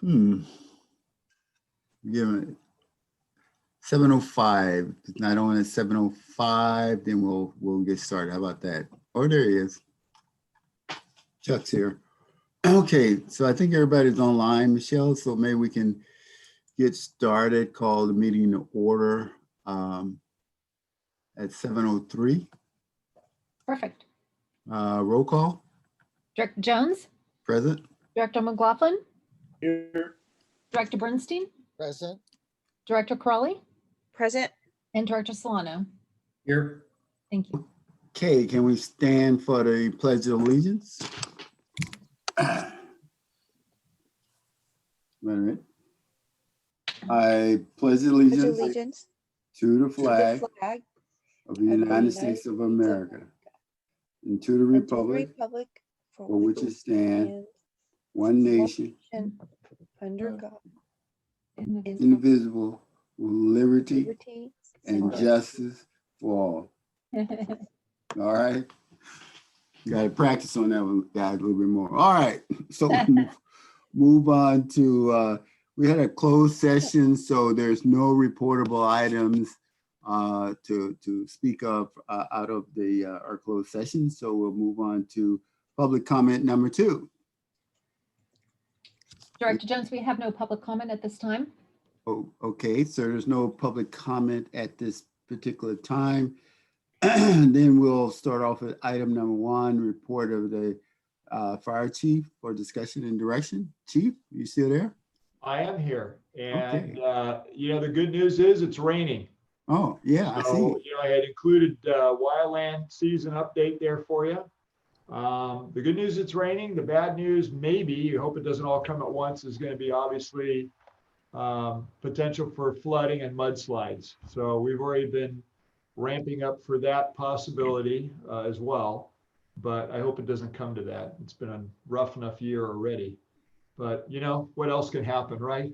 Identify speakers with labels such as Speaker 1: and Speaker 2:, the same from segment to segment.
Speaker 1: Give it 7:05. It's not on at 7:05, then we'll get started. How about that? Oh, there he is. Chuck's here. Okay, so I think everybody's online, Michelle, so maybe we can get started, call the meeting to order at 7:03.
Speaker 2: Perfect.
Speaker 1: Roll call.
Speaker 2: Director Jones,
Speaker 1: Present.
Speaker 2: Director McLaughlin,
Speaker 3: Here.
Speaker 2: Director Bernstein,
Speaker 4: Present.
Speaker 2: Director Crawley,
Speaker 5: Present.
Speaker 2: and Director Solano.
Speaker 3: Here.
Speaker 2: Thank you.
Speaker 1: Okay, can we stand for the Pledge of Allegiance? Wait a minute. I pledge allegiance
Speaker 5: Allegiance
Speaker 1: to the
Speaker 5: to
Speaker 1: flag
Speaker 5: the flag
Speaker 1: of the United States of America and to the republic
Speaker 5: for
Speaker 1: for which it stands, one nation,
Speaker 5: and under God,
Speaker 1: indivisible, with liberty
Speaker 5: liberty
Speaker 1: and justice for all. All right. Got to practice on that one, guys, a little bit more. All right. So move on to, we had a closed session, so there's no reportable items to speak of out of the our closed session. So we'll move on to public comment number 2.
Speaker 2: Director Jones, we have no public comment at this time.
Speaker 1: Oh, okay, so there's no public comment at this particular time. Then we'll start off with item number 1, report of the fire chief for discussion and direction. Chief, you still there?
Speaker 3: I am here. And,
Speaker 1: Okay.
Speaker 3: the good news is it's raining.
Speaker 1: Oh, yeah, I see.
Speaker 3: So, I had included Wildland season update there for you. The good news, it's raining. The bad news, maybe, you hope it doesn't all come at once, is going to be obviously potential for flooding and mudslides. So we've already been ramping up for that possibility as well, but I hope it doesn't come to that. It's been a rough enough year already, but what else can happen, right?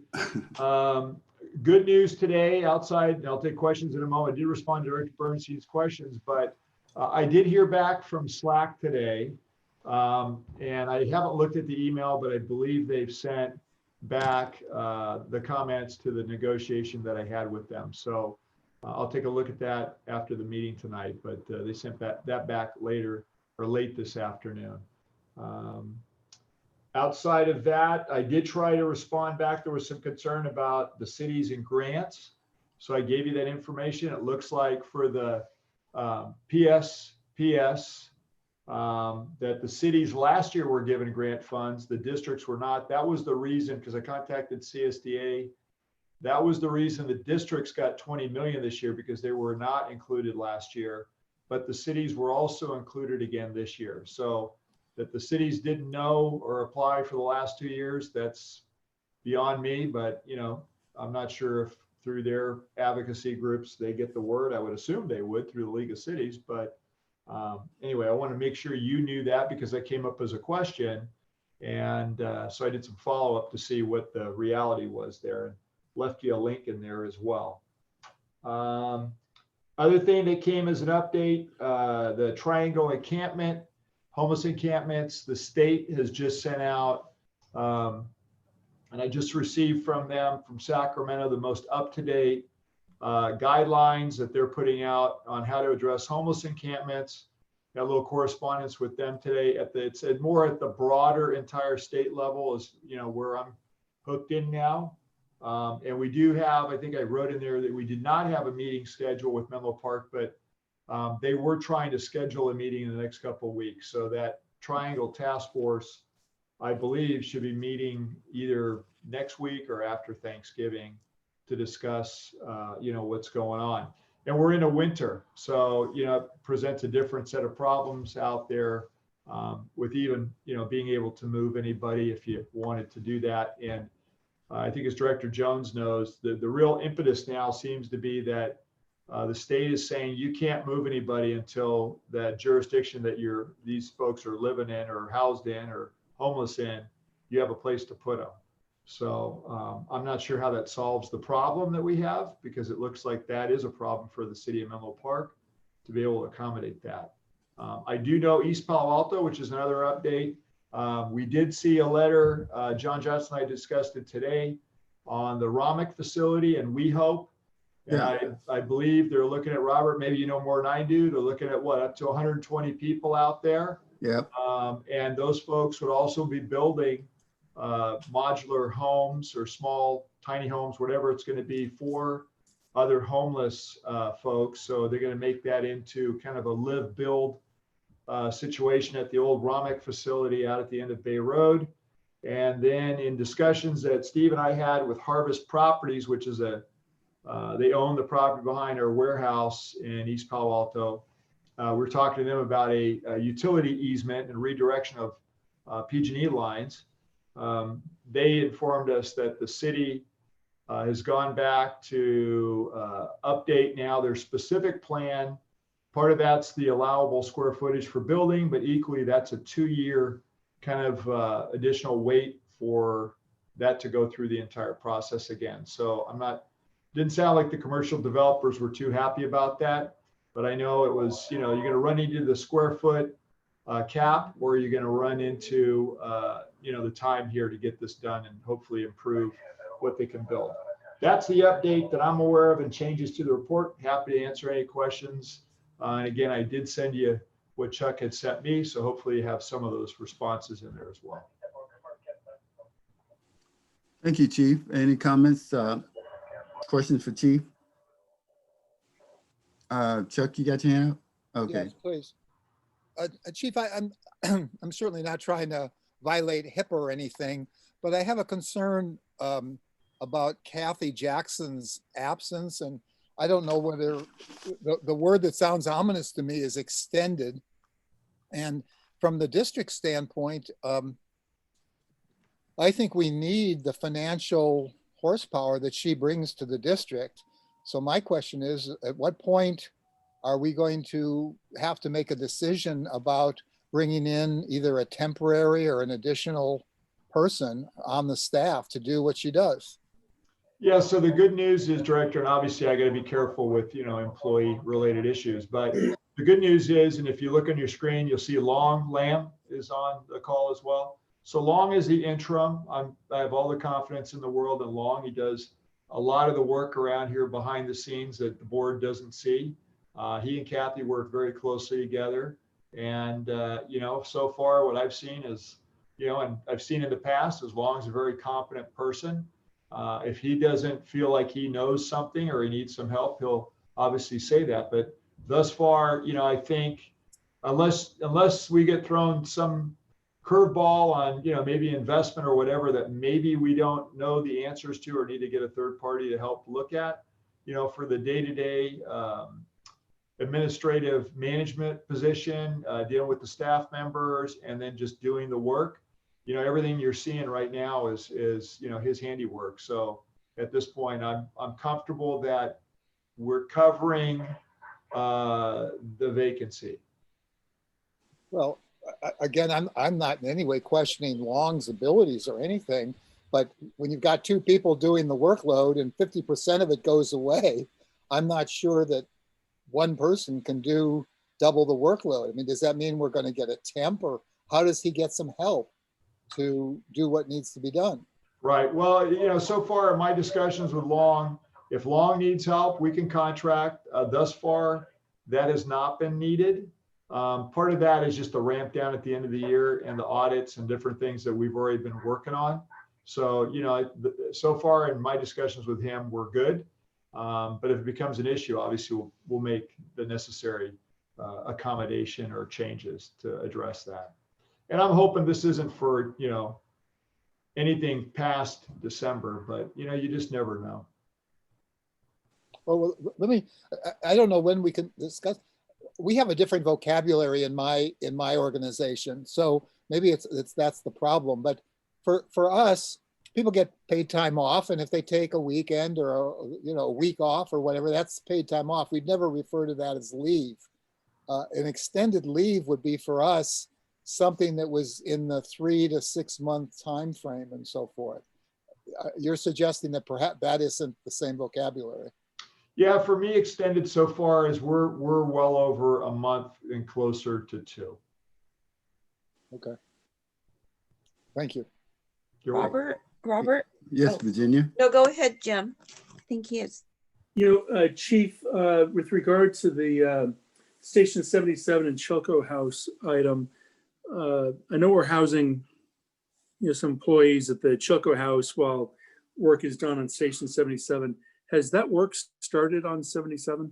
Speaker 3: Good news today outside, and I'll take questions in a moment. I did respond to Director Bernstein's questions, but I did hear back from Slack today, and I haven't looked at the email, but I believe they've sent back the comments to the negotiation that I had with them. So I'll take a look at that after the meeting tonight, but they sent that back later or late this afternoon. Outside of that, I did try to respond back. There was some concern about the cities and grants. So I gave you that information. It looks like for the PSPS, that the cities last year were given grant funds, the districts were not. That was the reason, because I contacted CSDA. That was the reason the districts got 20 million this year, because they were not included last year, but the cities were also included again this year. So that the cities didn't know or apply for the last 2 years, that's beyond me, but I'm not sure if through their advocacy groups they get the word. I would assume they would through the League of Cities, but anyway, I want to make sure you knew that because that came up as a question. And so I did some follow-up to see what the reality was there, and left you a link in there as well. Other thing that came as an update, the Triangle encampment, homeless encampments, the state has just sent out, and I just received from them, from Sacramento, the most up-to-date guidelines that they're putting out on how to address homeless encampments. Got a little correspondence with them today. It's more at the broader entire state level is where I'm hooked in now. And we do have, I think I wrote in there that we did not have a meeting scheduled with Menlo Park, but they were trying to schedule a meeting in the next couple of weeks. So that Triangle Task Force, I believe, should be meeting either next week or after Thanksgiving to discuss, what's going on. And we're in a winter, so it presents a different set of problems out there with even being able to move anybody if you wanted to do that. And I think, as Director Jones knows, the real impetus now seems to be that the state is saying you can't move anybody until that jurisdiction that these folks are living in or housed in or homeless in, you have a place to put them. So I'm not sure how that solves the problem that we have, because it looks like that is a problem for the city of Menlo Park to be able to accommodate that. I do know East Palo Alto, which is another update. We did see a letter, John Johnson and I discussed it today, on the Romick facility and We Hope. And I believe they're looking at, Robert, maybe you know more than I do, they're looking at what, up to 120 people out there.
Speaker 1: Yep.
Speaker 3: And those folks would also be building modular homes or small, tiny homes, whatever it's going to be for other homeless folks. So they're going to make that into kind of a live, build situation at the old Romick facility out at the end of Bay Road. And then in discussions that Steve and I had with Harvest Properties, which is they own the property behind our warehouse in East Palo Alto. We're talking to them about a utility easement and redirection of PG&E lines. They informed us that the city has gone back to update now their specific plan. Part of that's the allowable square footage for building, but equally that's a 2-year kind of additional wait for that to go through the entire process again. So didn't sound like the commercial developers were too happy about that, but I know it was, you're going to run into the square foot cap, or you're going to run into, the time here to get this done and hopefully improve what they can build. That's the update that I'm aware of and changes to the report. Happy to answer any questions. And again, I did send you what Chuck had sent me, so hopefully you have some of those responses in there as well.
Speaker 1: Thank you, Chief. Any comments, questions for Chief? Chuck, you got your hand up? Okay.
Speaker 4: Yes, please. Chief, I'm I'm certainly not trying to violate HIPAA or anything, but I have a concern about Kathy Jackson's absence, and I don't know whether the word that sounds ominous to me is extended. And from the district standpoint, I think we need the financial horsepower that she brings to the district. So my question is, at what point are we going to have to make a decision about bringing in either a temporary or an additional person on the staff to do what she does?
Speaker 3: Yeah, so the good news is, Director, and obviously I got to be careful with, employee related issues, but the good news is, and if you look on your screen, you'll see Long Lamb is on the call as well. So Long is the interim. I have all the confidence in the world in Long. He does a lot of the work around here behind the scenes that the board doesn't see. He and Kathy work very closely together. And, so far what I've seen is, and I've seen in the past, as Long as a very competent person. If he doesn't feel like he knows something or he needs some help, he'll obviously say that. But thus far, I think unless we get thrown some curveball on, maybe investment or whatever that maybe we don't know the answers to or need to get a third party to help look at, for the day-to-day administrative management position, dealing with the staff members and then just doing the work. Everything you're seeing right now is his handiwork. So at this point, I'm comfortable that we're covering the vacancy.
Speaker 4: Well, again, I'm not in any way questioning Long's abilities or anything, but when you've got two people doing the workload and 50% of it goes away, I'm not sure that one person can do double the workload. I mean, does that mean we're going to get a temp, or how does he get some help to do what needs to be done?
Speaker 3: Right. Well, so far in my discussions with Long, if Long needs help, we can contract. Thus far, that has not been needed. Part of that is just the ramp down at the end of the year and the audits and different things that we've already been working on. So, so far in my discussions with him, we're good. But if it becomes an issue, obviously we'll make the necessary accommodation or changes to address that. And I'm hoping this isn't for, anything past December, but, you just never know.
Speaker 4: Well, I don't know when we can discuss. We have a different vocabulary in my organization. So maybe that's the problem. But for us, people get paid time off. And if they take a weekend or, a week off or whatever, that's paid time off. We'd never refer to that as leave. An extended leave would be for us something that was in the 3 to 6 month time frame and so forth. You're suggesting that perhaps that isn't the same vocabulary.
Speaker 3: Yeah, for me, extended so far is we're well over a month and closer to 2.
Speaker 4: Okay. Thank you.
Speaker 3: You're welcome.
Speaker 5: Robert?
Speaker 1: Yes,
Speaker 5: Oh.
Speaker 1: Virginia.
Speaker 5: No, go ahead, Jim. I think he is.
Speaker 6: Chief, with regard to the Station 77 and Chilco House item, I know we're housing, some employees at the Chilco House while work is done on Station 77. Has that work started on 77?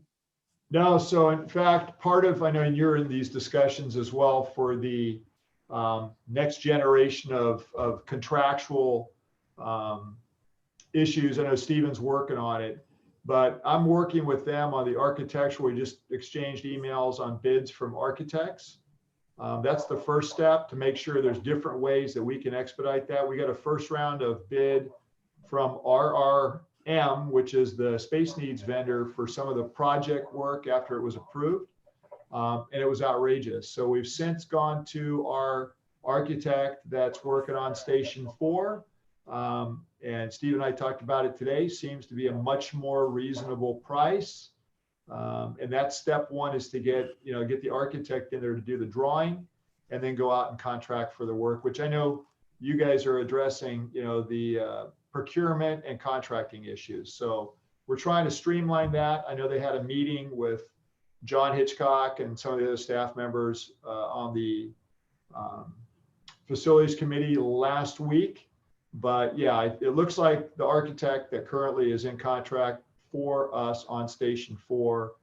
Speaker 3: No, so in fact, I know you're in these discussions as well for the next generation of contractual issues. I know Stephen's working on it, but I'm working with them on the architectural. We just exchanged emails on bids from architects. That's the first step to make sure there's different ways that we can expedite that. We got a first round of bid from RRM, which is the space needs vendor for some of the project work after it was approved. And it was outrageous. So we've since gone to our architect that's working on Station 4. And Steve and I talked about it today. Seems to be a much more reasonable price. And that's step one, is to get the architect in there to do the drawing and then go out and contract for the work, which I know you guys are addressing, the procurement and contracting issues. So we're trying to streamline that. I know they had a meeting with John Hitchcock and some of the other staff members on the facilities committee last week. But yeah, it looks like the architect that currently is in contract for us on Station 4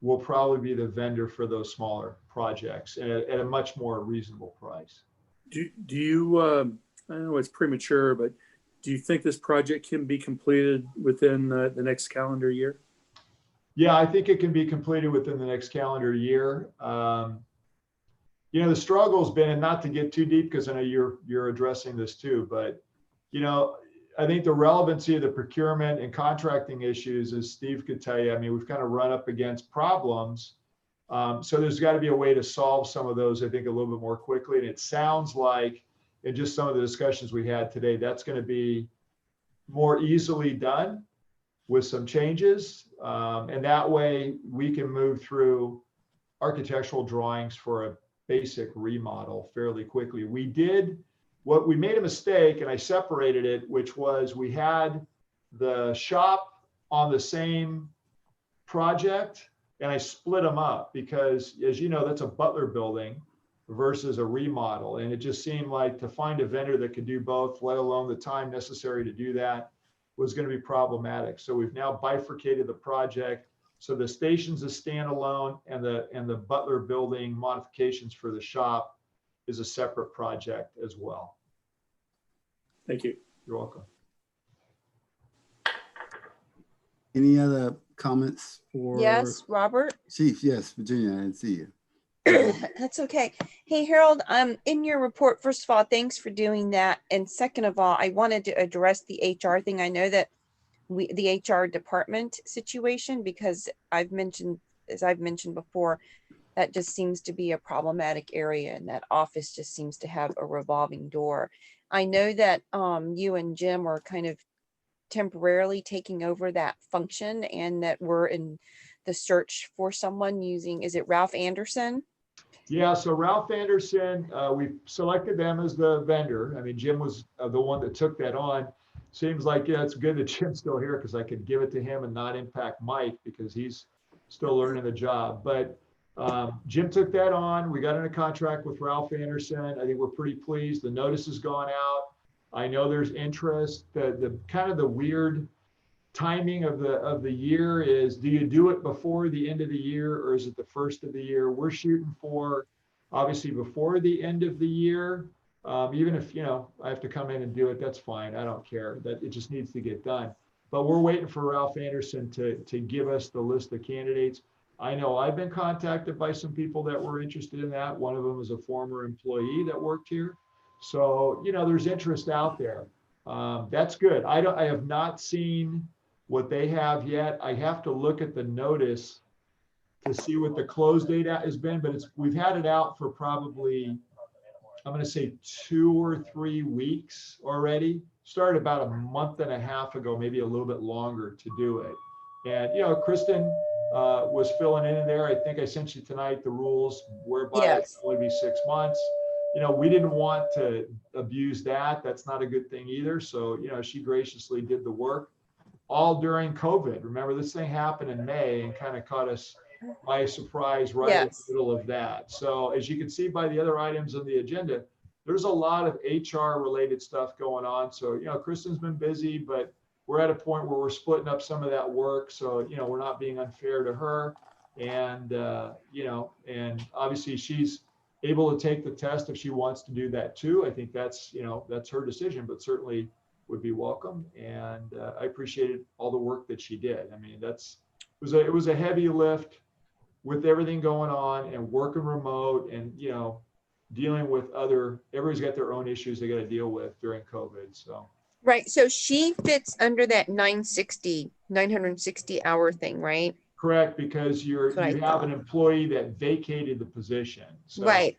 Speaker 3: will probably be the vendor for those smaller projects at a much more reasonable price.
Speaker 6: Do you, I know it's premature, but do you think this project can be completed within the next calendar year?
Speaker 3: Yeah, I think it can be completed within the next calendar year. The struggle's been, and not to get too deep because I know you're addressing this too, but I think the relevancy of the procurement and contracting issues, as Steve could tell you, I mean, we've kind of run up against problems. So there's got to be a way to solve some of those, I think, a little bit more quickly. And it sounds like, in just some of the discussions we had today, that's going to be more easily done with some changes. And that way we can move through architectural drawings for a basic remodel fairly quickly. We made a mistake, and I separated it, which was we had the shop on the same project and I split them up because, as you know, that's a Butler building versus a remodel. And it just seemed like to find a vendor that could do both, let alone the time necessary to do that, was going to be problematic. So we've now bifurcated the project. So the station's a standalone, and the Butler building modifications for the shop is a separate project as well.
Speaker 6: Thank you.
Speaker 3: You're welcome.
Speaker 1: Any other comments for?
Speaker 5: Yes, Robert?
Speaker 1: Chief, yes, Virginia, I didn't see you.
Speaker 5: That's okay. Hey, Harold, in your report, first of all, thanks for doing that. And second of all, I wanted to address the HR thing. I know that the HR department situation, because as I've mentioned before, that just seems to be a problematic area, and that office just seems to have a revolving door. I know that you and Jim are kind of temporarily taking over that function, and that we're in the search for someone using, is it Ralph Anderson?
Speaker 3: Yeah, so Ralph Anderson, we selected them as the vendor. I mean, Jim was the one that took that on. Seems like, yeah, it's good that Jim's still here because I could give it to him and not impact Mike because he's still learning the job. But Jim took that on. We got in a contract with Ralph Anderson. I think we're pretty pleased. The notice has gone out. I know there's interest. The kind of the weird timing of the year is, do you do it before the end of the year or is it the first of the year? We're shooting for obviously before the end of the year. Even if, I have to come in and do it, that's fine. I don't care. That it just needs to get done. But we're waiting for Ralph Anderson to give us the list of candidates. I know I've been contacted by some people that were interested in that. One of them is a former employee that worked here. So, there's interest out there. That's good. I have not seen what they have yet. I have to look at the notice to see what the close date has been, but we've had it out for probably, I'm going to say 2 or 3 weeks already. Started about a month and a half ago, maybe a little bit longer to do it. And, Kristen was filling in there. I think I sent you tonight the rules whereby
Speaker 5: Yes.
Speaker 3: it will only be 6 months. we didn't want to abuse that. That's not a good thing either. So, she graciously did the work all during COVID. Remember, this thing happened in May and kind of caught us by surprise right in
Speaker 5: Yes.
Speaker 3: the middle of that. So as you can see by the other items on the agenda, there's a lot of HR related stuff going on. So, Kristen's been busy, but we're at a point where we're splitting up some of that work. So, we're not being unfair to her. And, and obviously she's able to take the test if she wants to do that too. I think that's her decision, but certainly would be welcome. And I appreciated all the work that she did. I mean, it was a heavy lift with everything going on and working remote and, dealing with everybody's got their own issues they got to deal with during COVID. So.
Speaker 5: Right. So she fits under that 960 hour thing, right?
Speaker 3: Correct, because you
Speaker 5: That's what I
Speaker 3: have
Speaker 5: thought.
Speaker 3: an employee that vacated the position. So,
Speaker 5: Right.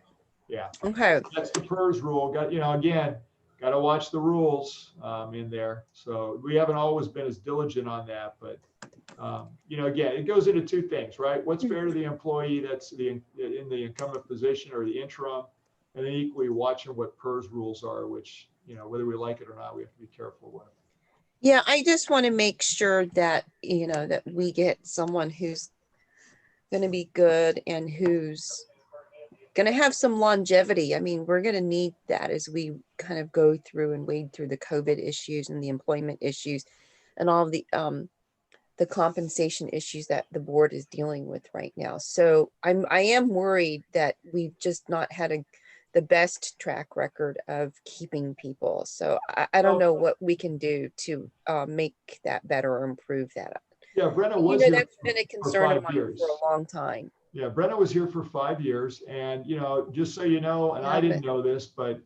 Speaker 3: yeah,
Speaker 5: Okay.
Speaker 3: that's the PERS rule. Again, got to watch the rules in there. So we haven't always been as diligent on that, but again, it goes into two things, right? What's fair to the employee that's in the incumbent position or the interim, and then equally watching what PERS rules are, which, whether we like it or not, we have to be careful with.
Speaker 5: Yeah, I just want to make sure that, that we get someone who's going to be good and who's going to have some longevity. I mean, we're going to need that as we kind of go through and wade through the COVID issues and the employment issues and all of the compensation issues that the board is dealing with right now. So I am worried that we've just not had the best track record of keeping people. So I don't know what we can do to make that better or improve that.
Speaker 3: Yeah, Brenna was here
Speaker 5: that's been a concern of
Speaker 3: 5
Speaker 5: mine
Speaker 3: years.
Speaker 5: for a long time.
Speaker 3: Yeah, Brenna was here for 5 years, and just so you know, and I didn't know this, but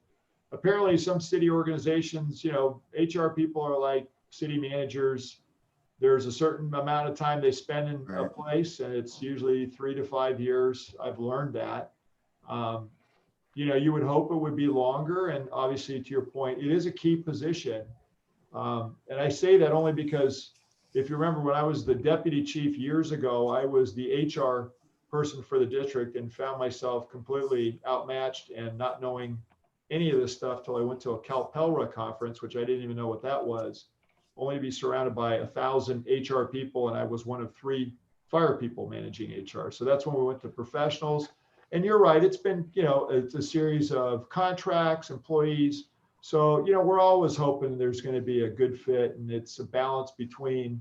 Speaker 3: apparently some city organizations, HR people are like city managers. There's a certain amount of time they spend in a place, and it's usually 3 to 5 years. I've learned that. You would hope it would be longer, and obviously, to your point, it is a key position. And I say that only because if you remember, when I was the deputy chief years ago, I was the HR person for the district and found myself completely outmatched and not knowing any of this stuff till I went to a CalPELRA conference, which I didn't even know what that was, only to be surrounded by 1,000 HR people. And I was one of 3 fire people managing HR. So that's when we went to professionals. And you're right, it's been, it's a series of contracts, employees. So, we're always hoping there's going to be a good fit, and it's a balance between,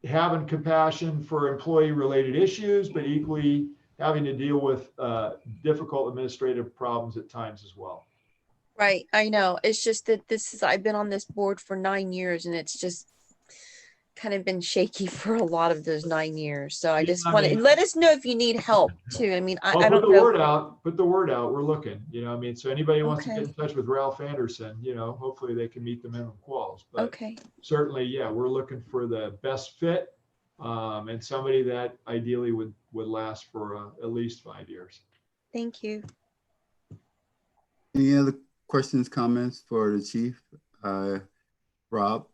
Speaker 3: having compassion for employee related issues, but equally having to deal with difficult administrative problems at times as well.
Speaker 5: Right. I know. It's just that I've been on this board for 9 years, and it's just kind of been shaky for a lot of those 9 years. So I just want to let us know if you need help too. I mean, I don't know.
Speaker 3: Put the word out. We're looking, so anybody who wants to get in touch with Ralph Anderson, hopefully they can meet the minimum quals. But
Speaker 5: okay.
Speaker 3: Certainly, yeah, we're looking for the best fit and somebody that ideally would last for at least 5 years.
Speaker 5: Thank you.
Speaker 1: Any other questions, comments for the chief? Rob?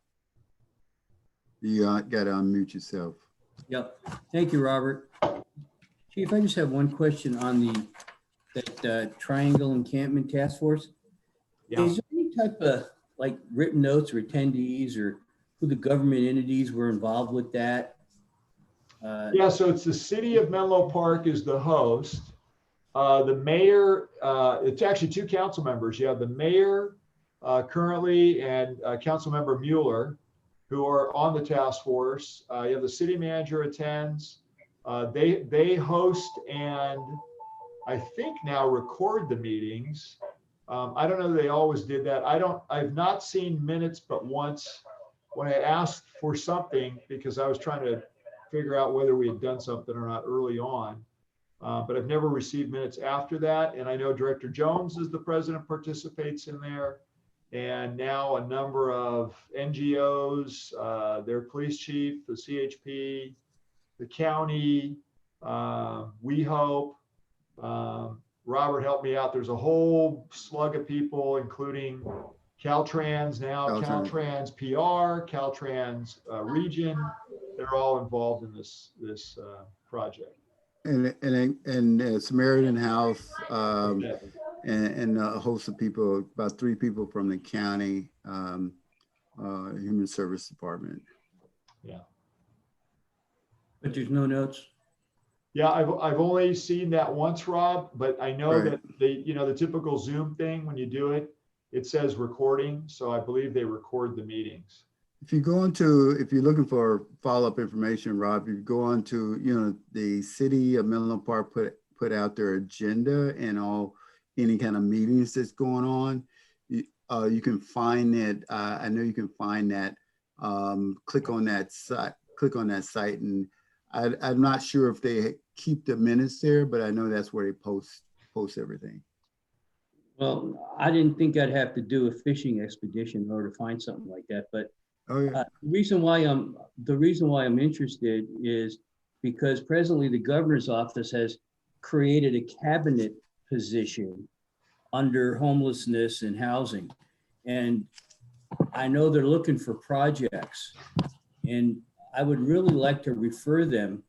Speaker 1: You got to unmute yourself.
Speaker 7: Yep. Thank you, Robert. Chief, I just have one question on that Triangle Encampment Task Force.
Speaker 3: Yeah.
Speaker 7: Is there any type of written notes or attendees or who the government entities were involved with that?
Speaker 3: Yeah, so it's the city of Menlo Park is the host. The mayor, it's actually 2 council members. You have the mayor currently and council member Mueller, who are on the task force. You have the city manager attends. They host and I think now record the meetings. I don't know that they always did that. I've not seen minutes but once when I asked for something because I was trying to figure out whether we had done something or not early on. But I've never received minutes after that. And I know Director Jones is the president, participates in there. And now a number of NGOs, their police chief, the CHP, the county, We Hope, Robert helped me out. There's a whole slug of people, including Caltrans now, Caltrans PR, Caltrans region. They're all involved in this project.
Speaker 1: and Samaritan House,
Speaker 3: Yeah.
Speaker 1: and a host of people, about 3 people from the county, Human Service Department.
Speaker 7: But there's no notes.
Speaker 3: Yeah, I've only seen that once, Rob, but I know
Speaker 1: Right.
Speaker 3: that the typical Zoom thing, when you do it, it says recording. So I believe they record the meetings.
Speaker 1: If you're looking for follow-up information, Rob, you go on to, the city of Menlo Park put out their agenda and any kind of meetings that's going on. You can find it. I know you can find that. Click on that site, and I'm not sure if they keep the minutes there, but I know that's where they post everything.
Speaker 7: Well, I didn't think I'd have to do a fishing expedition in order to find something like that, but
Speaker 1: Oh yeah.
Speaker 7: the reason why I'm interested is because presently the governor's office has created a cabinet position under homelessness and housing. And I know they're looking for projects, and I would really like to refer them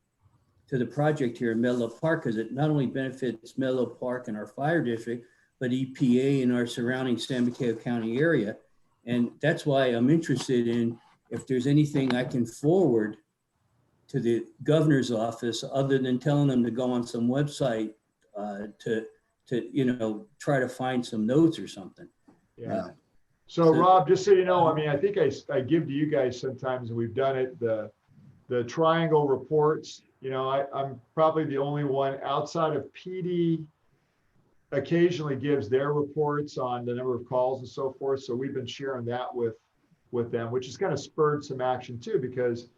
Speaker 7: to the project here in Menlo Park, because it not only benefits Menlo Park and our fire district, but EPA in our surrounding San Mateo County area. And that's why I'm interested in if there's anything I can forward to the governor's office other than telling them to go on some website to try to find some notes or something.
Speaker 3: Yeah. So Rob, just so you know, I mean, I think I give to you guys sometimes, and we've done it, the triangle reports. I'm probably the only one outside of PD occasionally gives their reports on the number of calls and so forth. So we've been sharing that with them, which has kind of spurred some action too, because,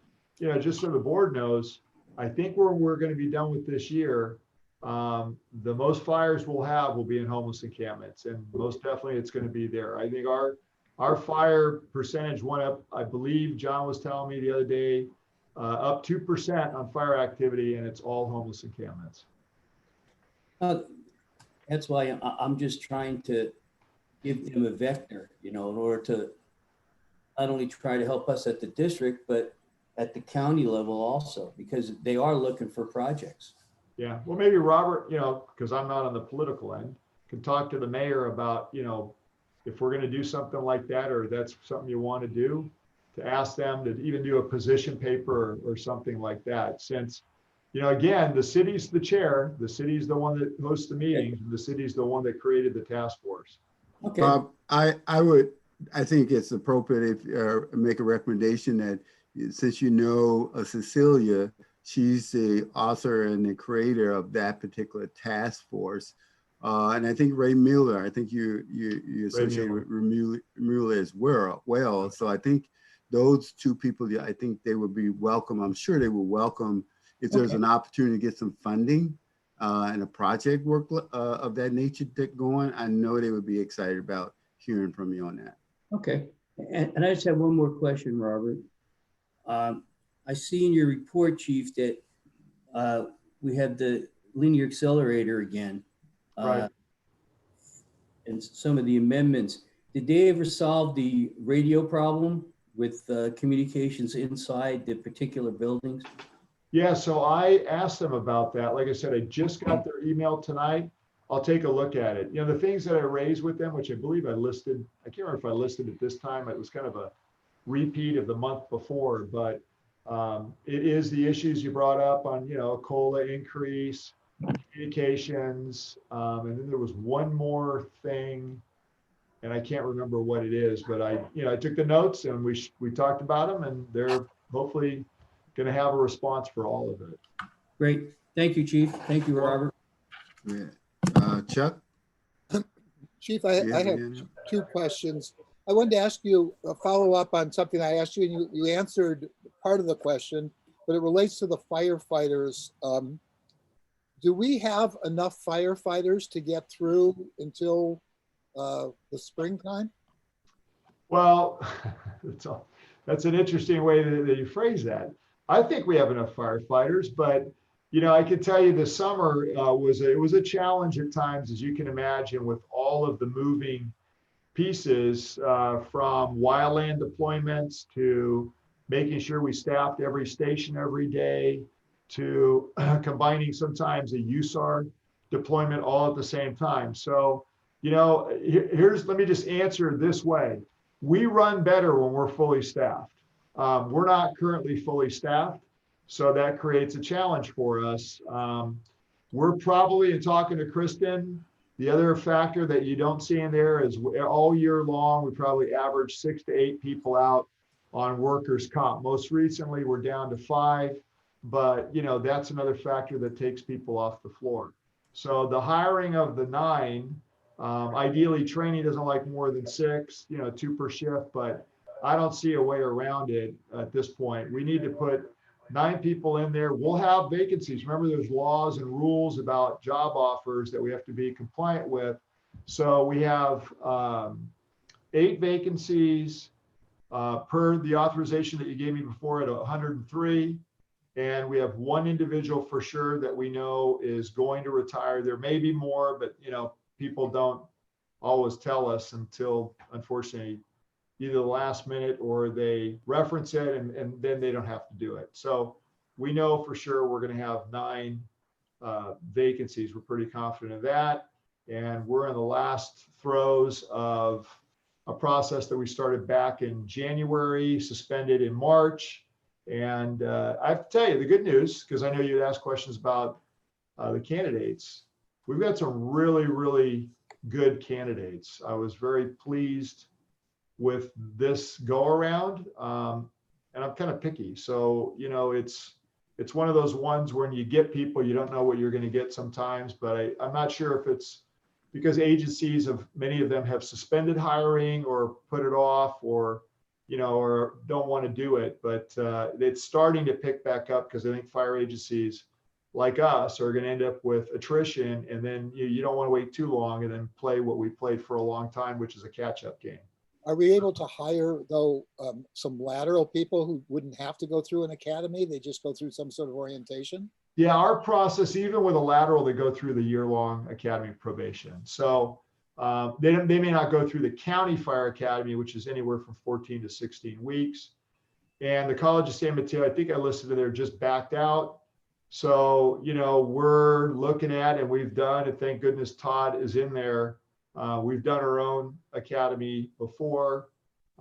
Speaker 3: just so the board knows, I think we're going to be done with this year. The most fires we'll have will be in homeless encampments, and most definitely it's going to be there. I think our fire percentage went up, I believe John was telling me the other day, up 2% on fire activity, and it's all homeless encampments.
Speaker 7: That's why I'm just trying to give them a vector, in order to not only try to help us at the district, but at the county level also, because they are looking for projects.
Speaker 3: Yeah, well, maybe Robert, because I'm not on the political end, can talk to the mayor about, if we're going to do something like that, or that's something you want to do, to ask them to even do a position paper or something like that. Since, again, the city's the chair, the city's the one that hosts the meetings, and the city's the one that created the task force.
Speaker 7: Okay.
Speaker 1: Bob, I think it's appropriate if make a recommendation that since Cecilia, she's the author and the creator of that particular task force. And I think Ray Mueller, I think you associated with Mueller as well. So I think those 2 people, I think they would be welcome. I'm sure they will welcome if there's an opportunity to get some funding and a project work of that nature going. I know they would be excited about hearing from you on that.
Speaker 7: Okay. And I just have one more question, Robert. I see in your report, Chief, that we have the linear accelerator again.
Speaker 3: Right.
Speaker 7: And some of the amendments. Did they ever solve the radio problem with communications inside the particular buildings?
Speaker 3: Yeah, so I asked them about that. Like I said, I just got their email tonight. I'll take a look at it. The things that I raised with them, which I believe I listed, I can't remember if I listed it this time. It was kind of a repeat of the month before, but it is the issues you brought up on, COLA increase, communications, and then there was one more thing, and I can't remember what it is, but I took the notes and we talked about them, and they're hopefully going to have a response for all of it.
Speaker 7: Great. Thank you, Chief. Thank you, Robert.
Speaker 1: Yeah. Chuck?
Speaker 4: Chief, I have 2 questions. I wanted to ask you a follow-up on something I asked you, and you answered part of the question, but it relates to the firefighters. Do we have enough firefighters to get through until the springtime?
Speaker 3: Well, that's an interesting way that you phrase that. I think we have enough firefighters, but I can tell you the summer was a challenge at times, as you can imagine, with all of the moving pieces from wildland deployments to making sure we staffed every station every day. to combining sometimes a USAR deployment all at the same time. So, you know, let me just answer it this way. We run better when we're fully staffed. We're not currently fully staffed, so that creates a challenge for us. We're probably, in talking to Kristen, the other factor that you don't see in there is all year long, we probably average 6 to 8 people out on workers' comp. Most recently, we're down to 5, but you know, that's another factor that takes people off the floor. So the hiring of the 9, ideally training doesn't like more than 6, you know, 2 per shift, but I don't see a way around it at this point. We need to put 9 people in there. We'll have vacancies. Remember, there's laws and rules about job offers that we have to be compliant with. So we have 8 vacancies per the authorization that you gave me before at 103. And we have 1 individual for sure that we know is going to retire. There may be more, but you know, people don't always tell us until, unfortunately, either the last minute or they reference it and then they don't have to do it. So we know for sure we're going to have 9 vacancies. We're pretty confident of that. And we're in the last throes of a process that we started back in January, suspended in March. And I have to tell you the good news, because I know you'd ask questions about the candidates. We've got some really, really good candidates. I was very pleased with this go around, and I'm kind of picky. So, you know, it's one of those ones when you get people, you don't know what you're going to get sometimes, but I'm not sure if it's because agencies many of them have suspended hiring or put it off or, you know, or don't want to do it, but it's starting to pick back up because I think fire agencies like us are going to end up with attrition, and then you don't want to wait too long and then play what we played for a long time, which is a catch-up game.
Speaker 4: Are we able to hire, though, some lateral people who wouldn't have to go through an academy? They just go through some sort of orientation?
Speaker 3: Yeah, our process, even with a lateral, they go through the year-long academy probation. So they may not go through the county fire academy, which is anywhere from 14 to 16 weeks. And the College of San Mateo, I think I listed it there, just backed out. So, you know, we're looking at, and we've done, and thank goodness Todd is in there. We've done our own academy before.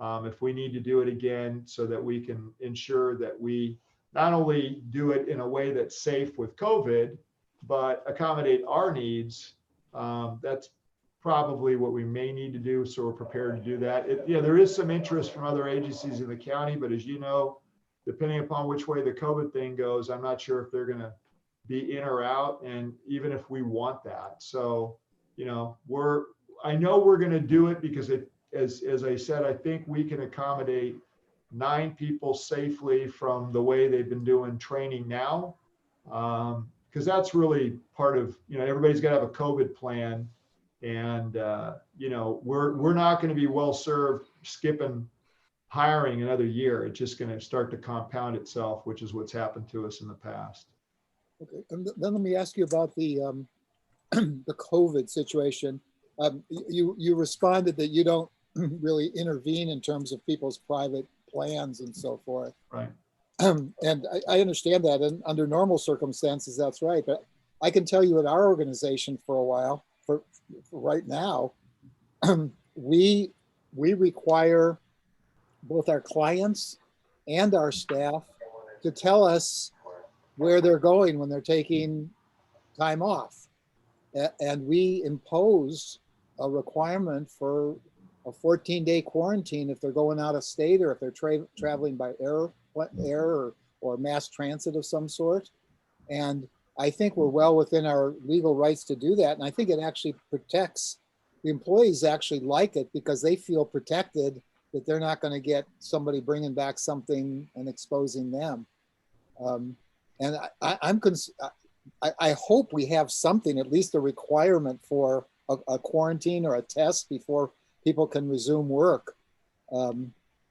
Speaker 3: If we need to do it again so that we can ensure that we not only do it in a way that's safe with COVID, but accommodate our needs, that's probably what we may need to do. So we're prepared to do that. Yeah, there is some interest from other agencies in the county, but as you know, depending upon which way the COVID thing goes, I'm not sure if they're going to be in or out, and even if we want that. So, you know, I know we're going to do it because as I said, I think we can accommodate 9 people safely from the way they've been doing training now. Because that's really part of, you know, everybody's got to have a COVID plan, and you know, we're not going to be well served skipping hiring another year. It's just going to start to compound itself, which is what's happened to us in the past.
Speaker 4: Okay, and then let me ask you about the the COVID situation. You responded that you don't really intervene in terms of people's private plans and so forth.
Speaker 3: Right.
Speaker 4: And I understand that, and under normal circumstances, that's right. But I can tell you at our organization for a while, for right now, we require both our clients and our staff to tell us where they're going when they're taking time off. And we impose a requirement for a 14-day quarantine if they're going out of state or if they're traveling by air or mass transit of some sort. And I think we're well within our legal rights to do that. And I think it actually protects, the employees actually like it because they feel protected that they're not going to get somebody bringing back something and exposing them. And I hope we have something, at least a requirement for a quarantine or a test before people can resume work.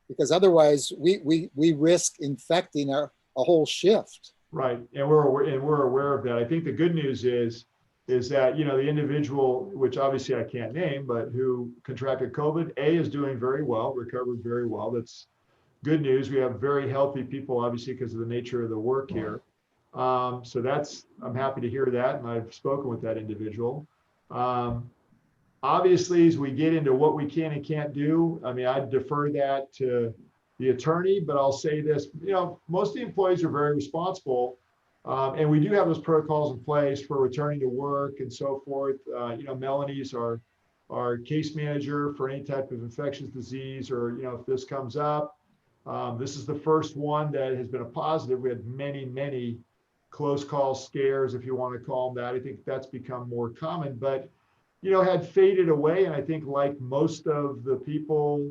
Speaker 4: Because otherwise we risk infecting a whole shift.
Speaker 3: Right, and we're aware of that. I think the good news is that, you know, the individual, which obviously I can't name, but who contracted COVID, is doing very well, recovered very well. That's good news. We have very healthy people, obviously, because of the nature of the work here. So I'm happy to hear that, and I've spoken with that individual. Obviously, as we get into what we can and can't do, I mean, I'd defer that to the attorney, but I'll say this, most of the employees are very responsible. And we do have those protocols in place for returning to work and so forth. Melanie's our case manager for any type of infectious disease, or, if this comes up. This is the first one that has been a positive. We had many, many close call scares, if you want to call them that. I think that's become more common, but had faded away. And I think, like most of the people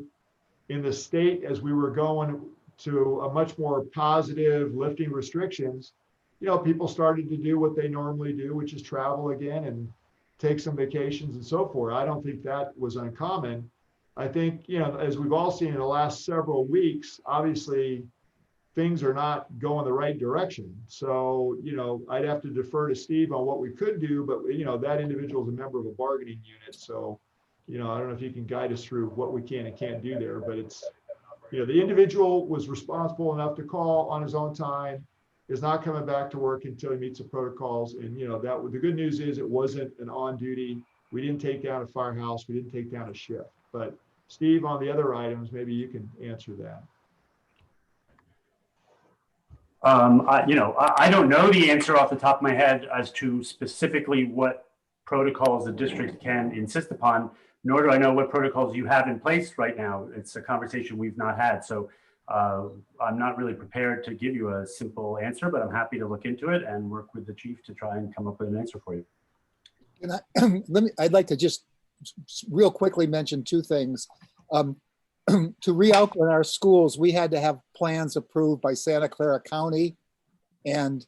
Speaker 3: in the state, as we were going to a much more positive lifting restrictions, people started to do what they normally do, which is travel again and take some vacations and so forth. I don't think that was uncommon. I think, as we've all seen in the last several weeks, obviously things are not going the right direction. So, I'd have to defer to Steve on what we could do, but, that individual is a member of a bargaining unit. So, I don't know if you can guide us through what we can and can't do there, but it's, the individual was responsible enough to call on his own time, is not coming back to work until he meets the protocols. And, the good news is it wasn't an on duty. We didn't take down a firehouse. We didn't take down a shift. But Steve, on the other items, maybe you can answer that.
Speaker 8: I don't know the answer off the top of my head as to specifically what protocols the district can insist upon, nor do I know what protocols you have in place right now. It's a conversation we've not had. So I'm not really prepared to give you a simple answer, but I'm happy to look into it and work with the chief to try and come up with an answer for you.
Speaker 4: And I'd like to just real quickly mention two things. To reopen our schools, we had to have plans approved by Santa Clara County, and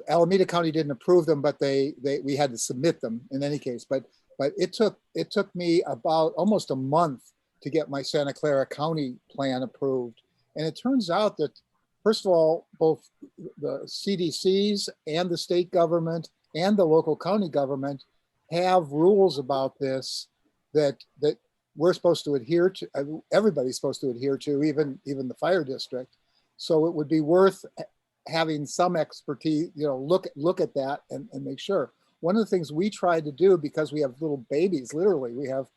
Speaker 4: Alameda County didn't approve them, but we had to submit them in any case. But it took me about almost a month to get my Santa Clara County plan approved. And it turns out that, first of all, both the CDCs and the state government and the local county government have rules about this that we're supposed to adhere to. Everybody's supposed to adhere to, even the fire district. So it would be worth having some expertise, look at that and make sure. One of the things we tried to do, because we have little babies, literally, we have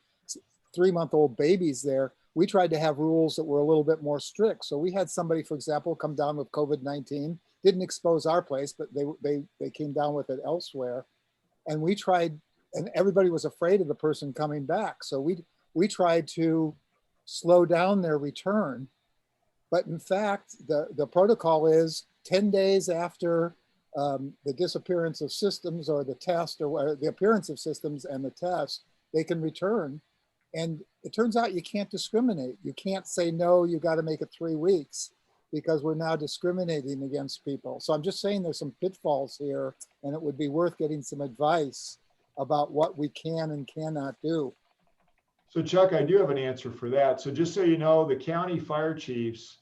Speaker 4: 3-month-old babies there, we tried to have rules that were a little bit more strict. So we had somebody, for example, come down with COVID-19, didn't expose our place, but they came down with it elsewhere. And we tried, and everybody was afraid of the person coming back. So we tried to slow down their return. But in fact, the protocol is 10 days after the disappearance of systems or the test, or the appearance of systems and the test, they can return. And it turns out you can't discriminate. You can't say, no, you got to make it 3 weeks, because we're now discriminating against people. So I'm just saying there's some pitfalls here, and it would be worth getting some advice about what we can and cannot do.
Speaker 3: So Chuck, I do have an answer for that. So just so you know, the county fire chiefs,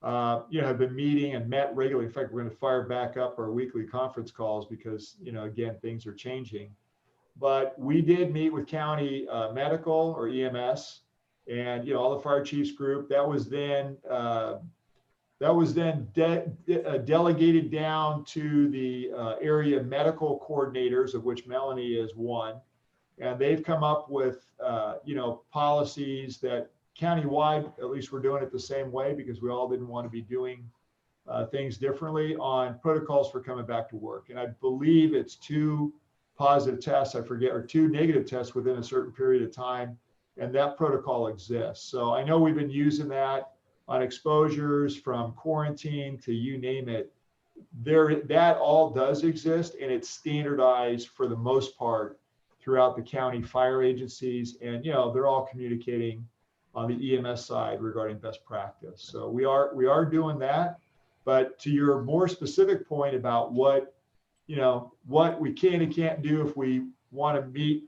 Speaker 3: have been meeting and met regularly. In fact, we're going to fire back up our weekly conference calls because, again, things are changing. But we did meet with county medical or EMS, and all the fire chiefs group. That was then delegated down to the area medical coordinators, of which Melanie is one. And they've come up with, policies that countywide, at least we're doing it the same way, because we all didn't want to be doing things differently on protocols for coming back to work. And I believe it's 2 positive tests, I forget, or 2 negative tests within a certain period of time. And that protocol exists. So I know we've been using that on exposures from quarantine to you name it. That all does exist, and it's standardized for the most part throughout the county fire agencies. And, they're all communicating on the EMS side regarding best practice. So we are doing that. But to your more specific point about what we can and can't do if we want to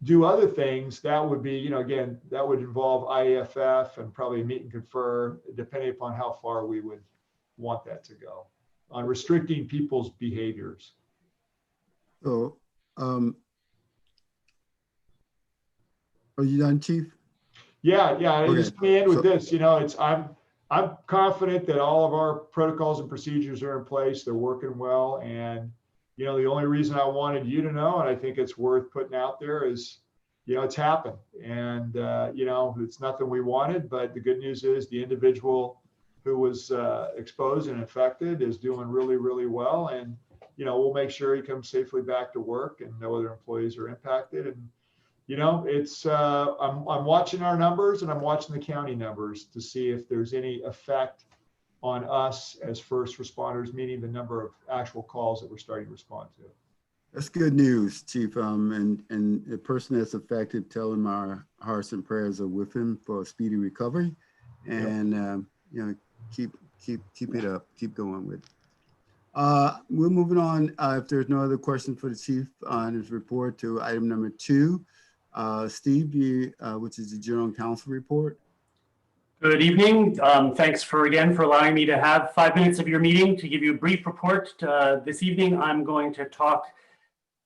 Speaker 3: do other things, that would be, again, that would involve IAFF and probably meet and confer, depending upon how far we would want that to go on restricting people's behaviors.
Speaker 1: So, are you done, Chief?
Speaker 3: Yeah. I
Speaker 1: Okay.
Speaker 3: just end with this. I'm confident that all of our protocols and procedures are in place. They're working well. And, the only reason I wanted you to know, and I think it's worth putting out there, is, it's happened. And, it's nothing we wanted, but the good news is the individual who was exposed and infected is doing really, really well. And, we'll make sure he comes safely back to work and no other employees are impacted. And, it's, I'm watching our numbers and I'm watching the county numbers to see if there's any effect on us as first responders, meaning the number of actual calls that we're starting to respond to.
Speaker 1: That's good news, Chief. And the person that's affected, tell him our hearts and prayers are with him for a speedy recovery. And, keep it up, keep going with it. We're moving on. If there's no other question for the Chief on his report, to item number 2. Steve, which is the General Counsel report.
Speaker 8: Good evening. Thanks again for allowing me to have 5 minutes of your meeting to give you a brief report. This evening, I'm going to talk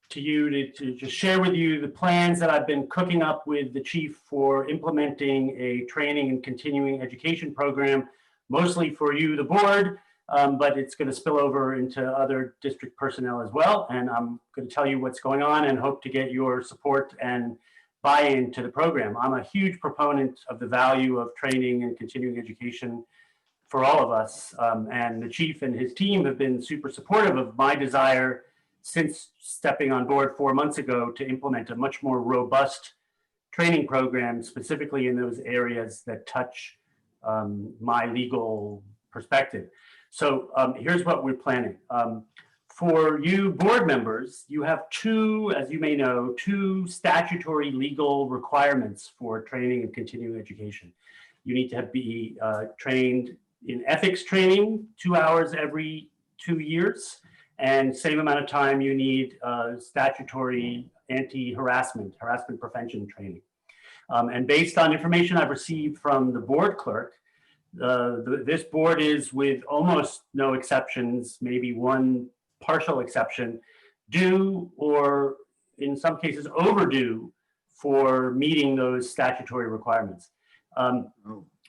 Speaker 8: to you to just share with you the plans that I've been cooking up with the Chief for implementing a training and continuing education program, mostly for you, the board, but it's going to spill over into other district personnel as well. And I'm going to tell you what's going on and hope to get your support and buy-in to the program. I'm a huge proponent of the value of training and continuing education for all of us. And the Chief and his team have been super supportive of my desire since stepping on board 4 months ago to implement a much more robust training program, specifically in those areas that touch my legal perspective. So here's what we're planning. For you board members, you have as you may know, two statutory legal requirements for training and continuing education. You need to be trained in ethics training 2 hours every 2 years, and same amount of time you need statutory harassment prevention training. And based on information I've received from the board clerk, this board is, with almost no exceptions, maybe one partial exception, due, or in some cases overdue, for meeting those statutory requirements.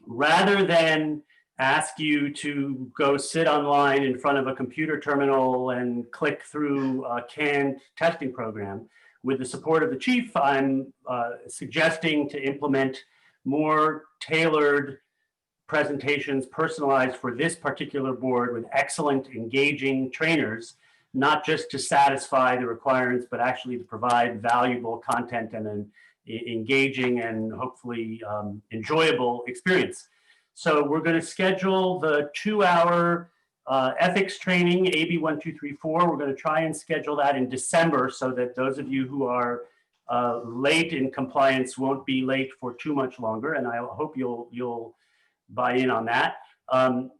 Speaker 8: Rather than ask you to go sit online in front of a computer terminal and click through a canned testing program, with the support of the Chief, I'm suggesting to implement more tailored presentations personalized for this particular board with excellent, engaging trainers, not just to satisfy the requirements, but actually to provide valuable content and an engaging and hopefully enjoyable experience. So we're going to schedule the 2-hour ethics training, AB 1234. We're going to try and schedule that in December so that those of you who are late in compliance won't be late for too much longer. And I hope you'll buy in on that.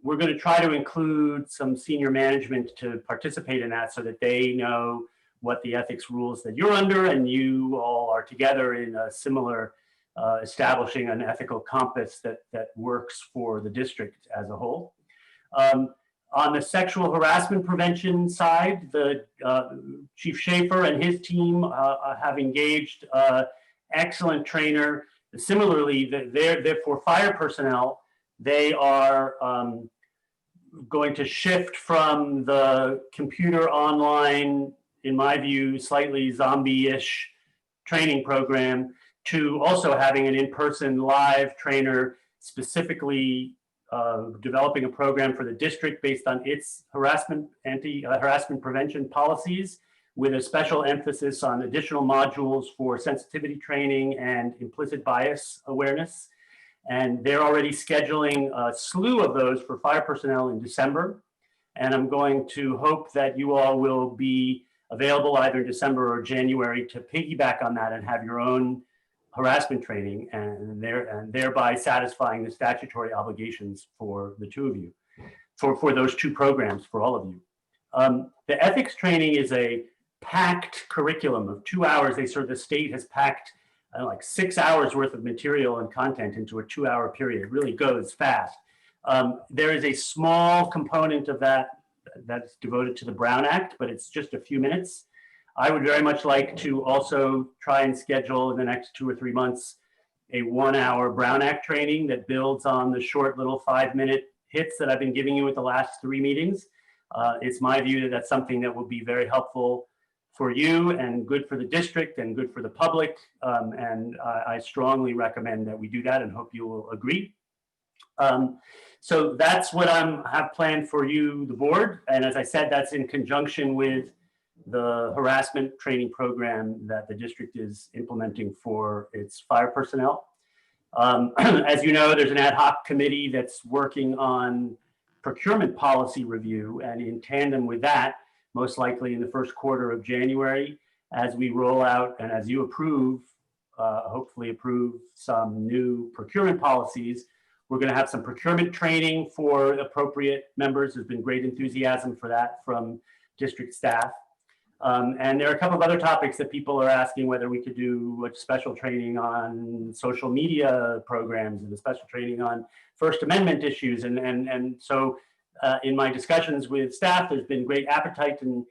Speaker 8: We're going to try to include some senior management to participate in that so that they know what the ethics rules that you're under and you all are together in a similar establishing an ethical compass that works for the district as a whole. On the sexual harassment prevention side, the Chief Schaefer and his team have engaged excellent trainer. Similarly, they're for fire personnel. They are going to shift from the computer online, in my view, slightly zombie-ish training program to also having an in-person live trainer specifically developing a program for the district based on its harassment prevention policies, with a special emphasis on additional modules for sensitivity training and implicit bias awareness. And they're already scheduling a slew of those for fire personnel in December. And I'm going to hope that you all will be available either in December or January to piggyback on that and have your own harassment training and thereby satisfying the statutory obligations for the two of you, for those two programs, for all of you. The ethics training is a packed curriculum of 2 hours. The state has packed like 6 hours worth of material and content into a 2-hour period. It really goes fast. There is a small component of that that's devoted to the Brown Act, but it's just a few minutes. I would very much like to also try and schedule in the next 2 or 3 months a 1-hour Brown Act training that builds on the short little 5-minute hits that I've been giving you at the last 3 meetings. It's my view that that's something that will be very helpful for you and good for the district and good for the public. And I strongly recommend that we do that and hope you will agree. So that's what I have planned for you, the board. And as I said, that's in conjunction with the harassment training program that the district is implementing for its fire personnel. As you know, there's an ad hoc committee that's working on procurement policy review, and in tandem with that, most likely in the first quarter of January, as we roll out and as you approve, hopefully approve some new procurement policies, we're going to have some procurement training for appropriate members. There's been great enthusiasm for that from district staff. And there are a couple of other topics that people are asking whether we could do a special training on social media programs and a special training on First Amendment issues. And so in my discussions with staff, there's been great appetite and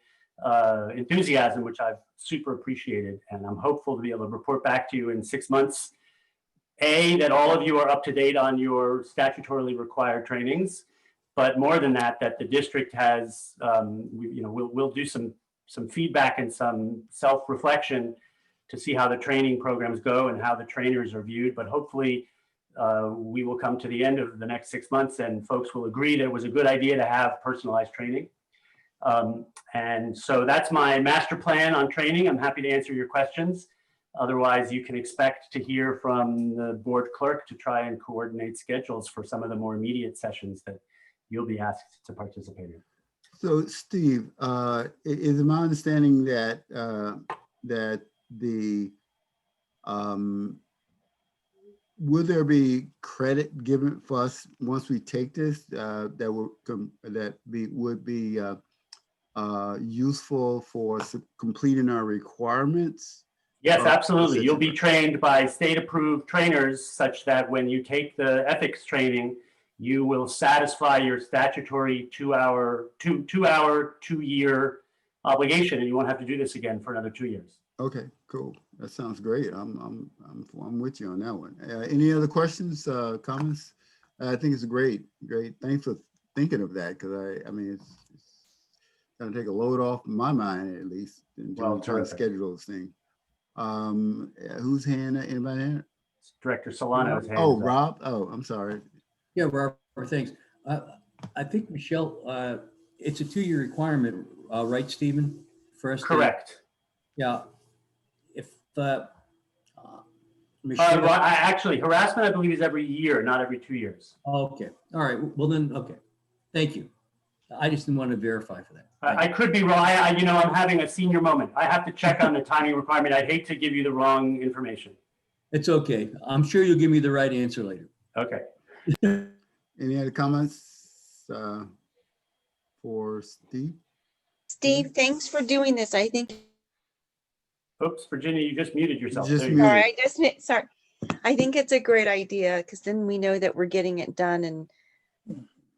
Speaker 8: enthusiasm, which I've super appreciated. And I'm hopeful to be able to report back to you in 6 months, that all of you are up to date on your statutorily required trainings, but more than that, that the district has, we'll do some feedback and some self-reflection to see how the training programs go and how the trainers are viewed. But hopefully we will come to the end of the next 6 months and folks will agree that it was a good idea to have personalized training. And so that's my master plan on training. I'm happy to answer your questions. Otherwise, you can expect to hear from the board clerk to try and coordinate schedules for some of the more immediate sessions that you'll be asked to participate in.
Speaker 1: So Steve, is it my understanding that will there be credit given for us once we take this that would be useful for completing our requirements?
Speaker 8: Yes, absolutely. You'll be trained by state-approved trainers such that when you take the ethics training, you will satisfy your statutory 2-year obligation, and you won't have to do this again for another 2 years.
Speaker 1: Okay, cool. That sounds great. I'm with you on that one. Any other questions, comments? I think it's great. Thanks for thinking of that, because I mean it's gonna take a load off my mind at least in terms of trying to schedule this thing. Whose hand? Anybody hand?
Speaker 8: Director Solano's hand.
Speaker 1: Oh, Rob. Oh, I'm sorry.
Speaker 7: Yeah, Robert, thanks. I think, Michelle, it's a 2-year requirement, right, Stephen? First.
Speaker 8: Correct.
Speaker 7: Yeah. If
Speaker 8: Well,
Speaker 7: Michelle.
Speaker 8: actually, harassment, I believe, is every year, not every 2 years.
Speaker 7: Okay. All right. Well, then, okay. Thank you. I just didn't want to verify for that.
Speaker 8: I could be wrong. I'm having a senior moment. I have to check on the timing requirement. I'd hate to give you the wrong information.
Speaker 7: It's okay. I'm sure you'll give me the right answer later.
Speaker 8: Okay.
Speaker 1: Any other comments for Steve?
Speaker 5: Steve, thanks for doing this. I think.
Speaker 8: Oops, Virginia, you just muted yourself.
Speaker 1: Just
Speaker 8: There you
Speaker 1: muted.
Speaker 8: go.
Speaker 5: Sorry. I think it's a great idea because then we know that we're getting it done, and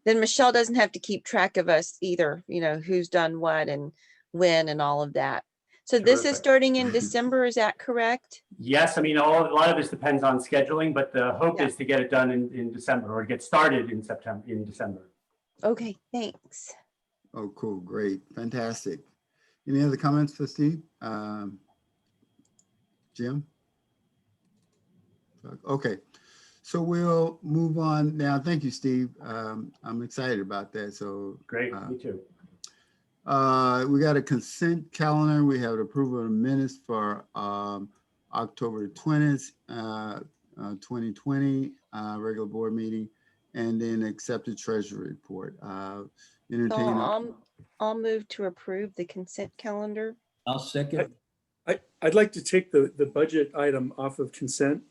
Speaker 5: then Michelle doesn't have to keep track of us either, who's done what and when and all of that. So this is
Speaker 8: Terrific.
Speaker 5: starting in December, is that correct?
Speaker 8: Yes, I mean, a lot of this depends on scheduling, but the hope
Speaker 5: Yeah.
Speaker 8: is to get it done in December or get started in December.
Speaker 5: Okay, thanks.
Speaker 1: Oh, cool. Great. Fantastic. Any other comments for Steve? Jim? Okay. So we'll move on now. Thank you, Steve. I'm excited about that. So
Speaker 8: Great, me too.
Speaker 1: we got a consent calendar. We have approval of the minutes for October 20th, 2020 regular board meeting, and then accepted treasury report. Entertain.
Speaker 5: I'll move to approve the consent calendar.
Speaker 7: I'll second.
Speaker 6: I'd like to take the budget item off of consent.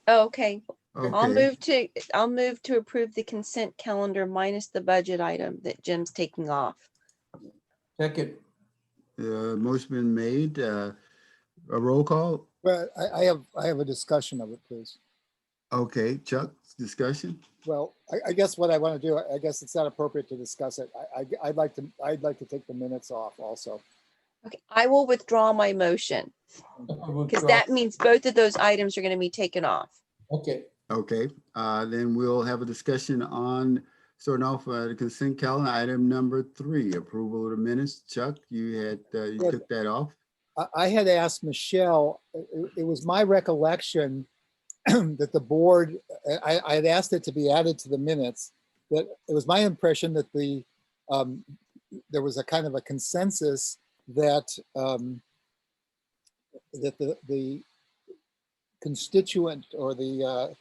Speaker 5: Oh, okay.
Speaker 1: Okay.
Speaker 5: I'll move to approve the consent calendar minus the budget item that Jim's taking off.
Speaker 7: Second.
Speaker 1: Motion been made. A roll call.
Speaker 4: But I have a discussion of it, please.
Speaker 1: Okay, Chuck, discussion.
Speaker 4: Well, I guess what I want to do, I guess it's not appropriate to discuss it. I'd like to take the minutes off also.
Speaker 5: Okay, I will withdraw my motion because that means both of those items are going to be taken off.
Speaker 4: Okay.
Speaker 1: Okay, then we'll have a discussion on, starting off the consent calendar, item number 3, approval of the minutes. Chuck, you had, you
Speaker 4: Yes.
Speaker 1: took that off.
Speaker 4: I had asked Michelle, it was my recollection that the board, I had asked it to be added to the minutes, that it was my impression that there was a kind of a consensus that that the constituent or the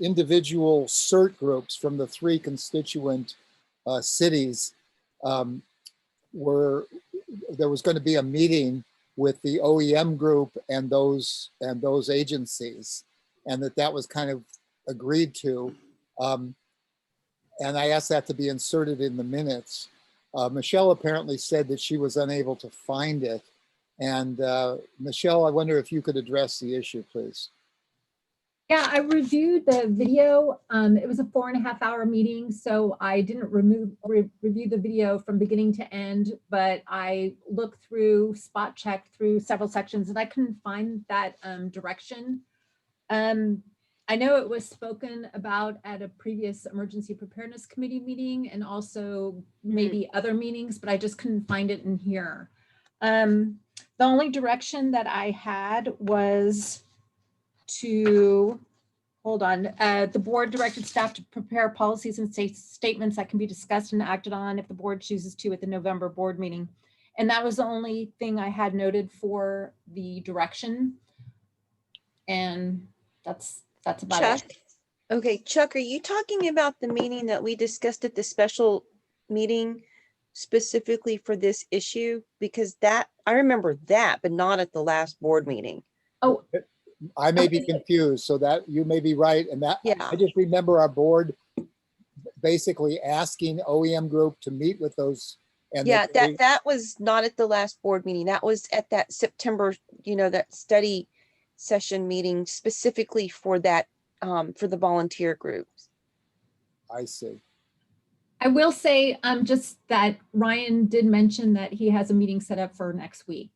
Speaker 4: individual CERT groups from the 3 constituent cities there was going to be a meeting with the OEM group and those agencies, and that was kind of agreed to. And I asked that to be inserted in the minutes. Michelle apparently said that she was unable to find it. And Michelle, I wonder if you could address the issue, please.
Speaker 2: Yeah, I reviewed the video. It was a 4.5-hour meeting, so I didn't review the video from beginning to end, but I looked through, spot checked through several sections, and I couldn't find that direction. I know it was spoken about at a previous Emergency Preparedness Committee meeting and also maybe other meetings, but I just couldn't find it in here. The only direction that I had was to, hold on, the board directed staff to prepare policies and statements that can be discussed and acted on if the board chooses to at the November board meeting. And that was the only thing I had noted for the direction. And that's about
Speaker 5: Chuck.
Speaker 2: it.
Speaker 5: Okay, Chuck, are you talking about the meeting that we discussed at the special meeting specifically for this issue? Because that, I remember that, but not at the last board meeting.
Speaker 2: Oh,
Speaker 4: I may be confused, so that you may be right. And that
Speaker 5: Yeah.
Speaker 4: I just remember our board basically asking OEM group to meet with those. And
Speaker 5: Yeah, that was not at the last board meeting. That was at that September, that study session meeting specifically for that, for the volunteer groups.
Speaker 4: I see.
Speaker 2: I will say just that Ryan did mention that he has a meeting set up for next week.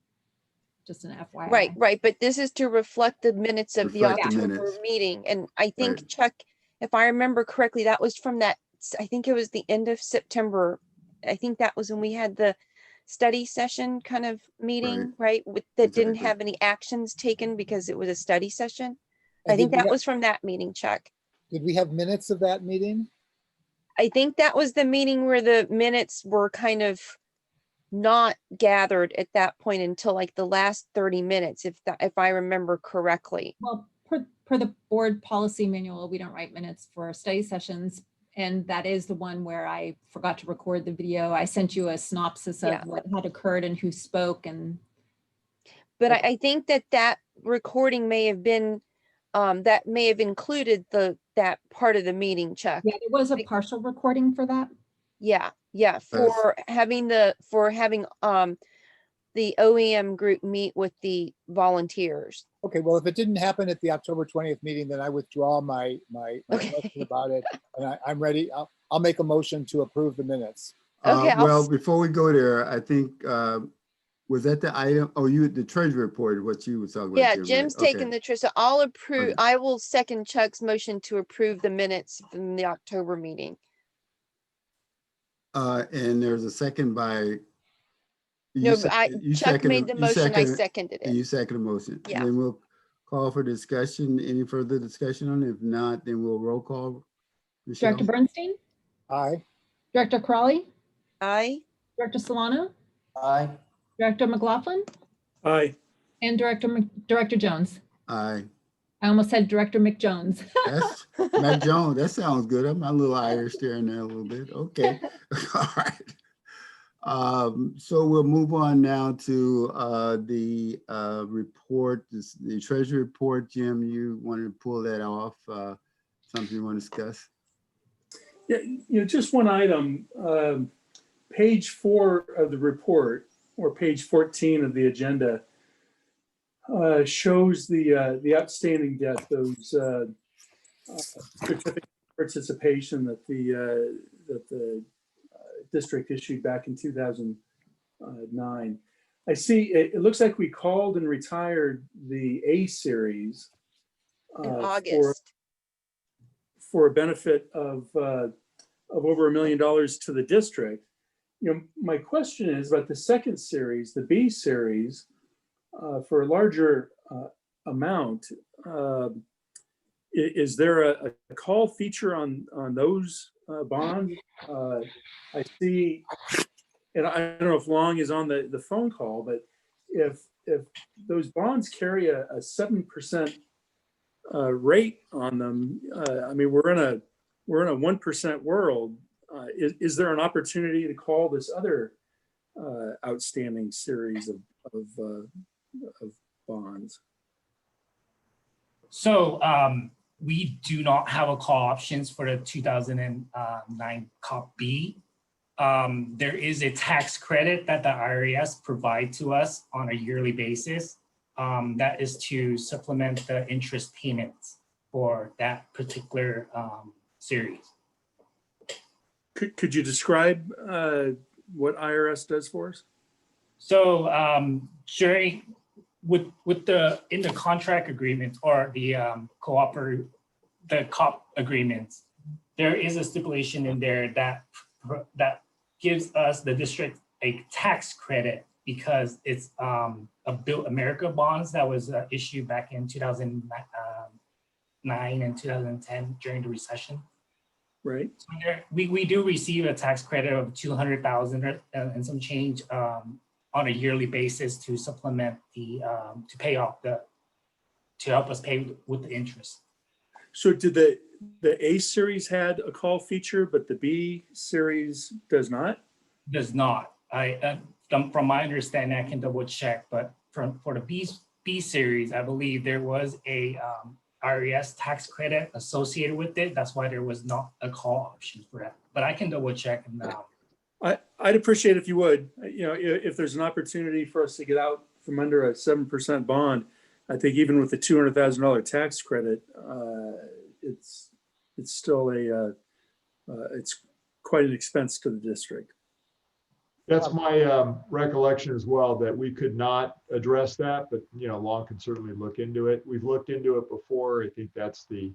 Speaker 2: Just an FYI.
Speaker 5: Right. But this is to reflect the minutes of the
Speaker 1: Reflect the
Speaker 5: October
Speaker 1: minutes.
Speaker 5: meeting. And I think,
Speaker 1: Right.
Speaker 5: Chuck, if I remember correctly, that was from that, I think it was the end of September. I think that was when we had the study session kind of meeting, right? That didn't
Speaker 1: Exactly.
Speaker 5: have any actions taken because it was a study session.
Speaker 4: And
Speaker 5: I think
Speaker 4: did we
Speaker 5: that was from that meeting, Chuck.
Speaker 4: Did we have minutes of that meeting?
Speaker 5: I think that was the meeting where the minutes were kind of not gathered at that point until like the last 30 minutes, if I remember correctly.
Speaker 2: Well, per the board policy manual, we don't write minutes for study sessions. And that is the one where I forgot to record the video. I sent you a synopsis of what had occurred and who spoke.
Speaker 5: But I think that recording may have been, that may have included that part of the meeting, Chuck.
Speaker 2: Yeah, there was a partial recording for that.
Speaker 5: Yeah, for having the OEM group meet with the volunteers.
Speaker 4: Okay, well, if it didn't happen at the October 20th meeting, then I withdraw my
Speaker 5: Okay.
Speaker 4: question about it. And I'm ready. I'll make a motion to approve the minutes.
Speaker 5: Okay,
Speaker 1: Well, before we go there, I think, was that the item? Oh, the treasury report, what you were talking about.
Speaker 5: Yeah,
Speaker 1: Jim, right?
Speaker 5: Jim's taking the so I'll approve.
Speaker 1: Okay.
Speaker 5: I will second Chuck's motion to approve the minutes from the October meeting.
Speaker 1: And there's a second by.
Speaker 5: No, Chuck made the motion, I seconded
Speaker 1: And
Speaker 5: it.
Speaker 1: you second the motion.
Speaker 5: Yeah.
Speaker 1: And then we'll call for discussion. Any further discussion on it? If not, then we'll roll call. Michelle?
Speaker 2: Director Bernstein,
Speaker 4: Aye.
Speaker 2: Director Crawley,
Speaker 5: Aye.
Speaker 2: Director Solano,
Speaker 7: Aye.
Speaker 2: Director McLaughlin,
Speaker 6: Aye.
Speaker 2: and Director Jones.
Speaker 1: Aye.
Speaker 2: I almost said Director McJones.
Speaker 1: That's Mac Jones. That sounds good. I'm a little Irish there and there a little bit. Okay. All right. So we'll move on now to the report, the Treasury report. Jim, you wanted to pull that off? Something you want to discuss?
Speaker 6: Yeah, just one item. Page 4 of the report, or page 14 of the agenda, shows the outstanding debt, those certificate of participation that the district issued back in 2009. I see it looks like we called and retired the A series
Speaker 5: In August.
Speaker 6: for a benefit of over $1 million to the district. You know, my question is about the second series, the B series, for a larger amount. Is there a call feature on those bonds? I see, and I don't know if Long is on the phone call, but if those bonds carry a 7% rate on them, I mean, we're in a 1% world. Is there an opportunity to call this other outstanding series of bonds?
Speaker 9: So we do not have a call options for the 2009 COP B. There is a tax credit that the IRS provide to us on a yearly basis. That is to supplement the interest payments for that particular series.
Speaker 6: Could you describe what IRS does for us?
Speaker 9: So Jerry, with in the contract agreement or the COP agreements, there is a stipulation in there that gives us, the district, a tax credit because it's a Build America bonds that was issued back in 2009 and 2010 during the recession.
Speaker 6: Right.
Speaker 9: So we do receive a tax credit of 200,000 and some change on a yearly basis to supplement the to pay off to help us pay with the interest.
Speaker 6: So did the A series had a call feature, but the B series does not?
Speaker 9: Does not. From my understanding, I can double check, but for the B series, I believe there was a IRS tax credit associated with it. That's why there was not a call option for that. But I can double check now.
Speaker 6: I'd appreciate if you would. You know, if there's an opportunity for us to get out from under a 7% bond, I think even with the $200,000 tax credit, it's still it's quite an expense to the district.
Speaker 3: That's my recollection as well, that we could not address that, but you know, Long can certainly look into it. We've looked into it before. I think that's the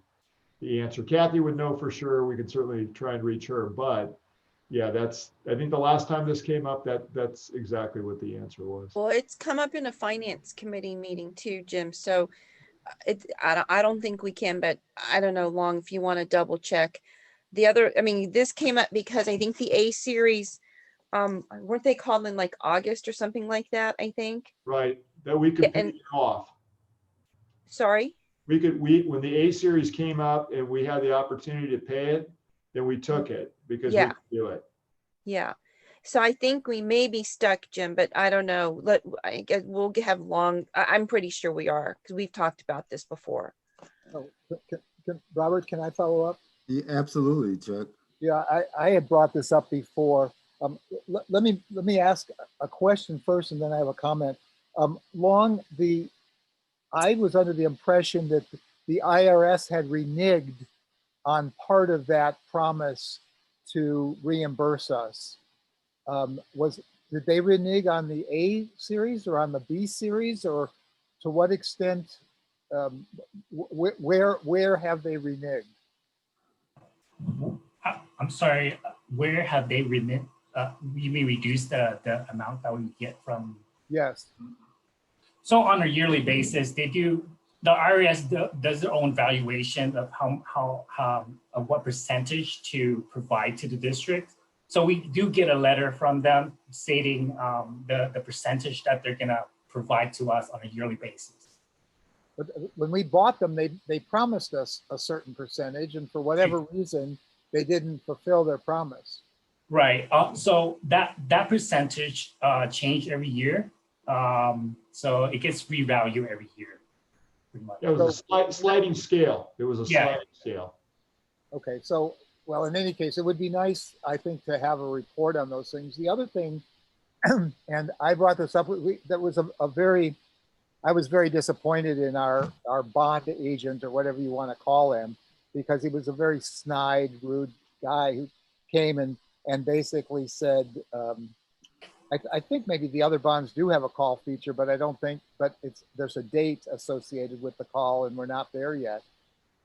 Speaker 3: answer. Kathy would know for sure. We could certainly try and reach her, but yeah, I think the last time this came up, that's exactly what the answer was.
Speaker 5: Well, it's come up in a finance committee meeting too, Jim. So I don't think we can, but I don't know, Long, if you want to double check. The other, I mean, this came up because I think the A series, weren't they called in like August or something like that, I think?
Speaker 3: Right, that we could pay it off.
Speaker 5: Sorry?
Speaker 3: When the A series came up and we had the opportunity to pay it, then we took it because we could do it.
Speaker 5: Yeah. So I think we may be stuck, Jim, but I don't know. I guess we'll have Long, I'm pretty sure we are, because we've talked about this before.
Speaker 4: Oh, Robert, can I follow up?
Speaker 1: Yeah, absolutely, Chuck.
Speaker 4: Yeah, I had brought this up before. Let me ask a question first, and then I have a comment. Long, I was under the impression that the IRS had reneged on part of that promise to reimburse us. Did they renege on the A series or on the B series, or to what extent? Where have they reneged?
Speaker 9: I'm sorry, where have they reneged? You mean reduce the amount that we get from?
Speaker 4: Yes.
Speaker 9: So on a yearly basis, they do. The IRS does their own valuation of of what percentage to provide to the district. So we do get a letter from them stating the percentage that they're gonna provide to us on a yearly basis.
Speaker 4: But when we bought them, they promised us a certain percentage, and for whatever reason, they didn't fulfill their promise.
Speaker 9: Right. So that percentage changed every year. So it gets revalued every year.
Speaker 3: It was a sliding scale. It was a sliding scale.
Speaker 4: Okay. So, well, in any case, it would be nice, I think, to have a report on those things. The other thing, and I brought this up, that was I was very disappointed in our bond agent, or whatever you want to call him, because he was a very snide, rude guy who came and basically said, I think maybe the other bonds do have a call feature, but I don't think, but there's a date associated with the call and we're not there yet.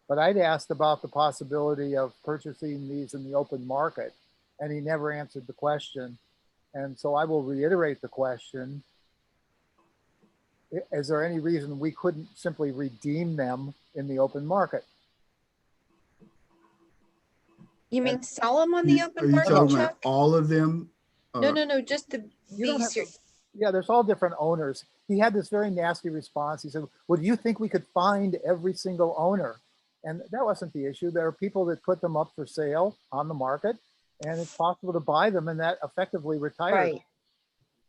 Speaker 4: But I'd asked about the possibility of purchasing these in the open market, and he never answered the question. And so I will reiterate the question. Is there any reason we couldn't simply redeem them in the open market?
Speaker 5: You mean sell them on the
Speaker 1: Are
Speaker 5: open
Speaker 1: you
Speaker 5: market,
Speaker 1: talking about
Speaker 5: Chuck?
Speaker 1: all of them?
Speaker 5: No,
Speaker 1: Or-
Speaker 5: no, no, just the
Speaker 4: You don't
Speaker 5: B
Speaker 4: have to-
Speaker 5: series.
Speaker 4: Yeah, there's all different owners. He had this very nasty response. He said, well, do you think we could find every single owner? And that wasn't the issue. There are people that put them up for sale on the market, and it's possible to buy them and that effectively retire.
Speaker 5: Right.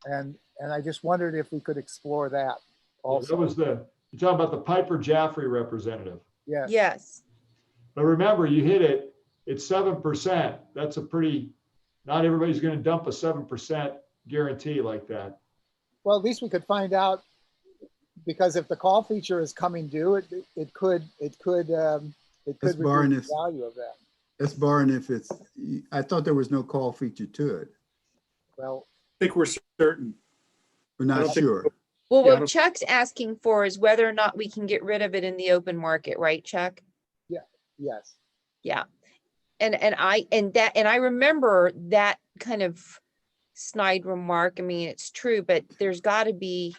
Speaker 4: And I just wondered if we could explore that
Speaker 3: That
Speaker 4: also.
Speaker 3: was you're talking about the Piper Jaffray representative.
Speaker 4: Yes.
Speaker 5: Yes.
Speaker 3: But remember, you hit it, it's 7%. That's a pretty, not everybody's going to dump a 7% guarantee like that.
Speaker 4: Well, at least we could find out, because if the call feature is coming due, it could
Speaker 1: barring
Speaker 4: reduce the
Speaker 1: if-
Speaker 4: value of that.
Speaker 1: That's barring if it's, I thought there was no call feature to it.
Speaker 4: Well,
Speaker 6: I think we're certain.
Speaker 1: We're
Speaker 6: I
Speaker 1: not
Speaker 6: don't think-
Speaker 1: sure.
Speaker 5: Well,
Speaker 6: Yeah, I
Speaker 5: what
Speaker 6: don't-
Speaker 5: Chuck's asking for is whether or not we can get rid of it in the open market, right, Chuck?
Speaker 4: yes.
Speaker 5: Yeah. And I remember that kind of snide remark. I mean, it's true, but there's got to be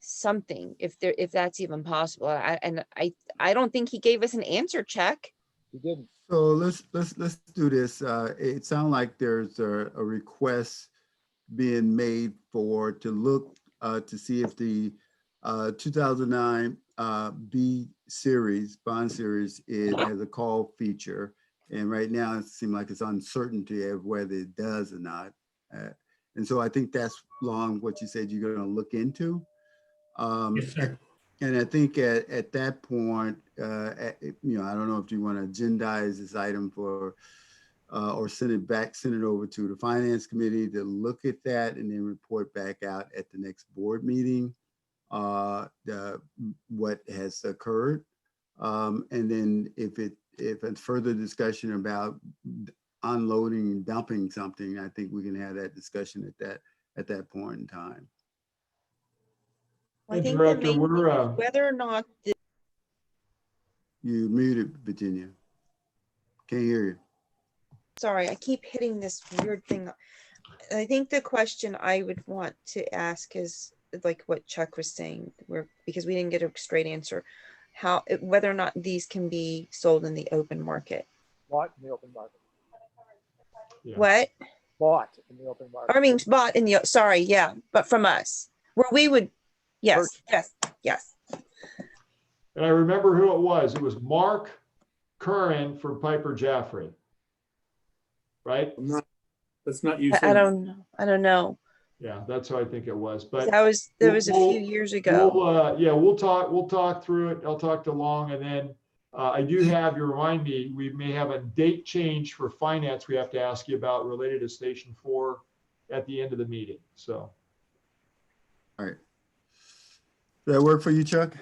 Speaker 5: something if that's even possible. I don't think he gave us an answer, Chuck.
Speaker 4: We didn't.
Speaker 1: So let's do this. It sounds like there's a request being made to look to see if the 2009 B series, bond series, has a call feature. And right now it seems like it's uncertainty of whether it does or not. And so I think that's along what you said you're going to look into.
Speaker 9: Yes, sir.
Speaker 1: And I think at that point, I don't know if you want to agendize this item for, or send it over to the Finance Committee to look at that and then report back out at the next board meeting, what has occurred. And then if it's further discussion about unloading and dumping something, I think we can have that discussion at that point in time.
Speaker 5: I
Speaker 3: Hey,
Speaker 5: think the
Speaker 3: Director,
Speaker 5: main
Speaker 3: we're,
Speaker 5: thing is whether or not
Speaker 1: You muted, Virginia. Can't hear you.
Speaker 5: sorry, I keep hitting this weird thing. I think the question I would want to ask is like what Chuck was saying, because we didn't get a straight answer, whether or not these can be sold in the open market.
Speaker 4: Bought in the open market.
Speaker 3: Yeah.
Speaker 5: What?
Speaker 4: Bought in the open market.
Speaker 5: I mean, bought in the, sorry, yeah, but from us, where we would, yes, yes.
Speaker 3: And I remember who it was. It was Mark Curran for Piper Jaffray. Right?
Speaker 6: That's not you.
Speaker 5: I don't know.
Speaker 3: Yeah, that's who I think it was. But
Speaker 5: That was a few years ago.
Speaker 3: we'll talk through it. I'll talk to Long, and then I do have, you remind me, we may have a date change for finance we have to ask you about related to Station 4 at the end of the meeting. So.
Speaker 1: All right. Does that work for you, Chuck?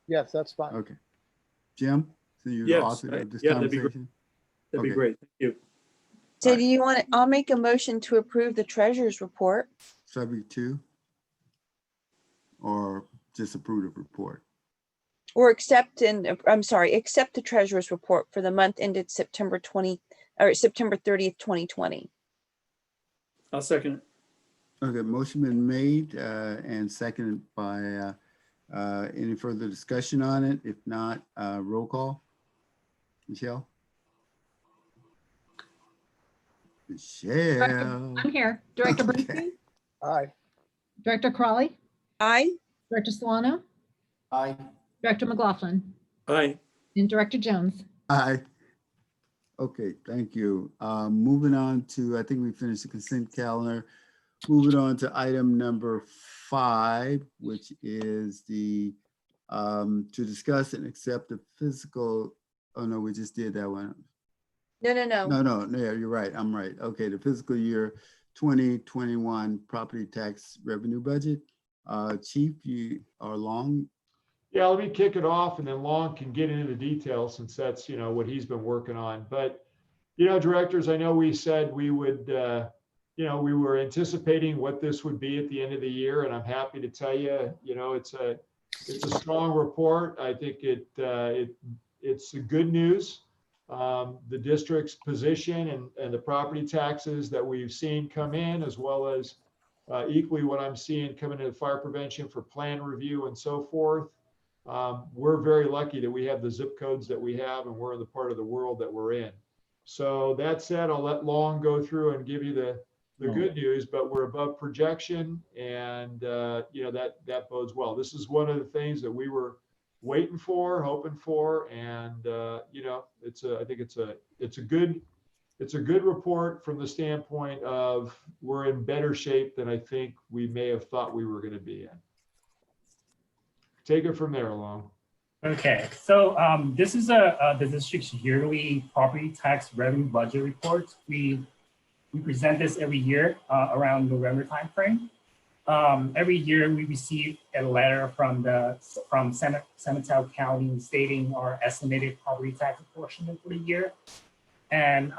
Speaker 4: Yes, that's fine.
Speaker 1: Okay. Jim, so you're the
Speaker 6: Yes,
Speaker 1: author of this
Speaker 6: yeah, that'd be great.
Speaker 1: conversation?
Speaker 6: That'd be
Speaker 1: Okay.
Speaker 6: great. Thank you.
Speaker 5: So do you want to, I'll make a motion to approve the treasurer's report.
Speaker 1: Subject to? Or just approve the report?
Speaker 5: Or accept the treasurer's report for the month ended September 30th, 2020.
Speaker 6: I'll second it.
Speaker 1: Okay, motion been made and seconded by any further discussion on it? If not, roll call. Michelle? Michelle.
Speaker 2: I'm here. Director
Speaker 1: Okay.
Speaker 2: Bernstein,
Speaker 4: Aye.
Speaker 2: Director Crawley,
Speaker 5: Aye.
Speaker 2: Director Solano,
Speaker 1: Aye.
Speaker 2: Director McLaughlin,
Speaker 6: Aye.
Speaker 2: and Director Jones.
Speaker 1: Aye. Okay, thank you. Moving on to, I think we finished the consent calendar. Moving on to item number 5, which is the, to discuss and accept the physical, oh no, we just did that one.
Speaker 5: No.
Speaker 1: No, you're right, I'm right. Okay, the fiscal year 2021 property tax revenue budget. Chief, you are Long.
Speaker 3: Yeah, let me kick it off and then Long can get into the details since that's, what he's been working on. But, directors, I know we said we would, we were anticipating what this would be at the end of the year. And I'm happy to tell you, it's a strong report. I think it it's good news. The district's position and the property taxes that we've seen come in, as well as equally what I'm seeing coming into fire prevention for plan review and so forth. We're very lucky that we have the zip codes that we have, and we're in the part of the world that we're in. So that said, I'll let Long go through and give you the good news, but we're above projection, and that bodes well. This is one of the things that we were waiting for, hoping for, and I think it's a good report from the standpoint of we're in better shape than I think we may have thought we were going to be in. Take it from there, Long.
Speaker 9: Okay, so this is the district's yearly property tax revenue budget report. We present this every year around November timeframe. Every year we receive a letter from San Mateo County stating our estimated property tax apportionment for the year. And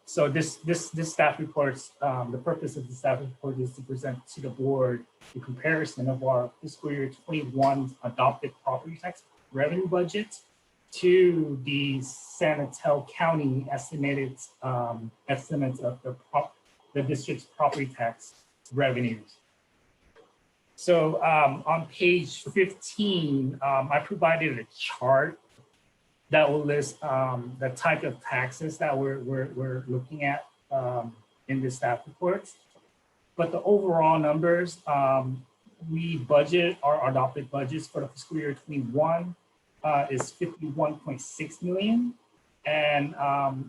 Speaker 9: so this staff reports, the purpose of the staff report is to present to the board the comparison of our fiscal year 21 adopted property tax revenue budget to the San Mateo County estimates of the district's property tax revenues. So on page 15, I provided a chart that will list the type of taxes that we're looking at in the staff reports. But the overall numbers, we budget our adopted budgets for the fiscal year 21 is 51.6 million. And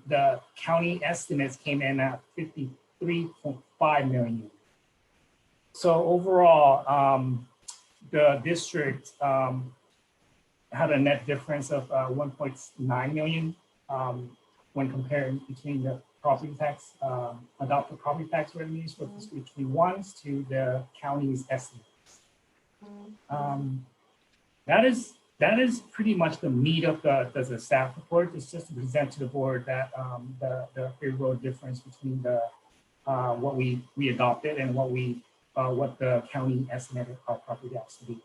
Speaker 9: the county estimates came in at 53.5 million. So overall, the district had a net difference of 1.9 million when comparing between the property tax, adopted property tax revenues for fiscal 21 to the county's estimates. That is pretty much the meat of the staff report. It's just to present to the board that the favorable difference between the what we adopted and what the county estimated our property tax to be.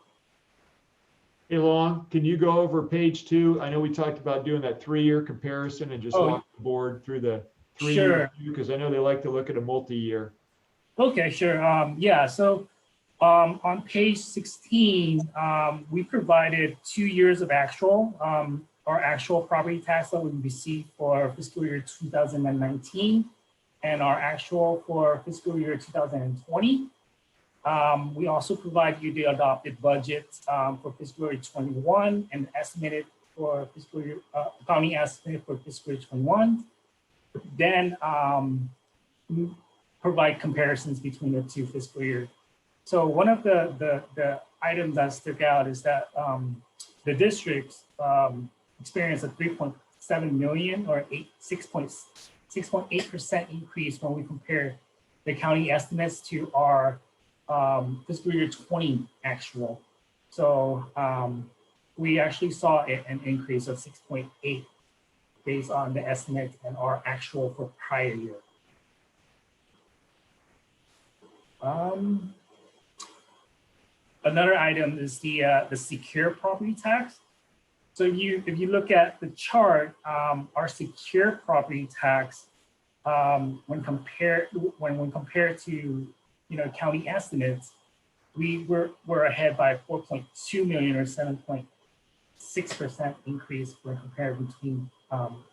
Speaker 3: Hey, Long, can you go over page 2? I know we talked about doing that 3-year comparison and just walk the board through the 3-year, because I know they like to look at a multi-year.
Speaker 9: Okay, sure. Yeah, so on page 16, we provided 2 years of actual, our actual property tax that we received for fiscal year 2019 and our actual for fiscal year 2020. We also provide you the adopted budget for fiscal year 21 and estimated for fiscal year, county estimate for fiscal year 21. Then we provide comparisons between the two fiscal years. So one of the items that stuck out is that the district experienced a 3.7 million or 6.8% increase when we compare the county estimates to our fiscal year 20 actual. So we actually saw an increase of 6.8 based on the estimate and our actual for prior year. Another item is the secure property tax. So if you look at the chart, our secure property tax when compared to county estimates, we're ahead by 4.2 million or 7.6% increase when compared between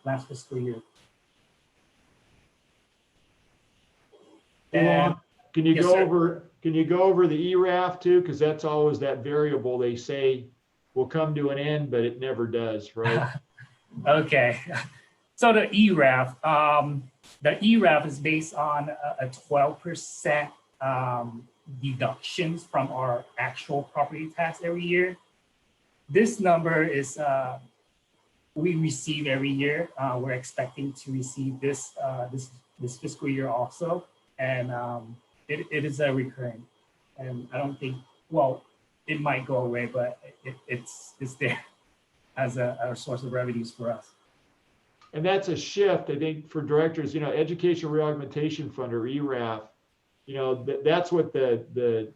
Speaker 9: last fiscal year.
Speaker 3: And can you go over the ERAF too? Because that's always that variable they say will come to an end, but it never does, right?
Speaker 9: Okay. So the ERAF is based on a 12% deductions from our actual property tax every year. This number is we receive every year. We're expecting to receive this fiscal year also, and it is a recurring. And I don't think, well, it might go away, but it's there as a source of revenues for us.
Speaker 3: And that's a shift, I think, for directors. Education Reaugmentation Fund or ERAF. That's what the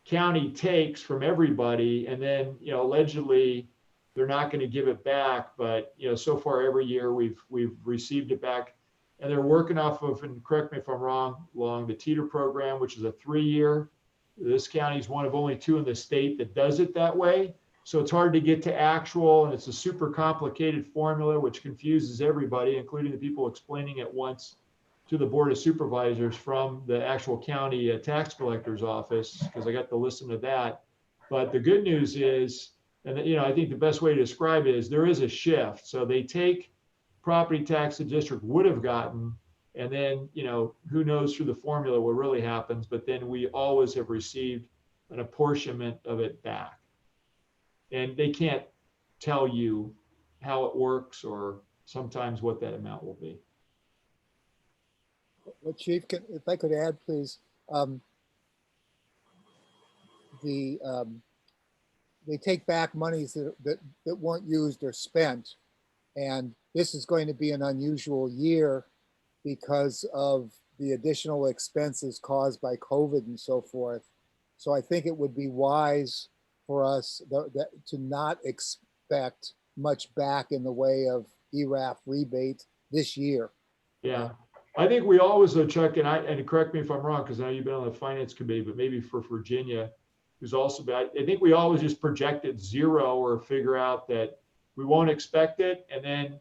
Speaker 3: county takes from everybody, and then allegedly they're not going to give it back. But, you know, so far every year we've received it back. And they're working off of, and correct me if I'm wrong, along the Teeter program, which is a 3-year. This county is one of only 2 in the state that does it that way. So it's hard to get to actual, and it's a super complicated formula, which confuses everybody, including the people explaining it once to the Board of Supervisors from the actual county tax collector's office, because I got to listen to that. But the good news is, and you know, I think the best way to describe it is there is a shift. So they take property tax the district would have gotten, and then, you know, who knows through the formula what really happens, but then we always have received an apportionment of it back. And they can't tell you how it works or sometimes what that amount will be.
Speaker 4: Well, Chief, if I could add, please, they take back monies that weren't used or spent. And this is going to be an unusual year because of the additional expenses caused by COVID and so forth. So I think it would be wise for us to not expect much back in the way of ERAF rebate this year.
Speaker 3: Yeah, I think we always, though, Chuck, and correct me if I'm wrong, because I know you've been on the finance committee, but maybe for Virginia, who's also been, I think we always just projected 0 or figure out that we won't expect it. And then,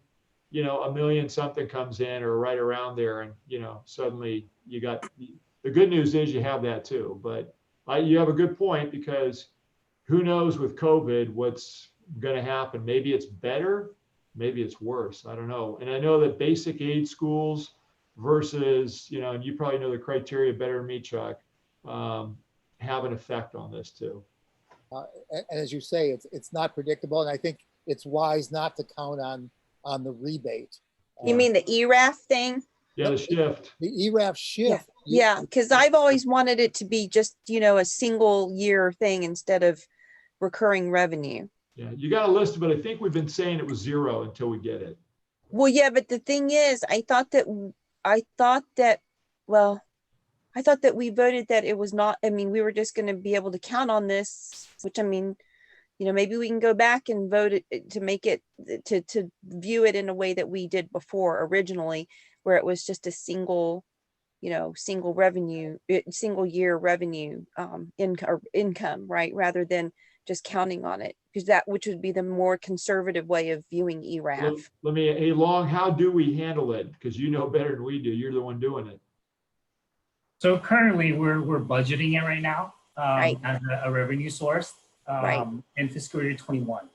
Speaker 3: you know, $1 million something comes in or right around there. And, you know, suddenly you got, the good news is you have that too. But you have a good point, because who knows with COVID what's going to happen. Maybe it's better, maybe it's worse. I don't know. And I know that basic aid schools versus, you know, and you probably know the criteria better than me, Chuck, have an effect on this too.
Speaker 4: And as you say, it's not predictable. And I think it's wise not to count on the rebate.
Speaker 5: You mean the ERAF thing?
Speaker 3: Yeah, the shift.
Speaker 4: The ERAF shift.
Speaker 5: Yeah, because I've always wanted it to be just, you know, a single year thing instead of recurring revenue.
Speaker 3: Yeah, you got a list, but I think we've been saying it was 0 until we get it.
Speaker 5: Well, yeah, but the thing is, I thought that we voted that it was not, I mean, we were just going to be able to count on this, which, I mean, you know, maybe we can go back and vote it to make it, to view it in a way that we did before originally, where it was just a single, you know, single year revenue income, right? Rather than just counting on it, because which would be the more conservative way of viewing ERAF.
Speaker 3: Hey, Long, how do we handle it? Because you know better than we do. You're the one doing it.
Speaker 9: So currently we're budgeting it right now
Speaker 5: Right.
Speaker 9: as a revenue source
Speaker 5: Right.
Speaker 9: in fiscal year 21.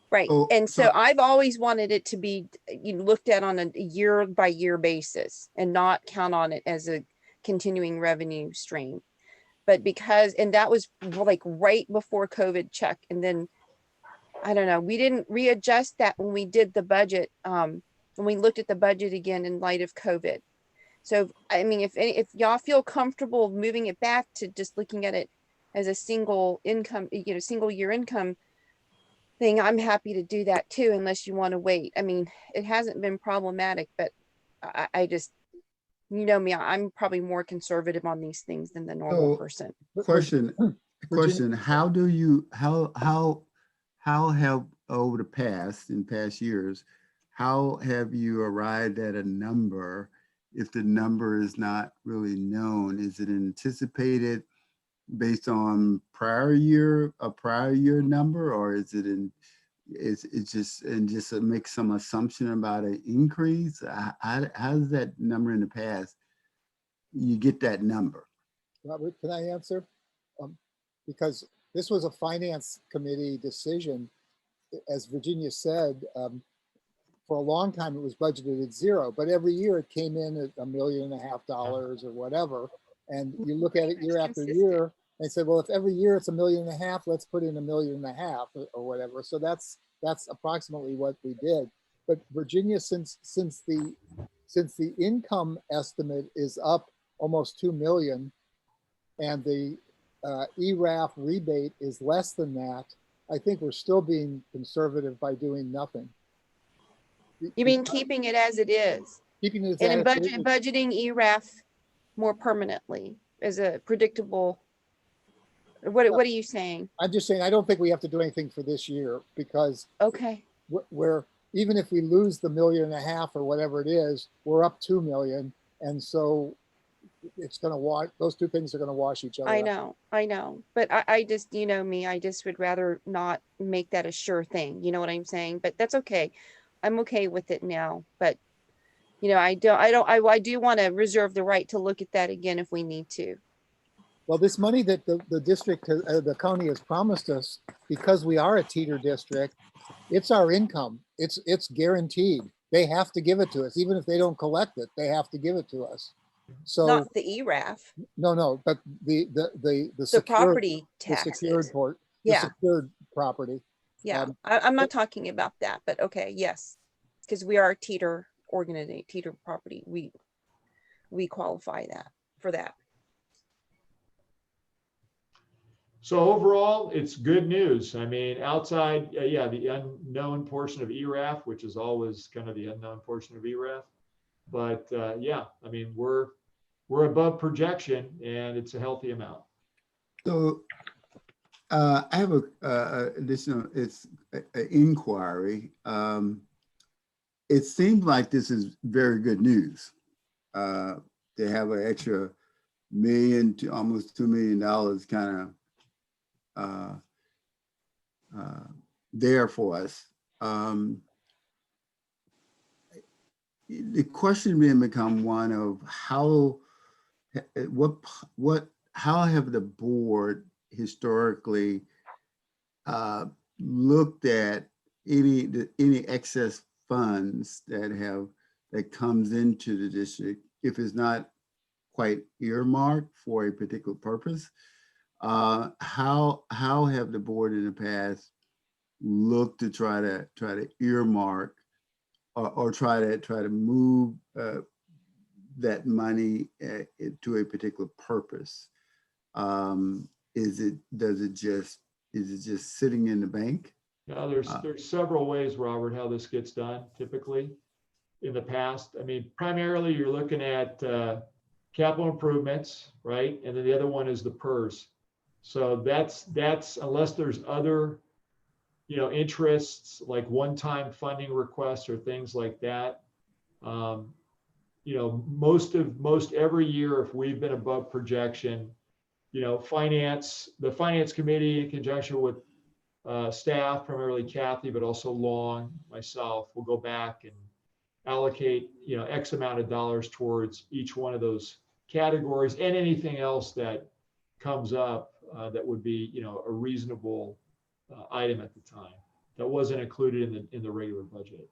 Speaker 5: Right. And so I've always wanted it to be looked at on a year by year basis and not count on it as a continuing revenue stream. But because, and that was like right before COVID check. And then, I don't know, we didn't readjust that when we did the budget, when we looked at the budget again in light of COVID. So, I mean, if y'all feel comfortable moving it back to just looking at it as a single income, you know, single year income thing, I'm happy to do that too, unless you want to wait. I mean, it hasn't been problematic, but I just, you know me, I'm probably more conservative on these things than the normal person.
Speaker 1: Question, how have over the past years, how have you arrived at a number if the number is not really known? Is it anticipated based on a prior year number, or is it just make some assumption about an increase? How does that number in the past, you get that number?
Speaker 4: Robert, can I answer? Because this was a finance committee decision. As Virginia said, for a long time it was budgeted at 0, but every year it came in at $1.5 million or whatever. And you look at it year after year and say, well, if every year it's $1.5 million, let's put in $1.5 million or whatever. So that's approximately what we did. But Virginia, since the income estimate is up almost 2 million and the ERAF rebate is less than that, I think we're still being conservative by doing nothing.
Speaker 5: You mean keeping it as it is?
Speaker 4: Keeping it
Speaker 5: and budgeting ERAF more permanently as a predictable What are you saying?
Speaker 4: I'm just saying, I don't think we have to do anything for this year because
Speaker 5: Okay,
Speaker 4: we're, even if we lose the 1.5 million or whatever it is, we're up 2 million. And so it's gonna wash, those two things are gonna wash each other out.
Speaker 5: I know, but I just, you know me, I just would rather not make that a sure thing. You know what I'm saying? But that's okay. I'm okay with it now, but you know, I do want to reserve the right to look at that again if we need to.
Speaker 4: Well, this money that the district, the county has promised us, because we are a teeter district, it's our income. It's guaranteed. They have to give it to us. Even if they don't collect it, they have to give it to us. So,
Speaker 5: Not the ERAF,
Speaker 4: no, but the
Speaker 5: the
Speaker 4: secured,
Speaker 5: property
Speaker 4: the secured
Speaker 5: taxes.
Speaker 4: port, the
Speaker 5: Yeah,
Speaker 4: secured property.
Speaker 5: yeah. I'm not talking about that, but okay, yes. Because we are a teeter organization, teeter property. We qualify that for that.
Speaker 3: So overall, it's good news. I mean, outside, yeah, the unknown portion of ERAF, which is always kind of the unknown portion of ERAF. But yeah, I mean, we're above projection and it's a healthy amount.
Speaker 1: So I have a additional, it's an inquiry. It seems like this is very good news. To have an extra $1 million to almost $2 million kind of there for us. The question then become one of how have the board historically looked at any excess funds that comes into the district if it's not quite earmarked for a particular purpose? How have the board in the past looked to try to earmark or try to move that money to a particular purpose? Is it just sitting in the bank?
Speaker 3: No, there's several ways, Robert, how this gets done typically in the past. I mean, primarily you're looking at capital improvements, right? And then the other one is the PERS. So that's unless there's other, you know, interests like one-time funding requests or things like that. You know, most every year, if we've been above projection, you know, the finance committee in conjunction with staff, primarily Kathy, but also Long, myself, will go back and allocate, you know, X amount of dollars towards each one of those categories and anything else that comes up that would be, you know, a reasonable item at the time that wasn't included in the regular budget.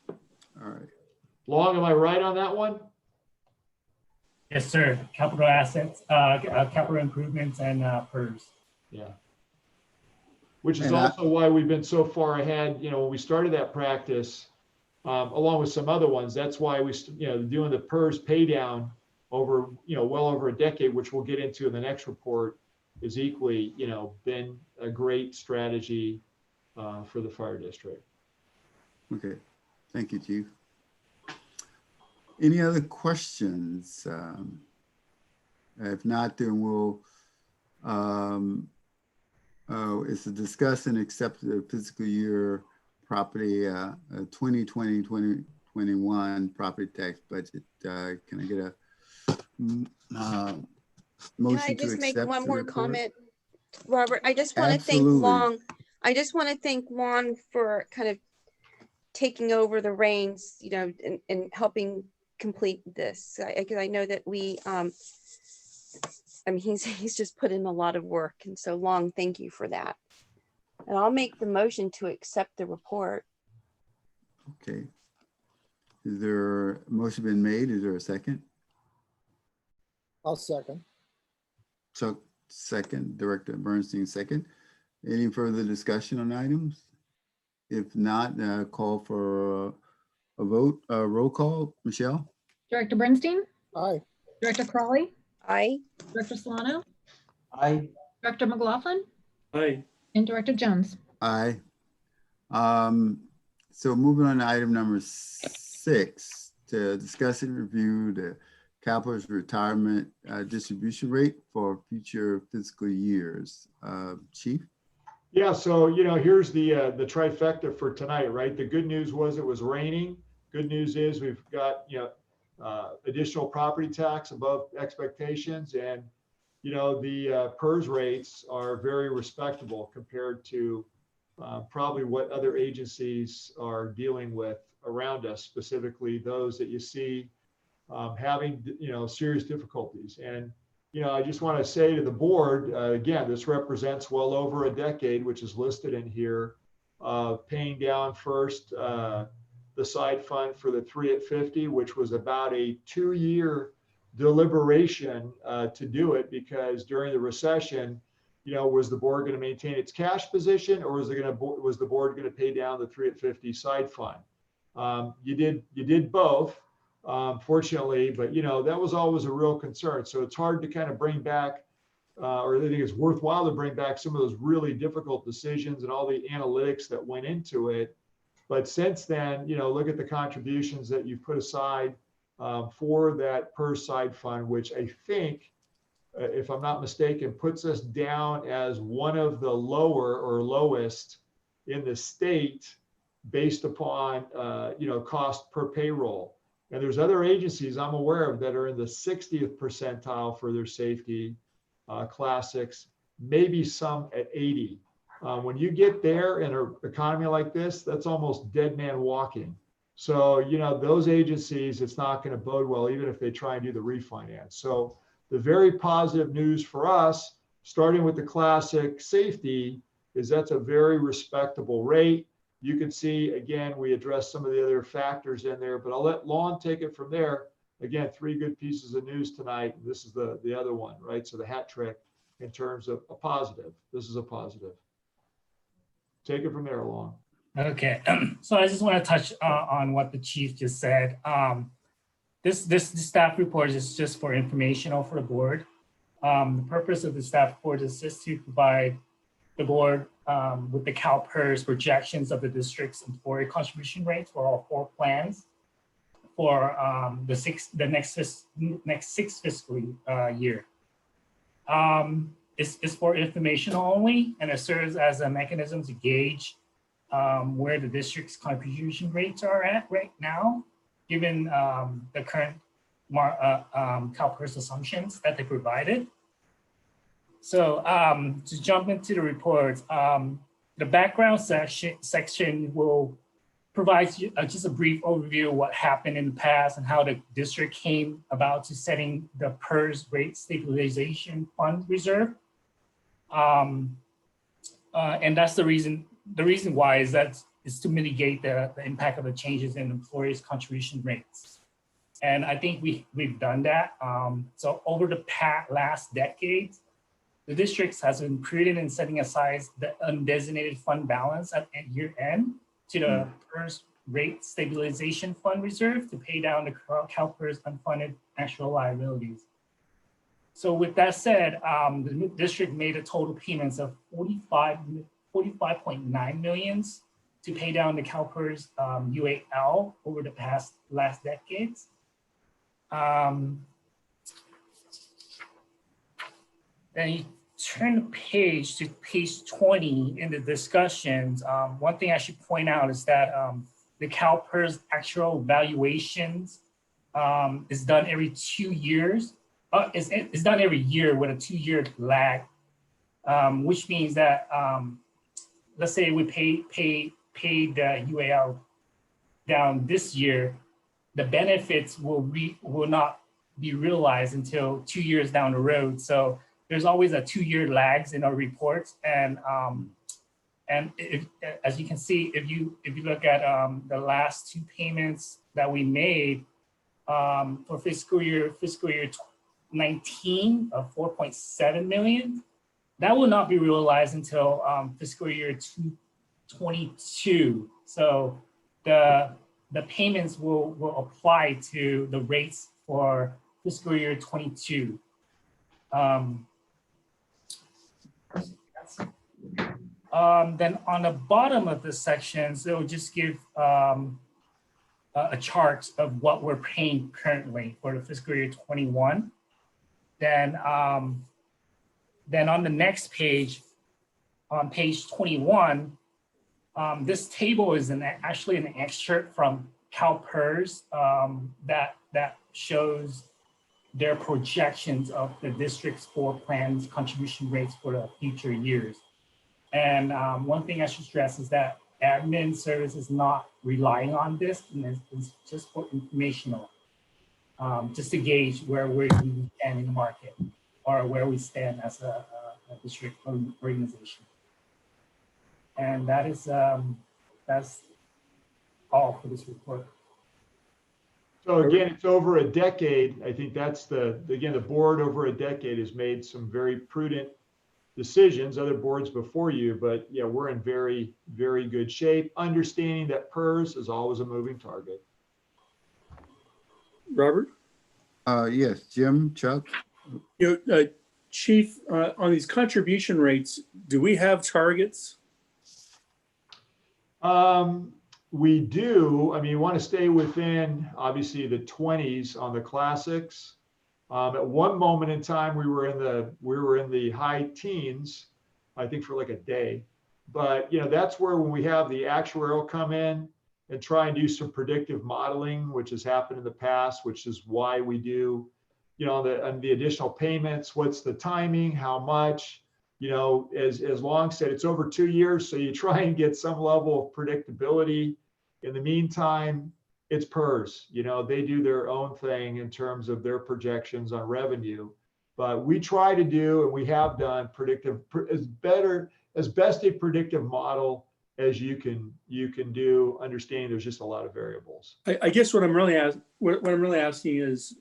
Speaker 1: All right.
Speaker 3: Long, am I right on that one?
Speaker 9: Yes, sir. Capital assets, capital improvements and PERS.
Speaker 3: Yeah. Which is
Speaker 1: And
Speaker 3: also why we've been so far ahead. You know, when we started that practice, along with some other ones, that's why we, you know, doing the PERS pay down over, you know, well over a decade, which we'll get into in the next report, is equally, you know, been a great strategy for the fire district.
Speaker 1: Okay. Thank you, Chief. Any other questions? If not, then we'll, it's a discuss and accept the fiscal year property 2020-2021 property tax budget. Can I get a motion
Speaker 5: Can I
Speaker 1: to
Speaker 5: just
Speaker 1: accept
Speaker 5: make one
Speaker 1: the
Speaker 5: more
Speaker 1: report?
Speaker 5: comment, Robert? I just want to thank
Speaker 1: Absolutely.
Speaker 5: Long. I just want to thank Juan for kind of taking over the reins, you know, and helping complete this. Because I know that I mean, he's just put in a lot of work, and so Long, thank you for that. And I'll make the motion to accept the report.
Speaker 1: Okay. Is there a motion been made? Is there a second?
Speaker 4: I'll second.
Speaker 1: Chuck, second. Director Bernstein, second. Any further discussion on items? If not, call for a vote, roll call. Michelle?
Speaker 2: Director Bernstein,
Speaker 4: Aye.
Speaker 2: Director Crawley,
Speaker 5: Aye.
Speaker 2: Director Solano,
Speaker 7: I,
Speaker 2: Director McLaughlin,
Speaker 6: Aye.
Speaker 2: and Director Jones.
Speaker 1: Aye. So moving on to item number 6, to discuss and review the CalPERS retirement distribution rate for future fiscal years. Chief?
Speaker 3: Yeah, so, here's the trifecta for tonight, right? The good news was it was raining. Good news is we've got, additional property tax above expectations, and, the PERS rates are very respectable compared to probably what other agencies are dealing with around us, specifically those that you see having, serious difficulties. And, I just want to say to the board, again, this represents well over a decade, which is listed in here, paying down first the side fund for the 3 at 50, which was about a 2-year deliberation to do it, because during the recession, was the board going to maintain its cash position, or was the board going to pay down the 3 at 50 side fund? You did both. Fortunately, but that was always a real concern. So it's hard to kind of bring back, or I think it's worthwhile to bring back some of those really difficult decisions and all the analytics that went into it. But since then, look at the contributions that you put aside for that per side fund, which I think, if I'm not mistaken, puts us down as one of the lower or lowest in the state based upon, cost per payroll. And there's other agencies I'm aware of that are in the 60th percentile for their safety classics, maybe some at 80. When you get there in an economy like this, that's almost dead man walking. So, those agencies, it's not going to bode well, even if they try and do the refinance. So the very positive news for us, starting with the classic safety, is that's a very respectable rate. You can see, again, we addressed some of the other factors in there, but I'll let Lon take it from there. Again, 3 good pieces of news tonight. This is the other one, right? So the hat trick in terms of a positive. This is a positive. Take it from there, Lon.
Speaker 9: Okay, so I just want to touch on what the chief just said. This staff report is just for informational for the board. The purpose of the staff report is just to provide the board with the CalPERS projections of the district's employee contribution rates for all 4 plans for the next 6 fiscal year. It's for informational only, and it serves as a mechanism to gauge where the district's contribution rates are at right now, given the current CalPERS assumptions that they provided. So to jump into the report, the background section will provide just a brief overview of what happened in the past and how the district came about to setting the PERS rate stabilization fund reserve. And that's the reason why is to mitigate the impact of the changes in employees' contribution rates. And I think we've done that. So over the last decade, the district has been prudent in setting aside the undesignated fund balance at year end to the PERS rate stabilization fund reserve to pay down the CalPERS unfunded actual liabilities. So with that said, the district made a total payments of 45.9 million to pay down the CalPERS UAL over the last decades. Then you turn the page to page 20 in the discussions. One thing I should point out is that the CalPERS actual valuations is done every 2 years. It's done every year with a 2-year lag, which means that let's say we paid the UAL down this year, the benefits will not be realized until 2 years down the road. So there's always a 2-year lags in our reports, and as you can see, if you look at the last 2 payments that we made for fiscal year 19 of 4.7 million, that will not be realized until fiscal year 2022. So the payments will apply to the rates for fiscal year 22. Then on the bottom of the sections, it will just give a chart of what we're paying currently for the fiscal year 21. Then on the next page, on page 21, this table is actually an excerpt from CalPERS that shows their projections of the district's floor plans contribution rates for the future years. And one thing I should stress is that admin service is not relying on this, and it's just for informational, just to gauge where we stand in the market or where we stand as a district organization. And that is that's all for this report.
Speaker 3: So again, it's over a decade. I think that's the board over a decade has made some very prudent decisions, other boards before you, but yeah, we're in very, very good shape, understanding that PERS is always a moving target.
Speaker 6: Robert?
Speaker 1: Yes, Jim, Chuck?
Speaker 6: Chief, on these contribution rates, do we have targets?
Speaker 3: We do. I mean, you want to stay within, obviously, the 20s on the classics. At one moment in time, we were in the high teens, I think, for like a day. But that's where, when we have the actuarial come in and try and do some predictive modeling, which has happened in the past, which is why we do, on the additional payments, what's the timing, how much, as Long said, it's over 2 years. So you try and get some level of predictability. In the meantime, it's PERS, they do their own thing in terms of their projections on revenue. But we try to do, and we have done, as best a predictive model as you can do, understanding there's just a lot of variables.
Speaker 6: I guess what I'm really asking is,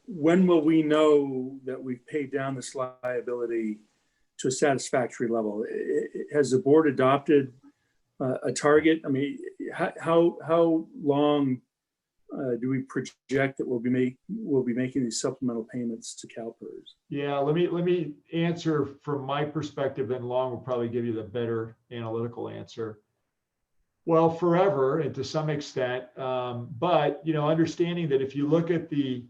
Speaker 6: when will we know that we've paid down this liability to a satisfactory level? Has the board adopted a target? I mean, how long do we project that we'll be making these supplemental payments to CalPERS?
Speaker 3: Yeah, let me answer from my perspective, and Long will probably give you the better analytical answer. Well, forever, and to some extent, but understanding that if you look at the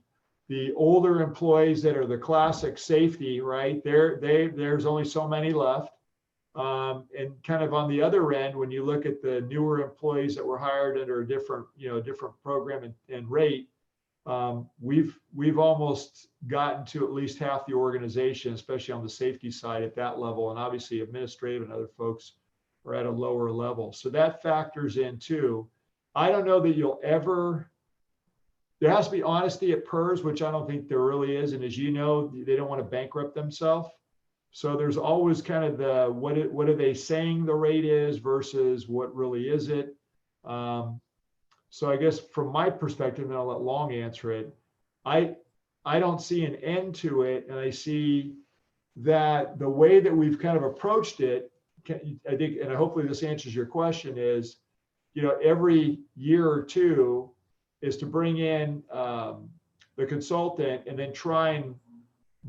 Speaker 3: older employees that are the classic safety, right? There's only so many left. And kind of on the other end, when you look at the newer employees that were hired under a different program and rate, we've almost gotten to at least half the organization, especially on the safety side at that level. And obviously administrative and other folks are at a lower level. So that factors in too. I don't know that there has to be honesty at PERS, which I don't think there really is. And as you know, they don't want to bankrupt themselves. So there's always kind of the, what are they saying the rate is versus what really is it? So I guess from my perspective, and I'll let Long answer it, I don't see an end to it. And I see that the way that we've kind of approached it, I think, and hopefully this answers your question, is, every year or two is to bring in the consultant and then try and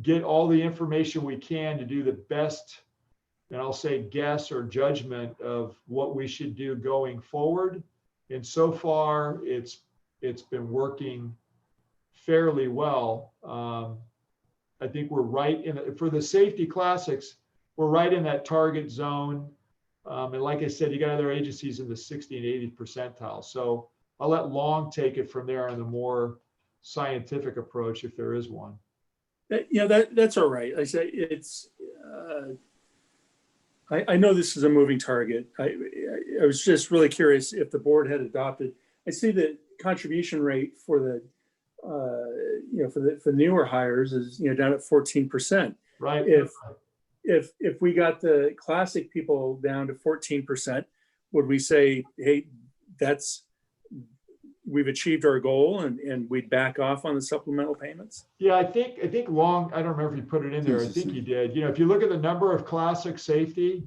Speaker 3: get all the information we can to do the best, and I'll say guess or judgment of what we should do going forward. And so far, it's been working fairly well. I think we're right for the safety classics, we're right in that target zone. And like I said, you got other agencies in the 60 and 80 percentile. So I'll let Long take it from there on the more scientific approach, if there is one.
Speaker 6: That's all right. I say it's. I know this is a moving target. I was just really curious if the board had adopted. I see the contribution rate for the for newer hires is down at 14%.
Speaker 3: Right.
Speaker 6: If we got the classic people down to 14%, would we say, hey, we've achieved our goal and we'd back off on the supplemental payments?
Speaker 3: Yeah, I think Long, I don't remember if you put it in there. I think you did. If you look at the number of classic safety,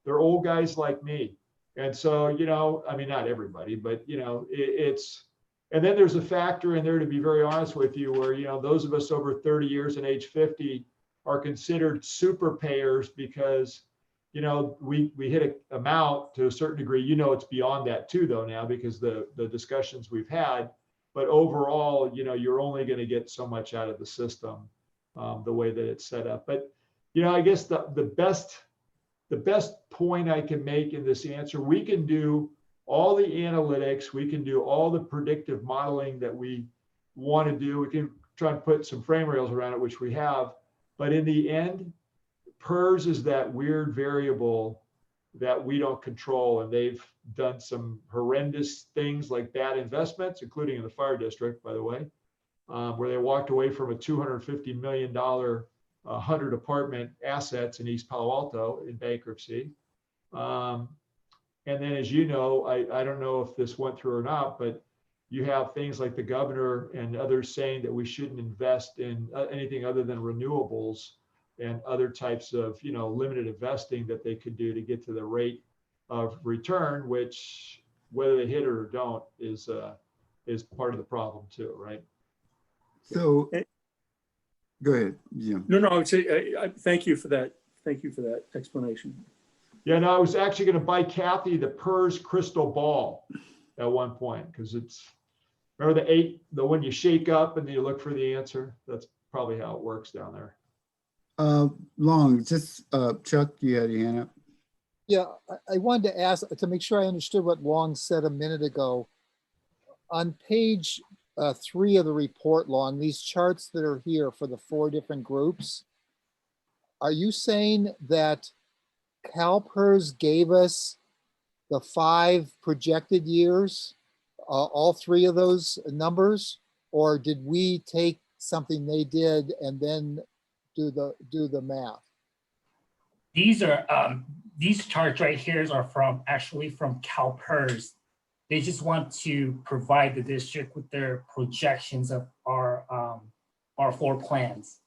Speaker 3: they're old guys like me. And so, I mean, not everybody, but it's, and then there's a factor in there, to be very honest with you, where, those of us over 30 years and age 50 are considered super payers because you know, we hit a amount to a certain degree. You know, it's beyond that too, though, now, because the discussions we've had. But overall, you know, you're only going to get so much out of the system, the way that it's set up. But, you know, I guess the best point I can make in this answer, we can do all the analytics, we can do all the predictive modeling that we want to do. We can try and put some frame rails around it, which we have. But in the end, PERS is that weird variable that we don't control. And they've done some horrendous things like bad investments, including in the fire district, by the way, where they walked away from a $250 million 100 apartment assets in East Palo Alto in bankruptcy. And then, as you know, I don't know if this went through or not, but you have things like the governor and others saying that we shouldn't invest in anything other than renewables and other types of, you know, limited investing that they could do to get to the rate of return, which whether they hit it or don't is part of the problem too, right?
Speaker 1: So, go ahead, Jim.
Speaker 6: No, I would say, I thank you for that. Thank you for that explanation.
Speaker 3: Yeah, no, I was actually going to buy Kathy the PERS crystal ball at one point, because it's, remember the one you shake up and then you look for the answer? That's probably how it works down there.
Speaker 1: Long, just Chuck, you had your hand up.
Speaker 4: Yeah, I wanted to ask to make sure I understood what Long said a minute ago. On page 3 of the report, Long, these charts that are here for the 4 different groups, are you saying that CalPERS gave us the 5 projected years, all 3 of those numbers, or did we take something they did and then do the math?
Speaker 9: These are these charts right here are actually from CalPERS. They just want to provide the district with their projections of our 4 plans.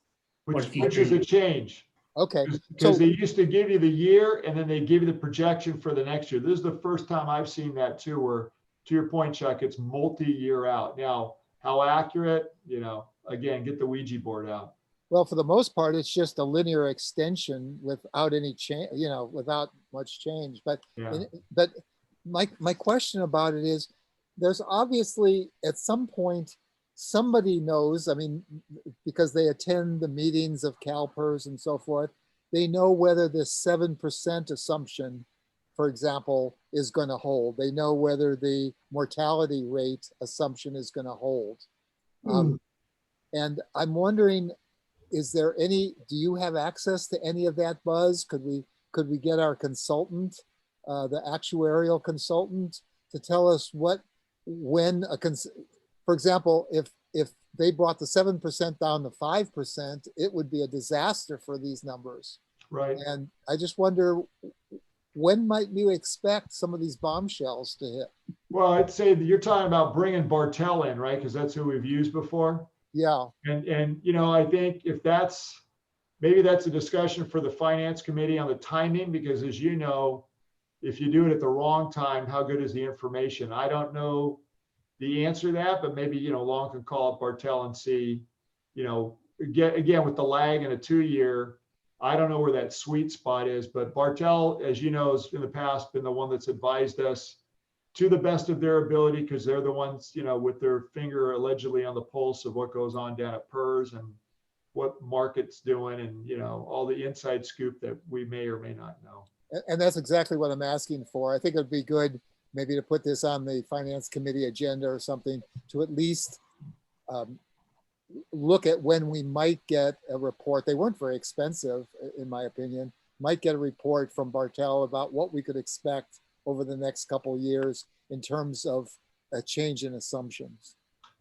Speaker 3: Which is a change.
Speaker 4: Okay.
Speaker 3: Because they used to give you the year and then they give you the projection for the next year. This is the first time I've seen that too, where, to your point, Chuck, it's multi-year out. Now, how accurate, you know, again, get the Ouija board out.
Speaker 4: Well, for the most part, it's just a linear extension without any change, you know, without much change. But
Speaker 3: Yeah.
Speaker 4: but my question about it is, there's obviously at some point somebody knows. I mean, because they attend the meetings of CalPERS and so forth, they know whether this 7% assumption, for example, is going to hold. They know whether the mortality rate assumption is going to hold. And I'm wondering, is there any, do you have access to any of that buzz? Could we get our consultant, the actuarial consultant, to tell us for example, if they brought the 7% down to 5%, it would be a disaster for these numbers.
Speaker 3: Right.
Speaker 4: And I just wonder, when might we expect some of these bombshells to hit?
Speaker 3: Well, I'd say that you're talking about bringing Bartel in, right? Because that's who we've used before.
Speaker 4: Yeah.
Speaker 3: And you know, I think if maybe that's a discussion for the finance committee on the timing, because as you know, if you do it at the wrong time, how good is the information? I don't know the answer to that, but maybe, you know, Long can call up Bartel and see, you know, again, with the lag in a 2-year, I don't know where that sweet spot is, but Bartel, as you know, has in the past been the one that's advised us to the best of their ability, because they're the ones, you know, with their finger allegedly on the pulse of what goes on down at PERS and what market's doing, and, you know, all the inside scoop that we may or may not know.
Speaker 4: And that's exactly what I'm asking for. I think it'd be good maybe to put this on the finance committee agenda or something, to at least look at when we might get a report. They weren't very expensive, in my opinion. Might get a report from Bartel about what we could expect over the next couple of years in terms of a change in assumptions.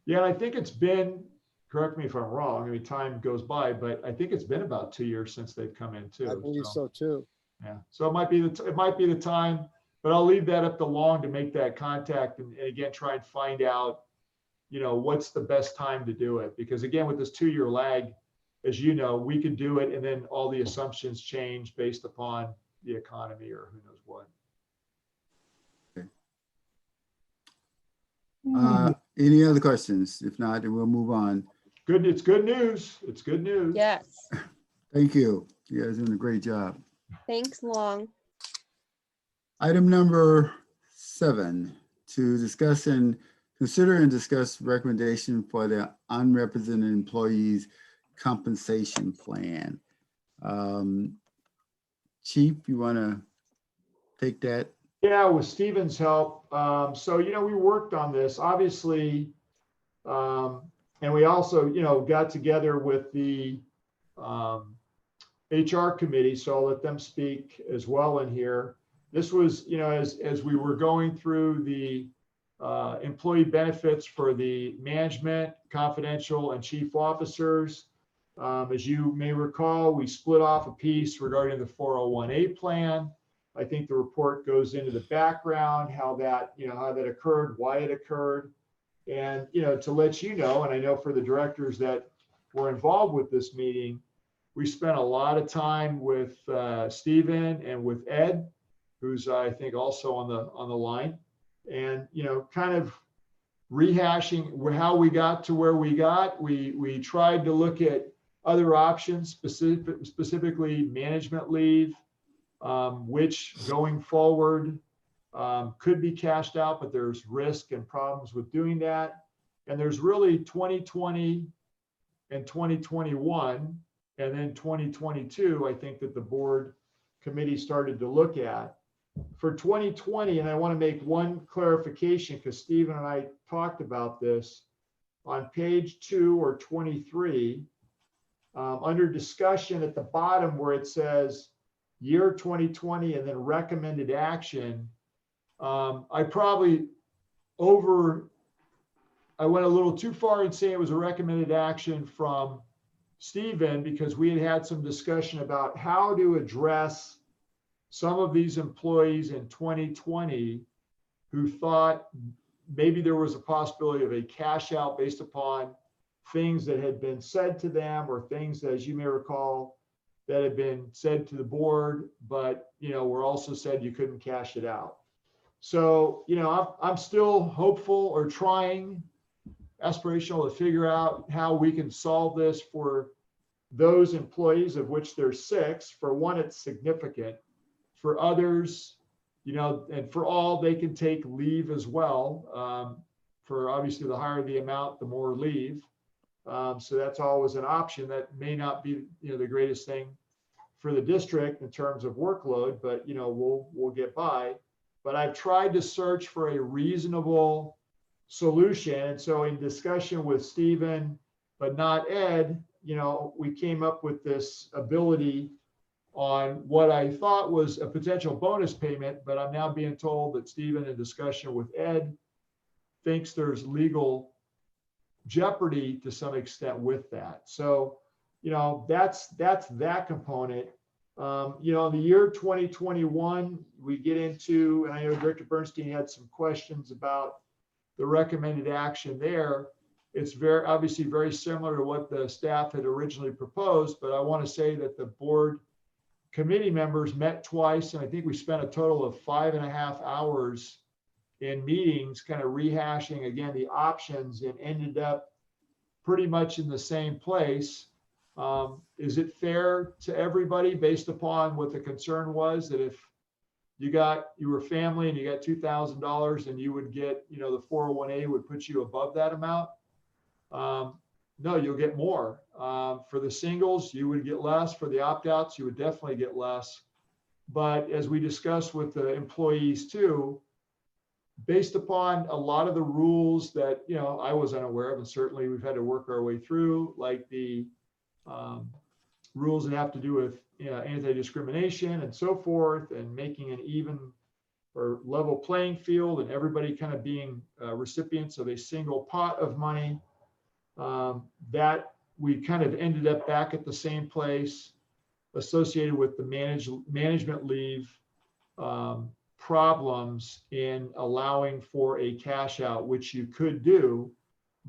Speaker 3: Yeah, I think it's been, correct me if I'm wrong, I mean, time goes by, but I think it's been about 2 years since they've come in too.
Speaker 4: I believe so too.
Speaker 3: Yeah, so it might be the time, but I'll leave that up to Long to make that contact and again, try and find out, you know, what's the best time to do it. Because again, with this 2-year lag, as you know, we could do it and then all the assumptions change based upon the economy or who knows what.
Speaker 1: Any other questions? If not, then we'll move on.
Speaker 3: Good, it's good news. It's good news.
Speaker 5: Yes.
Speaker 1: Thank you. You guys are doing a great job.
Speaker 5: Thanks, Long.
Speaker 1: Item number 7, to discuss and consider and discuss recommendation for the unrepresented employees compensation plan. Chief, you want to take that?
Speaker 3: Yeah, with Stephen's help. So, we worked on this, obviously. And we also, got together with the HR committee, so I'll let them speak as well in here. This was, as we were going through the employee benefits for the management, confidential, and chief officers. As you may recall, we split off a piece regarding the 401A plan. I think the report goes into the background, how that occurred, why it occurred. And, to let you know, and I know for the directors that were involved with this meeting, we spent a lot of time with Stephen and with Ed, who's I think also on the line, and, kind of rehashing how we got to where we got. We tried to look at other options, specifically management leave, which going forward could be cashed out, but there's risk and problems with doing that. And there's really 2020 and 2021, and then 2022, I think that the board committee started to look at. For 2020, and I want to make one clarification because Stephen and I talked about this, on page 2 or 23, under discussion at the bottom where it says year 2020 and then recommended action, I went a little too far in saying it was a recommended action from Stephen, because we had some discussion about how to address some of these employees in 2020 who thought maybe there was a possibility of a cash out based upon things that had been said to them, or things that, as you may recall, that had been said to the board, but, were also said you couldn't cash it out. So, I'm still hopeful, or trying, aspirational, to figure out how we can solve this for those employees, of which there's 6. For one, it's significant. For others, and for all, they can take leave as well. For obviously, the higher the amount, the more leave. So that's always an option. That may not be, the greatest thing for the district in terms of workload, but, we'll get by. But I've tried to search for a reasonable solution. And so in discussion with Stephen, but not Ed, we came up with this ability on what I thought was a potential bonus payment, but I'm now being told that Stephen, in discussion with Ed, thinks there's legal jeopardy to some extent with that. So, that's that component. In the year 2021, we get into, and I know Director Bernstein had some questions about the recommended action there. It's obviously very similar to what the staff had originally proposed, but I want to say that the board committee members met twice, and I think we spent a total of 5.5 hours in meetings, kind of rehashing again the options, and ended up pretty much in the same place. Is it fair to everybody based upon what the concern was, that if you were family and you got $2,000 and you would get, the 401A would put you above that amount? No, you'll get more. For the singles, you would get less. For the opt-outs, you would definitely get less. But as we discussed with the employees too, based upon a lot of the rules that, I was unaware of, and certainly we've had to work our way through, like the rules that have to do with anti-discrimination and so forth, and making an even or level playing field, and everybody kind of being recipients of a single pot of money, that we kind of ended up back at the same place associated with the management leave problems in allowing for a cash out, which you could do,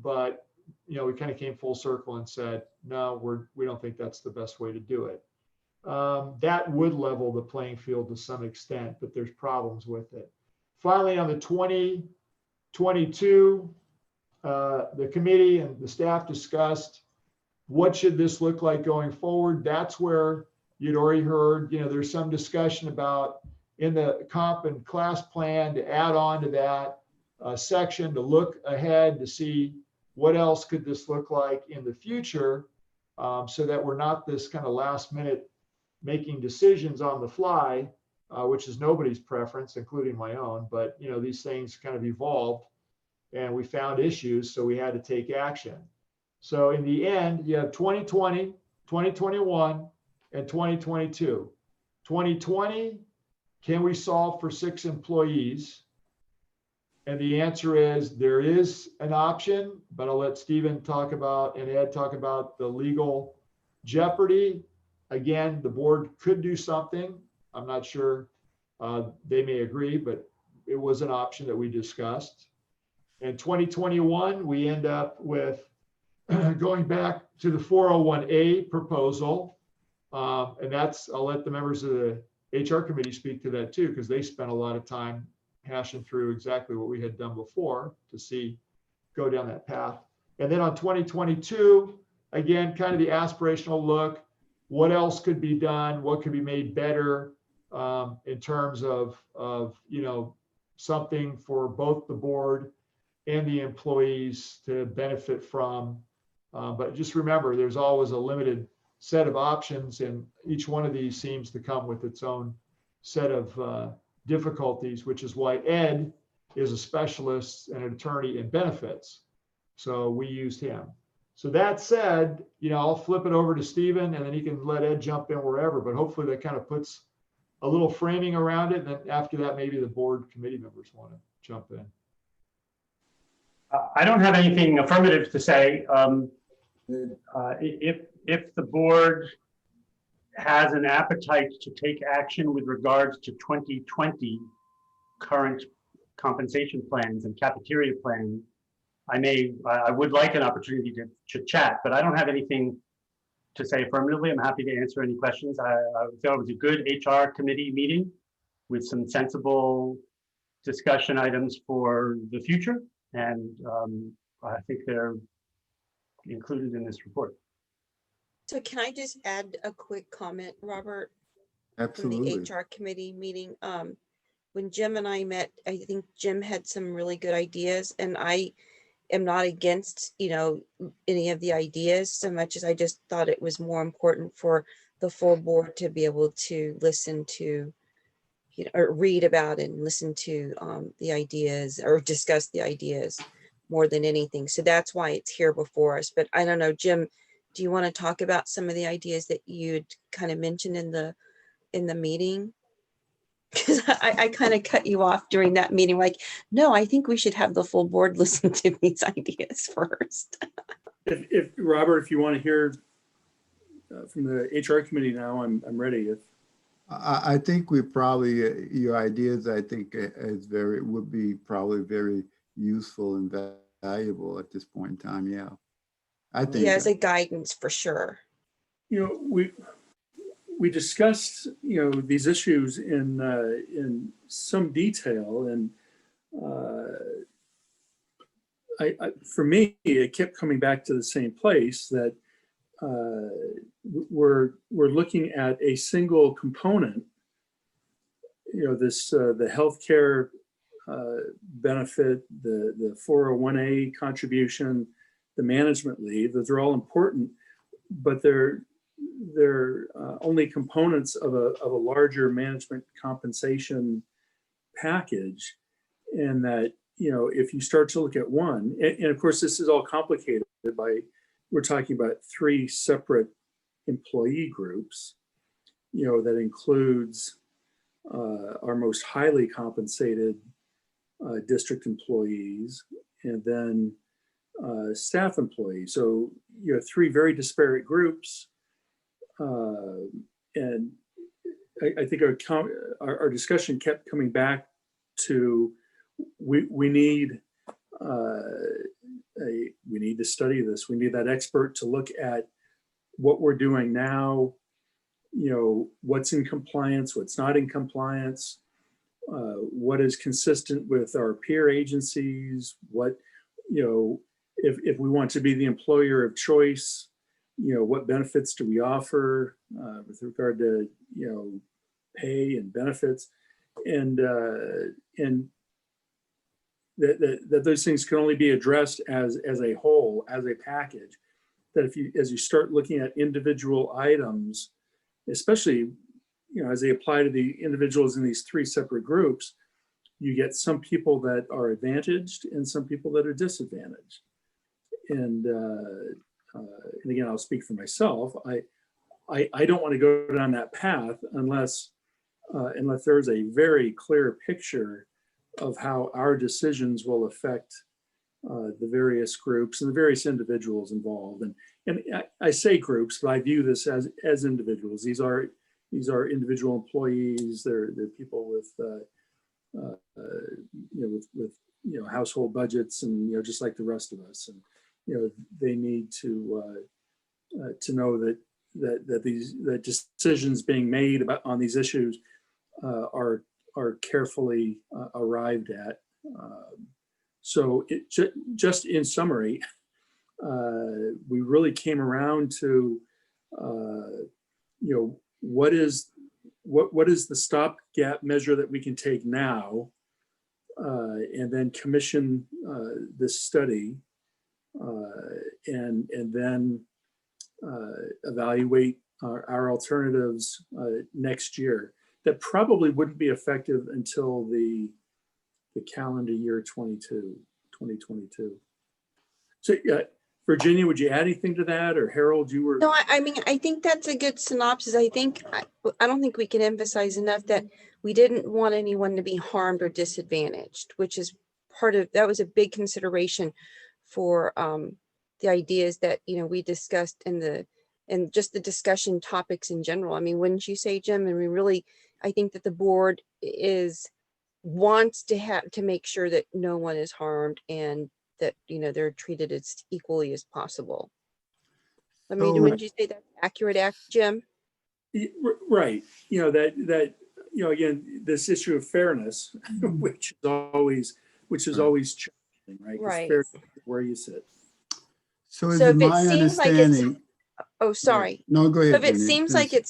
Speaker 3: but we kind of came full circle and said, no, we don't think that's the best way to do it. That would level the playing field to some extent, but there's problems with it. Finally, on the 2022, the committee and the staff discussed what should this look like going forward. That's where, you'd already heard, there's some discussion about in the comp and class plan to add on to that section to look ahead to see what else could this look like in the future, so that we're not this kind of last minute making decisions on the fly, which is nobody's preference, including my own. But these things kind of evolved, and we found issues, so we had to take action. So in the end, you have 2020, 2021, and 2022. 2020, can we solve for 6 employees? And the answer is there is an option, but I'll let Stephen talk about and Ed talk about the legal jeopardy. Again, the board could do something. I'm not sure they may agree, but it was an option that we discussed. In 2021, we end up with going back to the 401A proposal. And that's, I'll let the members of the HR committee speak to that too, because they spent a lot of time hashing through exactly what we had done before to go down that path. And then on 2022, again, kind of the aspirational look, what else could be done? What could be made better in terms of something for both the board and the employees to benefit from. But just remember, there's always a limited set of options, and each one of these seems to come with its own set of difficulties, which is why Ed is a specialist and an attorney in benefits. So we used him. So that said, I'll flip it over to Stephen, and then he can let Ed jump in wherever, but hopefully that kind of puts a little framing around it. And then after that, maybe the board committee members want to jump in.
Speaker 8: I don't have anything affirmative to say. If the board has an appetite to take action with regards to 2020 current compensation plans and cafeteria plans, I would like an opportunity to chat, but I don't have anything to say affirmatively. I'm happy to answer any questions. I felt it was a good HR committee meeting with some sensible discussion items for the future. And I think they're included in this report.
Speaker 5: So can I just add a quick comment, Robert?
Speaker 1: Absolutely.
Speaker 5: From the HR committee meeting. When Jim and I met, I think Jim had some really good ideas, and I am not against, any of the ideas so much as I just thought it was more important for the full board to be able to listen to, or read about and listen to the ideas or discuss the ideas more than anything. So that's why it's here before us. But I don't know, Jim, do you want to talk about some of the ideas that you'd kind of mentioned in the meeting? Because I kind of cut you off during that meeting. Like, no, I think we should have the full board listen to these ideas first.
Speaker 6: If Robert, if you want to hear from the HR committee now, I'm ready.
Speaker 1: I think we probably, your ideas, I think would be probably very useful and valuable at this point in time. Yeah, I think.
Speaker 5: Yeah, as a guidance for sure.
Speaker 6: We discussed, these issues in some detail, and for me, it kept coming back to the same place that we're looking at a single component. The healthcare benefit, the 401A contribution, the management leave. Those are all important, but they're only components of a larger management compensation package. And that, if you start to look at one, and of course this is all complicated by, we're talking about 3 separate employee groups, that includes our most highly compensated district employees, and then staff employees. So you have 3 very disparate groups. And I think our discussion kept coming back to we need to study this. We need that expert to look at what we're doing now, what's in compliance, what's not in compliance, what is consistent with our peer agencies, what, if we want to be the employer of choice, what benefits do we offer with regard to, pay and benefits, and that those things can only be addressed as a whole, as a package. That as you start looking at individual items, especially, as they apply to the individuals in these three separate groups, you get some people that are advantaged and some people that are disadvantaged. And again, I'll speak for myself. I don't want to go down that path unless there's a very clear picture of how our decisions will affect the various groups and the various individuals involved. And I say groups, but I view this as individuals. These are individual employees. They're people with with household budgets, and just like the rest of us. And they need to know that these decisions being made on these issues are carefully arrived at. So just in summary, we really came around to what is the stopgap measure that we can take now, and then commission this study, and then evaluate our alternatives next year. That probably wouldn't be effective until the calendar year 2022. So Virginia, would you add anything to that? Or Harold, you were?
Speaker 5: No, I mean, I think that's a good synopsis. I don't think we can emphasize enough that we didn't want anyone to be harmed or disadvantaged, which is that was a big consideration for the ideas that, we discussed and just the discussion topics in general. I mean, wouldn't you say, Jim? I mean, really, I think that the board wants to make sure that no one is harmed and that, they're treated as equally as possible. I mean, wouldn't you say that's accurate, Jim?
Speaker 6: Right. That again, this issue of fairness, which is always challenging, right?
Speaker 5: Right.
Speaker 6: Fair where you sit.
Speaker 1: So is it my understanding?
Speaker 5: Oh, sorry.
Speaker 1: No, go ahead.
Speaker 5: If it seems like if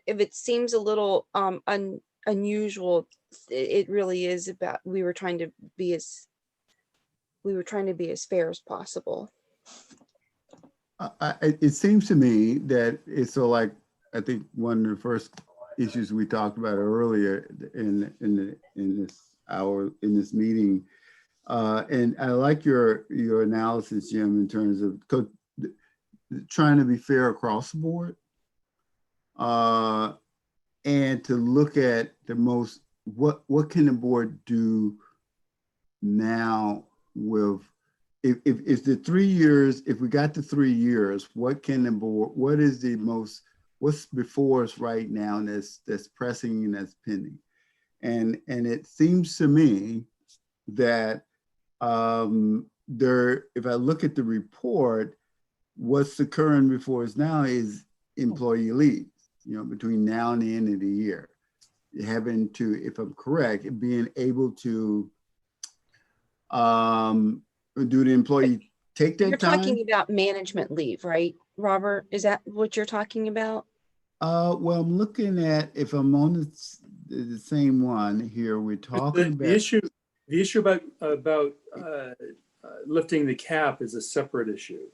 Speaker 5: it seems a little unusual, it really is about, we were trying to be as fair as possible.
Speaker 1: It seems to me that it's like, I think one of the first issues we talked about earlier in this meeting, and I like your analysis, Jim, in terms of trying to be fair across the board, and to look at what can the board do now with, if the 3 years, if we got the 3 years, what can the board, what's before us right now that's pressing and that's pending? And it seems to me that if I look at the report, what's occurring before us now is employee leaves, between now and the end of the year. Having to, if I'm correct, being able to do the employee take that time?
Speaker 5: You're talking about management leave, right, Robert? Is that what you're talking about?
Speaker 1: Well, I'm looking at, if I'm on the same one here, we're talking about
Speaker 6: the issue about lifting the cap is a separate issue.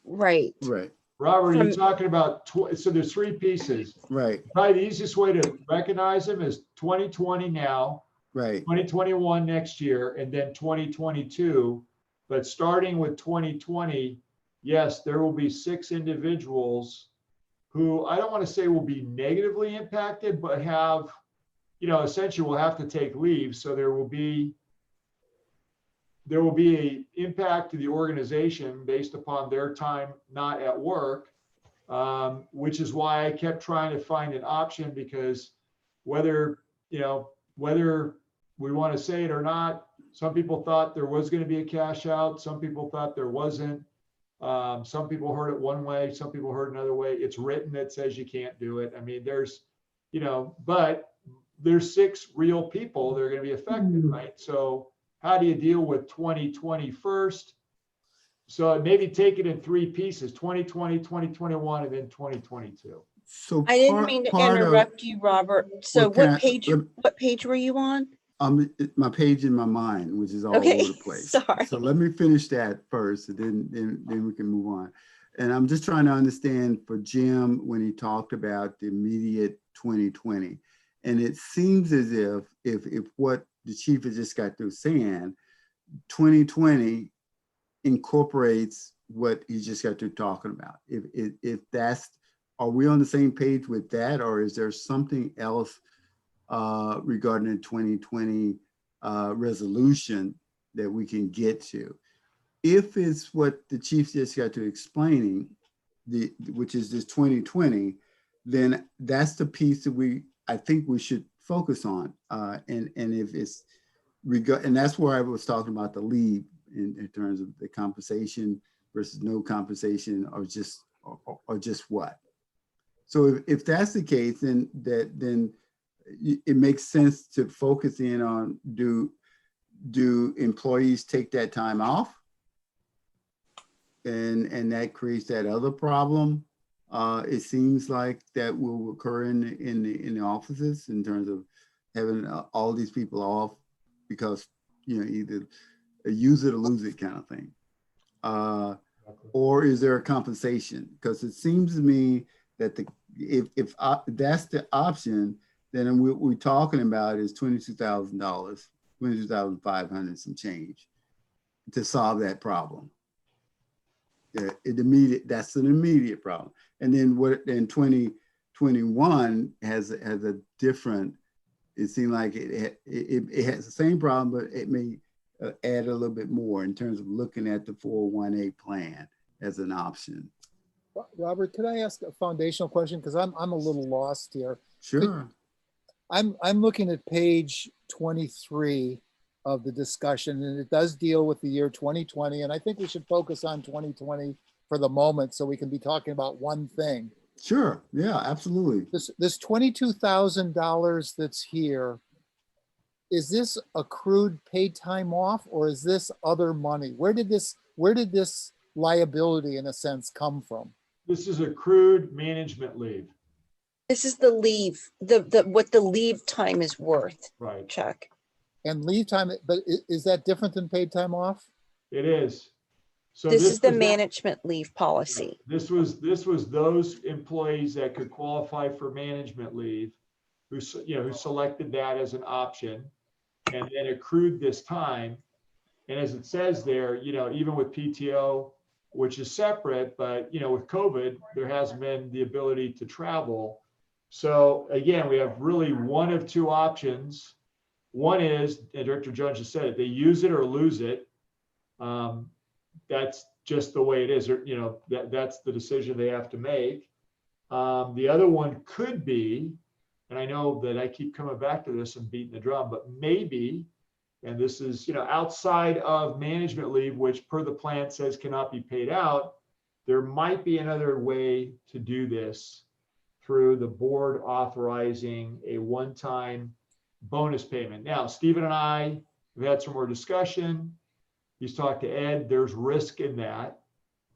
Speaker 5: Right.
Speaker 1: Right.
Speaker 3: Robert, you're talking about, so there's three pieces.
Speaker 1: Right.
Speaker 3: Probably the easiest way to recognize them is 2020 now,
Speaker 1: Right.
Speaker 3: 2021 next year, and then 2022. But starting with 2020, yes, there will be 6 individuals who I don't want to say will be negatively impacted, but have, essentially will have to take leave. So there will be a impact to the organization based upon their time not at work, which is why I kept trying to find an option, because whether we want to say it or not, some people thought there was going to be a cash out. Some people thought there wasn't. Some people heard it one way. Some people heard another way. It's written that says you can't do it. I mean, but there's 6 real people that are going to be affected, right? So how do you deal with 2020 first? So maybe take it in three pieces, 2020, 2021, and then 2022.
Speaker 1: So
Speaker 5: I didn't mean to interrupt you, Robert. So
Speaker 1: Well,
Speaker 5: what page were you on?
Speaker 1: My page in my mind, which is all
Speaker 5: Okay,
Speaker 1: over the place.
Speaker 5: sorry.
Speaker 1: So let me finish that first, and then we can move on. And I'm just trying to understand for Jim when he talked about the immediate 2020, and it seems as if what the chief has just got through saying, 2020 incorporates what he just got through talking about. If that's, are we on the same page with that, or is there something else regarding the 2020 resolution that we can get to? If it's what the chief just got to explaining, which is this 2020, then that's the piece that I think we should focus on. And if it's and that's where I was talking about the leave in terms of the compensation versus no compensation, or just what. So if that's the case, then it makes sense to focus in on do employees take that time off? And that creates that other problem. It seems like that will occur in the offices in terms of having all these people off because, either use it or lose it kind of thing. Or is there a compensation? Because it seems to me that if that's the option, then what we're talking about is $22,000, $22,500 some change to solve that problem. That's an immediate problem. And then what in 2021 has a different, it seemed like it has the same problem, but it may add a little bit more in terms of looking at the 401A plan as an option.
Speaker 4: Robert, could I ask a foundational question? Because I'm a little lost here.
Speaker 1: Sure.
Speaker 4: I'm looking at page 23 of the discussion, and it does deal with the year 2020. And I think we should focus on 2020 for the moment so we can be talking about one thing.
Speaker 1: Sure. Yeah, absolutely.
Speaker 4: This $22,000 that's here, is this accrued paid time off, or is this other money? Where did this liability in a sense come from?
Speaker 3: This is accrued management leave.
Speaker 5: This is the leave, what the leave time is worth,
Speaker 3: Right.
Speaker 5: Chuck.
Speaker 4: And leave time, but is that different than paid time off?
Speaker 3: It is. So
Speaker 5: This is the
Speaker 3: was
Speaker 5: management leave policy.
Speaker 3: This was those employees that could qualify for management leave, who selected that as an option, and then accrued this time. And as it says there, even with PTO, which is separate, but with COVID, there hasn't been the ability to travel. So again, we have really one of two options. One is, and Director Jones just said it, they use it or lose it. That's just the way it is, or that's the decision they have to make. The other one could be, and I know that I keep coming back to this and beating the drum, but maybe, and this is outside of management leave, which per the plan says cannot be paid out, there might be another way to do this through the board authorizing a one-time bonus payment. Now, Stephen and I have had some more discussion. He's talked to Ed. There's risk in that,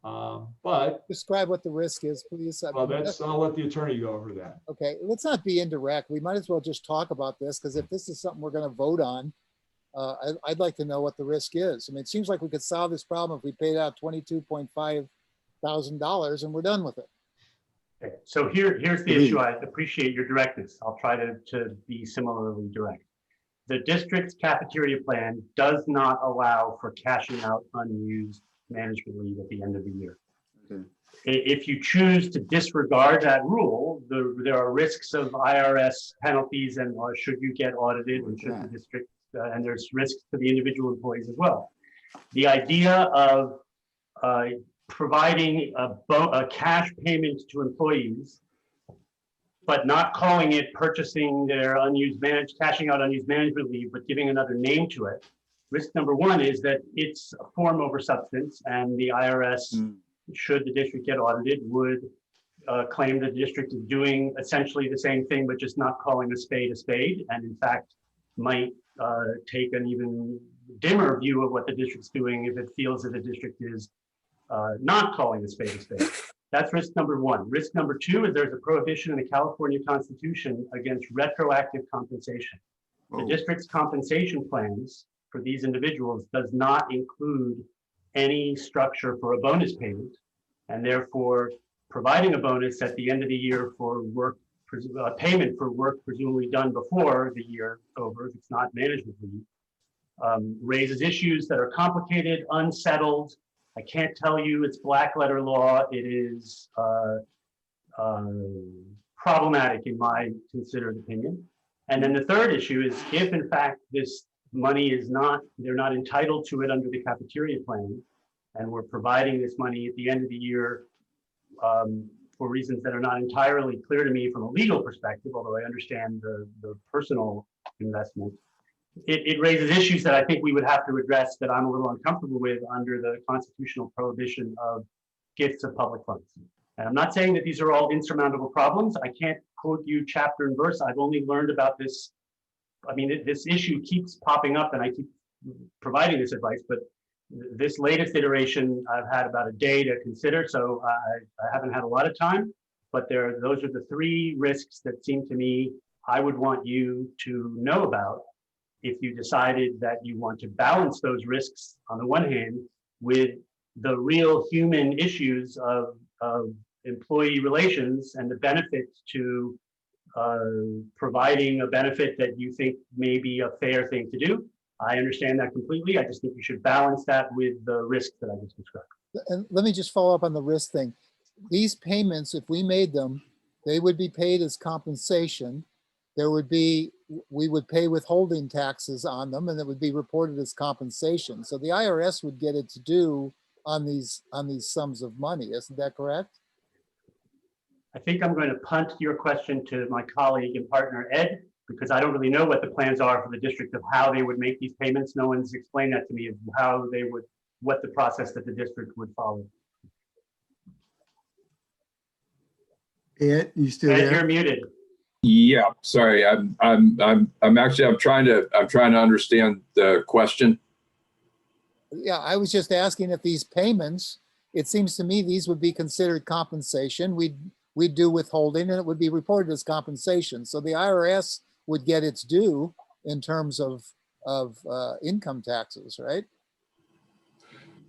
Speaker 3: but
Speaker 4: describe what the risk is, please.
Speaker 3: Well, I'll let the attorney go over that.
Speaker 4: Okay, let's not be indirect. We might as well just talk about this, because if this is something we're going to vote on, I'd like to know what the risk is. I mean, it seems like we could solve this problem if we paid out $22,500 and we're done with it.
Speaker 8: Okay. So here's the issue. I appreciate your directness. I'll try to be similarly direct. The district's cafeteria plan does not allow for cashing out unused management leave at the end of the year.
Speaker 1: Okay.
Speaker 8: If you choose to disregard that rule, there are risks of IRS penalties, and should you get audited, and should the district, and there's risks to the individual employees as well. The idea of providing a cash payment to employees, but not calling it purchasing their cashing out unused management leave, but giving another name to it. Risk number one is that it's a form over substance, and the IRS, should the district get audited, would claim that the district is doing essentially the same thing, but just not calling a spade, and in fact might take an even dimmer view of what the district's doing if it feels that the district is not calling a spade a spade. That's risk number one. Risk number two is there's a prohibition in the California Constitution against retroactive compensation. The
Speaker 1: Oh,
Speaker 8: district's compensation plans for these individuals does not include any structure for a bonus payment, and therefore providing a bonus at the end of the year for work, payment for work presumably done before the year over, if it's not management leave, raises issues that are complicated, unsettled. I can't tell you it's black letter law. It is problematic in my considered opinion. And then the third issue is if in fact this money is not, they're not entitled to it under the cafeteria plan, and we're providing this money at the end of the year for reasons that are not entirely clear to me from a legal perspective, although I understand the personal investment, it raises issues that I think we would have to address that I'm a little uncomfortable with under the constitutional prohibition of gifts of public funds. And I'm not saying that these are all insurmountable problems. I can't quote you chapter and verse. I've only learned about this. I mean, this issue keeps popping up and I keep providing this advice, but this latest iteration, I've had about a day to consider, so I haven't had a lot of time, but those are the three risks that seem to me I would want you to know about if you decided that you want to balance those risks on the one hand with the real human issues of employee relations and the benefits to providing a benefit that you think may be a fair thing to do. I understand that completely. I just think you should balance that with the risks that I just described.
Speaker 4: And let me just follow up on the risk thing. These payments, if we made them, they would be paid as compensation. There would be, we would pay withholding taxes on them and it would be reported as compensation. So the IRS would get its due on these sums of money. Isn't that correct?
Speaker 8: I think I'm going to punt your question to my colleague and partner, Ed, because I don't really know what the plans are for the district of how they would make these payments. No one's explained that to me, of how they would, what the process that the district would follow.
Speaker 1: Ed, you still
Speaker 8: Ed,
Speaker 1: there?
Speaker 8: you're muted.
Speaker 10: Yeah, sorry. I'm trying to understand the question.
Speaker 4: Yeah, I was just asking if these payments, it seems to me these would be considered compensation. We'd do withholding and it would be reported as compensation. So the IRS would get its due in terms of income taxes, right?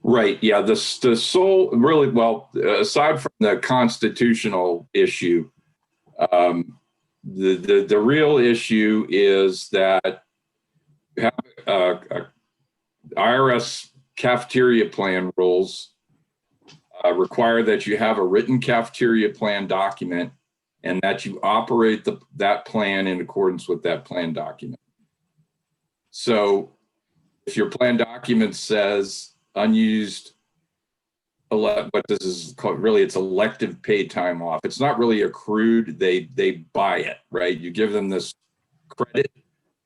Speaker 10: Right. Yeah. The sole really, well, aside from the constitutional issue, the real issue is that you have IRS cafeteria plan rules require that you have a written cafeteria plan document and that you operate that plan in accordance with that plan document. So if your plan document says unused, what this is called, really it's elective paid time off. It's not really accrued, they buy it, right? You give them this credit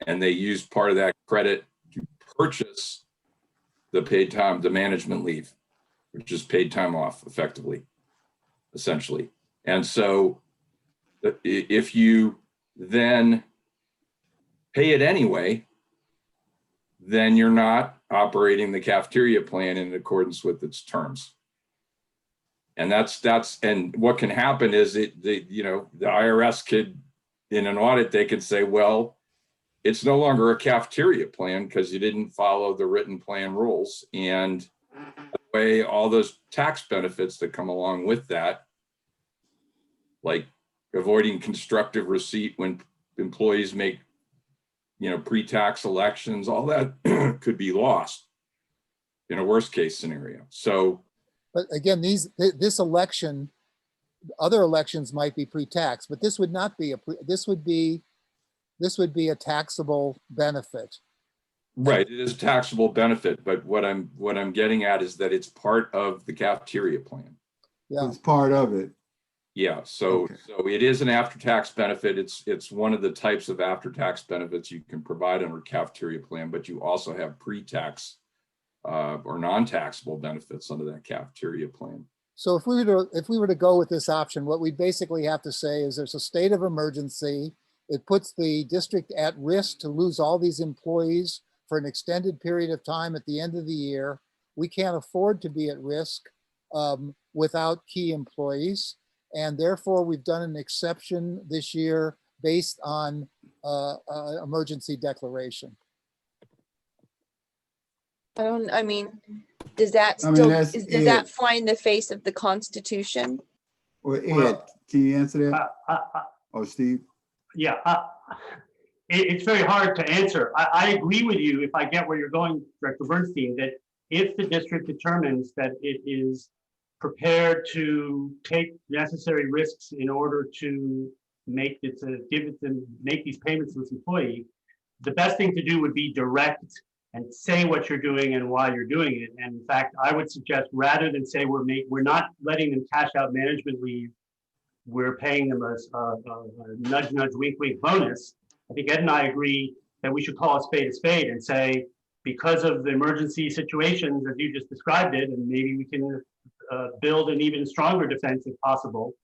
Speaker 10: and they use part of that credit to purchase the paid time, the management leave, which is paid time off effectively, essentially. And so if you then pay it anyway, then you're not operating the cafeteria plan in accordance with its terms. And and what can happen is the IRS could, in an audit, they could say, well, it's no longer a cafeteria plan because you didn't follow the written plan rules, and way all those tax benefits that come along with that, like avoiding constructive receipt when employees make, pre-tax elections, all that could be lost in a worst case scenario. So,
Speaker 4: but again, this election, other elections might be pre-tax, but this would not be this would be a taxable benefit.
Speaker 10: Right, it is a taxable benefit, but what I'm getting at is that it's part of the cafeteria plan.
Speaker 4: Yeah,
Speaker 1: It's part of it.
Speaker 10: Yeah, so it is an after-tax benefit. It's one of the types of after-tax benefits you can provide under a cafeteria plan, but you also have pre-tax or non-taxable benefits under that cafeteria plan.
Speaker 4: so if we were to go with this option, what we basically have to say is there's a state of emergency. It puts the district at risk to lose all these employees for an extended period of time at the end of the year. We can't afford to be at risk. without key employees. And therefore, we've done an exception this year based on emergency declaration.
Speaker 5: I mean, does that
Speaker 1: I mean,
Speaker 5: still,
Speaker 1: that's
Speaker 5: does that
Speaker 1: it.
Speaker 5: fly in the face of the Constitution?
Speaker 1: Well, Ed,
Speaker 8: Well,
Speaker 1: can you answer that? Or Steve?
Speaker 8: Yeah, it's very hard to answer. I agree with you if I get where you're going, Director Bernstein, that if the district determines that it is prepared to take necessary risks in order to make make these payments to its employee, the best thing to do would be direct and say what you're doing and why you're doing it. And in fact, I would suggest rather than say we're not letting them cash out management leave, we're paying them a nudge, nudge, wink, wink bonus. I think Ed and I agree that we should call a spade and say, because of the emergency situations, as you just described it, and maybe we can build an even stronger defense if possible,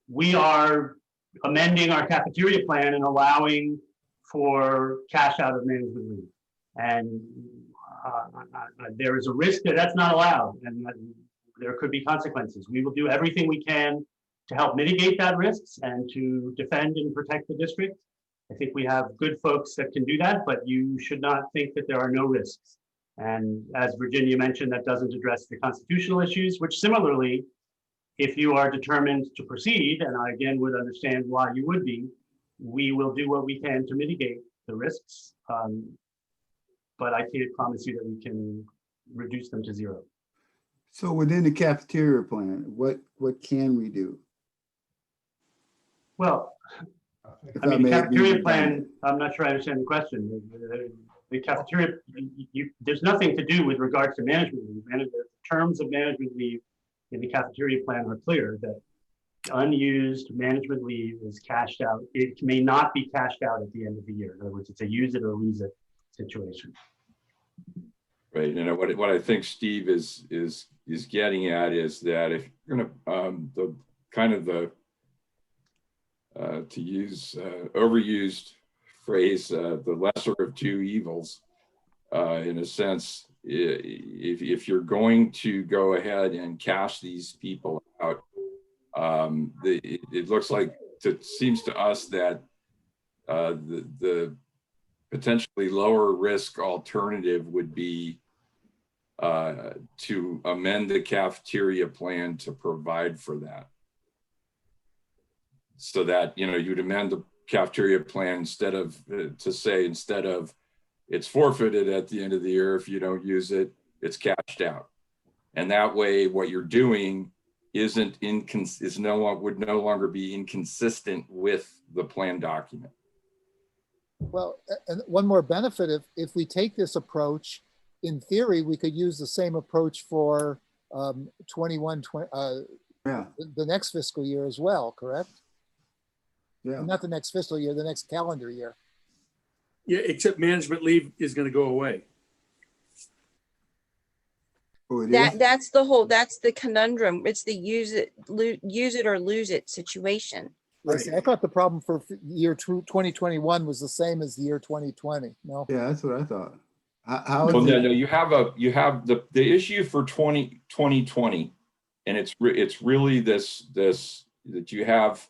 Speaker 8: we are amending our cafeteria plan and allowing for cash out of management leave. And there is a risk that that's not allowed, and there could be consequences. We will do everything we can to help mitigate that risks and to defend and protect the district. I think we have good folks that can do that, but you should not think that there are no risks. And as Virginia mentioned, that doesn't address the constitutional issues, which similarly, if you are determined to proceed, and I again would understand why you would be, we will do what we can to mitigate the risks. But I can't promise you that we can reduce them to zero.
Speaker 1: So within the cafeteria plan, what can we do?
Speaker 8: Well,
Speaker 1: If
Speaker 8: I mean,
Speaker 1: may
Speaker 8: the
Speaker 1: be
Speaker 8: cafeteria plan,
Speaker 1: redundant.
Speaker 8: I'm not sure I understand the question. The cafeteria, there's nothing to do with regards to management leave. And the terms of management leave in the cafeteria plan are clear that unused management leave is cashed out. It may not be cashed out at the end of the year. In other words, it's a use it or lose it situation.
Speaker 10: Right, and what I think Steve is getting at is that if you're gonna to use overused phrase, the lesser of two evils, in a sense, if you're going to go ahead and cash these people out, it looks like, it seems to us that the potentially lower risk alternative would be to amend the cafeteria plan to provide for that. So that, you'd amend the cafeteria plan instead of it's forfeited at the end of the year. If you don't use it, it's cashed out. And that way what you're doing would no longer be inconsistent with the plan document.
Speaker 4: Well, and one more benefit, if we take this approach, in theory, we could use the same approach for 21, the next fiscal year as well, correct?
Speaker 1: Yeah.
Speaker 4: Not the next fiscal year, the next calendar year.
Speaker 6: Yeah, except management leave is going to go away.
Speaker 1: Oh, it is?
Speaker 5: That's the conundrum. It's the use it or lose it situation.
Speaker 4: Right. I thought the problem for year 2021 was the same as the year 2020. No.
Speaker 1: Yeah, that's what I thought. How is
Speaker 10: Well,
Speaker 1: it?
Speaker 10: no, you have the issue for 2020, and it's really this that you have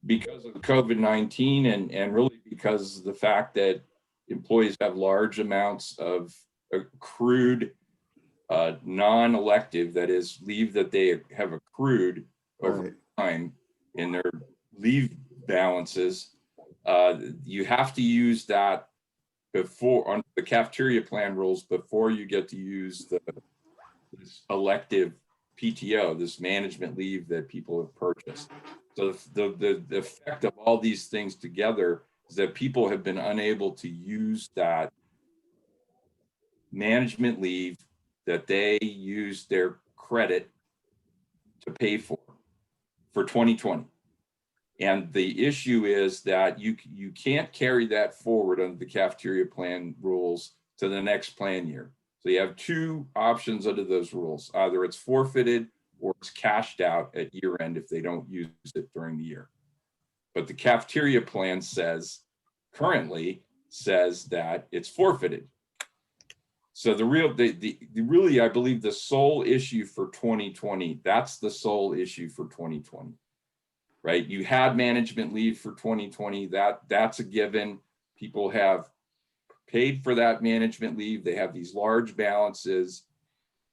Speaker 10: because of COVID-19 and really because of the fact that employees have large amounts of accrued non-elective, that is leave that they have accrued over time in their leave balances. You have to use that before on the cafeteria plan rules before you get to use this elective PTO, this management leave that people have purchased. So the effect of all these things together is that people have been unable to use that management leave that they use their credit to pay for 2020. And the issue is that you can't carry that forward under the cafeteria plan rules to the next plan year. So you have two options under those rules. Either it's forfeited or it's cashed out at year end if they don't use it during the year. But the cafeteria plan currently says that it's forfeited. So really, I believe the sole issue for 2020, that's the sole issue for 2020, right? You had management leave for 2020, that's a given. People have paid for that management leave. They have these large balances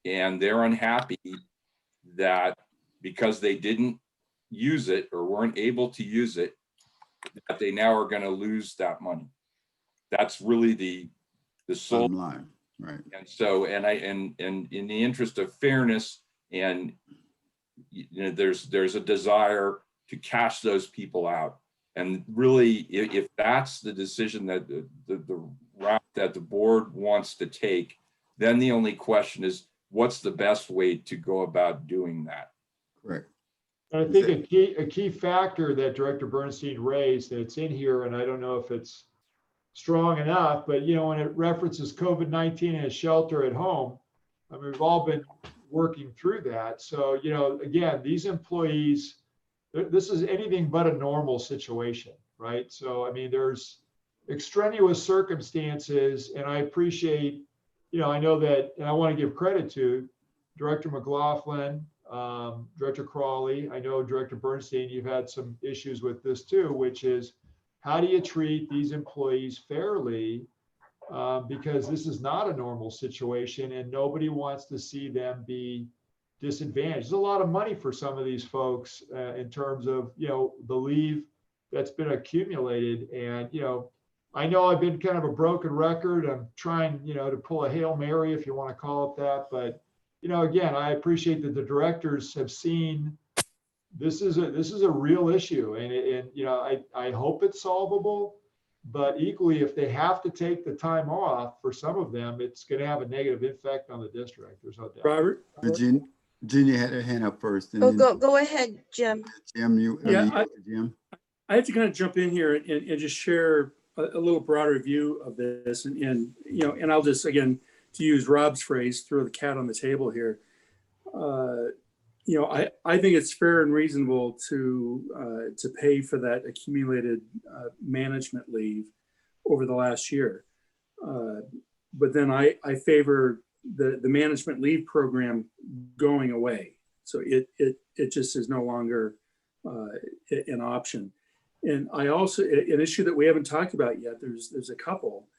Speaker 10: and they're unhappy that because they didn't use it or weren't able to use it, that they now are going to lose that money. That's really the sole
Speaker 1: line, right?
Speaker 10: And so, and in the interest of fairness, and there's a desire to cash those people out. And really, if that's the decision that the route that the board wants to take, then the only question is, what's the best way to go about doing that?
Speaker 1: Correct.
Speaker 3: And I think a key factor that Director Bernstein raised, and it's in here, and I don't know if it's strong enough, but when it references COVID-19 and a shelter at home, I mean, we've all been working through that. So, again, these employees, this is anything but a normal situation, right? So, I mean, there's extraneous circumstances, and I appreciate, I know that, and I want to give credit to Director McLaughlin, Director Crawley. I know Director Bernstein, you've had some issues with this too, which is how do you treat these employees fairly? Because this is not a normal situation and nobody wants to see them be disadvantaged. There's a lot of money for some of these folks in terms of, the leave that's been accumulated. And, I know I've been kind of a broken record. I'm trying, to pull a Hail Mary, if you want to call it that. But, again, I appreciate that the directors have seen this is a real issue. And I hope it's solvable. But equally, if they have to take the time off, for some of them, it's going to have a negative effect on the district. There's no doubt.
Speaker 6: Robert?
Speaker 1: Virginia had her hand up first. And
Speaker 5: Go ahead, Jim.
Speaker 1: Jim, Jim.
Speaker 6: I have to kind of jump in here and just share a little broader view of this. And I'll just, again, to use Rob's phrase, throw the cat on the table here. I think it's fair and reasonable to pay for that accumulated management leave over the last year. But then I favor the management leave program going away. So it just is no longer an option. And I also, an issue that we haven't talked about yet, there's a couple,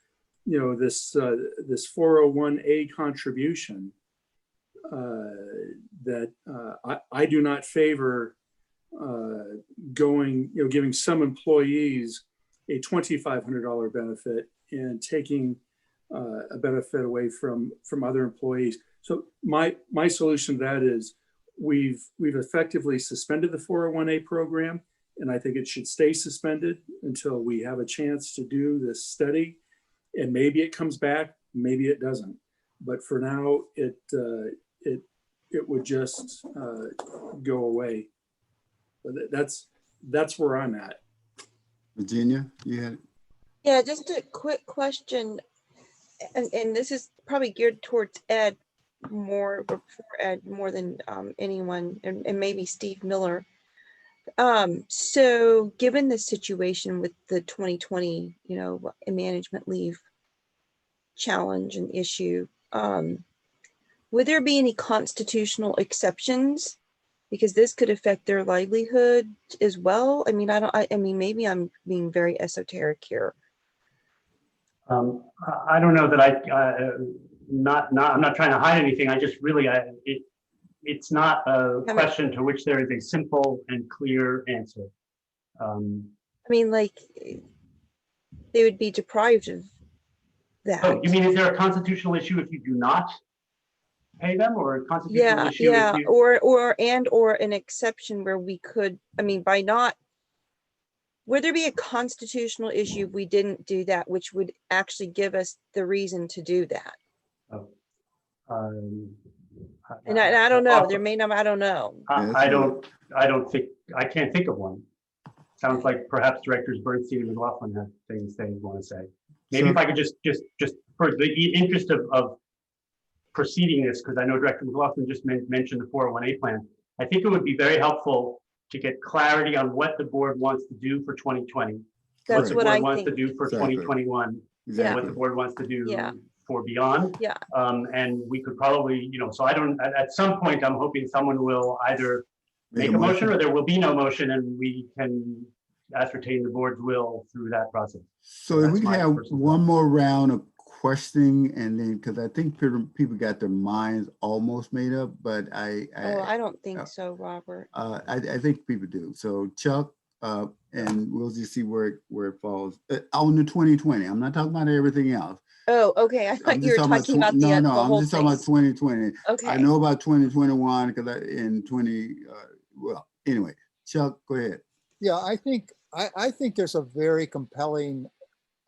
Speaker 6: this 401A contribution that I do not favor giving some employees a $2,500 benefit and taking a benefit away from other employees. So my solution to that is we've effectively suspended the 401A program, and I think it should stay suspended until we have a chance to do this study. And maybe it comes back, maybe it doesn't. But for now, it would just go away. But that's where I'm at.
Speaker 1: Virginia, you had it?
Speaker 5: Yeah, just a quick question, and this is probably geared towards Ed more than anyone, and maybe Steve Miller. So given the situation with the 2020, management leave challenge and issue, would there be any constitutional exceptions? Because this could affect their livelihood as well. I mean, maybe I'm being very esoteric here.
Speaker 8: I don't know that I'm not trying to hide anything. I just really, it's not a question to which there is a simple and clear answer.
Speaker 5: They would be deprived of that.
Speaker 8: Oh, you mean, is there a constitutional issue if you do not pay them, or a constitutional issue?
Speaker 5: Yeah, or an exception where we could, by not, would there be a constitutional issue if we didn't do that, which would actually give us the reason to do that? And I don't know. There may not. I don't know.
Speaker 8: I can't think of one. Sounds like perhaps Directors Bernstein and McLaughlin have things they want to say. Maybe if I could just for the interest of proceeding this, because I know Director McLaughlin just mentioned the 401A plan. I think it would be very helpful to get clarity on what the board wants to do for 2020.
Speaker 5: That's what I think.
Speaker 8: Wants to do for 2021.
Speaker 1: Exactly.
Speaker 8: What the board wants to do for beyond.
Speaker 5: Yeah.
Speaker 8: And we could probably, so I don't, at some point, I'm hoping someone will either make a motion or there will be no motion and we can ascertain the board's will through that process.
Speaker 1: So if
Speaker 8: that's
Speaker 1: we can
Speaker 8: my
Speaker 1: have
Speaker 8: personal
Speaker 1: one more round of questioning and then, because I think people got their minds almost made up, but
Speaker 5: Oh, I don't think so, Robert.
Speaker 1: I think people do. So Chuck, and we'll just see where it falls on the 2020. I'm not talking about everything else.
Speaker 5: Oh, okay. I
Speaker 1: I'm
Speaker 5: thought
Speaker 1: just
Speaker 5: you were
Speaker 1: talking
Speaker 5: talking about the,
Speaker 1: no,
Speaker 5: the
Speaker 1: I'm
Speaker 5: whole
Speaker 1: just talking about
Speaker 5: thing.
Speaker 1: 2020.
Speaker 5: Okay.
Speaker 1: I know about 2021 because in 20. Well, anyway, Chuck, go ahead.
Speaker 4: Yeah, I think there's a very compelling,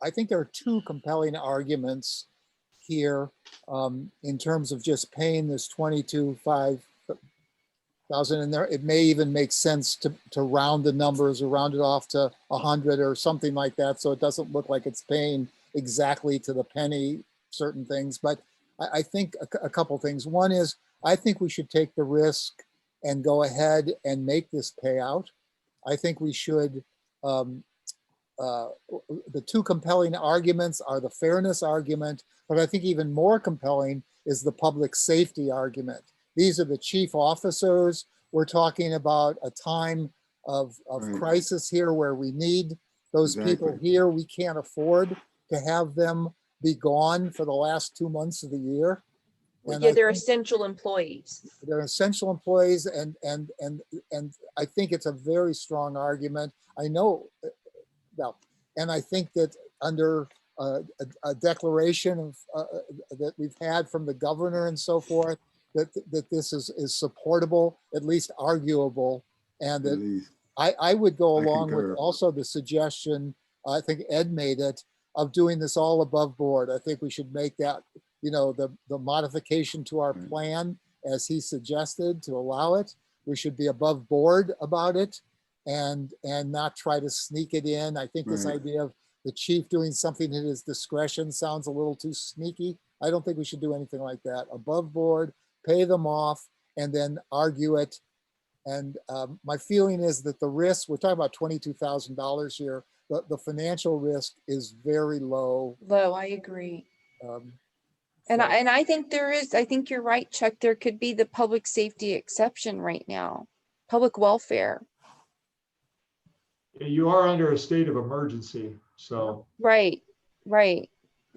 Speaker 4: I think there are two compelling arguments here in terms of just paying this 22,500, and there it may even make sense to round the numbers or round it off to 100 or something like that, so it doesn't look like it's paying exactly to the penny certain things. But I think a couple things. One is I think we should take the risk and go ahead and make this payout. I think we should. The two compelling arguments are the fairness argument, but I think even more compelling is the public safety argument. These are the chief officers. We're talking about a time of
Speaker 1: Right.
Speaker 4: crisis here where we need those people
Speaker 1: Exactly.
Speaker 4: here. We can't afford to have them be gone for the last 2 months of the year. And
Speaker 5: Yeah,
Speaker 4: I
Speaker 5: they're
Speaker 4: think
Speaker 5: essential employees.
Speaker 4: they're essential employees, and I think it's a very strong argument. I know, well, and I think that under a declaration of that we've had from the governor and so forth, that this is supportable, at least arguable, and that
Speaker 1: Please.
Speaker 4: I would go
Speaker 1: I
Speaker 4: along with
Speaker 1: concur.
Speaker 4: also the suggestion, I think Ed made it, of doing this all above board. I think we should make that, the modification to our
Speaker 1: Right.
Speaker 4: plan as he suggested to allow it. We should be above board about it and not try to sneak it in. I think this
Speaker 1: Right.
Speaker 4: idea of the chief doing something at his discretion sounds a little too sneaky. I don't think we should do anything like that. Above board, pay them off, and then argue it. And my feeling is that the risk, we're talking about $22,000 here, the financial risk is very low.
Speaker 5: Low, I agree. And
Speaker 4: So-
Speaker 5: I think I think you're right, Chuck. There could be the public safety exception right now, public welfare.
Speaker 3: You are under a state of emergency, so.
Speaker 5: Right.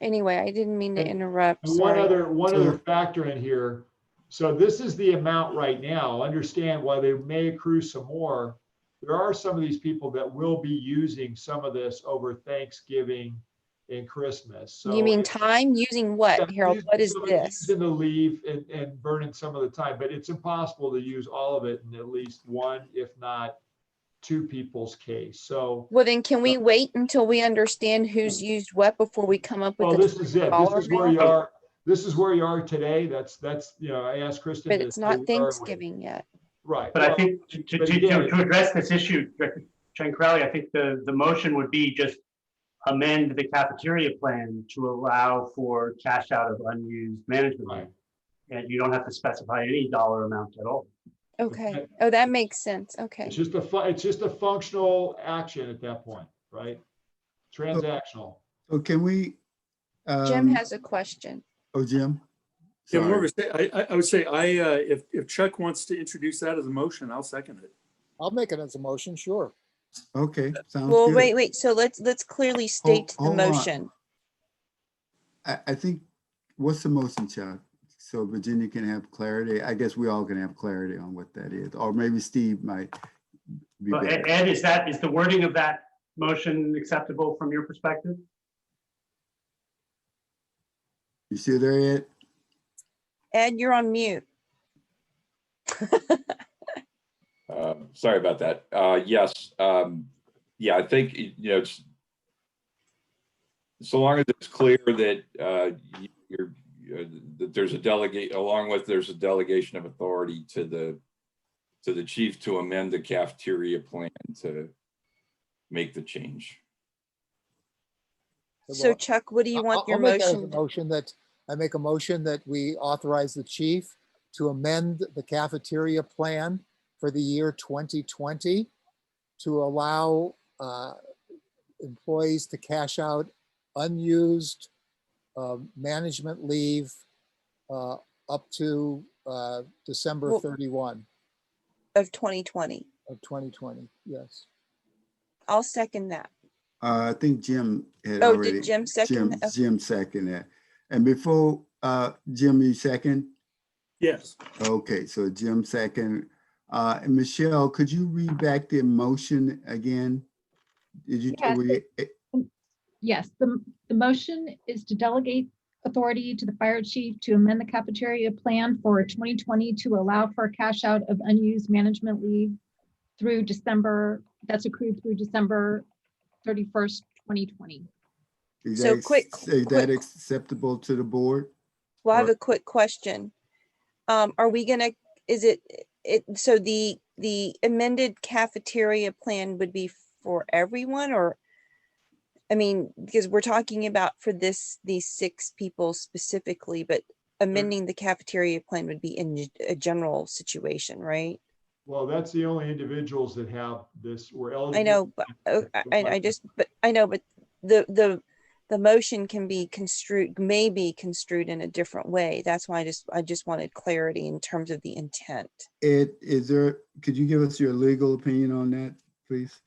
Speaker 5: Anyway, I didn't mean to
Speaker 3: And-
Speaker 5: interrupt.
Speaker 3: And one
Speaker 5: Sorry.
Speaker 3: other factor in here. So this is the amount right now. Understand while they may accrue some more, there are some of these people that will be using some of this over Thanksgiving and Christmas. So
Speaker 5: You mean time? Using what,
Speaker 3: yeah,
Speaker 5: Harold? What is
Speaker 3: somebody
Speaker 5: this?
Speaker 3: using the leave and burning some of the time, but it's impossible to use all of it in at least one, if not two people's case. So,
Speaker 5: Well, then can we wait until we understand who's used what before we come up with
Speaker 3: well,
Speaker 5: the
Speaker 3: this is it.
Speaker 5: dollar
Speaker 3: This is where
Speaker 5: amount?
Speaker 3: you are. This is where you are today. That's, I asked Kristen.
Speaker 5: But
Speaker 3: to
Speaker 5: it's
Speaker 3: say
Speaker 5: not
Speaker 3: where are we?
Speaker 5: Thanksgiving yet.
Speaker 3: Right.
Speaker 8: But I
Speaker 3: Well,
Speaker 8: think
Speaker 3: but again-
Speaker 8: to address this issue, Director Chancrelli, I think the motion would be just amend the cafeteria plan to allow for cash out of unused management.
Speaker 3: Right.
Speaker 8: money. And you don't have to specify any dollar amount at all.
Speaker 5: Okay. Oh, that makes sense. Okay.
Speaker 3: It's just a functional action at that point, right? Transactional.
Speaker 1: So can we?
Speaker 5: Jim has a question.
Speaker 1: Oh, Jim?
Speaker 6: Yeah, more of
Speaker 1: Sorry.
Speaker 6: I would say, if Chuck wants to introduce that as a motion, I'll second it.
Speaker 4: I'll make it as a motion, sure.
Speaker 1: Okay, sounds
Speaker 5: Well,
Speaker 1: good.
Speaker 5: wait. So let's clearly state the
Speaker 1: hold on.
Speaker 5: motion.
Speaker 1: I think, what's the motion, Chuck? So Virginia can have clarity. I guess we all can have clarity on what that is, or maybe Steve might be
Speaker 8: Well,
Speaker 1: better.
Speaker 8: Ed, is the wording of that motion acceptable from your perspective?
Speaker 1: You still there, Ed?
Speaker 5: Ed, you're on mute.
Speaker 10: Sorry about that. Yes. Yeah, I think, it's, so long as it's clear that that there's a there's a delegation of authority to the chief to amend the cafeteria plan to make the change.
Speaker 5: So Chuck, what do you want your
Speaker 4: I'll make that as a
Speaker 5: motion?
Speaker 4: I make a motion that we authorize the chief to amend the cafeteria plan for the year 2020 to allow employees to cash out unused management leave up to December
Speaker 5: Well-
Speaker 4: 31
Speaker 5: Of 2020.
Speaker 4: of 2020. Yes.
Speaker 5: I'll second that.
Speaker 1: I think Jim had
Speaker 5: Oh,
Speaker 1: already.
Speaker 5: did Jim second? that?
Speaker 1: Jim second that. And before, Jim, you second?
Speaker 6: Yes.
Speaker 1: Okay, so Jim second. And Michelle, could you read back the motion again? Did you?
Speaker 2: Yes, the motion is to delegate authority to the fire chief to amend the cafeteria plan for 2020 to allow for a cash out of unused management leave through December, that's accrued through December 31st, 2020.
Speaker 1: Is
Speaker 5: So
Speaker 1: that,
Speaker 5: quick-
Speaker 1: is that
Speaker 5: quick-
Speaker 1: acceptable to the board?
Speaker 5: Well, I have
Speaker 1: Or-
Speaker 5: a quick question. Are we gonna, is it, so the amended cafeteria plan would be for everyone, or? I mean, because we're talking about for these 6 people specifically, but amending the cafeteria plan would be in a general situation, right?
Speaker 3: Well, that's the only individuals that have this, were eligible.
Speaker 5: I know, but I know, but the motion can be construed, may be construed in a different way. That's why I just wanted clarity in terms of the intent.
Speaker 1: Could you give us your legal opinion on that, please?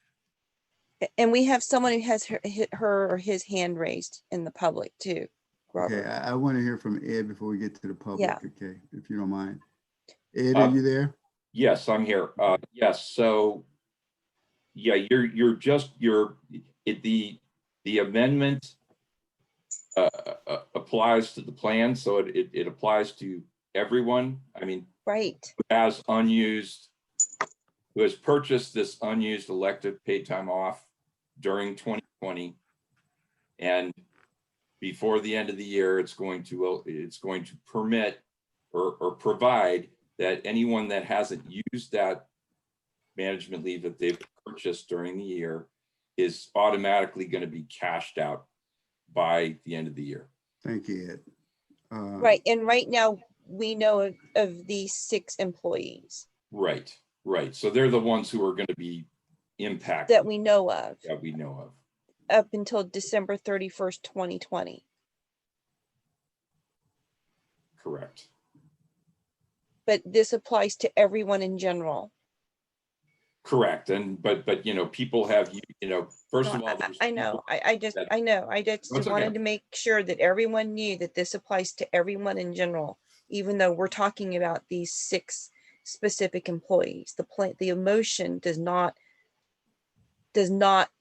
Speaker 5: And we have someone who has her or his hand raised in the public too.
Speaker 1: Okay,
Speaker 5: Robert.
Speaker 1: I want to hear from Ed before we get to the public,
Speaker 5: Yeah.
Speaker 1: okay, if you don't mind. Ed, are you there?
Speaker 10: Yes, I'm here. Yes, so yeah, the amendment applies to the plan, so it applies to everyone. I mean,
Speaker 5: Right.
Speaker 10: who has purchased this unused elective paid time off during 2020, and before the end of the year, it's going to permit or provide that anyone that hasn't used that management leave that they've purchased during the year is automatically going to be cashed out by the end of the year.
Speaker 1: Thank you, Ed.
Speaker 5: Right. And right now we know of these 6 employees
Speaker 10: Right. So they're the ones who are going to be impacted
Speaker 5: that we know of up until December 31st, 2020.
Speaker 10: Correct.
Speaker 5: But this applies to everyone in general.
Speaker 10: Correct. But people have, first of
Speaker 5: No,
Speaker 10: all, there's
Speaker 5: I know.
Speaker 10: people
Speaker 5: I just
Speaker 10: That's
Speaker 5: wanted
Speaker 10: okay.
Speaker 5: to make sure that everyone knew that this applies to everyone in general, even though we're talking about these 6 specific employees. The emotion does not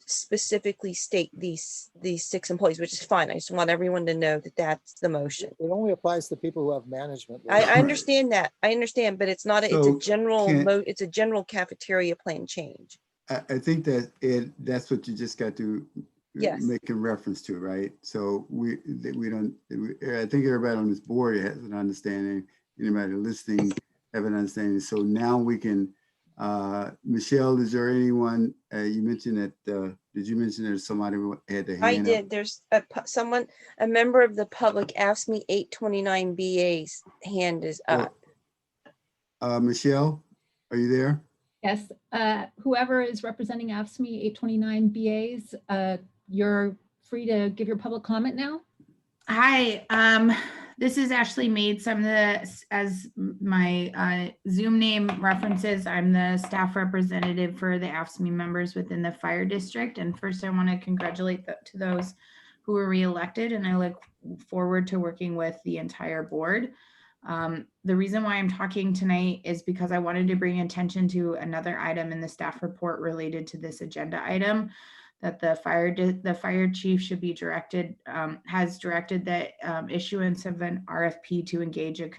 Speaker 5: specifically state these 6 employees, which is fine. I just want everyone to know that that's the motion.
Speaker 4: It only applies to people who have management.
Speaker 5: I
Speaker 4: leave.
Speaker 5: understand that. I understand, but it's not, it's
Speaker 1: So
Speaker 5: a general,
Speaker 1: can-
Speaker 5: it's a general cafeteria plan change.
Speaker 1: I think that Ed, that's what you just got to
Speaker 5: Yes.
Speaker 1: make a reference to, right? So I think everybody on this board has an understanding, anybody listening have an understanding. So now we can, Michelle, is there anyone, you mentioned that, did you mention there's somebody who had their hand
Speaker 5: I
Speaker 1: up?
Speaker 5: did. There's a member of the public asked me 829 BA's hand is up.
Speaker 1: Michelle, are you there?
Speaker 2: Yes, whoever is representing AFSCME 829 BAs, you're free to give your public comment now.
Speaker 11: Hi, this is Ashley Maid. So I'm as my Zoom name references, I'm the staff representative for the AFSCME members within the fire district. And first I want to congratulate to those who were reelected, and I look forward to working with the entire board. The reason why I'm talking tonight is because I wanted to bring attention to another item in the staff report related to this agenda item, that the fire chief should be directed, has directed that issuance of an RFP to engage a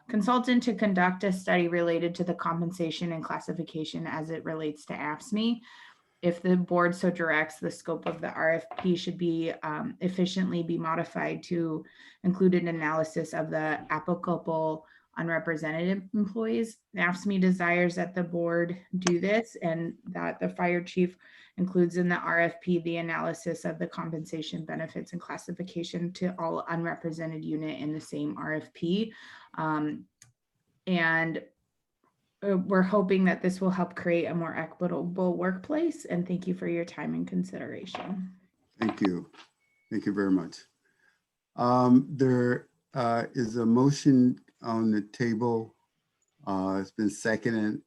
Speaker 11: consultant to conduct a study related to the compensation and classification as it relates to AFSCME. If the board so directs, the scope of the RFP should be efficiently be modified to include an analysis of the applicable unrepresented employees. AFSCME desires that the board do this and that the fire chief includes in the RFP the analysis of the compensation, benefits, and classification to all unrepresented unit in the same RFP. And we're hoping that this will help create a more equitable workplace. And thank you for your time and consideration.
Speaker 1: Thank you. Thank you very much. There is a motion on the table. It's been seconded.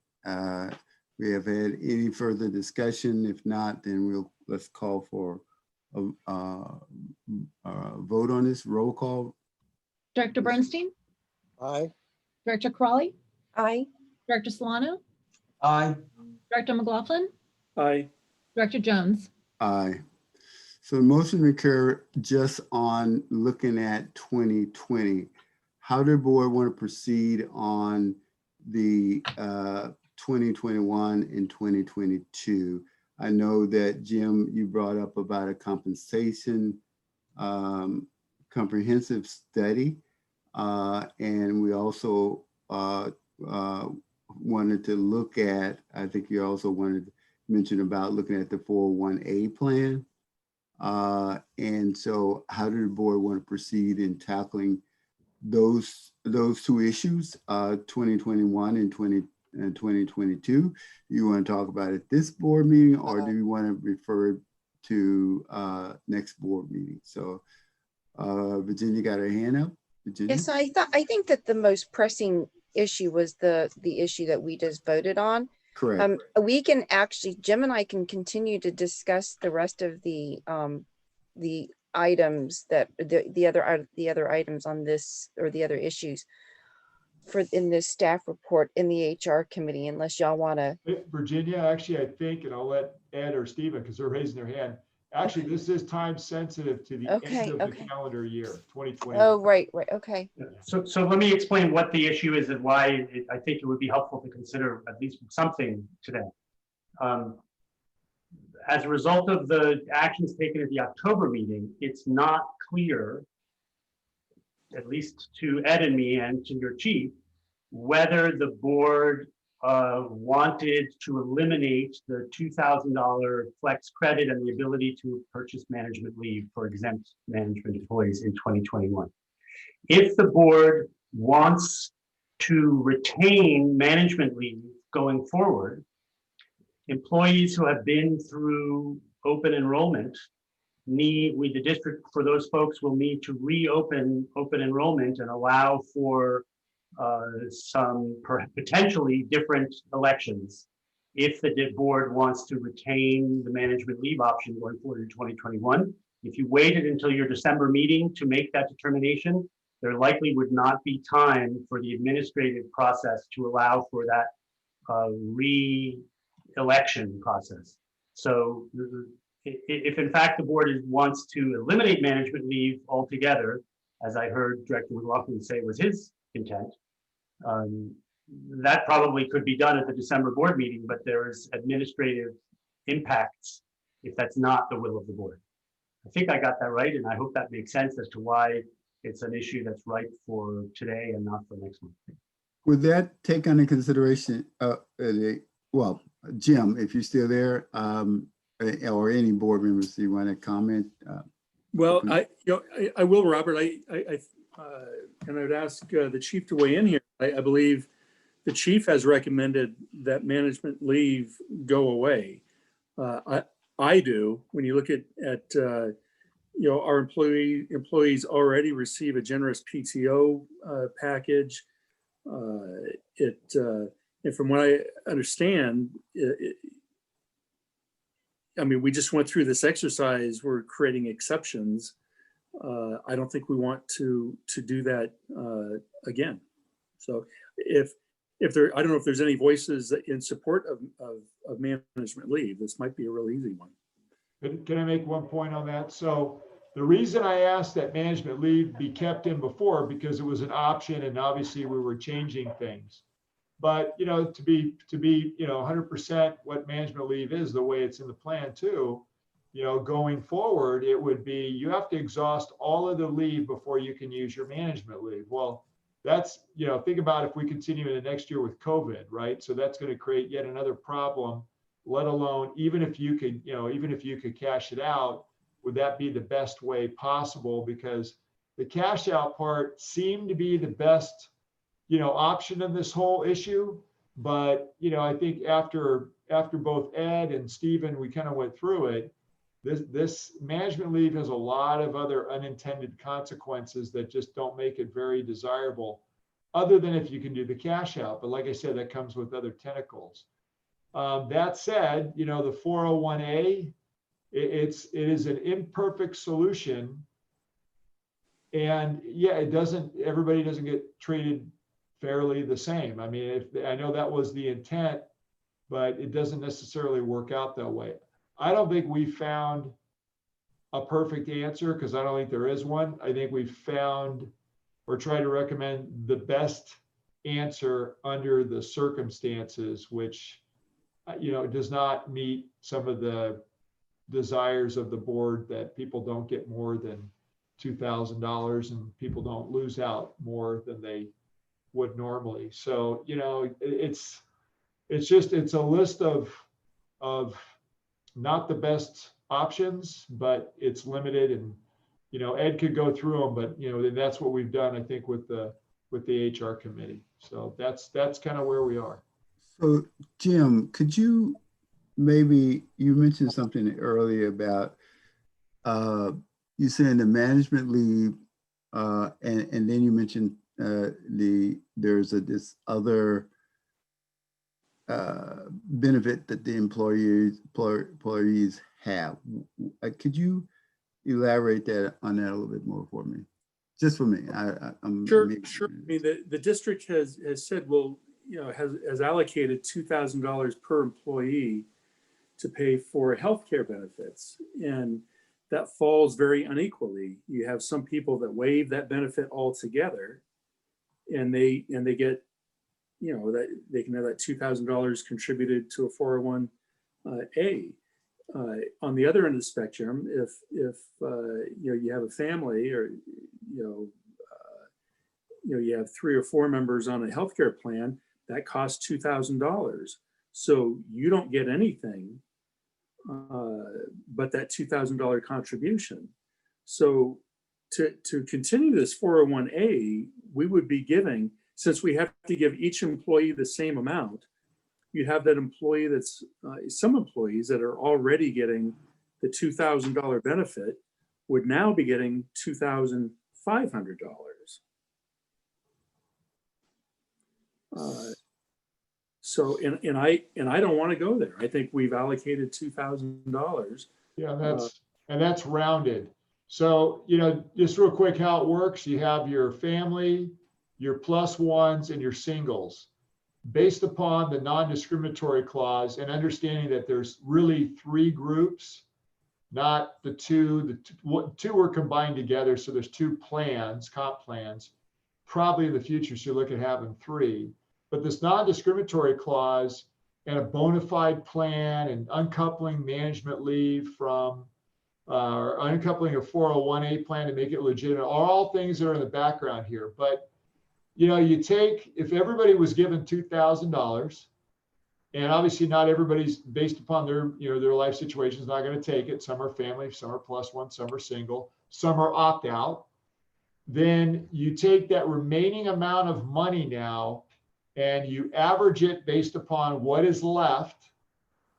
Speaker 1: We have had any further discussion? If not, then let's call for a vote on this. Roll call.
Speaker 2: Director Bernstein,
Speaker 4: Aye.
Speaker 2: Director Crawley,
Speaker 5: Aye.
Speaker 2: Director Solano,
Speaker 3: Aye.
Speaker 2: Director McLaughlin,
Speaker 6: Aye.
Speaker 2: Director Jones.
Speaker 1: Aye. So the motion to carry just on looking at 2020. How do the board want to proceed on the 2021 and 2022? I know that Jim, you brought up about a compensation comprehensive study. And we also wanted to look at, I think you also wanted to mention about looking at the 401A plan. And so how do the board want to proceed in tackling those two issues, 2021 and 2022? Do you want to talk about it this board meeting, or do you want to refer it to next board meeting? So Virginia got her hand up. Virginia?
Speaker 5: Yes, I think that the most pressing issue was the issue that we just voted on.
Speaker 1: Correct.
Speaker 5: We can actually, Jim and I can continue to discuss the rest of the items that the other items on this, or the other issues in this staff report in the HR committee, unless y'all want to.
Speaker 3: Virginia, actually, I think, and I'll let Ed or Stephen, because they're raising their hand. Actually, this is time sensitive to the end of the calendar year, 2020.
Speaker 5: Oh, right. Okay.
Speaker 8: So let me explain what the issue is and why I think it would be helpful to consider at least something today. As a result of the actions taken at the October meeting, it's not clear, at least to Ed and me and to your chief, whether the board wanted to eliminate the $2,000 flex credit and the ability to purchase management leave for exempt management employees in 2021. If the board wants to retain management leave going forward, employees who have been through open enrollment the district, for those folks, will need to reopen open enrollment and allow for some potentially different elections if the board wants to retain the management leave option going forward in 2021. If you waited until your December meeting to make that determination, there likely would not be time for the administrative process to allow for that re-election process. So if in fact the board wants to eliminate management leave altogether, as I heard Director McLaughlin say was his intent, that probably could be done at the December board meeting, but there's administrative impacts if that's not the will of the board. I think I got that right, and I hope that makes sense as to why it's an issue that's ripe for today and not for next month.
Speaker 1: Would that take under consideration, well, Jim, if you're still there, or any board members, do you want to comment?
Speaker 6: Well, I will, Robert. And I would ask the chief to weigh in here. I believe the chief has recommended that management leave go away. I do. When you look at our employees already receive a generous PTO package. And from what I understand, I mean, we just went through this exercise. We're creating exceptions. I don't think we want to do that again. So if there, I don't know if there's any voices in support of management leave. This might be a real easy one.
Speaker 3: Can I make one point on that? So the reason I asked that management leave be kept in before, because it was an option and obviously we were changing things. But, to be 100% what management leave is, the way it's in the plan too, going forward, it would be, you have to exhaust all of the leave before you can use your management leave. Well, that's, think about if we continue into next year with COVID, right? So that's going to create yet another problem, let alone, even if you could cash it out, would that be the best way possible? Because the cash out part seemed to be the best option in this whole issue. But, I think after both Ed and Stephen, we kind of went through it, this management leave has a lot of other unintended consequences that just don't make it very desirable, other than if you can do the cash out. But like I said, that comes with other tentacles. That said, you know, the 401A, it is an imperfect solution. And yeah, everybody doesn't get treated fairly the same. I mean, I know that was the intent, but it doesn't necessarily work out that way. I don't think we found a perfect answer, because I don't think there is one. I think we found or try to recommend the best answer under the circumstances, which, you know, does not meet some of the desires of the board, that people don't get more than $2,000 and people don't lose out more than they would normally. So, you know, it's a list of not the best options, but it's limited. And, you know, Ed could go through them, but, you know, that's what we've done, I think, with the HR committee. So that's kind of where we are.
Speaker 1: So Jim, could you you mentioned something earlier about you saying the management leave, and then you mentioned there's this other benefit that the employees have. Could you elaborate on that a little bit more for me? Just for me. I'm
Speaker 6: Sure. I mean, the district has said, well, you know, has allocated $2,000 per employee to pay for healthcare benefits, and that falls very unequally. You have some people that waive that benefit altogether, and they get, you know, that they can have that $2,000 contributed to a 401A. On the other end of the spectrum, if you know, you have a family, or you know, you have 3 or 4 members on a healthcare plan, that costs $2,000. So you don't get anything but that $2,000 contribution. So to continue this 401A, we would be giving, since we have to give each employee the same amount, you have that employee that's some employees that are already getting the $2,000 benefit would now be getting $2,500. So, and I don't want to go there. I think we've allocated $2,000.
Speaker 3: Yeah, that's rounded. So, you know, just real quick, how it works: you have your family, your plus ones, and your singles. Based upon the non-discriminatory clause, and understanding that there's really 3 groups, not the two were combined together. So there's 2 plans, comp plans. Probably in the future, so you look at having 3. But this non-discriminatory clause and a bona fide plan and uncoupling management leave from, or uncoupling a 401A plan to make it legitimate, are all things that are in the background here. But, you know, if everybody was given $2,000, and obviously not everybody's, based upon their, you know, their life situation, is not going to take it. Some are family, some are plus one, some are single, some are opt out. Then you take that remaining amount of money now and you average it based upon what is left.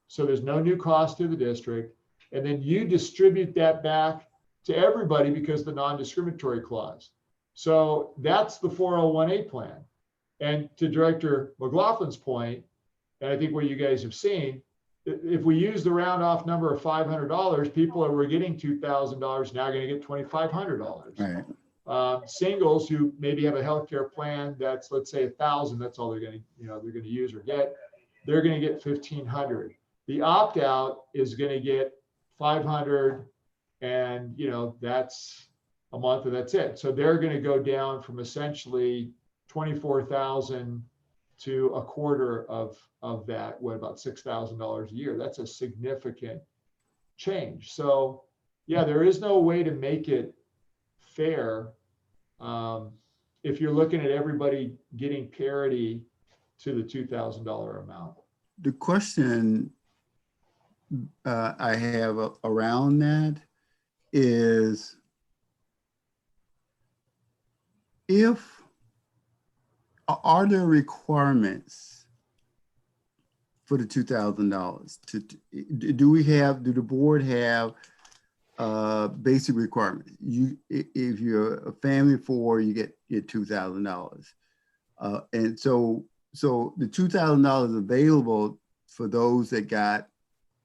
Speaker 3: So there's no new cost to the district. And then you distribute that back to everybody because of the non-discriminatory clause. So that's the 401A plan. And to Director McLaughlin's point, and I think what you guys have seen, if we use the round off number of $500, people who were getting $2,000 now going to get $2,500.
Speaker 1: Right.
Speaker 3: Singles who maybe have a healthcare plan that's, let's say, $1,000, that's all they're going to, you know, they're going to use or get, they're going to get $1,500. The opt-out is going to get $500, and, you know, that's a month and that's it. So they're going to go down from essentially $24,000 to a quarter of that, what, about $6,000 a year. That's a significant change. So yeah, there is no way to make it fair if you're looking at everybody getting parity to the $2,000 amount.
Speaker 1: The question I have around that is, are there requirements for the $2,000? Do the board have basic requirement. If you're a family of 4, you get $2,000. And so the $2,000 available for those that got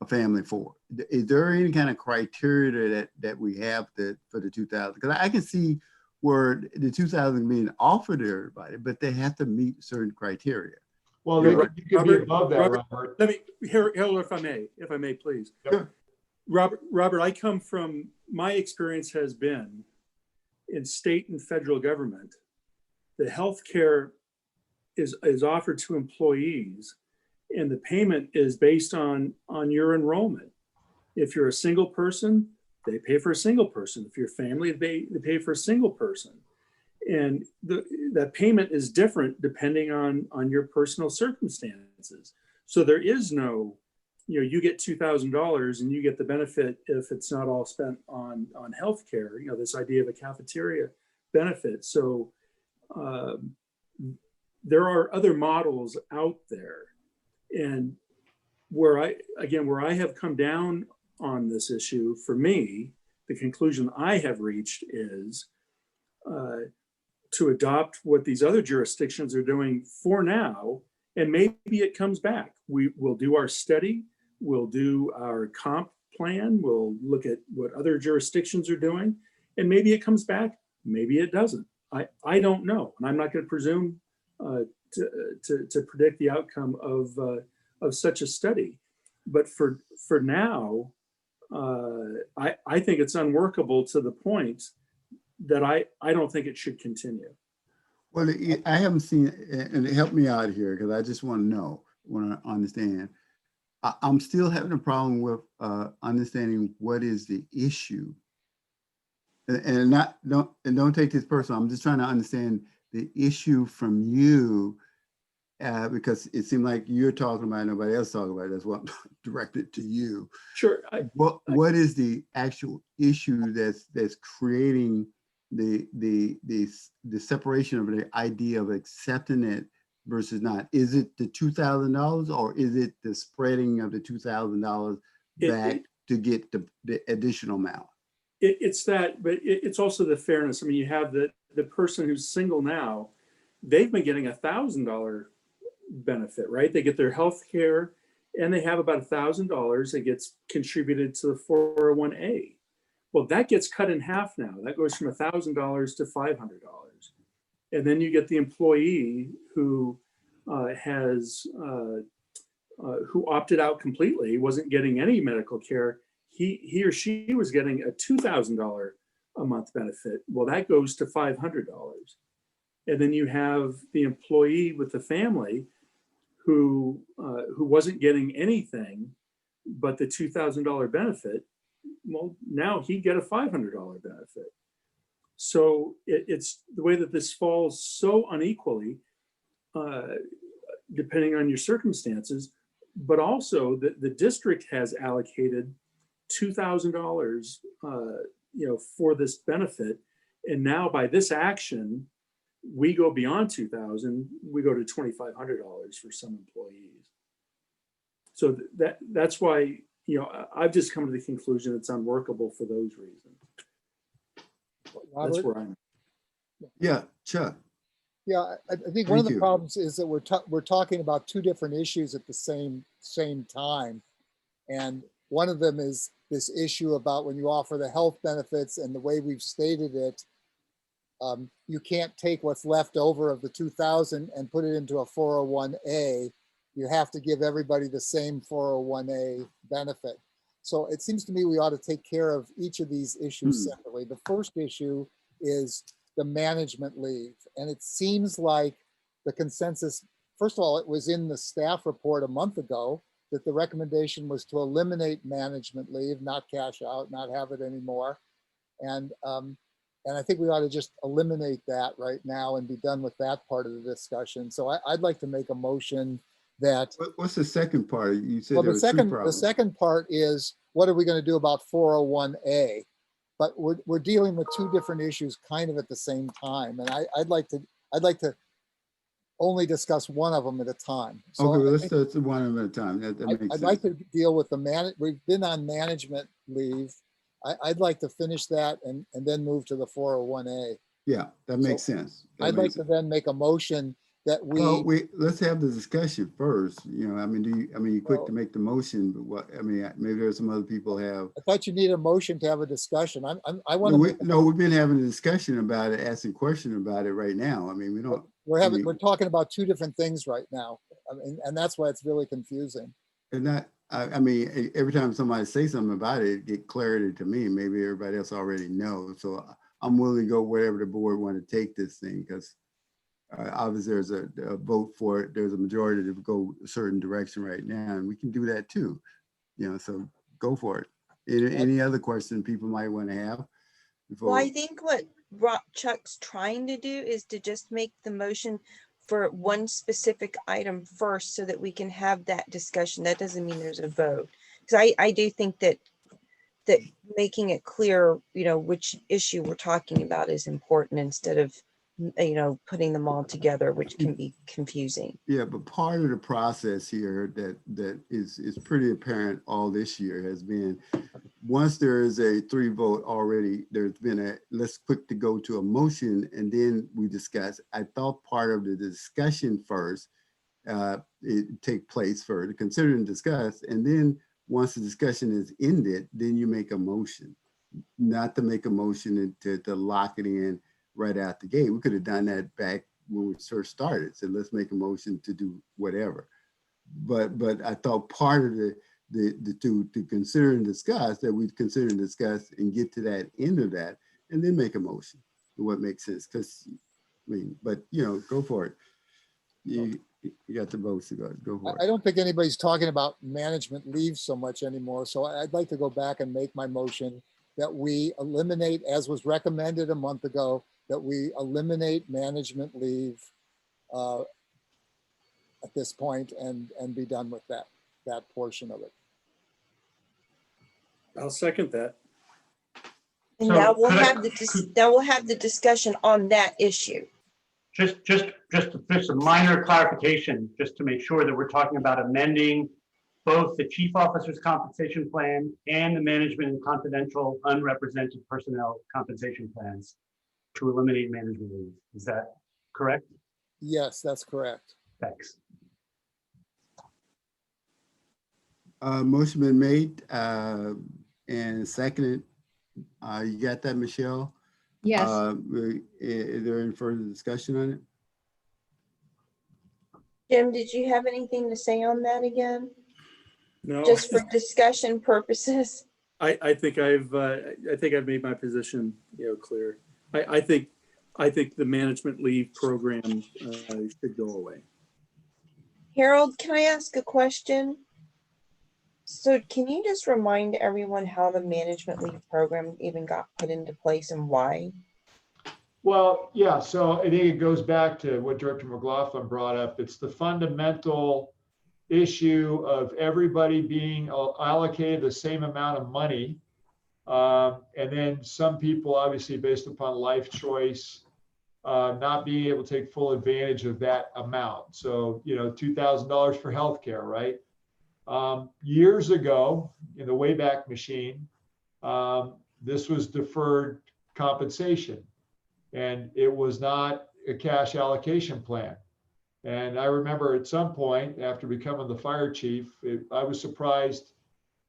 Speaker 1: a family of 4. Is there any kind of criteria that we have for the 2,000? Because I can see where the 2,000 being offered to everybody, but they have to meet certain criteria.
Speaker 3: Well,
Speaker 1: Yeah,
Speaker 3: you could be
Speaker 6: Robert,
Speaker 3: above that,
Speaker 6: Robert,
Speaker 3: Robert.
Speaker 6: Let me, Harold, if I may, please.
Speaker 1: Sure.
Speaker 6: Robert, I come from, my experience has been in state and federal government, the healthcare is offered to employees and the payment is based on your enrollment. If you're a single person, they pay for a single person. If you're family, they pay for a single person. And that payment is different depending on your personal circumstances. So there is no, you get $2,000 and you get the benefit if it's not all spent on healthcare. This idea of a cafeteria benefit. So there are other models out there, and where I have come down on this issue, for me, the conclusion I have reached is to adopt what these other jurisdictions are doing for now, and maybe it comes back. We will do our study, we'll do our comp plan, we'll look at what other jurisdictions are doing, and maybe it comes back, maybe it doesn't. I don't know, and I'm not going to presume to predict the outcome of such a study. But for now, I think it's unworkable to the point that I don't think it should continue.
Speaker 1: Well, I haven't seen, and help me out here because I just want to understand. I'm still having a problem with understanding what is the issue, and don't take this personal. I'm just trying to understand the issue from you, because it seemed like you're talking about it, nobody else talking about it. That's what I'm directed to you.
Speaker 6: Sure.
Speaker 1: What is the actual issue that's creating the separation of the idea of accepting it versus not? Is it the $2,000 or is it the spreading of the $2,000 back to get the additional amount?
Speaker 6: It's that, but it's also the fairness. I mean, you have the person who's single now, they've been getting $1,000 benefit, right? They get their health care and they have about $1,000 that gets contributed to the 401A. Well, that gets cut in half now. That goes from $1,000 to $500. And then you get the employee who who opted out completely, wasn't getting any medical care. He or she was getting a $2,000 a month benefit. Well, that goes to $500. And then you have the employee with the family who wasn't getting anything but the $2,000 benefit. Well, now he'd get a $500 benefit. So it's the way that this falls so unequally, depending on your circumstances, but also the district has allocated $2,000, for this benefit. And now by this action, we go beyond $2,000, we go to $2,500 for some employees. So that's why, I've just come to the conclusion it's unworkable for those reasons.
Speaker 4: Robert?
Speaker 6: That's where I'm.
Speaker 1: Yeah, Chuck.
Speaker 4: Yeah, I think one of the
Speaker 1: Thank you.
Speaker 4: problems is that we're talking about two different issues at the same time. And one of them is this issue about when you offer the health benefits, and the way we've stated it, you can't take what's left over of the 2,000 and put it into a 401A. You have to give everybody the same 401A benefit. So it seems to me we ought to take care of each of these issues separately. The first issue is the management leave. And it seems like the consensus, first of all, it was in the staff report a month ago that the recommendation was to eliminate management leave, not cash out, not have it anymore. And I think we ought to just eliminate that right now and be done with that part of the discussion. So I'd like to make a motion that.
Speaker 1: What's the second part? You said
Speaker 4: Well,
Speaker 1: there
Speaker 4: the
Speaker 1: was three
Speaker 4: second
Speaker 1: problems.
Speaker 4: part is, what are we going to do about 401A? But we're dealing with two different issues kind of at the same time. And I'd like to only discuss one of them at a time. So
Speaker 1: Okay, well, let's do one at a time. That makes sense.
Speaker 4: I'd like to deal with we've been on management leave I'd like to finish that and then move to the 401A.
Speaker 1: Yeah, that makes sense. That
Speaker 4: I'd like
Speaker 1: makes
Speaker 4: to
Speaker 1: sense.
Speaker 4: then make a motion that
Speaker 1: Well, let's have the discussion first. You know, I mean, you're quick to
Speaker 4: Well-
Speaker 1: make the motion, but what, I mean, maybe there's some other people have.
Speaker 4: I thought you need a motion to have a discussion. I want to.
Speaker 1: No, we've been having a discussion about it, asking questions about it right now. I mean, we don't.
Speaker 4: We're talking about two different things right now. I mean, and that's why it's really confusing.
Speaker 1: And that, I mean, every time somebody says something about it, get clarity to me. Maybe everybody else already knows. So I'm willing to go wherever the board want to take this thing, because obviously there's a vote for it. There's a majority to go a certain direction right now, and we can do that too. You know, so go for it. Any other question people might want to have?
Speaker 5: Well, I think what Chuck's trying to do is to just make the motion for one specific item first so that we can have that discussion. That doesn't mean there's a vote. Because I do think that making it clear, you know, which issue we're talking about is important instead of, you know, putting them all together, which can be confusing.
Speaker 1: Yeah, but part of the process here that is pretty apparent all this year has been, once there is a 3-vote already, there's been a, let's quick to go to a motion and then we discuss. I thought part of the discussion first, it take place first, consider and discuss, and then once the discussion is ended, then you make a motion, not to make a motion to lock it in right out the gate. We could have done that back when we first started. So let's make a motion to do whatever. But I thought part of to consider and discuss, that we'd consider and discuss and get to that end of that and then make a motion for what makes sense. Because I mean, but you know, go for it. You got the votes to go for it.
Speaker 4: I don't think anybody's talking about management leave so much anymore. So I'd like to go back and make my motion that we eliminate, as was recommended a month ago, that we eliminate management leave at this point and be done with that portion of it.
Speaker 6: I'll second that.
Speaker 5: And
Speaker 8: So
Speaker 5: now we'll
Speaker 8: could I-
Speaker 5: have the discussion on that issue.
Speaker 8: Just a minor clarification, just to make sure that we're talking about amending both the chief officer's compensation plan and the management and confidential unrepresented personnel compensation plans to eliminate management leave. Is that correct?
Speaker 4: Yes, that's correct.
Speaker 8: Thanks.
Speaker 1: Motion been made and seconded. You got that, Michelle?
Speaker 2: Yes.
Speaker 1: Is there any further discussion on it?
Speaker 5: Jim, did you have anything to say on that again?
Speaker 6: No,
Speaker 5: Just for discussion purposes?
Speaker 6: I think I've made my position, clear. I think the management leave program should go away.
Speaker 5: Harold, can I ask a question? So can you just remind everyone how the management leave program even got put into place and why?
Speaker 3: Well, yeah, so I think it goes back to what Director McLaughlin brought up. It's the fundamental issue of everybody being allocated the same amount of money. And then some people, obviously based upon life choice, not being able to take full advantage of that amount. So, $2,000 for healthcare, right? Years ago, in the Wayback Machine, this was deferred compensation, and it was not a cash allocation plan. And I remember at some point after becoming the fire chief, I was surprised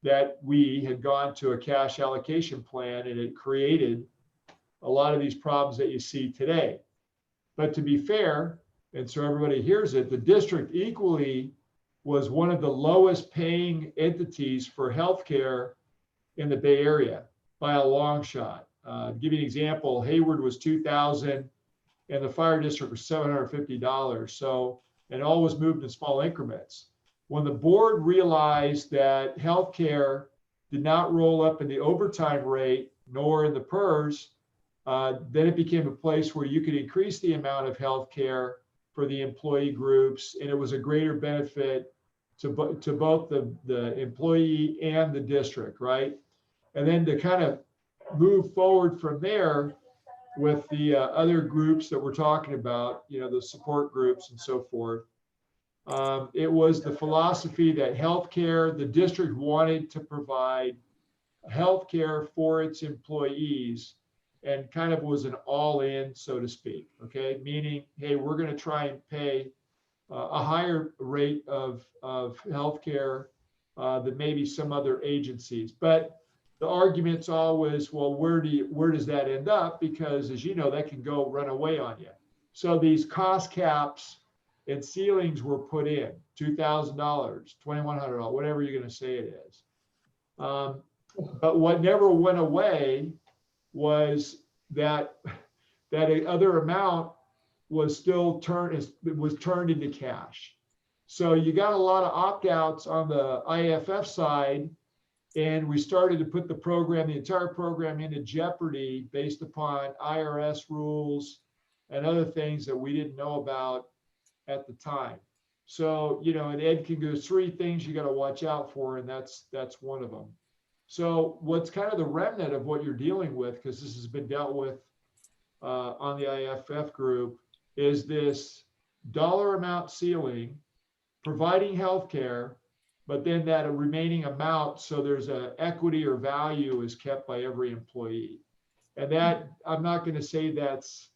Speaker 3: that we had gone to a cash allocation plan, and it created a lot of these problems that you see today. But to be fair, and so everybody hears it, the district equally was one of the lowest paying entities for healthcare in the Bay Area by a long shot. To give you an example, Hayward was $2,000 and the fire district was $750. So, and all was moved in small increments. When the board realized that healthcare did not roll up in the overtime rate nor in the PERS, then it became a place where you could increase the amount of healthcare for the employee groups, and it was a greater benefit to both the employee and the district, right? And then to kind of move forward from there with the other groups that we're talking about, the support groups and so forth. It was the philosophy that healthcare, the district wanted to provide healthcare for its employees and kind of was an all-in, so to speak, okay? Meaning, hey, we're going to try and pay a higher rate of healthcare than maybe some other agencies. But the argument's always, well, where does that end up? Because as you know, that can go run away on you. So these cost caps and ceilings were put in, $2,000, $2,100, whatever you're going to say it is. But what never went away was that other amount was still turned into cash. So you got a lot of opt-outs on the IFF side, and we started to put the entire program into jeopardy based upon IRS rules and other things that we didn't know about at the time. So, you know, and Ed can go 3 things you got to watch out for, and that's one of them. So what's kind of the remnant of what you're dealing with, because this has been dealt with on the IFF group, is this dollar amount ceiling, providing healthcare, but then that remaining amount, so there's an equity or value is kept by every employee. And that, I'm not going to say that's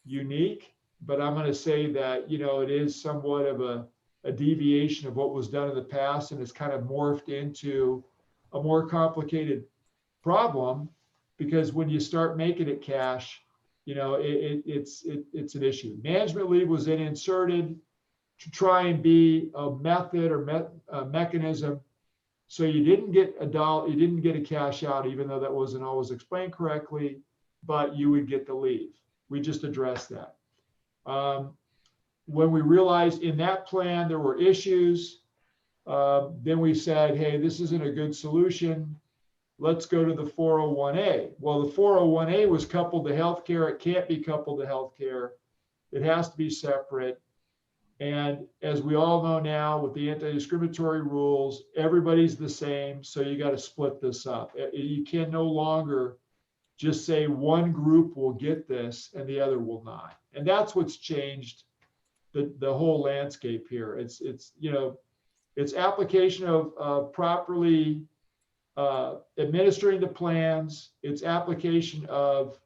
Speaker 3: unique, but I'm going to say that, you know, it is somewhat of a deviation of what was done in the past, and it's kind of morphed into a more complicated problem, because when you start making it cash, you know, it's an issue. Management leave was then inserted to try and be a method or a mechanism. So you didn't get a cash out, even though that wasn't always explained correctly, but you would get the leave. We just addressed that. When we realized in that plan there were issues, then we said, hey, this isn't a good solution. Let's go to the 401A. Well, the 401A was coupled to healthcare. It can't be coupled to healthcare. It has to be separate. And as we all know now, with the anti-discriminatory rules, everybody's the same. So you got to split this up. You can no longer just say one group will get this and the other will not. And that's what's changed the whole landscape here. It's you know, it's application of properly administering the plans, its application of,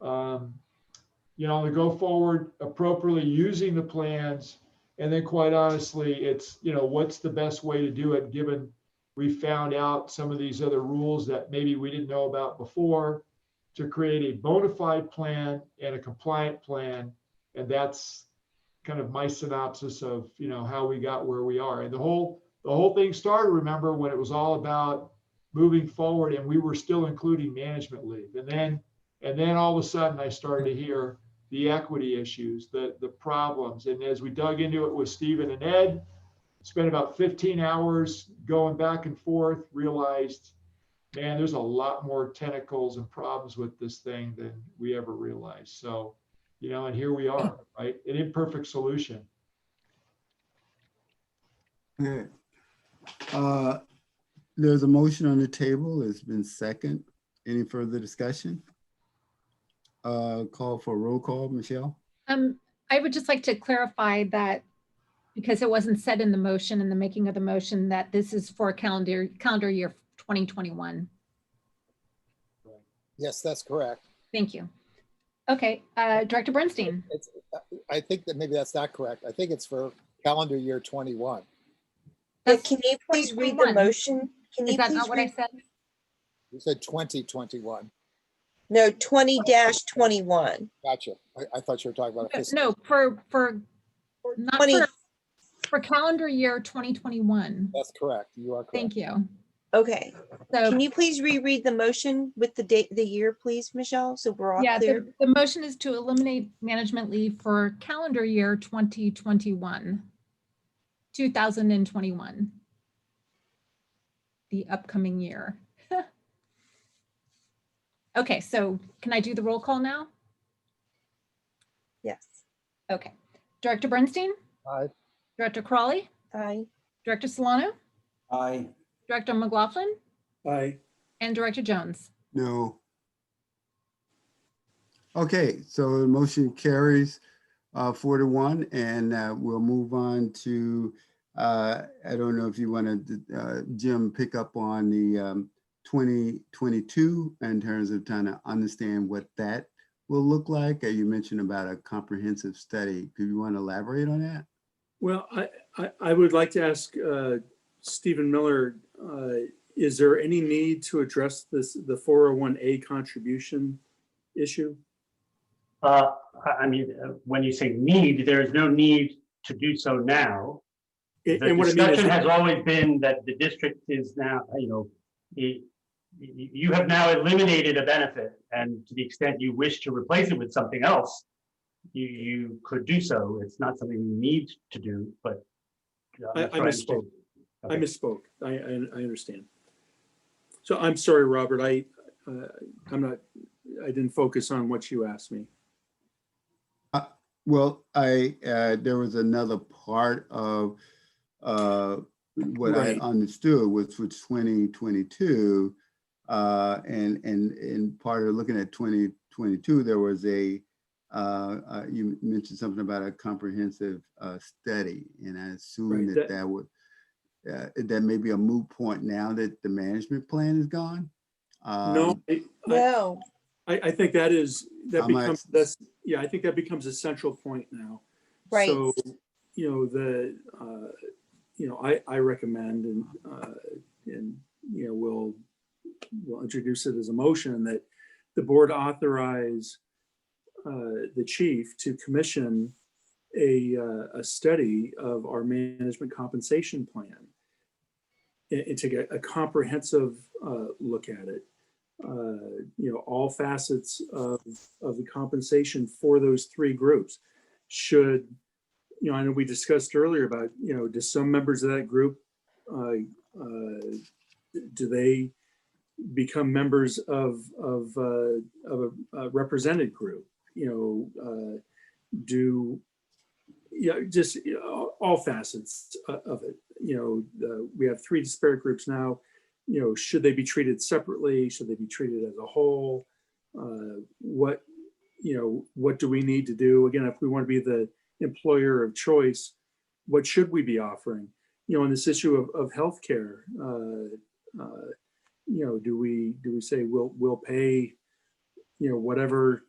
Speaker 3: you know, to go forward appropriately using the plans. And then quite honestly, it's, you know, what's the best way to do it, given we found out some of these other rules that maybe we didn't know about before, to create a bona fide plan and a compliant plan. And that's kind of my synopsis of, you know, how we got where we are. And the whole thing started, remember, when it was all about moving forward, and we were still including management leave. And then all of a sudden I started to hear the equity issues, the problems. And as we dug into it with Stephen and Ed, spent about 15 hours going back and forth, realized, man, there's a lot more tentacles and problems with this thing than we ever realized. So, you know, and here we are, right? An imperfect solution.
Speaker 1: Okay. There's a motion on the table. It's been second. Any further discussion? Call for a roll call, Michelle.
Speaker 2: I would just like to clarify that, because it wasn't said in the motion, in the making of the motion, that this is for calendar year 2021.
Speaker 4: Yes, that's correct.
Speaker 2: Thank you. Okay, Director Bernstein.
Speaker 4: I think that maybe that's not correct. I think it's for calendar year 21.
Speaker 5: Can you please read the motion? Can you
Speaker 2: Is that
Speaker 5: please
Speaker 2: not what I
Speaker 5: read?
Speaker 2: said?
Speaker 4: You said 2021.
Speaker 5: No, 20-21.
Speaker 4: Gotcha. I thought you were talking about a fiscal.
Speaker 2: No, for not
Speaker 5: 20.
Speaker 2: for calendar year 2021.
Speaker 4: That's correct. You are correct.
Speaker 2: Thank you.
Speaker 5: Okay.
Speaker 2: So
Speaker 5: Can you please reread the motion with the date, the year, please, Michelle? So we're all
Speaker 2: yeah,
Speaker 5: clear.
Speaker 2: the motion is to eliminate management leave for calendar year 2021, the upcoming year. Okay, so can I do the roll call now?
Speaker 5: Yes.
Speaker 2: Okay. Director Bernstein?
Speaker 4: Aye.
Speaker 2: Director Crawley?
Speaker 5: Aye.
Speaker 2: Director Solano?
Speaker 12: Aye.
Speaker 2: Director McLaughlin?
Speaker 6: Aye.
Speaker 2: And Director Jones?
Speaker 1: No. Okay, so the motion carries 4-1, and we'll move on to, I don't know if you want to, Jim, pick up on the 2022 in terms of trying to understand what that will look like? You mentioned about a comprehensive study. Do you want to elaborate on that?
Speaker 6: Well, I would like to ask Stephen Miller, is there any need to address the 401A contribution issue?
Speaker 8: I mean, when you say need, there is no need to do so now. The
Speaker 6: And what I mean is,
Speaker 8: discussion has always been that the district is now, you have now eliminated a benefit, and to the extent you wish to replace it with something else, you could do so. It's not something you need to do, but
Speaker 6: I misspoke.
Speaker 8: Okay.
Speaker 6: I misspoke. I understand. So I'm sorry, Robert. I didn't focus on what you asked me.
Speaker 1: Well, there was another part of what
Speaker 6: Right.
Speaker 1: I understood, which was 2022, and part of looking at 2022, there was you mentioned something about a comprehensive study, and I assume
Speaker 6: Right,
Speaker 1: that would that may be a moot point now that the management plan is gone.
Speaker 6: No,
Speaker 5: No,
Speaker 6: I think that
Speaker 1: I might-
Speaker 6: becomes I think that becomes a central point now.
Speaker 5: Right.
Speaker 6: So, I recommend and we'll introduce it as a motion that the board authorize the chief to commission a study of our management compensation plan and take a comprehensive look at it. All facets of the compensation for those three groups should, I know we discussed earlier about, do some members of that group, do they become members of a represented group? All facets of it. We have three disparate groups now. Should they be treated separately? Should they be treated as a whole? What do we need to do? Again, if we want to be the employer of choice, what should we be offering? On this issue of healthcare, do we say we'll pay, whatever,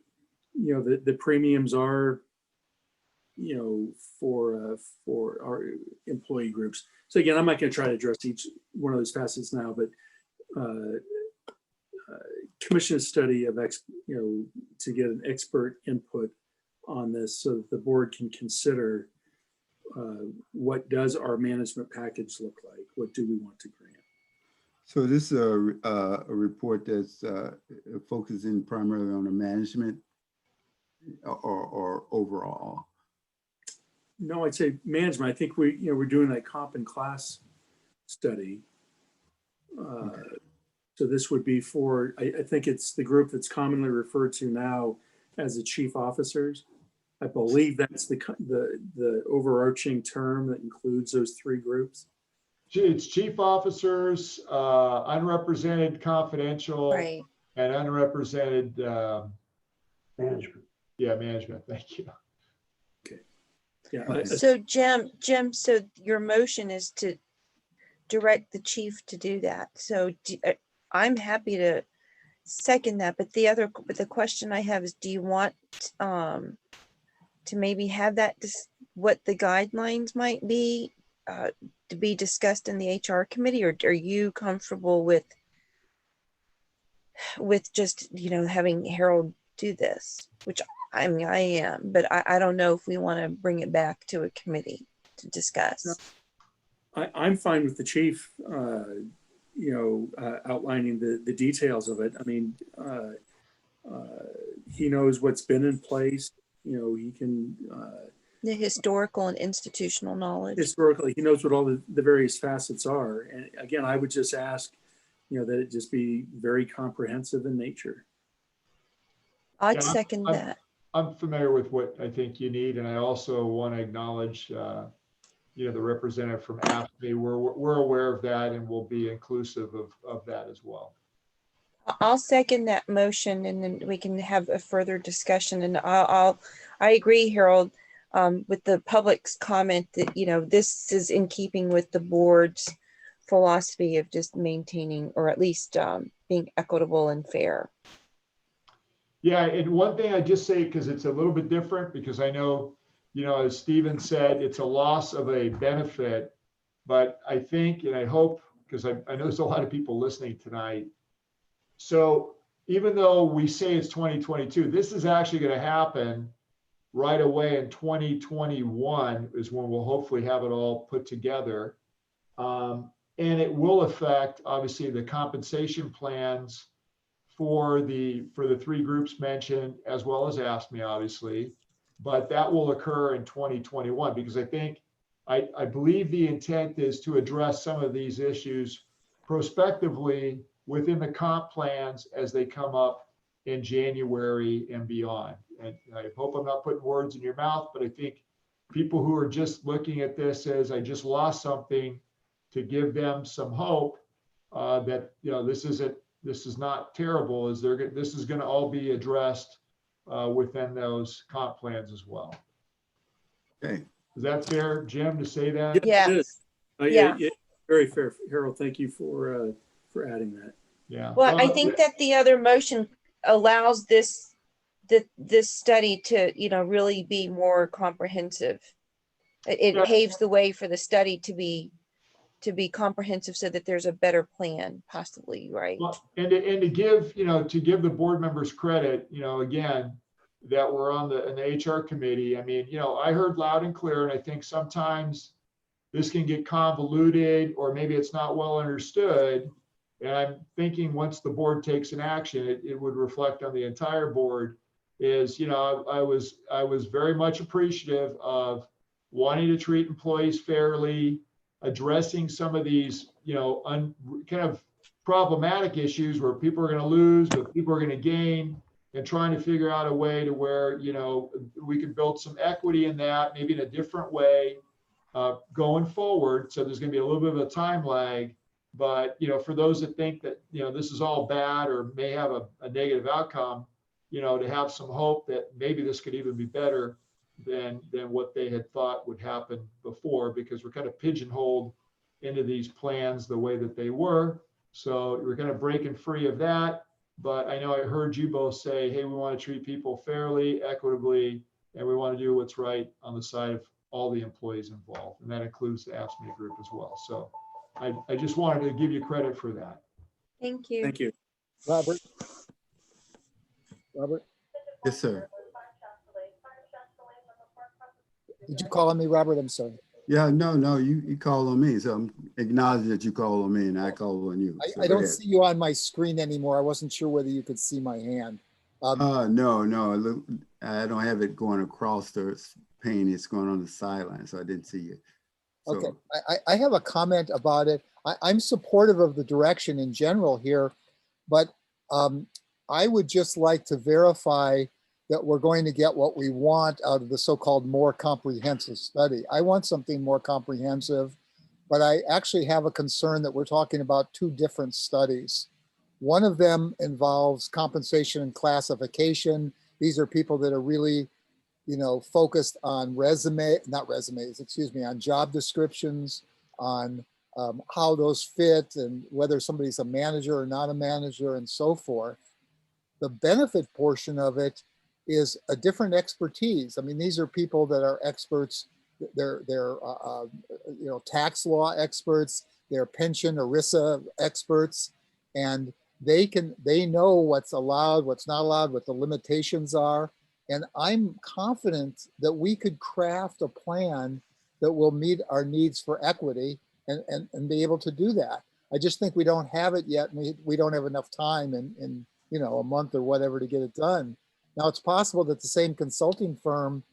Speaker 6: the premiums are, for our employee groups. So again, I'm not going to try to address each one of those facets now, but commission a study of to get an expert input on this so that the board can consider what does our management package look like? What do we want to grant?
Speaker 1: So this is a report that's focusing primarily on the management or overall.
Speaker 6: No, I'd say management. I think we're doing that comp and class study.
Speaker 1: Okay.
Speaker 6: So this would be for, I think it's the group that's commonly referred to now as the chief officers. I believe that's the overarching term that includes those three groups.
Speaker 3: It's chief officers, unrepresented confidential,
Speaker 5: right.
Speaker 3: and unrepresented
Speaker 8: Management.
Speaker 3: yeah, management. Thank you.
Speaker 6: Yeah.
Speaker 5: So Jim, so your motion is to direct the chief to do that. So I'm happy to second that, but the question I have is, do you want to maybe have that, what the guidelines might be to be discussed in the HR committee, or are you comfortable with just, having Harold do this, which I mean, I am, but I don't know if we want to bring it back to a committee to discuss.
Speaker 6: I'm fine with the chief, outlining the details of it. I mean, he knows what's been in place. He can
Speaker 5: The historical and institutional knowledge.
Speaker 6: historically, he knows what all the various facets are. And again, I would just ask, that it just be very comprehensive in nature.
Speaker 5: I'd
Speaker 3: Yeah,
Speaker 5: second that.
Speaker 3: I'm familiar with what I think you need, and I also want to acknowledge, the representative from AFSCME. We're aware of that, and we'll be inclusive of that as well.
Speaker 5: I'll second that motion, and then we can have a further discussion. And I agree, Harold, with the public's comment that, this is in keeping with the board's philosophy of just maintaining, or at least being equitable and fair.
Speaker 3: Yeah, and one thing I just say, because it's a little bit different, because I know, as Stephen said, it's a loss of a benefit, but I think, and I hope, because I know there's a lot of people listening tonight. So even though we say it's 2022, this is actually going to happen right away in 2021 is when we'll hopefully have it all put together. And it will affect, obviously, the compensation plans for the three groups mentioned, as well as AFSCME, obviously, but that will occur in 2021, because I believe the intent is to address some of these issues prospectively within the comp plans as they come up in January and beyond. And I hope I'm not putting words in your mouth, but I think people who are just looking at this as I just lost something, to give them some hope that this is not terrible, this is going to all be addressed within those comp plans as well.
Speaker 1: Okay.
Speaker 3: Is that fair, Jim, to say that?
Speaker 5: Yes.
Speaker 6: It is.
Speaker 5: Yeah.
Speaker 6: Very fair. Harold, thank you for adding that.
Speaker 3: Yeah.
Speaker 5: Well, I think that the other motion allows this study to, really be more comprehensive. It
Speaker 3: Yeah.
Speaker 5: paves the way for the study to be comprehensive, so that there's a better plan, possibly, right?
Speaker 3: Well, and to give the board members credit, again, that we're on the HR committee. I mean, I heard loud and clear, and I think sometimes this can get convoluted, or maybe it's not well understood. And I'm thinking once the board takes an action, it would reflect on the entire board. Is, I was very much appreciative of wanting to treat employees fairly, addressing some of these, kind of problematic issues where people are going to lose, but people are going to gain, and trying to figure out a way to where, we could build some equity in that, maybe in a different way going forward. So there's going to be a little bit of a time lag, but, for those that think that, this is all bad or may have a negative outcome, to have some hope that maybe this could even be better than what they had thought would happen before, because we're kind of pigeonholed into these plans the way that they were. So we're kind of breaking free of that. But I know I heard you both say, hey, we want to treat people fairly, equitably, and we want to do what's right on the side of all the employees involved. And that includes the AFSCME group as well. So I just wanted to give you credit for that.
Speaker 5: Thank you.
Speaker 6: Thank you.
Speaker 4: Robert?
Speaker 1: Yes, sir.
Speaker 4: Did you call on me, Robert? I'm sorry.
Speaker 1: Yeah, no, you call on me. So I'm acknowledging that you call on me and I call on you. So
Speaker 4: I
Speaker 1: go
Speaker 4: don't
Speaker 1: ahead.
Speaker 4: see you on my screen anymore. I wasn't sure whether you could see my hand.
Speaker 1: No, I don't have it going across the pane. It's going on the sideline, so I didn't see you. So,
Speaker 4: Okay, I have a comment about it. I'm supportive of the direction in general here, but I would just like to verify that we're going to get what we want out of the so-called more comprehensive study. I want something more comprehensive, but I actually have a concern that we're talking about two different studies. One of them involves compensation and classification. These are people that are really, focused on on job descriptions, on how those fit and whether somebody's a manager or not a manager and so forth. The benefit portion of it is a different expertise. I mean, these are people that are experts. They're tax law experts. They're pension ERISA experts, and they know what's allowed, what's not allowed, what the limitations are. And I'm confident that we could craft a plan that will meet our needs for equity and be able to do that. I just think we don't have it yet, and we don't have enough time in a month or whatever to get it done. Now, it's possible that the same consulting firm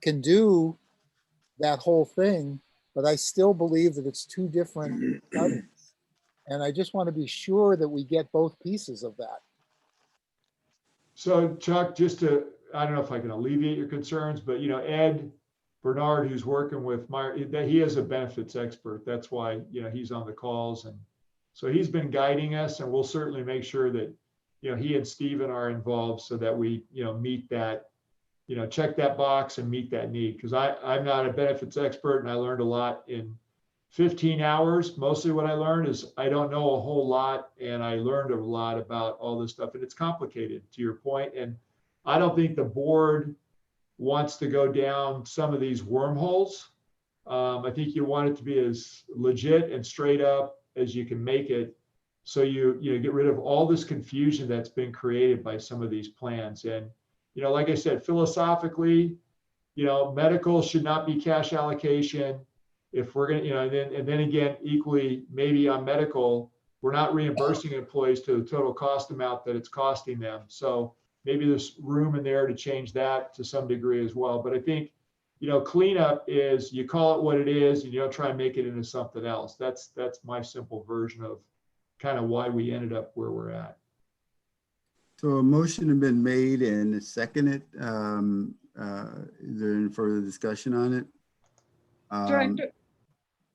Speaker 4: can do that whole thing, but I still believe that it's two different studies. And I just want to be sure that we get both pieces of that.
Speaker 3: So Chuck, I don't know if I can alleviate your concerns, but Ed Bernard, who's working with Meyer, he is a benefits expert. That's why, he's on the calls. And so he's been guiding us, and we'll certainly make sure that, he and Stephen are involved so that we, meet that, check that box and meet that need. Because I'm not a benefits expert, and I learned a lot in 15 hours. Mostly what I learned is I don't know a whole lot, and I learned a lot about all this stuff, and it's complicated, to your point. And I don't think the board wants to go down some of these wormholes. I think you want it to be as legit and straight up as you can make it. So you get rid of all this confusion that's been created by some of these plans. And, like I said, philosophically, medical should not be cash allocation. If we're going to, and then again, equally, maybe on medical, we're not reimbursing employees to the total cost amount that it's costing them. So maybe there's room in there to change that to some degree as well. But I think, cleanup is you call it what it is and you don't try and make it into something else. That's my simple version of kind of why we ended up where we're at.
Speaker 1: So a motion has been made and seconded. Is there any further discussion on it?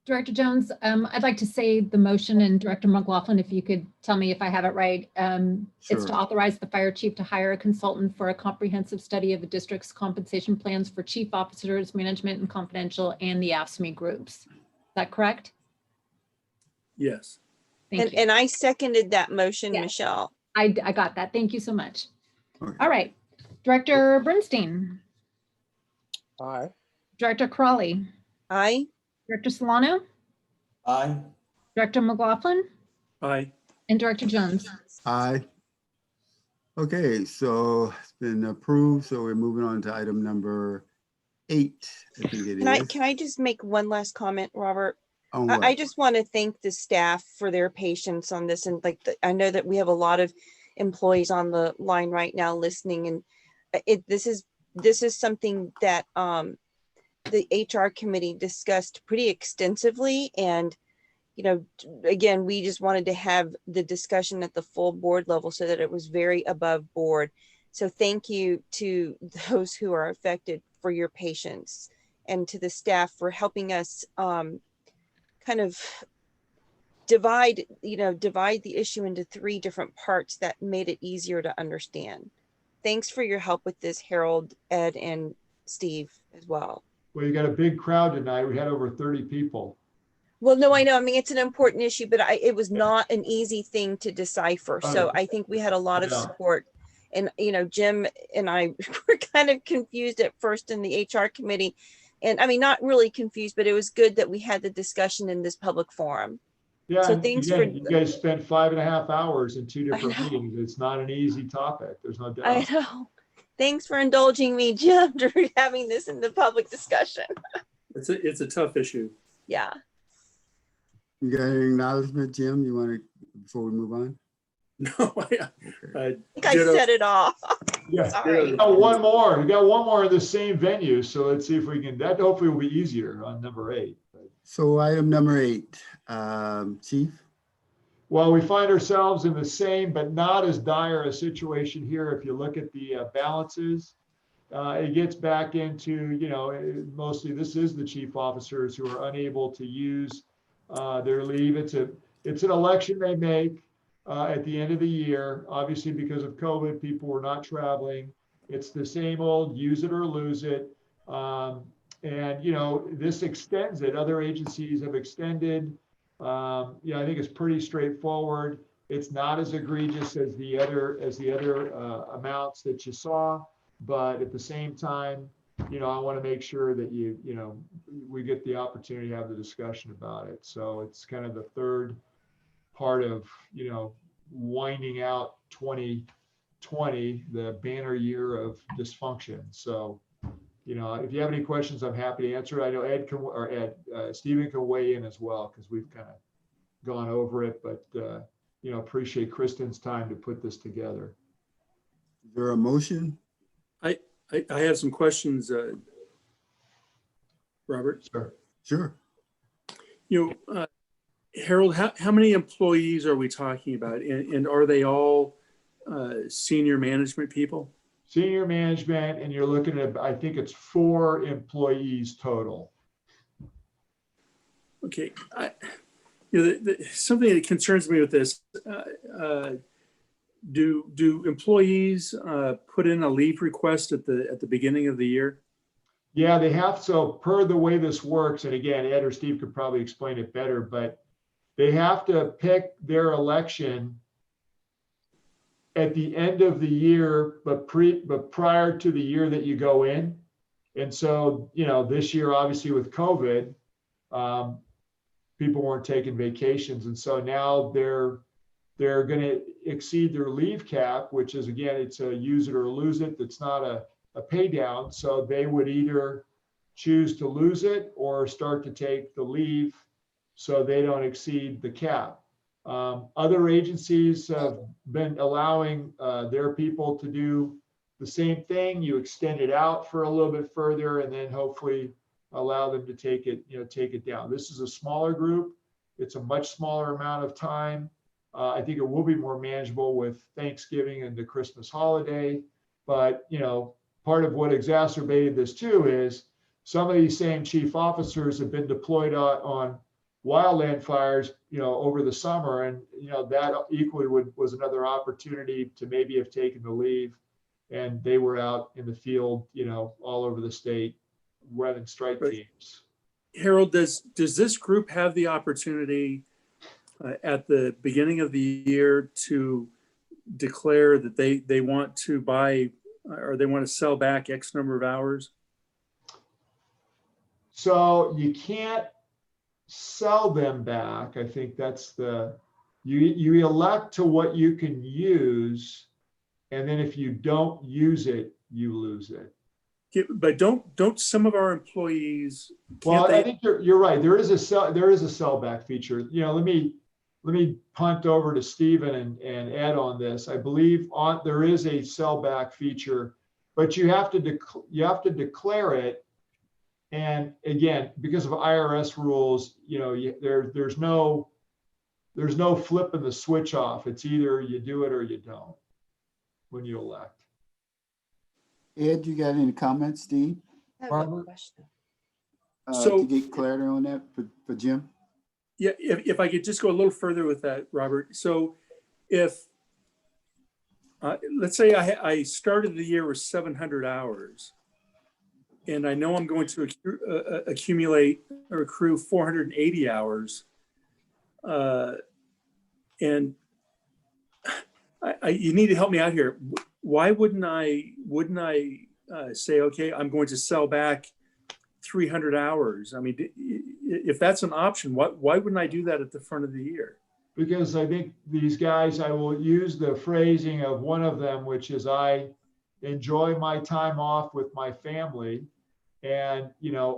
Speaker 2: Director Jones, I'd like to say the motion, and Director McLaughlin, if you could tell me if I have it right. It's to
Speaker 1: Sure.
Speaker 2: authorize the fire chief to hire a consultant for a comprehensive study of the district's compensation plans for chief officers, management and confidential, and the AFSCME groups. Is that correct?
Speaker 6: Yes.
Speaker 2: Thank you.
Speaker 5: And I seconded that motion,
Speaker 2: Yes.
Speaker 5: Michelle.
Speaker 2: I got that. Thank you so much.
Speaker 1: Okay.
Speaker 2: All right. Director Bernstein,
Speaker 4: Aye.
Speaker 2: Director Crawley,
Speaker 5: Aye.
Speaker 2: Director Solano,
Speaker 12: Aye.
Speaker 2: Director McLaughlin,
Speaker 6: Aye.
Speaker 2: and Director Jones.
Speaker 1: Aye. Okay, so it's been approved. So we're moving on to item number 8. I think it is.
Speaker 5: Can I just make one last comment, Robert?
Speaker 1: On what?
Speaker 5: I just want to thank the staff for their patience on this. And I know that we have a lot of employees on the line right now listening, and this is something that the HR committee discussed pretty extensively. And, again, we just wanted to have the discussion at the full board level so that it was very above board. So thank you to those who are affected for your patience, and to the staff for helping us kind of divide the issue into 3 different parts that made it easier to understand. Thanks for your help with this, Harold, Ed, and Steve as well.
Speaker 3: Well, you got a big crowd tonight. We had over 30 people.
Speaker 5: Well, no, I know. I mean, it's an important issue, but it was not an easy thing to decipher. So I think we had a lot of
Speaker 3: Yeah.
Speaker 5: support. And, Jim and I were kind of confused at first in the HR committee. And I mean, not really confused, but it was good that we had the discussion in this public forum.
Speaker 3: Yeah,
Speaker 5: So
Speaker 3: and
Speaker 5: thanks
Speaker 3: again,
Speaker 5: for-
Speaker 3: you guys spent 5.5 hours in 2 different
Speaker 5: know.
Speaker 3: meetings. It's not an easy topic. There's no doubt.
Speaker 5: I know. Thanks for indulging me, Jim, for having this in the public discussion.
Speaker 6: It's a tough issue.
Speaker 5: Yeah.
Speaker 1: You got any acknowledgement, Jim? You want to, before we move on?
Speaker 6: No,
Speaker 1: Okay.
Speaker 5: I think I set it off.
Speaker 3: Yeah.
Speaker 5: Sorry.
Speaker 3: We got one more. We got one more in the same venue. So let's see if we can, that hopefully will be easier on number 8.
Speaker 1: So item number 8, Chief.
Speaker 3: Well, we find ourselves in the same, but not as dire a situation here. If you look at the balances, it gets back into, mostly this is the chief officers who are unable to use their leave. It's an election they make at the end of the year. Obviously, because of COVID, people were not traveling. It's the same old use it or lose it. And, this extends it. Other agencies have extended. I think it's pretty straightforward. It's not as egregious as the other amounts that you saw, but at the same time, I want to make sure that we get the opportunity to have the discussion about it. So it's kind of the third part of, winding out 2020, the banner year of dysfunction. So, if you have any questions, I'm happy to answer. I know Stephen can weigh in as well, because we've kind of gone over it, but, appreciate Kristen's time to put this together.
Speaker 1: Is there a motion?
Speaker 6: I have some questions, Robert.
Speaker 3: Sure.
Speaker 6: Harold, how many employees are we talking about? And are they all senior management people?
Speaker 3: Senior management, and you're looking at, I think it's 4 employees total.
Speaker 6: Okay. Something that concerns me with this, do employees put in a leave request at the beginning of the year?
Speaker 3: Yeah, they have, so per the way this works, and again, Ed or Steve could probably explain it better, but they have to pick their election at the end of the year, but prior to the year that you go in. And so, this year, obviously with COVID, people weren't taking vacations. And so now they're going to exceed their leave cap, which is, again, it's a use it or lose it. It's not a pay down. So they would either choose to lose it or start to take the leave so they don't exceed the cap. Other agencies have been allowing their people to do the same thing. You extend it out for a little bit further and then hopefully allow them to take it down. This is a smaller group. It's a much smaller amount of time. I think it will be more manageable with Thanksgiving and the Christmas holiday. But, part of what exacerbated this too is some of these same chief officers have been deployed on wildland fires, over the summer. And, that equally was another opportunity to maybe have taken the leave. And they were out in the field, all over the state running strike teams.
Speaker 6: Harold, does this group have the opportunity at the beginning of the year to declare that they want to buy or they want to sell back X number of hours?
Speaker 3: So you can't sell them back. I think that's you elect to what you can use. And then if you don't use it, you lose it.
Speaker 6: Yeah, but don't some of our employees?
Speaker 3: Well, I think you're right. There is a sellback feature. Let me punt over to Stephen and Ed on this. I believe there is a sellback feature, but you have to declare it. And again, because of IRS rules, there's no flipping the switch off. It's either you do it or you don't when you elect.
Speaker 1: Ed, you got any comments, Steve?
Speaker 5: I have a
Speaker 6: Robert?
Speaker 5: question.
Speaker 6: So-
Speaker 1: To get clarity on that for Jim?
Speaker 6: Yeah, if I could just go a little further with that, Robert. So if, let's say I started the year with 700 hours and I know I'm going to accumulate or accrue 480 hours. And you need to help me out here. Why wouldn't I say, okay, I'm going to sell back 300 hours? I mean, if that's an option, why wouldn't I do that at the front of the year?
Speaker 3: Because I think these guys, I will use the phrasing of one of them, which is I enjoy my time off with my family. And,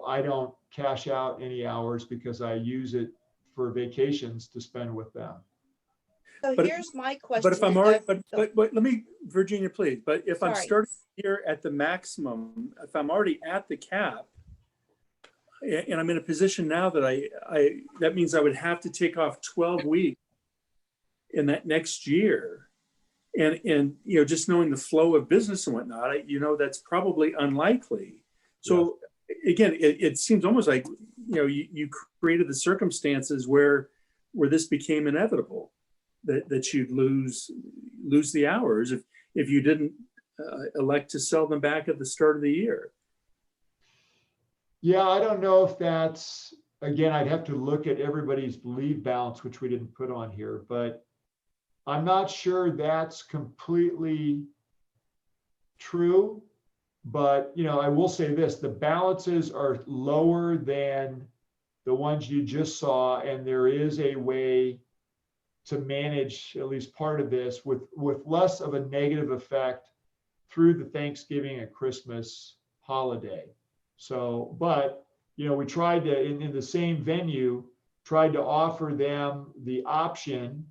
Speaker 3: I don't cash out any hours because I use it for vacations to spend with them.
Speaker 5: So
Speaker 6: But-
Speaker 5: here's my question.
Speaker 6: But if I'm already, but let me, Virginia, please. But if I'm
Speaker 5: Sorry.
Speaker 6: starting here at the maximum, if I'm already at the cap, and I'm in a position now that that means I would have to take off 12 weeks in that next year. And just knowing the flow of business and whatnot, that's probably unlikely. So again, it seems almost like, you created the circumstances where this became inevitable, that you'd lose the hours if you didn't elect to sell them back at the start of the year.
Speaker 3: Yeah, I don't know if that's, again, I'd have to look at everybody's leave balance, which we didn't put on here, but I'm not sure that's completely true. But, I will say this, the balances are lower than the ones you just saw. And there is a way to manage at least part of this with less of a negative effect through the Thanksgiving and Christmas holiday. So, but, we tried to, in the same venue, tried to offer them the option,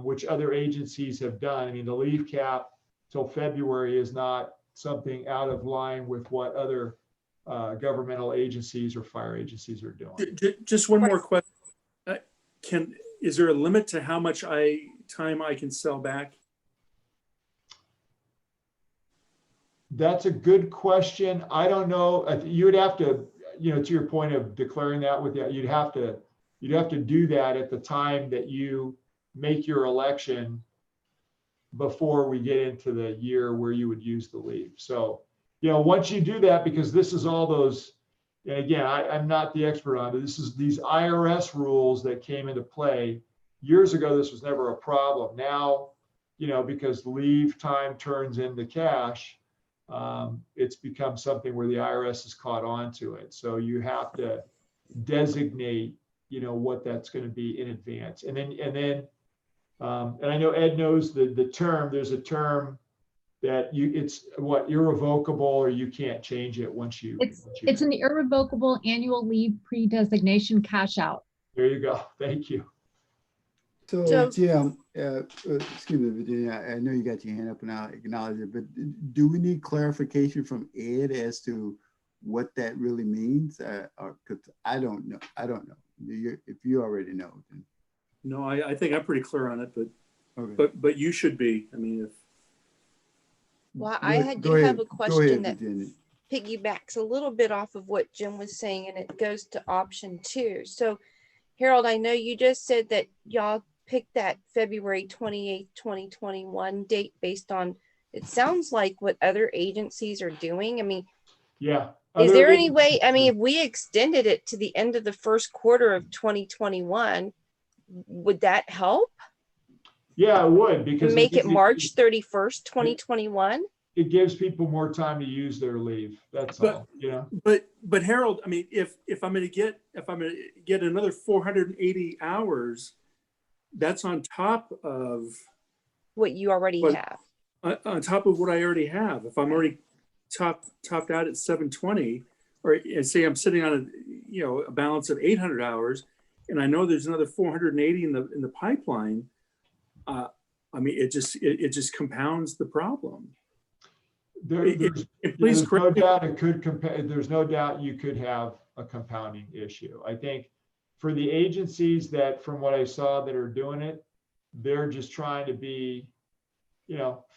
Speaker 3: which other agencies have done. I mean, the leave cap till February is not something out of line with what other governmental agencies or fire agencies are doing.
Speaker 6: Just one more question. Is there a limit to how much time I can sell back?
Speaker 3: That's a good question. I don't know. You would have to, to your point of declaring that with that, you'd have to do that at the time that you make your election before we get into the year where you would use the leave. So once you do that, because this is all those, and again, I'm not the expert on it. This is these IRS rules that came into play. Years ago, this was never a problem. Now, because leave time turns into cash, it's become something where the IRS has caught on to it. So you have to designate, what that's going to be in advance. And then I know Ed knows the term. There's a term that it's what, irrevocable, or you can't change it once you.
Speaker 2: It's an irrevocable annual leave pre-designation cash out.
Speaker 3: There you go. Thank you.
Speaker 1: So Jim, excuse me, Virginia, I know you got your hand up and I'll acknowledge it, but do we need clarification from Ed as to what that really means? Or, because I don't know. If you already know, then.
Speaker 6: No, I think I'm pretty clear on it, but
Speaker 1: Okay.
Speaker 6: but you should be. I mean, if
Speaker 5: Well,
Speaker 1: Go
Speaker 5: I
Speaker 1: ahead-
Speaker 5: do
Speaker 1: go
Speaker 5: have
Speaker 1: ahead-
Speaker 5: a
Speaker 1: go
Speaker 5: question
Speaker 1: ahead,
Speaker 5: that
Speaker 1: Virginia.
Speaker 5: piggybacks a little bit off of what Jim was saying, and it goes to option 2. So Harold, I know you just said that y'all picked that February 28th, 2021 date based on, it sounds like what other agencies are doing. I mean,
Speaker 3: Yeah.
Speaker 5: is there any way, I mean, if we extended it to the end of the first quarter of 2021, would that help?
Speaker 3: Yeah, it would, because
Speaker 5: Make it March 31st, 2021?
Speaker 3: It gives people more time to use their leave. That's all,
Speaker 6: but Harold, I mean, if I'm going to get another 480 hours, that's on top of
Speaker 5: What you already
Speaker 6: What-
Speaker 5: have.
Speaker 6: on top of what I already have. If I'm already topped out at 720, or say I'm sitting on a balance of 800 hours, and I know there's another 480 in the pipeline. I mean, it just compounds the problem.
Speaker 3: There's
Speaker 6: Please
Speaker 3: no
Speaker 6: correct me.
Speaker 3: doubt it could there's no doubt you could have a compounding issue. I think for the agencies that, from what I saw, that are doing it, they're just trying to be,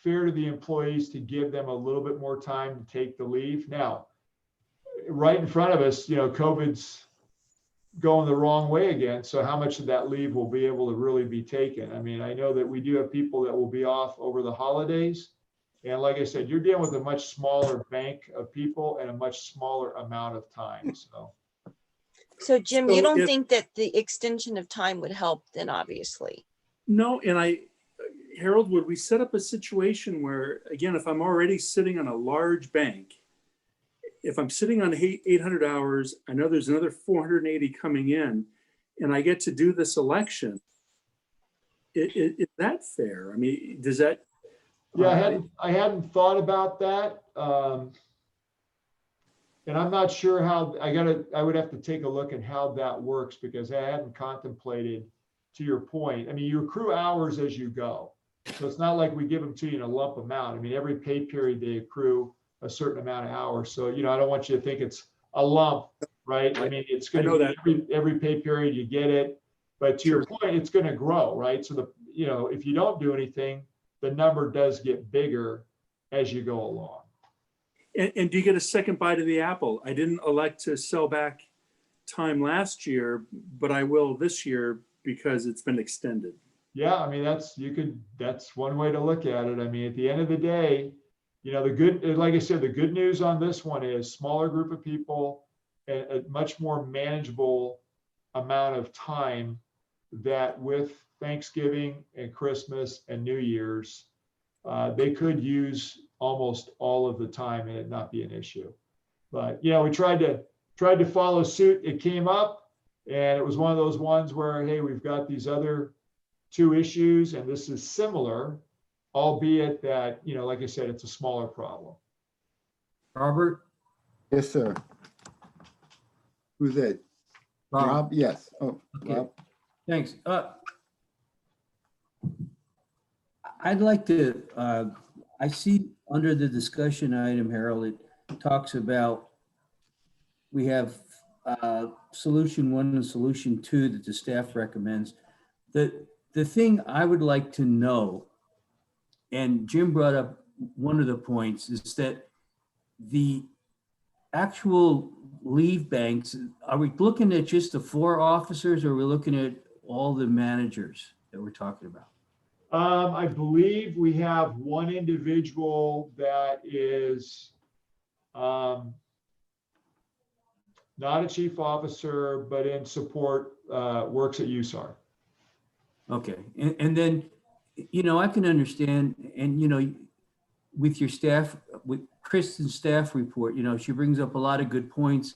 Speaker 3: fair to the employees, to give them a little bit more time to take the leave. Now, right in front of us, COVID's going the wrong way again. So how much of that leave will be able to really be taken? I mean, I know that we do have people that will be off over the holidays. And like I said, you're dealing with a much smaller bank of people and a much smaller amount of time.
Speaker 5: So Jim,
Speaker 6: So
Speaker 5: you don't
Speaker 6: if-
Speaker 5: think that the extension of time would help then, obviously?
Speaker 6: No, and Harold, would we set up a situation where, again, if I'm already sitting on a large bank, if I'm sitting on 800 hours, I know there's another 480 coming in, and I get to do this election, is that fair? I mean, does that?
Speaker 3: Yeah, I hadn't thought about that. And I'm not sure how, I would have to take a look at how that works, because I hadn't contemplated, to your point. I mean, you accrue hours as you go. So it's not like we give them to you in a lump amount. I mean, every pay period, they accrue a certain amount of hours. So, I don't want you to think it's a lump, right? I mean, it's going to be every pay period you get it. But to your point, it's going to grow, right? So if you don't do anything, the number does get bigger as you go along.
Speaker 6: And do you get a second bite of the apple? I didn't elect to sell back time last year, but I will this year because it's been extended.
Speaker 3: Yeah, I mean, that's one way to look at it. I mean, at the end of the day, like I said, the good news on this one is smaller group of people, a much more manageable amount of time, that with Thanksgiving and Christmas and New Year's, they could use almost all of the time and it not be an issue. But, we tried to follow suit. It came up, and it was one of those ones where, hey, we've got these other 2 issues, and this is similar, albeit that, like I said, it's a smaller problem.
Speaker 7: Robert?
Speaker 1: Yes, sir. Who's that? Rob? Yes. Oh,
Speaker 7: Okay.
Speaker 1: Rob.
Speaker 7: Thanks. I'd like to, I see under the discussion item, Harold, it talks about, we have solution 1 and solution 2 that the staff recommends. The thing I would like to know, and Jim brought up one of the points, is that the actual leave banks, are we looking at just the 4 officers, or are we looking at all the managers that we're talking about?
Speaker 3: I believe we have one individual that is Not a chief officer, but in support, works at USAR.
Speaker 7: Okay, and then, I can understand, and, with your staff, with Kristen's staff report, she brings up a lot of good points.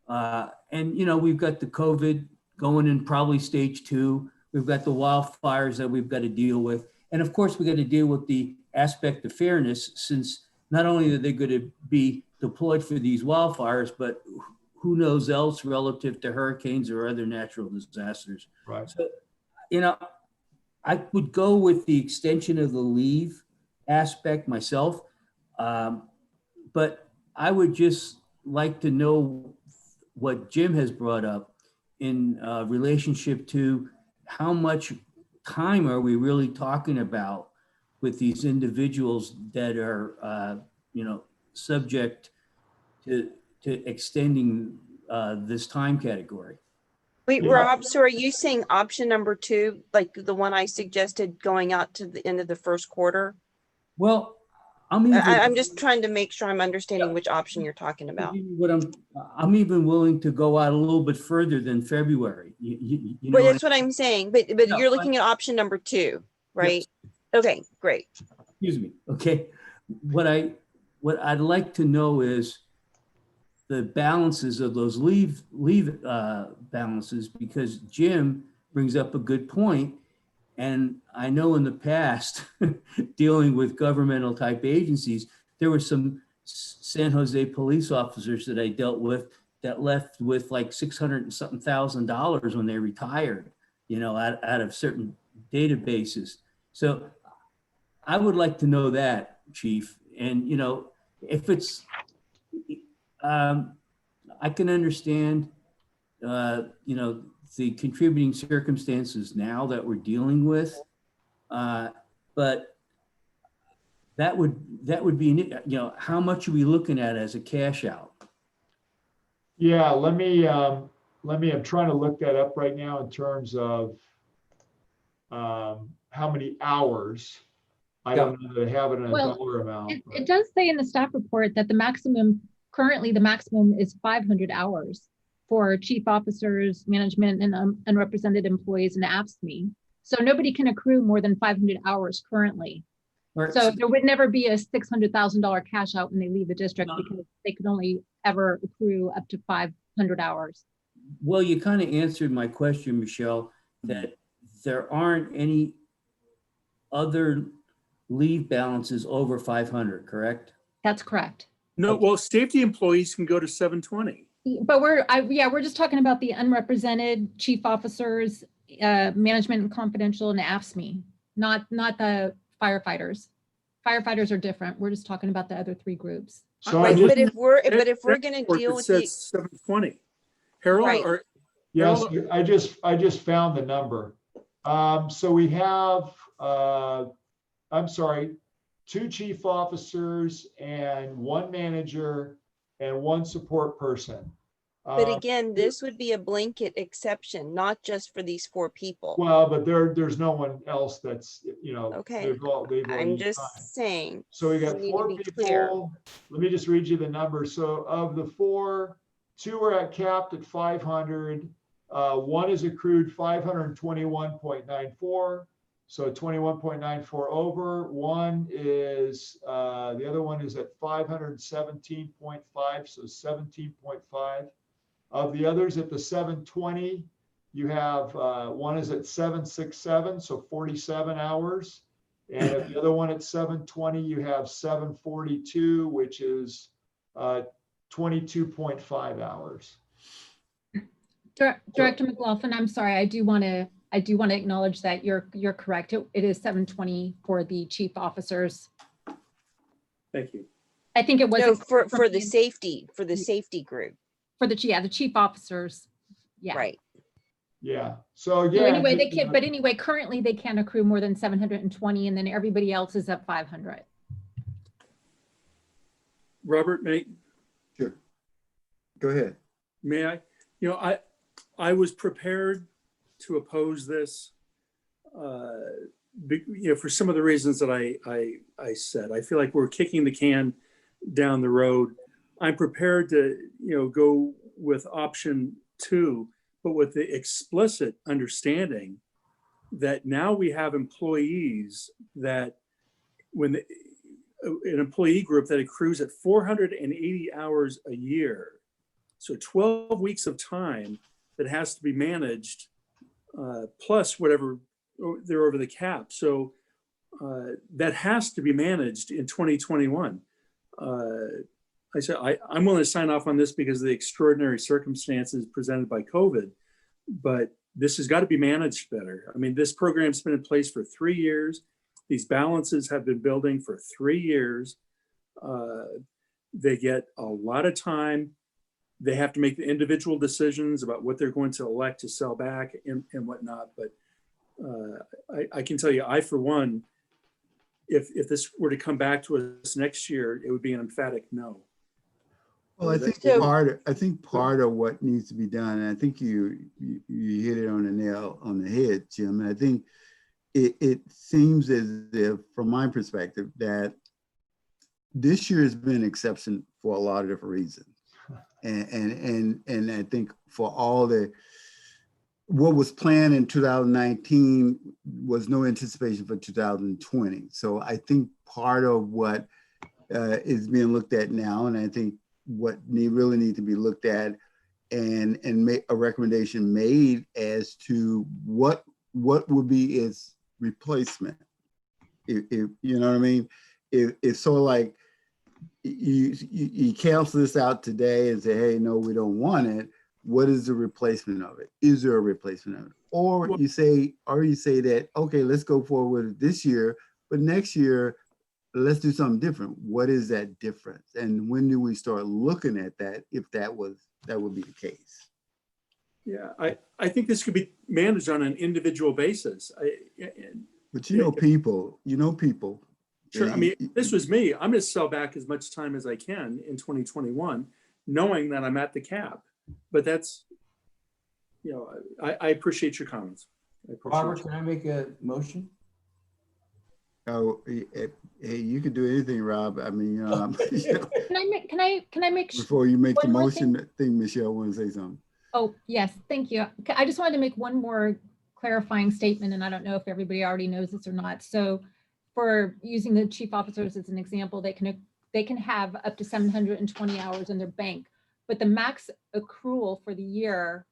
Speaker 7: And, we've got the COVID going in probably stage 2. We've got the wildfires that we've got to deal with. And of course, we got to deal with the aspect of fairness, since not only are they going to be deployed for these wildfires, but who knows else relative to hurricanes or other natural disasters.
Speaker 3: Right.
Speaker 7: So, I would go with the extension of the leave aspect myself. But I would just like to know what Jim has brought up in relationship to how much time are we really talking about with these individuals that are, subject to extending this time category.
Speaker 5: Wait,
Speaker 3: Yeah.
Speaker 5: Rob, so are you saying option number 2, like the one I suggested going out to the end of the first quarter?
Speaker 7: Well, I'm
Speaker 5: just trying to make sure I'm understanding which option you're talking about.
Speaker 7: I'm even willing to go out a little bit further than February.
Speaker 5: But that's what I'm saying. But you're looking at option number 2, right? Yes. Okay, great.
Speaker 7: Excuse me. Okay. What I'd like to know is the balances of those leave balances, because Jim brings up a good point. And I know in the past, dealing with governmental type agencies, there were some San Jose police officers that I dealt with that left with like $600 and something thousand when they retired, out of certain databases. So I would like to know that, Chief. And, if it's, I can understand, the contributing circumstances now that we're dealing with, but that would be, how much are we looking at as a cash out?
Speaker 3: Yeah, I'm trying to look that up right now in terms of how many hours. I don't know that I have it in a dollar amount.
Speaker 2: It does say in the staff report that currently the maximum is 500 hours for chief officers, management, and unrepresented employees in AFSCME. So nobody can accrue more than 500 hours currently. Right. So there would never be a $600,000 cash out when they leave the district, because they could only ever accrue up to 500 hours.
Speaker 7: Well, you kind of answered my question, Michelle, that there aren't any other leave balances over 500, correct?
Speaker 2: That's correct.
Speaker 6: No, well, safety employees can go to 720.
Speaker 2: But we're just talking about the unrepresented chief officers, management and confidential, and AFSCME, not the firefighters. Firefighters are different. We're just talking about the other 3 groups.
Speaker 3: So
Speaker 5: but if we're going to deal with the
Speaker 6: 720, Harold,
Speaker 5: right.
Speaker 6: or
Speaker 3: yes, I just found the number. So we have, I'm sorry, 2 chief officers and 1 manager and 1 support person.
Speaker 5: But again, this would be a blanket exception, not just for these 4 people.
Speaker 3: Well, but there's no one else that's,
Speaker 5: okay. I'm just saying.
Speaker 3: So we got 4 people. Clear. Let me just read you the numbers. So of the 4, 2 are capped at 500. 1 is accrued 521.94. So 21.94 over. 1 is, the other one is at 517.5, so 17.5. Of the others at the 720, you have, 1 is at 767, so 47 hours. And of the other one at 720, you have 742, which is 22.5 hours.
Speaker 2: Director McLaughlin, I'm sorry, I do want to acknowledge that you're correct. It is 720 for the chief officers.
Speaker 6: Thank you.
Speaker 2: I think it was
Speaker 5: no, for the safety group.
Speaker 2: For the chief officers. Yeah.
Speaker 5: Right.
Speaker 3: Yeah. So yeah.
Speaker 2: So anyway, they can't. But anyway, currently they can't accrue more than 720, and then everybody else is at 500.
Speaker 6: Robert,
Speaker 1: Sure. Go ahead.
Speaker 6: May I? I was prepared to oppose this, for some of the reasons that I said. I feel like we're kicking the can down the road. I'm prepared to, go with option 2, but with the explicit understanding that now we have employees that an employee group that accrues at 480 hours a year. So 12 weeks of time that has to be managed, plus whatever they're over the cap. So that has to be managed in 2021. I said, I'm willing to sign off on this because of the extraordinary circumstances presented by COVID, but this has got to be managed better. I mean, this program's been in place for 3 years. These balances have been building for 3 years. They get a lot of time. They have to make the individual decisions about what they're going to elect to sell back and whatnot. But I can tell you, I, for one, if this were to come back to us next year, it would be an emphatic no.
Speaker 1: Well, I think part of what needs to be done, and I think you hit it on the nail on the head, Jim. And I think it seems as if, from my perspective, that this year has been an exception for a lot of different reasons. And I think for all what was planned in 2019 was no anticipation for 2020. So I think part of what is being looked at now, and I think what really need to be looked at and make a recommendation made as to what would be its replacement. If you know what I mean? It's sort of like you cancel this out today and say, hey, no, we don't want it. What is the replacement of it? Is there a replacement of it? Or you say that, okay, let's go forward with it this year, but next year, let's do something different. What is that difference? And when do we start looking at that, if that would be the case? Yeah,
Speaker 6: I think this could be managed on an individual basis.
Speaker 1: But people.
Speaker 6: Sure, I mean, this was me. I'm gonna sell back as much time as I can in 2021, knowing that I'm at the cap. But that's, I appreciate your comments.
Speaker 7: Robert, can I make a motion?
Speaker 1: Oh, hey, you can do anything, Rob. I mean,
Speaker 2: Can I make
Speaker 1: before you make the
Speaker 2: one more
Speaker 1: motion, I think Michelle wants to say something.
Speaker 2: Oh, yes, thank you. I just wanted to make one more clarifying statement, and I don't know if everybody already knows this or not. So for using the chief officers as an example, they can have up to 720 hours in their bank, but the max accrual for the year,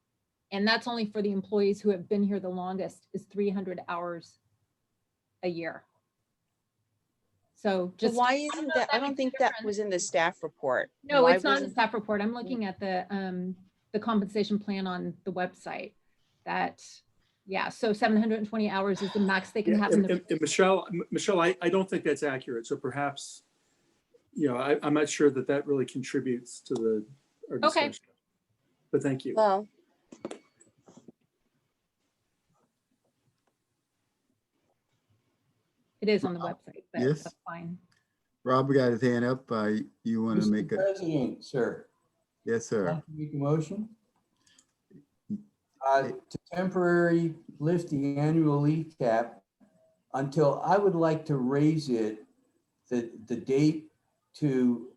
Speaker 2: and that's only for the employees who have been here the longest, is 300 hours a year. So just
Speaker 5: why isn't that? I don't think that was in the staff report.
Speaker 2: No,
Speaker 5: Why
Speaker 2: it's not in the
Speaker 5: wasn't-
Speaker 2: staff report. I'm looking at the compensation plan on the website. So 720 hours is the max they can have.
Speaker 6: And Michelle, I don't think that's accurate. So perhaps, I'm not sure that really contributes to our discussion.
Speaker 2: Okay.
Speaker 6: But thank you.
Speaker 5: Well,
Speaker 2: It is on the website, but
Speaker 1: Yes.
Speaker 2: that's fine.
Speaker 1: Rob got his hand up. You want to make
Speaker 7: Mr. President, sir.
Speaker 1: Yes, sir.
Speaker 7: Want to make a motion? To temporarily lift the annual leave cap until I would like to raise it, the date to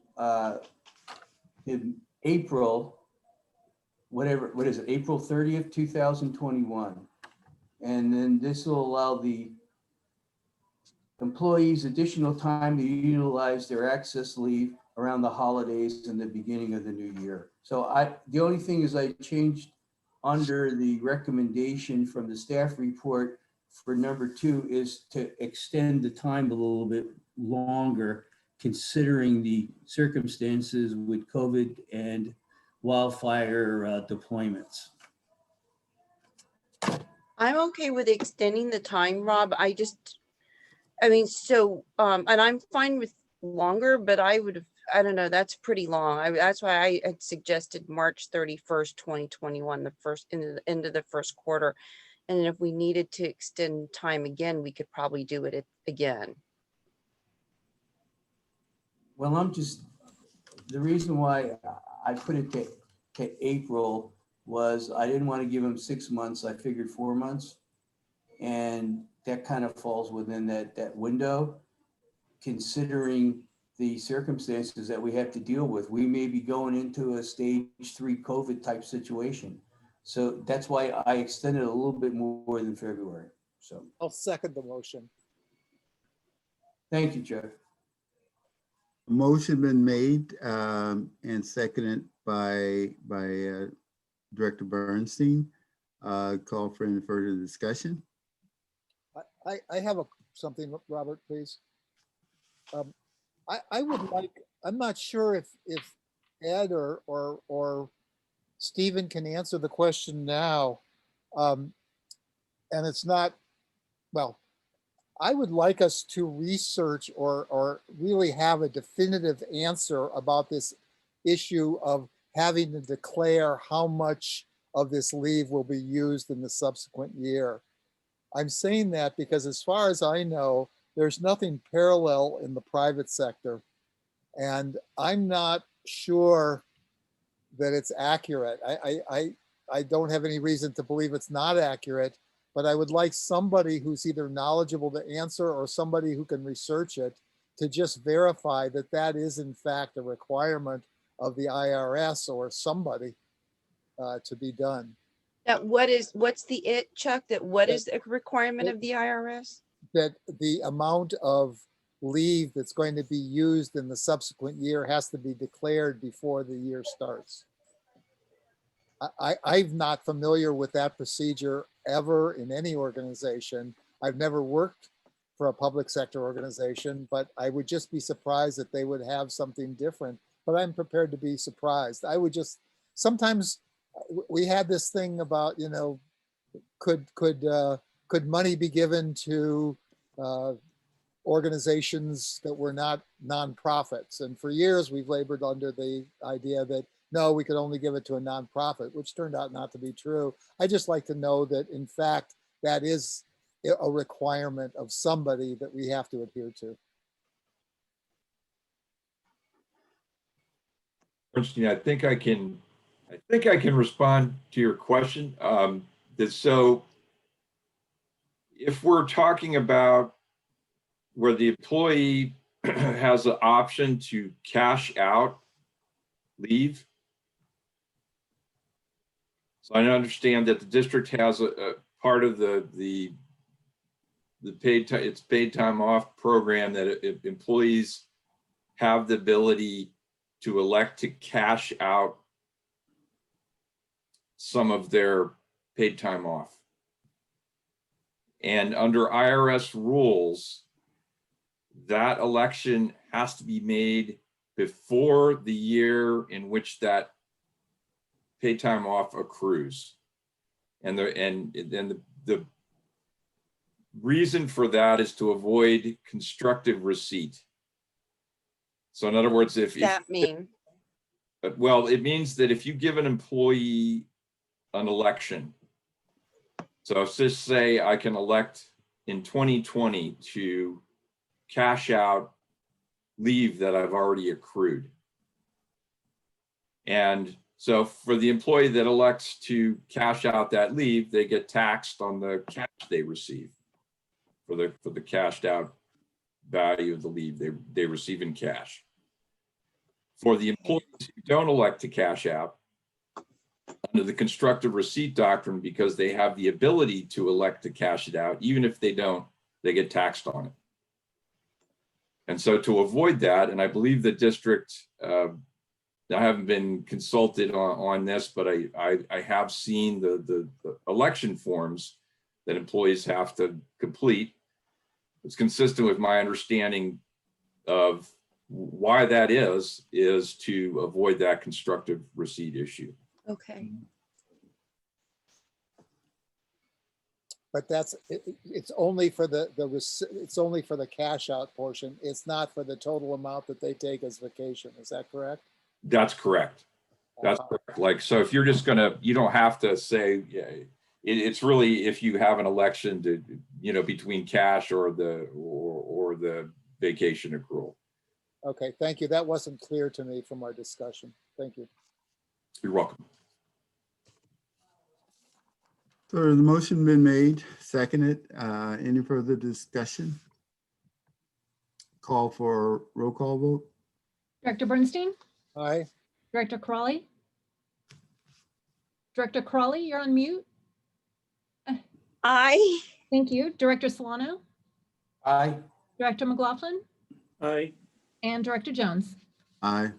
Speaker 7: in April, what is it, April 30th, 2021. And then this will allow the employees additional time to utilize their excess leave around the holidays and the beginning of the new year. So the only thing is I changed under the recommendation from the staff report for number 2 is to extend the time a little bit longer, considering the circumstances with COVID and wildfire deployments.
Speaker 5: I'm okay with extending the time, Rob. and I'm fine with longer, but I don't know, that's pretty long. That's why I had suggested March 31st, 2021, the end of the first quarter. And if we needed to extend time again, we could probably do it again.
Speaker 7: Well, the reason why I put it to April was I didn't want to give them 6 months. I figured 4 months. And that kind of falls within that window, considering the circumstances that we have to deal with. We may be going into a stage 3 COVID type situation. So that's why I extended a little bit more than February. So
Speaker 4: I'll second the motion.
Speaker 7: thank you, Jeff.
Speaker 1: Motion been made and seconded by Director Bernstein. Call for any further discussion.
Speaker 4: I have something, Robert, please. I would like, I'm not sure if Ed or Stephen can answer the question now. And it's not, well, I would like us to research or really have a definitive answer about this issue of having to declare how much of this leave will be used in the subsequent year. I'm saying that because as far as I know, there's nothing parallel in the private sector. And I'm not sure that it's accurate. I don't have any reason to believe it's not accurate, but I would like somebody who's either knowledgeable to answer or somebody who can research it to just verify that that is in fact a requirement of the IRS or somebody to be done.
Speaker 5: That what's the it, Chuck? That what is the requirement of the IRS?
Speaker 4: That the amount of leave that's going to be used in the subsequent year has to be declared before the year starts. I'm not familiar with that procedure ever in any organization. I've never worked for a public sector organization, but I would just be surprised that they would have something different. But I'm prepared to be surprised. I would just, sometimes we had this thing about, you know, could money be given to organizations that were not nonprofits? And for years we've labored under the idea that no, we could only give it to a nonprofit, which turned out not to be true. I just like to know that in fact, that is a requirement of somebody that we have to adhere to.
Speaker 10: Bernstein, I think I can respond to your question. So if we're talking about where the employee has the option to cash out leave, so I understand that the district has a part of the paid time off program that if employees have the ability to elect to cash out some of their paid time off. And under IRS rules, that election has to be made before the year in which that paid time off accrues. And the reason for that is to avoid constructive receipt. So in other words, if
Speaker 5: That mean?
Speaker 10: Well, it means that if you give an employee an election, so let's just say I can elect in 2020 to cash out leave that I've already accrued. And so for the employee that elects to cash out that leave, they get taxed on the cash they receive for the cashed out value of the leave they receive in cash. For the employees who don't elect to cash out, under the constructive receipt doctrine, because they have the ability to elect to cash it out, even if they don't, they get taxed on it. And so to avoid that, and I believe the district, I haven't been consulted on this, but I have seen the election forms that employees have to complete. It's consistent with my understanding of why that is to avoid that constructive receipt issue.
Speaker 5: Okay.
Speaker 4: But it's only for it's only for the cash out portion. It's not for the total amount that they take as vacation. Is that correct?
Speaker 10: That's correct. That's correct. Like, so if you're just you don't have to say, yeah, it's really if you have an election to, you know, between cash or the vacation accrual.
Speaker 4: Okay, thank you. That wasn't clear to me from our discussion. Thank you.
Speaker 10: You're welcome.
Speaker 1: So the motion been made, seconded. Any further discussion? call for a roll call vote.
Speaker 2: Director Bernstein,
Speaker 4: Aye.
Speaker 2: Director Crawley. Director Crawley, you're on mute.
Speaker 5: Aye.
Speaker 2: Thank you. Director Solano,
Speaker 12: Aye.
Speaker 2: Director McLaughlin,
Speaker 6: Aye.
Speaker 2: and Director Jones.
Speaker 1: Aye.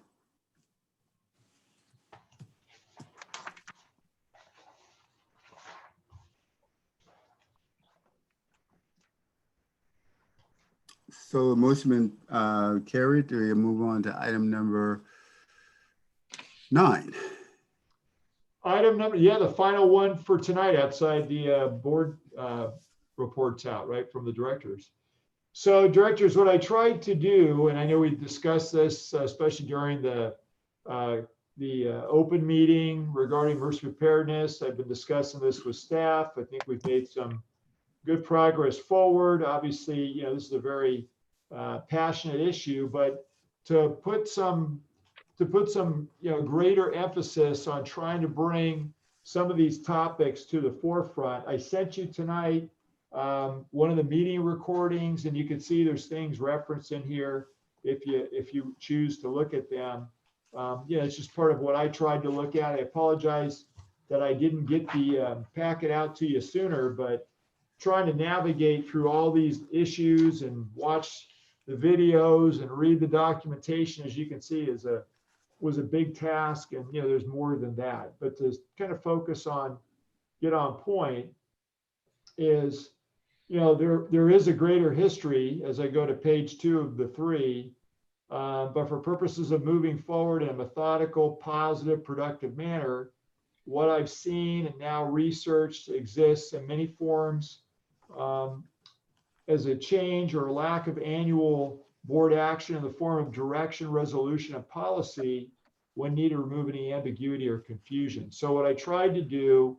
Speaker 1: So the motion been carried. We move on to item number 9.
Speaker 3: Item number, yeah, the final one for tonight outside the board reports out, right, from the directors. So directors, what I tried to do, and I know we discussed this, especially during the open meeting regarding emergency preparedness. I've been discussing this with staff. I think we've made some good progress forward. Obviously, you know, this is a very passionate issue, but to put some you know, greater emphasis on trying to bring some of these topics to the forefront, I sent you tonight one of the meeting recordings, and you can see there's things referenced in here if you choose to look at them. Yeah, it's just part of what I tried to look at. I apologize that I didn't get the packet out to you sooner, but trying to navigate through all these issues and watch the videos and read the documentation, as you can see, was a big task. And, you know, there's more than that, but to kind of focus on, get on point is, you know, there is a greater history as I go to page 2 of the 3, but for purposes of moving forward in a methodical, positive, productive manner, what I've seen and now researched exists in many forms as a change or lack of annual board action in the form of direction, resolution, and policy when needed to remove any ambiguity or confusion. So what I tried to do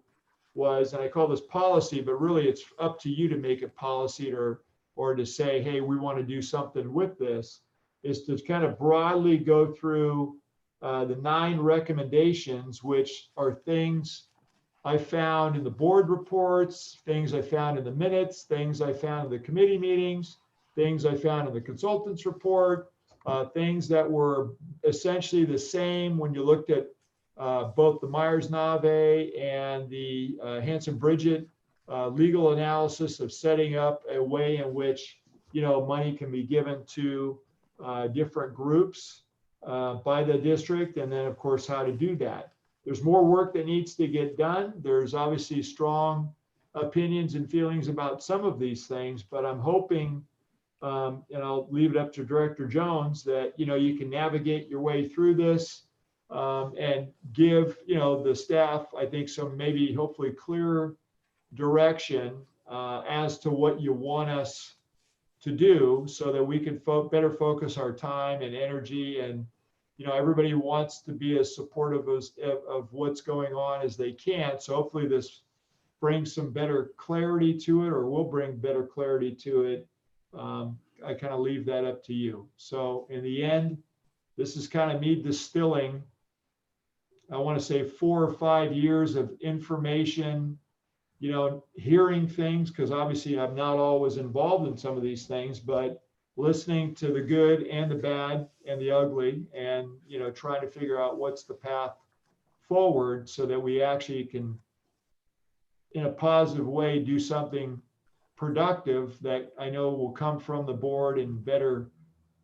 Speaker 3: was, and I call this policy, but really it's up to you to make it policy or to say, hey, we want to do something with this, is to kind of broadly go through the 9 recommendations, which are things I found in the board reports, things I found in the minutes, things I found in the committee meetings, things I found in the consultant's report, things that were essentially the same when you looked at both the Myers-Nave and the Hanson-Bridget legal analysis of setting up a way in which, you know, money can be given to different groups by the district, and then of course how to do that. There's more work that needs to get done. There's obviously strong opinions and feelings about some of these things, but I'm hoping, and I'll leave it up to Director Jones, that, you know, you can navigate your way through this and give, you know, the staff, I think, some maybe hopefully clearer direction as to what you want us to do, so that we can better focus our time and energy. And, you know, everybody wants to be as supportive of what's going on as they can. So hopefully this brings some better clarity to it, or will bring better clarity to it. I kind of leave that up to you. So in the end, this is kind of me distilling, I want to say 4 or 5 years of information, you know, hearing things, because obviously I'm not always involved in some of these things, but listening to the good and the bad and the ugly, and, you know, trying to figure out what's the path forward so that we actually can, in a positive way, do something productive that I know will come from the board and better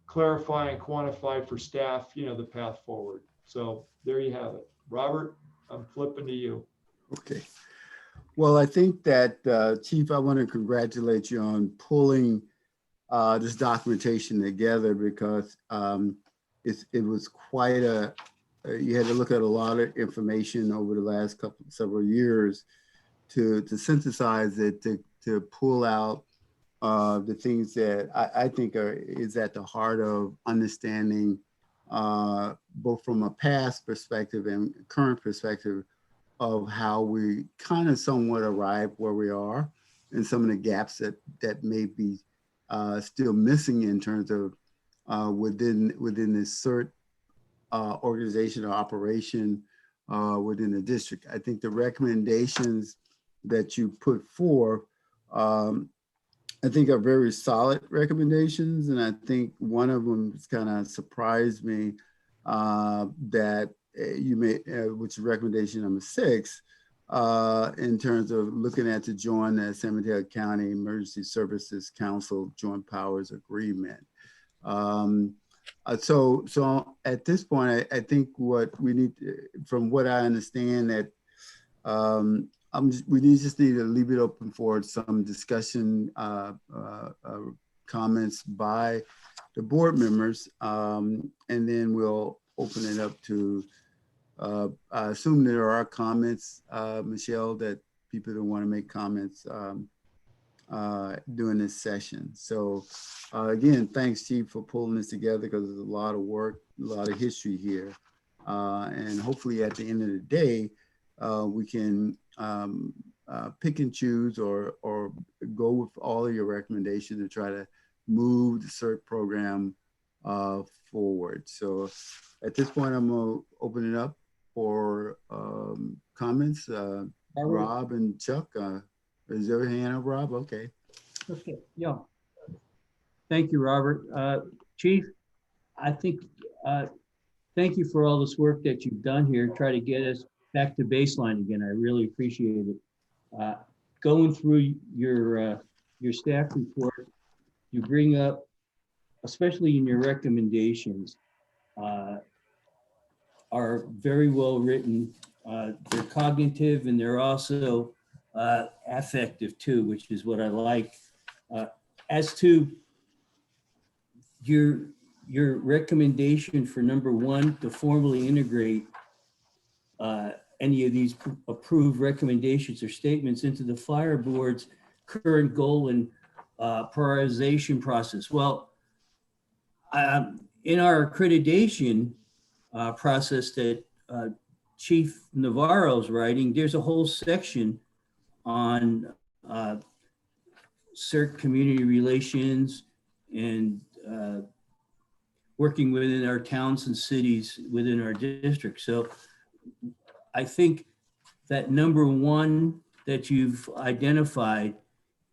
Speaker 3: clarify and quantify for staff, you know, the path forward. So there you have it. Robert, I'm flipping to you. Okay.
Speaker 1: Well, I think that, Chief, I want to congratulate you on pulling this documentation together, because it was quite you had to look at a lot of information over the last several years to synthesize it, to pull out the things that I think is at the heart of understanding, both from a past perspective and current perspective, of how we kind of somewhat arrived where we are, and some of the gaps that may be still missing in terms of within this CERT organization or operation within the district. I think the recommendations that you put forth, I think are very solid recommendations. And I think one of them kind of surprised me that you made, which is recommendation number 6, in terms of looking at to join the San Mateo County Emergency Services Council Joint Powers Agreement. So at this point, I think what we need, from what I understand, that we just need to leave it open for some discussion, comments by the board members, and then we'll open it up to, I assume there are comments, Michelle, that people don't want to make comments during this session. So again, thanks, Chief, for pulling this together, because there's a lot of work, a lot of history here. And hopefully at the end of the day, we can pick and choose or go with all of your recommendations to try to move the CERT program forward. So at this point, I'm gonna open it up for comments. Rob and Chuck, is there a hand up, Rob? Okay.
Speaker 7: Okay, yeah. Thank you, Robert. Chief, I think, thank you for all this work that you've done here, try to get us back to baseline again. I really appreciate it. Going through your staff report, you bring up, especially in your recommendations, are very well written. They're cognitive and they're also affective too, which is what I like. As to your recommendation for number 1, to formally integrate any of these approved recommendations or statements into the fire board's current goal and prioritization process. Well, in our accreditation process that Chief Navarro's writing, there's a whole section on CERT community relations and working within our towns and cities within our district. So I think that number 1 that you've identified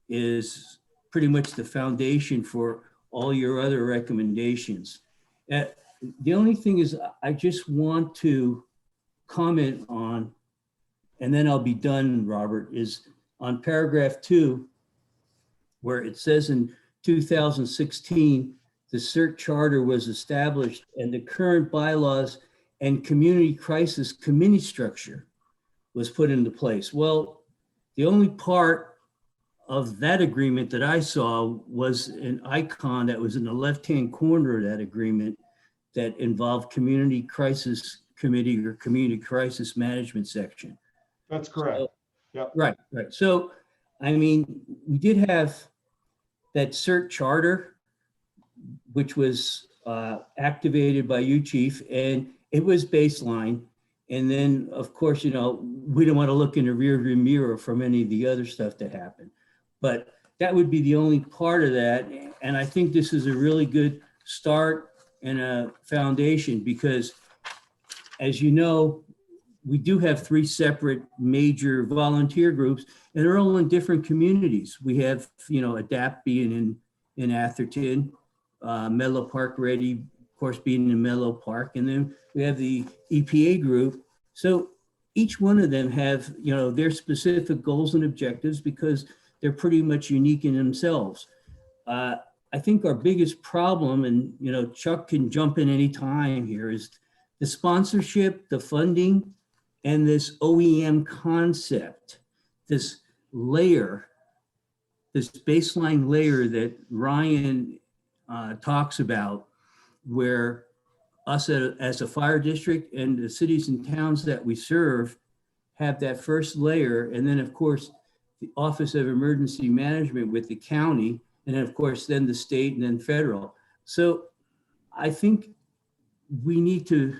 Speaker 7: is pretty much the foundation for all your other recommendations. The only thing is, I just want to comment on, and then I'll be done, Robert, is on paragraph 2, where it says in 2016, the CERT charter was established and the current bylaws and community crisis committee structure was put into place. Well, the only part of that agreement that I saw was an icon that was in the left-hand corner of that agreement that involved community crisis committee or community crisis management section.
Speaker 3: That's correct.
Speaker 7: So,
Speaker 3: yep.
Speaker 7: Right. So, I mean, we did have that CERT charter, which was activated by you, Chief, and it was baseline. And then, of course, we don't want to look in the rearview mirror from any of the other stuff that happened. But that would be the only part of that. And I think this is a really good start and a foundation, because as you know, we do have 3 separate major volunteer groups, and they're all in different communities. We have, ADAPT being in Atherton, Menlo Park Ready, of course, being in Menlo Park, and then we have the EPA group. So each one of them have, their specific goals and objectives, because they're pretty much unique in themselves. I think our biggest problem, and Chuck can jump in any time here, is the sponsorship, the funding, and this OEM concept, this layer, this baseline layer that Ryan talks about, where us as a fire district and the cities and towns that we serve have that first layer. And then, of course, the Office of Emergency Management with the county, and then, of course, then the state and then federal. So I think we need to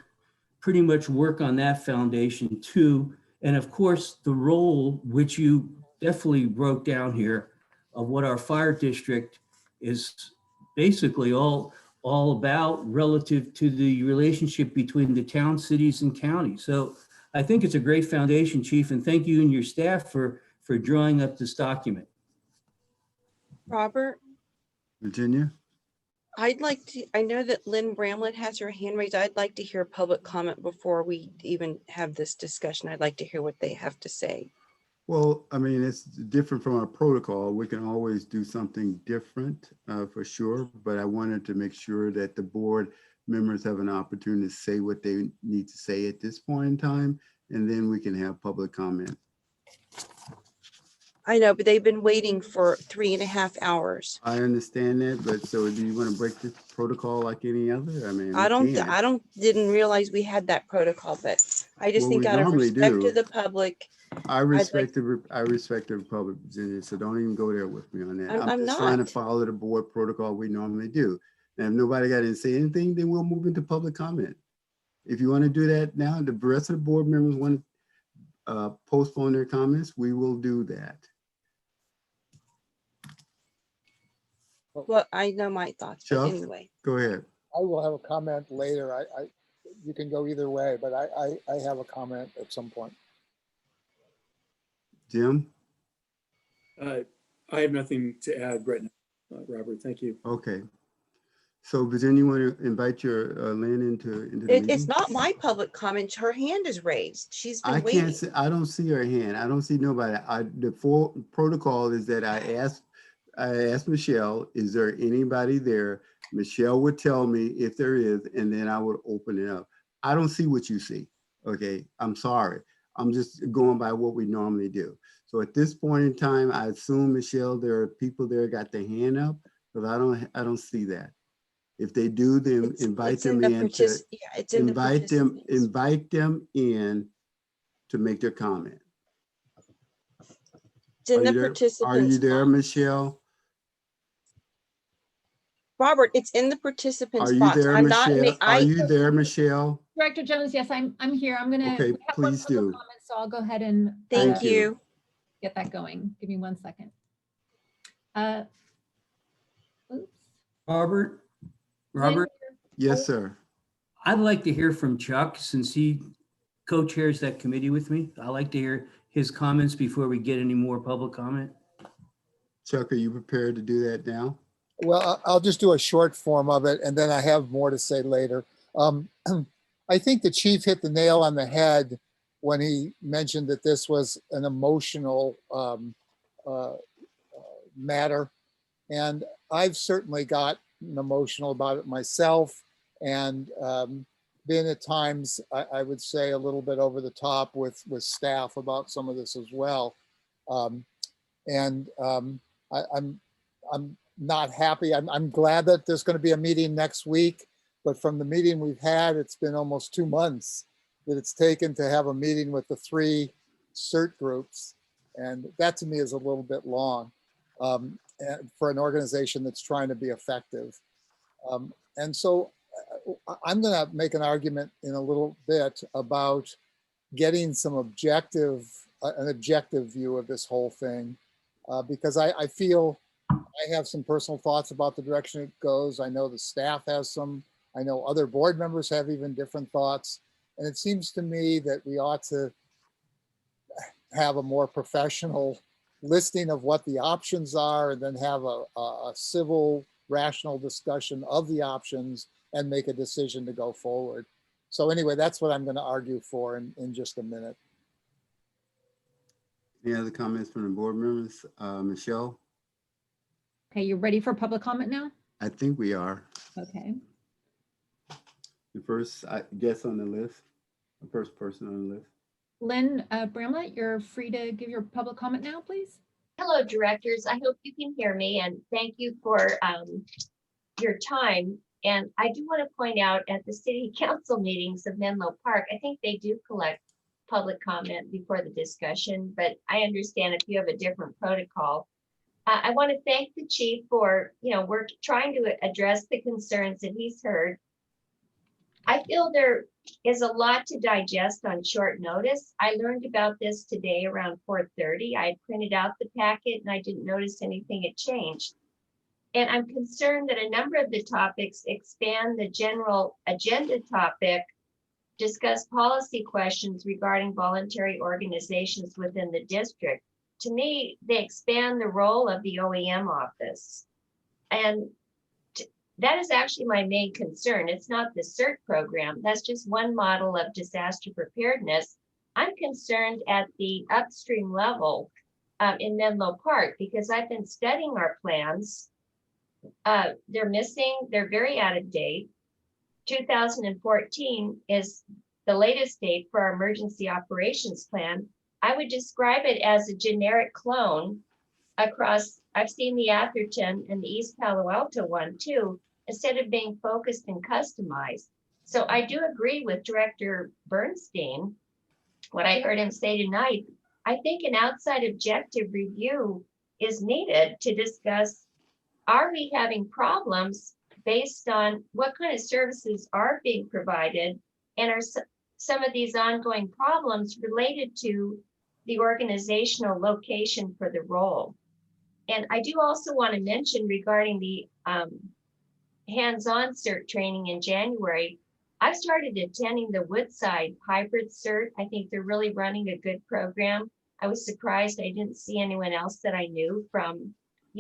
Speaker 7: pretty much work on that foundation too. And of course, the role, which you definitely broke down here, of what our fire district is basically all about relative to the relationship between the town, cities, and counties. So I think it's a great foundation, Chief, and thank you and your staff for drawing up this document.
Speaker 5: Robert,
Speaker 1: Virginia?
Speaker 5: I'd like to, I know that Lynn Bramlett has her hand raised. I'd like to hear public comment before we even have this discussion. I'd like to hear what they have to say.
Speaker 1: Well, I mean, it's different from our protocol. We can always do something different for sure, but I wanted to make sure that the board members have an opportunity to say what they need to say at this point in time, and then we can have public comment.
Speaker 5: I know, but they've been waiting for 3.5 hours.
Speaker 1: I understand that, but so do you want to break this protocol like any other? I mean,
Speaker 5: I
Speaker 1: we can.
Speaker 5: didn't realize we had that protocol, but I just
Speaker 1: Well,
Speaker 5: think
Speaker 1: we
Speaker 5: out of
Speaker 1: normally
Speaker 5: respect
Speaker 1: do.
Speaker 5: to the public,
Speaker 1: I respect the Republic, Virginia, so don't even go there with me on that.
Speaker 5: I'm
Speaker 1: just trying to
Speaker 5: not.
Speaker 1: follow the board protocol we normally do. And if nobody got to say anything, then we'll move into public comment. If you want to do that now, the rest of the board members want to postpone their comments, we will do that.
Speaker 5: Well, I know my thoughts, but
Speaker 1: Chuck?
Speaker 5: anyway.
Speaker 1: Go ahead.
Speaker 4: I will have a comment later. You can go either way, but I have a comment at some point.
Speaker 1: Jim?
Speaker 6: I have nothing to add right now, Robert. Thank you.
Speaker 1: Okay. So Virginia, you want to invite your Lynn into the meeting?
Speaker 5: It's not my public comment. Her hand is raised. She's
Speaker 1: I
Speaker 5: been waiting.
Speaker 1: can't see, I don't see her hand. I don't see nobody. The full protocol is that I asked Michelle, is there anybody there? Michelle would tell me if there is, and then I would open it up. I don't see what you see. Okay, I'm sorry. I'm just going by what we normally do. So at this point in time, I assume, Michelle, there are people there got their hand up, but I don't see that. If they do, then invite them in to invite them in to make their comment.
Speaker 5: It's in the
Speaker 1: Are
Speaker 5: participants
Speaker 1: you there,
Speaker 5: box.
Speaker 1: Michelle?
Speaker 5: Robert, it's in the participants
Speaker 1: Are you
Speaker 5: box.
Speaker 1: there,
Speaker 5: I'm not.
Speaker 1: Michelle? Are you there, Michelle?
Speaker 2: Director Jones, yes, I'm here. I'm gonna.
Speaker 1: Okay,
Speaker 2: we have one
Speaker 1: please
Speaker 2: public
Speaker 1: do.
Speaker 2: comment, so I'll go ahead and
Speaker 5: Thank you.
Speaker 2: get that going. Give me 1 second. Oops.
Speaker 7: Robert,
Speaker 2: Lynn,
Speaker 1: Yes, sir.
Speaker 7: I'd like to hear from Chuck since he co-chairs that committee with me. I'd like to hear his comments before we get any more public comment.
Speaker 1: Chuck, are you prepared to do that now?
Speaker 4: Well, I'll just do a short form of it, and then I have more to say later. I think the chief hit the nail on the head when he mentioned that this was an emotional matter. And I've certainly gotten emotional about it myself, and been at times, I would say, a little bit over the top with staff about some of this as well. I'm not happy. I'm glad that there's going to be a meeting next week, but from the meeting we've had, it's been almost 2 months that it's taken to have a meeting with the 3 CERT groups. And that to me is a little bit long for an organization that's trying to be effective. And so I'm going to make an argument in a little bit about getting an objective view of this whole thing, because I feel I have some personal thoughts about the direction it goes. I know the staff has some. I know other board members have even different thoughts. And it seems to me that we ought to have a more professional listing of what the options are, and then have a civil, rational discussion of the options and make a decision to go forward. So anyway, that's what I'm going to argue for in just a minute.
Speaker 1: Any other comments from the board members? Michelle?
Speaker 2: Okay, you ready for public comment now?
Speaker 1: I think we are.
Speaker 2: Okay.
Speaker 1: The first guest on the list, the first person on the list.
Speaker 2: Lynn Bramlett, you're free to give your public comment now, please.
Speaker 12: Hello, directors. I hope you can hear me, and thank you for your time. And I do want to point out at the city council meetings of Menlo Park, I think they do collect public comment before the discussion, but I understand if you have a different protocol. I want to thank the chief for, we're trying to address the concerns that he's heard. I feel there is a lot to digest on short notice. I learned about this today around 4:30. I printed out the packet and I didn't notice anything had changed. And I'm concerned that a number of the topics expand the general agenda topic, discuss policy questions regarding voluntary organizations within the district, to me, they expand the role of the OEM office. And that is actually my main concern. It's not the CERT program. That's just one model of disaster preparedness. I'm concerned at the upstream level in Menlo Park, because I've been studying our plans. They're missing, they're very out of date. 2014 is the latest date for our emergency operations plan. I would describe it as a generic clone across, I've seen the Atherton and the East Palo Alto one too, instead of being focused and customized. So I do agree with Director Bernstein, what I heard him say tonight. I think an outside objective review is needed to discuss, are we having problems based on what kind of services are being provided, and are some of these ongoing problems related to the organizational location for the role. And I do also want to mention regarding the hands-on CERT training in January, I've started attending the Woodside hybrid CERT. I think they're really running a good program. I was surprised I didn't see anyone else that I knew from,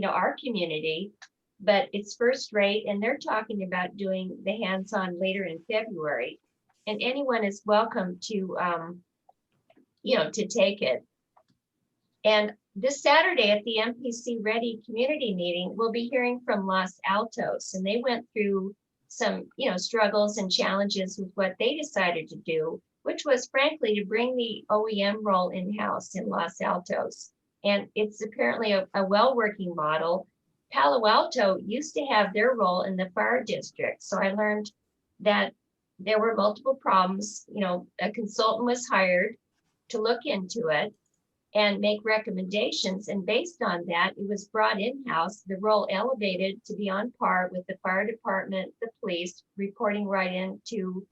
Speaker 12: our community, but it's first rate, and they're talking about doing the hands-on later in February. And anyone is welcome to, to take it. And this Saturday at the MPC Ready community meeting, we'll be hearing from Los Altos, and they went through some, struggles and challenges with what they decided to do, which was frankly to bring the OEM role in-house in Los Altos. And it's apparently a well-working model. Palo Alto used to have their role in the fire district. So I learned that there were multiple problems. A consultant was hired to look into it and make recommendations. And based on that, it was brought in-house, the role elevated to be on par with the fire department, the police, reporting right into,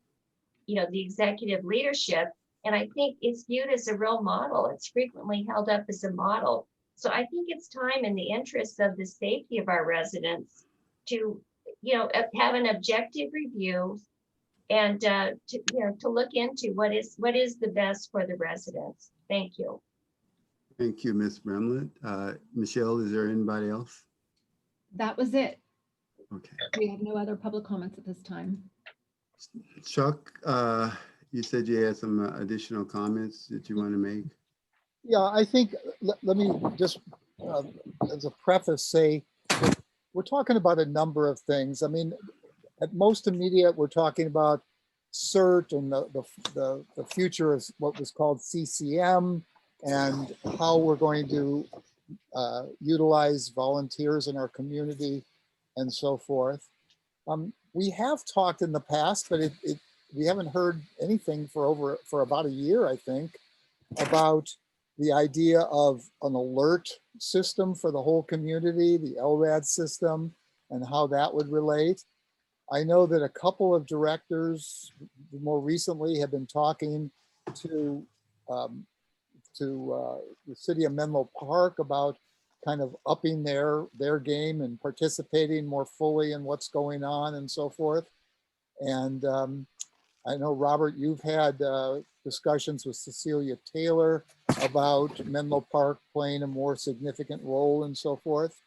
Speaker 12: the executive leadership. And I think it's viewed as a real model. It's frequently held up as a model. So I think it's time, in the interest of the safety of our residents, to, have an objective review and to look into what is the best for the residents. Thank you.
Speaker 1: Thank you, Ms. Bremlett. Michelle, is there anybody else?
Speaker 2: That was it.
Speaker 1: Okay.
Speaker 2: We have no other public comments at this time.
Speaker 1: Chuck, you said you had some additional comments that you want to make.
Speaker 4: Yeah, I think, let me just, as a preface, say, we're talking about a number of things. I mean, at most immediate, we're talking about CERT and the future of what was called CCM, and how we're going to utilize volunteers in our community and so forth. We have talked in the past, but we haven't heard anything for about a year, I think, about the idea of an alert system for the whole community, the LRAD system, and how that would relate. I know that a couple of directors more recently have been talking to the city of Menlo Park about kind of upping their game and participating more fully in what's going on and so forth. And I know, Robert, you've had discussions with Cecilia Taylor about Menlo Park playing a more significant role and so forth.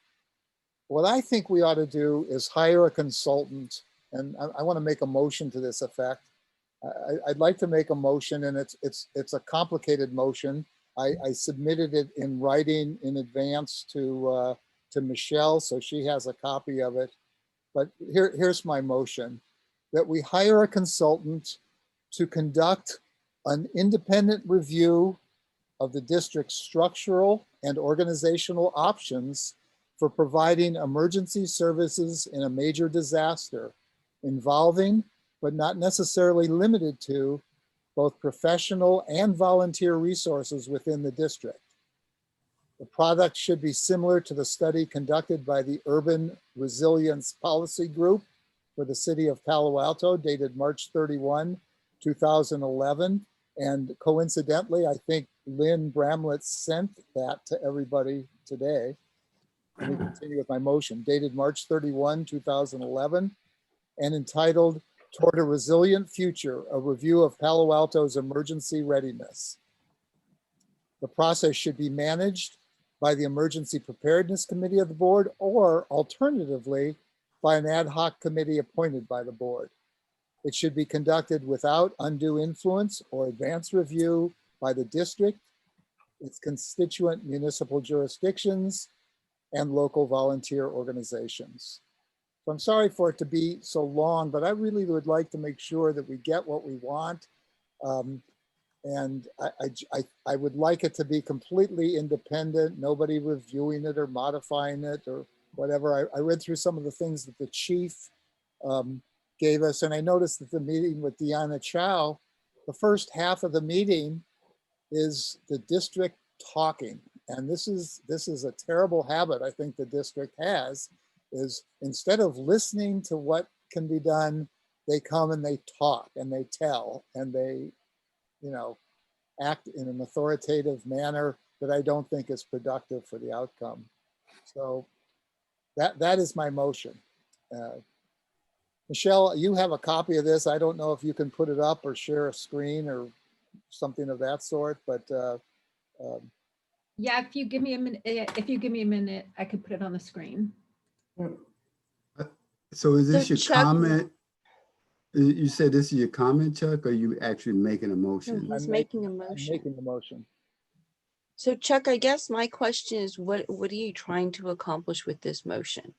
Speaker 4: What I think we ought to do is hire a consultant, and I want to make a motion to this effect. I'd like to make a motion, and it's a complicated motion. I submitted it in writing in advance to Michelle, so she has a copy of it. But here's my motion: that we hire a consultant to conduct an independent review of the district's structural and organizational options for providing emergency services in a major disaster, involving, but not necessarily limited to, both professional and volunteer resources within the district. The product should be similar to the study conducted by the Urban Resilience Policy Group for the city of Palo Alto, dated March 31, 2011. And coincidentally, I think Lynn Bramlett sent that to everybody today. Let me continue with my motion. Dated March 31, 2011, and entitled "Toward a Resilient Future, a Review of Palo Alto's Emergency Readiness." The process should be managed by the Emergency Preparedness Committee of the board, or alternatively, by an ad hoc committee appointed by the board. It should be conducted without undue influence or advance review by the district, its constituent municipal jurisdictions, and local volunteer organizations. So I'm sorry for it to be so long, but I really would like to make sure that we get what we want. And I would like it to be completely independent, nobody reviewing it or modifying it or whatever. I read through some of the things that the chief gave us, and I noticed that the meeting with Deanna Chow, the first half of the meeting is the district talking. And this is a terrible habit I think the district has, is instead of listening to what can be done, they come and they talk and they tell and they, you know, act in an authoritative manner that I don't think is productive for the outcome. So that is my motion. Michelle, you have a copy of this. I don't know if you can put it up or share a screen or something of that sort, but
Speaker 2: Yeah, if you give me a minute, I could put it on the screen.
Speaker 1: So is this
Speaker 5: So
Speaker 1: your
Speaker 5: Chuck-
Speaker 1: comment? You said this is your comment, Chuck, or are you actually making a
Speaker 5: No,
Speaker 1: motion?
Speaker 5: he's making a motion.
Speaker 4: I'm making the motion.
Speaker 5: So Chuck, I guess my question is, what are you trying to accomplish with this motion?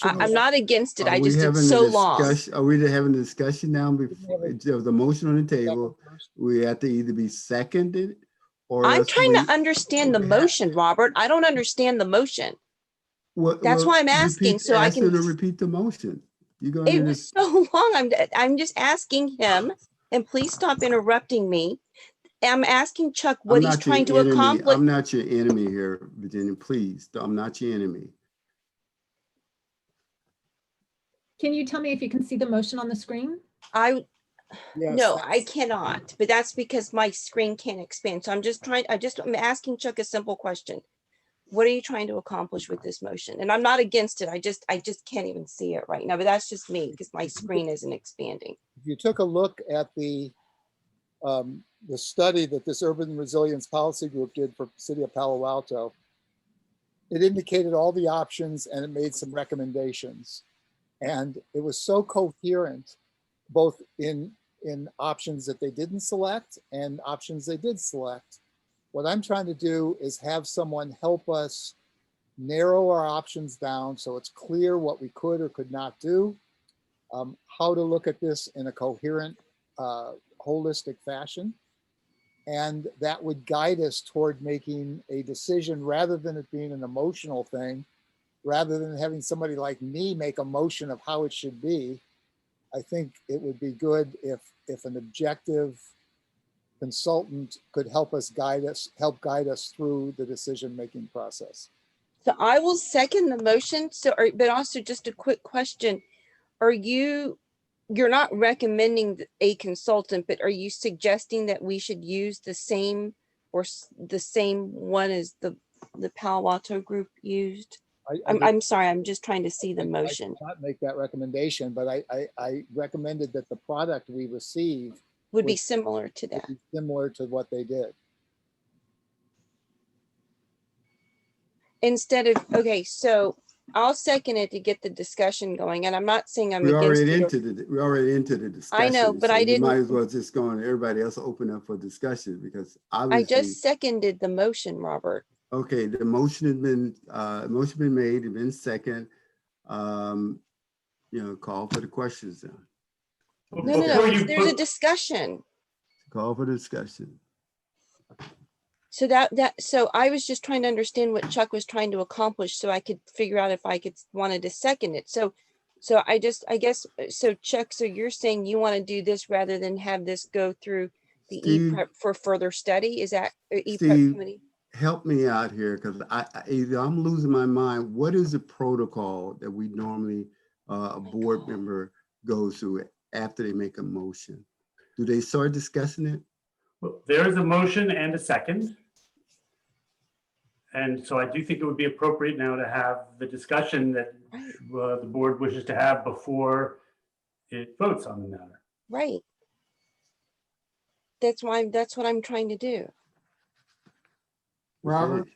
Speaker 5: I'm not against it.
Speaker 1: Are
Speaker 5: I
Speaker 1: we
Speaker 5: just,
Speaker 1: having
Speaker 5: it's
Speaker 1: a
Speaker 5: so long.
Speaker 1: discussion- Are we having a discussion now? Before there was a motion on the table. We have to either be seconded or
Speaker 5: I'm
Speaker 1: else
Speaker 5: trying
Speaker 1: we-
Speaker 5: to understand the motion, Robert. I don't understand the motion. That's why I'm asking,
Speaker 1: repeat-
Speaker 5: so I
Speaker 1: ask
Speaker 5: can.
Speaker 1: her to repeat the motion. You're going
Speaker 5: It
Speaker 1: to
Speaker 5: was so long. I'm just asking him, and please stop interrupting me. I'm asking Chuck what he's trying to accomplish.
Speaker 1: I'm not your enemy here, Virginia. Please, I'm not your enemy.
Speaker 2: Can you tell me if you can see the motion on the screen?
Speaker 5: No, I cannot, but that's because my screen can't expand. So I'm asking Chuck a simple question. What are you trying to accomplish with this motion? And I'm not against it. I just can't even see it right now, but that's just me because my screen isn't expanding.
Speaker 4: If you took a look at the study that this Urban Resilience Policy Group did for the City of Palo Alto, it indicated all the options and it made some recommendations. And it was so coherent, both in options that they didn't select and options they did select. What I'm trying to do is have someone help us narrow our options down so it's clear what we could or could not do, how to look at this in a coherent, holistic fashion. And that would guide us toward making a decision rather than it being an emotional thing, rather than having somebody like me make a motion of how it should be. I think it would be good if an objective consultant could help guide us through the decision-making process.
Speaker 5: So I will second the motion. But also just a quick question. You're not recommending a consultant, but are you suggesting that we should use the same one as the Palo Alto group used? I'm sorry, I'm just trying to see the motion.
Speaker 4: I did not make that recommendation, but I recommended that the product we receive
Speaker 5: Would be similar to that.
Speaker 4: Similar to what they did.
Speaker 5: Okay, so I'll second it to get the discussion going. And I'm not saying I'm
Speaker 1: We're
Speaker 5: against
Speaker 1: already
Speaker 5: it.
Speaker 1: we're already into the discussion.
Speaker 5: I know, but
Speaker 1: so
Speaker 5: I
Speaker 1: you might
Speaker 5: didn't.
Speaker 1: as well just go and everybody else open up for discussion because
Speaker 5: I
Speaker 1: obviously.
Speaker 5: just seconded the motion, Robert.
Speaker 1: Okay, the motion has been made, it's been second. Call for the questions then.
Speaker 5: No, there's a discussion.
Speaker 1: Call for the discussion.
Speaker 5: So I was just trying to understand what Chuck was trying to accomplish so I could figure out if I wanted to second it. So Chuck, so you're saying you want to do this rather than have this go through the E-Prep for further study? Is that E-Prep committee?
Speaker 1: Help me out here because either I'm losing my mind. What is the protocol that we normally a board member goes through after they make a motion? Do they start discussing it?
Speaker 8: Well, there is a motion and a second. And so I do think it would be appropriate now to have the discussion that the board wishes to have before it votes on the matter.
Speaker 5: Right. That's what I'm trying to do.
Speaker 3: Robert,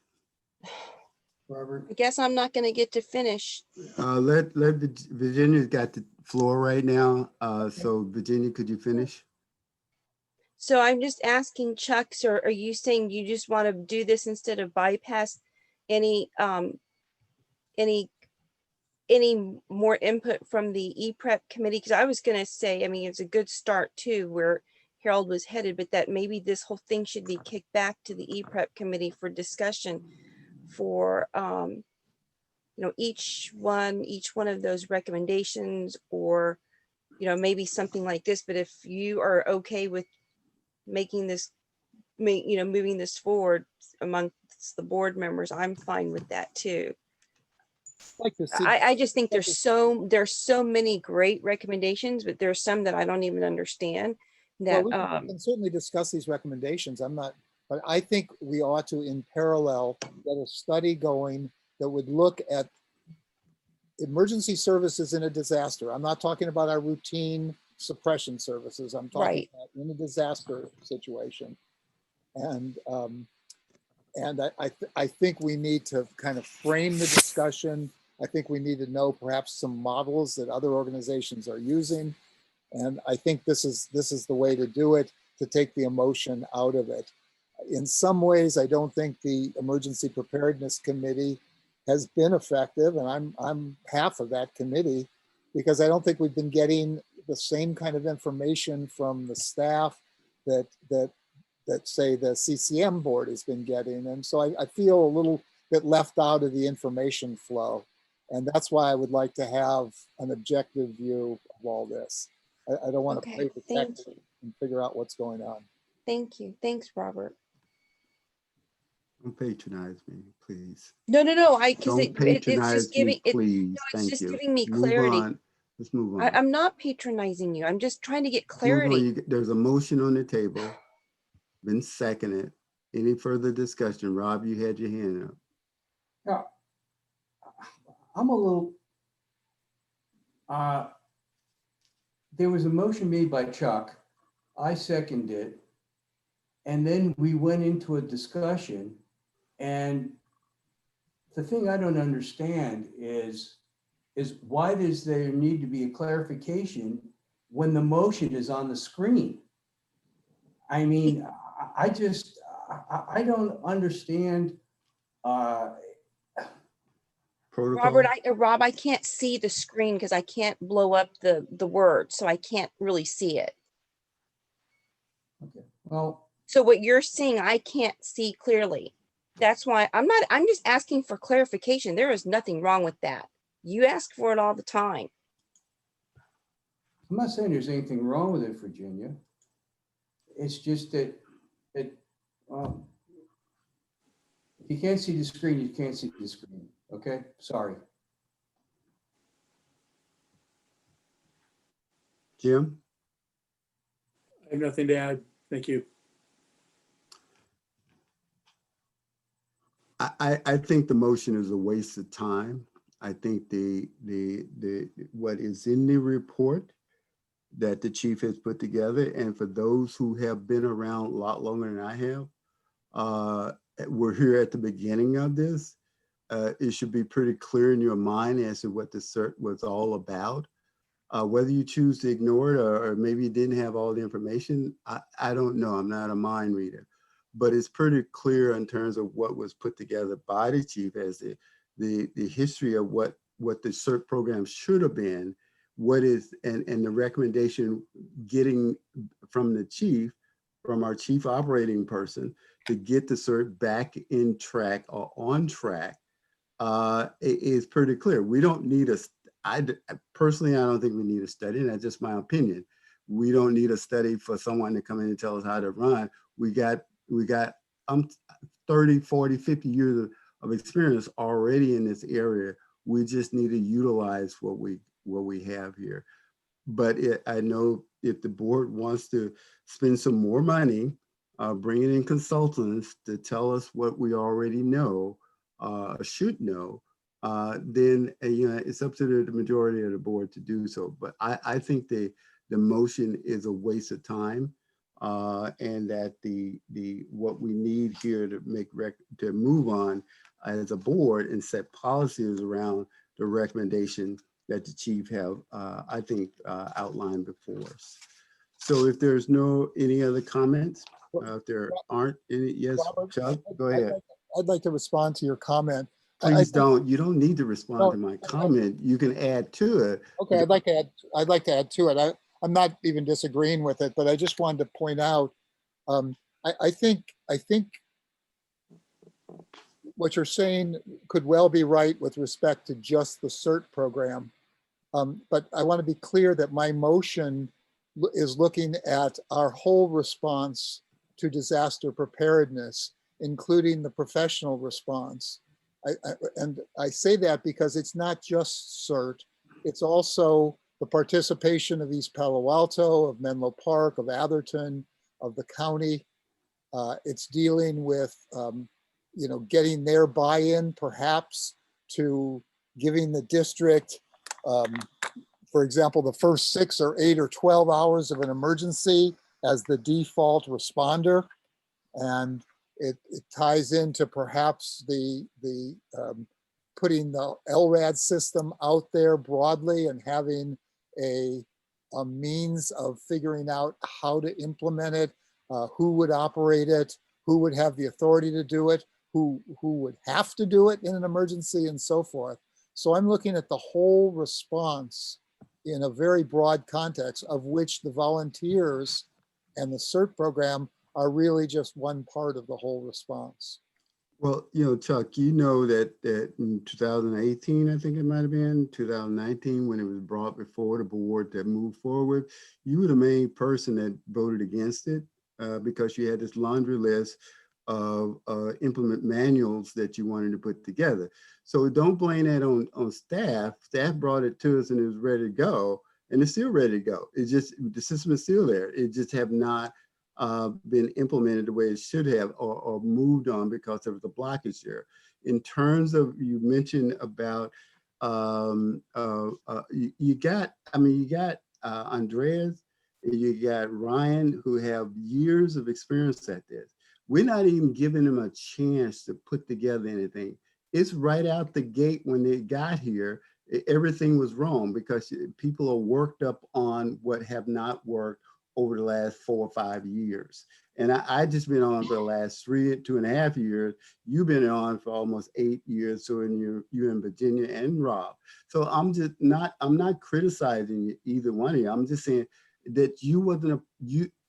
Speaker 7: Robert?
Speaker 5: I guess I'm not going to get to finish.
Speaker 1: Virginia's got the floor right now. So Virginia, could you finish?
Speaker 5: So I'm just asking Chuck, sir, are you saying you just want to do this instead of bypass any any more input from the E-Prep committee? Because I was going to say, I mean, it's a good start too, where Harold was headed, but that maybe this whole thing should be kicked back to the E-Prep committee for discussion for, you know, each one of those recommendations, or, you know, maybe something like this. But if you are okay with making this, you know, moving this forward amongst the board members, I'm fine with that too.
Speaker 4: Like to see.
Speaker 5: I just think there's so many great recommendations, but there's some that I don't even understand that,
Speaker 4: Well, we can certainly discuss these recommendations. But I think we ought to, in parallel, get a study going that would look at emergency services in a disaster. I'm not talking about our routine suppression services. I'm talking
Speaker 5: Right.
Speaker 4: about in a disaster situation. And I think we need to kind of frame the discussion. I think we need to know perhaps some models that other organizations are using. And I think this is the way to do it, to take the emotion out of it. In some ways, I don't think the Emergency Preparedness Committee has been effective, and I'm half of that committee, because I don't think we've been getting the same kind of information from the staff that say the CCM board has been getting. And so I feel a little bit left out of the information flow. And that's why I would like to have an objective view of all this. I don't want to play detective and figure out what's going on.
Speaker 5: Thank you. Thanks, Robert.
Speaker 1: Don't patronize me, please.
Speaker 5: No, because
Speaker 1: Don't
Speaker 5: it's
Speaker 1: patronize
Speaker 5: just giving
Speaker 1: me, please.
Speaker 5: no, it's
Speaker 1: Thank
Speaker 5: just
Speaker 1: you.
Speaker 5: giving me
Speaker 1: Move
Speaker 5: clarity.
Speaker 1: on. Let's move on.
Speaker 5: I'm not patronizing you. I'm just trying to get
Speaker 1: Move on.
Speaker 5: clarity.
Speaker 1: There's a motion on the table, been seconded. Any further discussion? Rob, you had your hand up.
Speaker 7: Yeah. I'm a little, there was a motion made by Chuck. I seconded it. And then we went into a discussion. And the thing I don't understand is why does there need to be a clarification when the motion is on the screen? I mean, I don't understand.
Speaker 1: Protocol.
Speaker 5: Rob, I can't see the screen because I can't blow up the word, so I can't really see it.
Speaker 7: Okay, well.
Speaker 5: So what you're seeing, I can't see clearly. That's why I'm just asking for clarification. There is nothing wrong with that. You ask for it all the time.
Speaker 7: I'm not saying there's anything wrong with it, Virginia. It's just that if you can't see the screen, you can't see the screen. Okay, sorry.
Speaker 1: Jim?
Speaker 6: I have nothing to add. Thank you.
Speaker 1: I think the motion is a waste of time. I think what is in the report that the chief has put together, and for those who have been around a lot longer than I have, we're here at the beginning of this. It should be pretty clear in your mind as to what the cert was all about. Whether you choose to ignore it or maybe you didn't have all the information, I don't know. I'm not a mind reader. But it's pretty clear in terms of what was put together by the chief as the history of what the CERT program should have been, what is, and the recommendation getting from the chief, from our chief operating person, to get the CERT back in track or on track is pretty clear. We don't need personally, I don't think we need a study, and that's just my opinion. We don't need a study for someone to come in and tell us how to run. We got 30, 40, 50 years of experience already in this area. We just need to utilize what we have here. But I know if the board wants to spend some more money, bringing in consultants to tell us what we already know, should know, then it's up to the majority of the board to do so. But I think the motion is a waste of time. And that what we need here to move on as a board and set policies around the recommendation that the chief have, I think, outlined before us. So if there's any other comments, if there aren't any, yes,
Speaker 4: Robert,
Speaker 1: Chuck, go ahead.
Speaker 4: I'd like to respond to your comment.
Speaker 1: Please don't. You don't need to respond to my comment. You can add to it.
Speaker 4: Okay, I'd like to add to it. I'm not even disagreeing with it, but I just wanted to point out, I think what you're saying could well be right with respect to just the CERT program. But I want to be clear that my motion is looking at our whole response to disaster preparedness, including the professional response. And I say that because it's not just CERT, it's also the participation of East Palo Alto, of Menlo Park, of Atherton, of the county. It's dealing with, getting their buy-in perhaps to giving the district, for example, the first 6 or 8 or 12 hours of an emergency as the default responder. And it ties into perhaps the putting the LRAD system out there broadly and having a means of figuring out how to implement it, who would operate it, who would have the authority to do it, who would have to do it in an emergency, and so forth. So I'm looking at the whole response in a very broad context, of which the volunteers and the CERT program are really just one part of the whole response.
Speaker 1: Well, Chuck, that in 2018, I think it might have been 2019, when it was brought before the board to move forward, you were the main person that voted against it because you had this laundry list of implement manuals that you wanted to put together. So don't blame that on staff. Staff brought it to us and it was ready to go, and it's still ready to go. It's just, the system is still there. It just have not been implemented the way it should have, or moved on because there was a blockage there. In terms of, you mentioned about, you got Andreas, you got Ryan, who have years of experience at this. We're not even giving them a chance to put together anything. It's right out the gate when they got here, everything was wrong because people are worked up on what have not worked over the last 4 or 5 years. And I just been on for the last 2.5 years. You've been on for almost 8 years. So you're in Virginia and Rob. So I'm not criticizing either one of you. I'm just saying that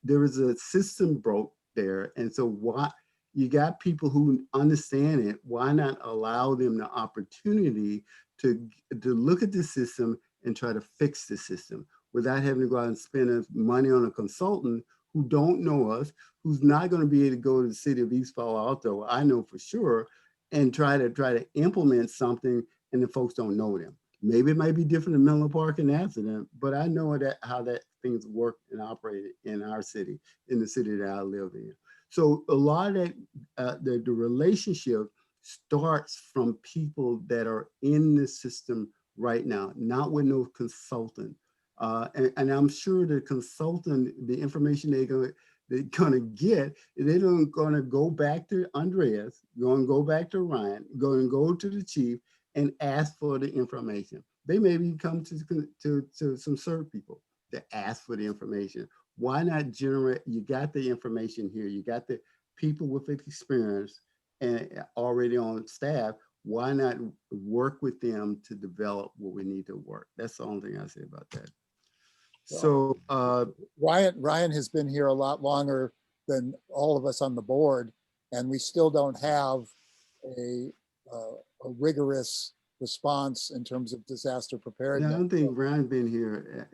Speaker 1: there was a system broke there. And so why, you got people who understand it, why not allow them the opportunity to look at the system and try to fix the system without having to go out and spend money on a consultant who don't know us, who's not going to be able to go to the city of East Palo Alto, I know for sure, and try to implement something and the folks don't know them. Maybe it might be different in Menlo Park and Atherton, but I know how things work and operate in our city, in the city that I live in. So a lot of that, the relationship starts from people that are in the system right now, not with no consultant. And I'm sure the consultant, the information they're gonna get, they're gonna go back to Andreas, going to go back to Ryan, going to go to the chief and ask for the information. They maybe come to some CERT people to ask for the information. Why not generate? You got the information here. You got the people with experience and already on staff. Why not work with them to develop what we need to work? That's the only thing I say about that. So
Speaker 4: Ryan has been here a lot longer than all of us on the board, and we still don't have a rigorous response in terms of disaster preparedness.
Speaker 1: Yeah, I don't think Ryan's been here.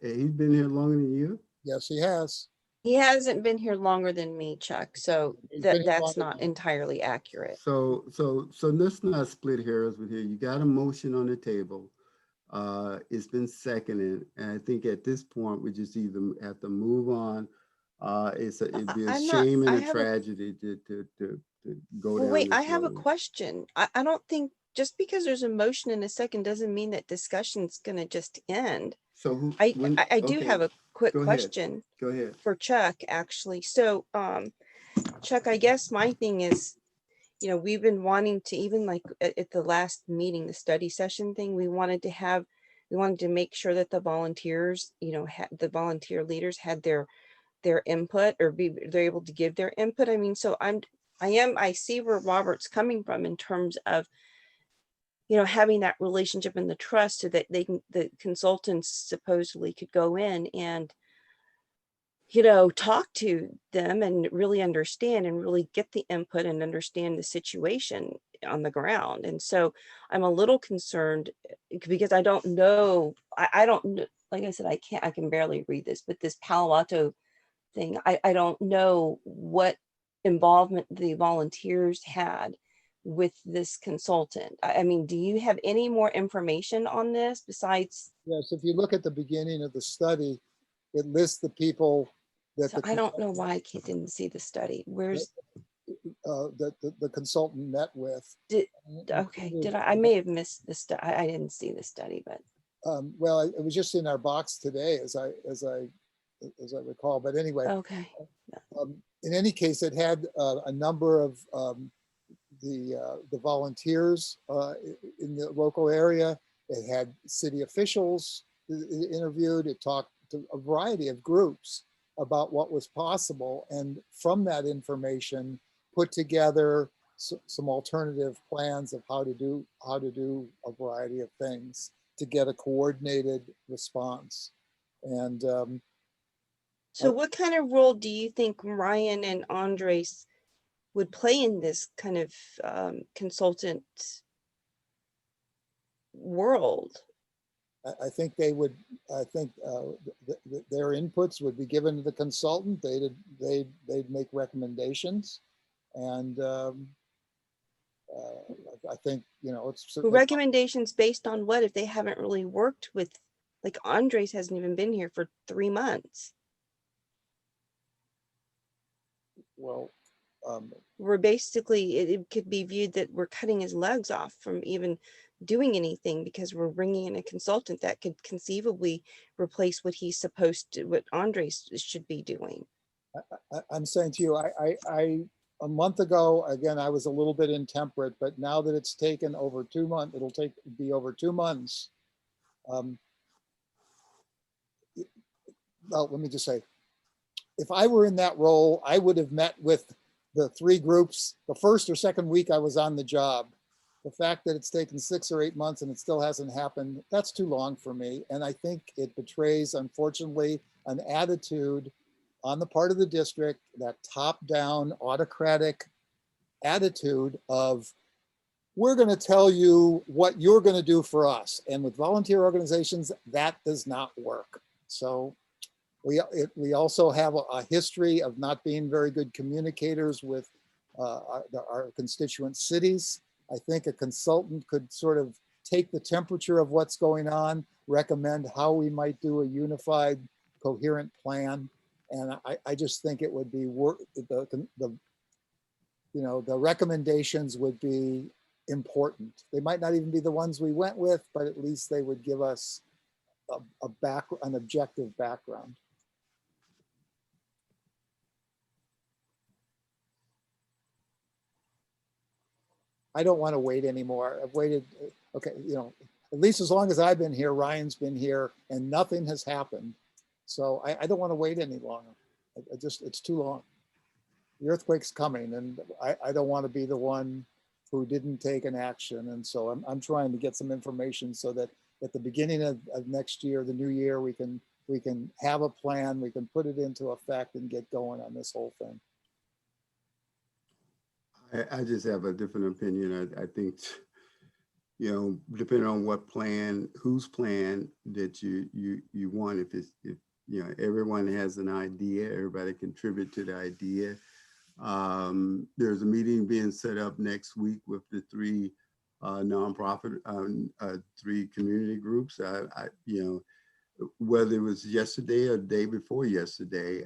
Speaker 1: He's been here longer than you.
Speaker 4: Yes, he has.
Speaker 5: He hasn't been here longer than me, Chuck, so that's not entirely accurate.
Speaker 1: So let's not split hairs with here. You got a motion on the table. It's been seconded, and I think at this point we just either have to move on. It'd be a shame and a tragedy to go down.
Speaker 5: Wait, I have a question. I don't think just because there's a motion in a second doesn't mean that discussion's gonna just end.
Speaker 1: So
Speaker 5: I do have a quick question.
Speaker 1: Go ahead.
Speaker 5: For Chuck, actually. So Chuck, I guess my thing is, you know, we've been wanting to, even like at the last meeting, the study session thing, we wanted to make sure that the volunteers, you know, the volunteer leaders had their input, or they're able to give their input. I mean, so I see where Robert's coming from in terms of, you know, having that relationship and the trust so that the consultants supposedly could go in and, you know, talk to them and really understand and really get the input and understand the situation on the ground. And so I'm a little concerned because I don't know, I don't know, like I said, I can barely read this, but this Palo Alto thing, I don't know what involvement the volunteers had with this consultant. I mean, do you have any more information on this besides?
Speaker 4: Yes, if you look at the beginning of the study, it lists the people that
Speaker 5: So I don't know why I didn't see the study. Where's
Speaker 4: the consultant met with.
Speaker 5: okay, I may have missed the study. I didn't see the study, but
Speaker 4: well, it was just in our box today, as I recall. But anyway,
Speaker 5: okay.
Speaker 4: In any case, it had a number of the volunteers in the local area. It had city officials interviewed. It talked to a variety of groups about what was possible, and from that information, put together some alternative plans of how to do a variety of things to get a coordinated response. And
Speaker 5: so what kind of role do you think Ryan and Andres would play in this kind of consultant world?
Speaker 4: I think they would. I think their inputs would be given to the consultant. They'd make recommendations, and I think, you know, it's
Speaker 5: recommendations based on what if they haven't really worked with, like Andres hasn't even been here for 3 months.
Speaker 4: Well,
Speaker 5: we're basically, it could be viewed that we're cutting his legs off from even doing anything because we're bringing in a consultant that could conceivably replace what he's supposed to, what Andres should be doing.
Speaker 4: I'm saying to you, a month ago, again, I was a little bit intemperate, but now that it's taken over 2 months, it'll be over 2 months. Well, let me just say, if I were in that role, I would have met with the 3 groups the first or second week I was on the job. The fact that it's taken 6 or 8 months and it still hasn't happened, that's too long for me. And I think it betrays, unfortunately, an attitude on the part of the district, that top-down autocratic attitude of, we're going to tell you what you're going to do for us. And with volunteer organizations, that does not work. So we also have a history of not being very good communicators with our constituent cities. I think a consultant could sort of take the temperature of what's going on, recommend how we might do a unified, coherent plan. And I just think it would be the recommendations would be important. They might not even be the ones we went with, but at least they would give us an objective background. I don't want to wait anymore. I've waited, okay, you know, at least as long as I've been here, Ryan's been here, and nothing has happened. So I don't want to wait any longer. It's too long. The earthquake's coming, and I don't want to be the one who didn't take an action. And so I'm trying to get some information so that at the beginning of next year, the new year, we can have a plan, we can put it into effect and get going on this whole thing.
Speaker 1: I just have a different opinion. I think, you know, depending on what plan, whose plan that you want, if you know, everyone has an idea, everybody contribute to the idea. There's a meeting being set up next week with the 3 nonprofit, 3 community groups. You know, whether it was yesterday or the day before yesterday,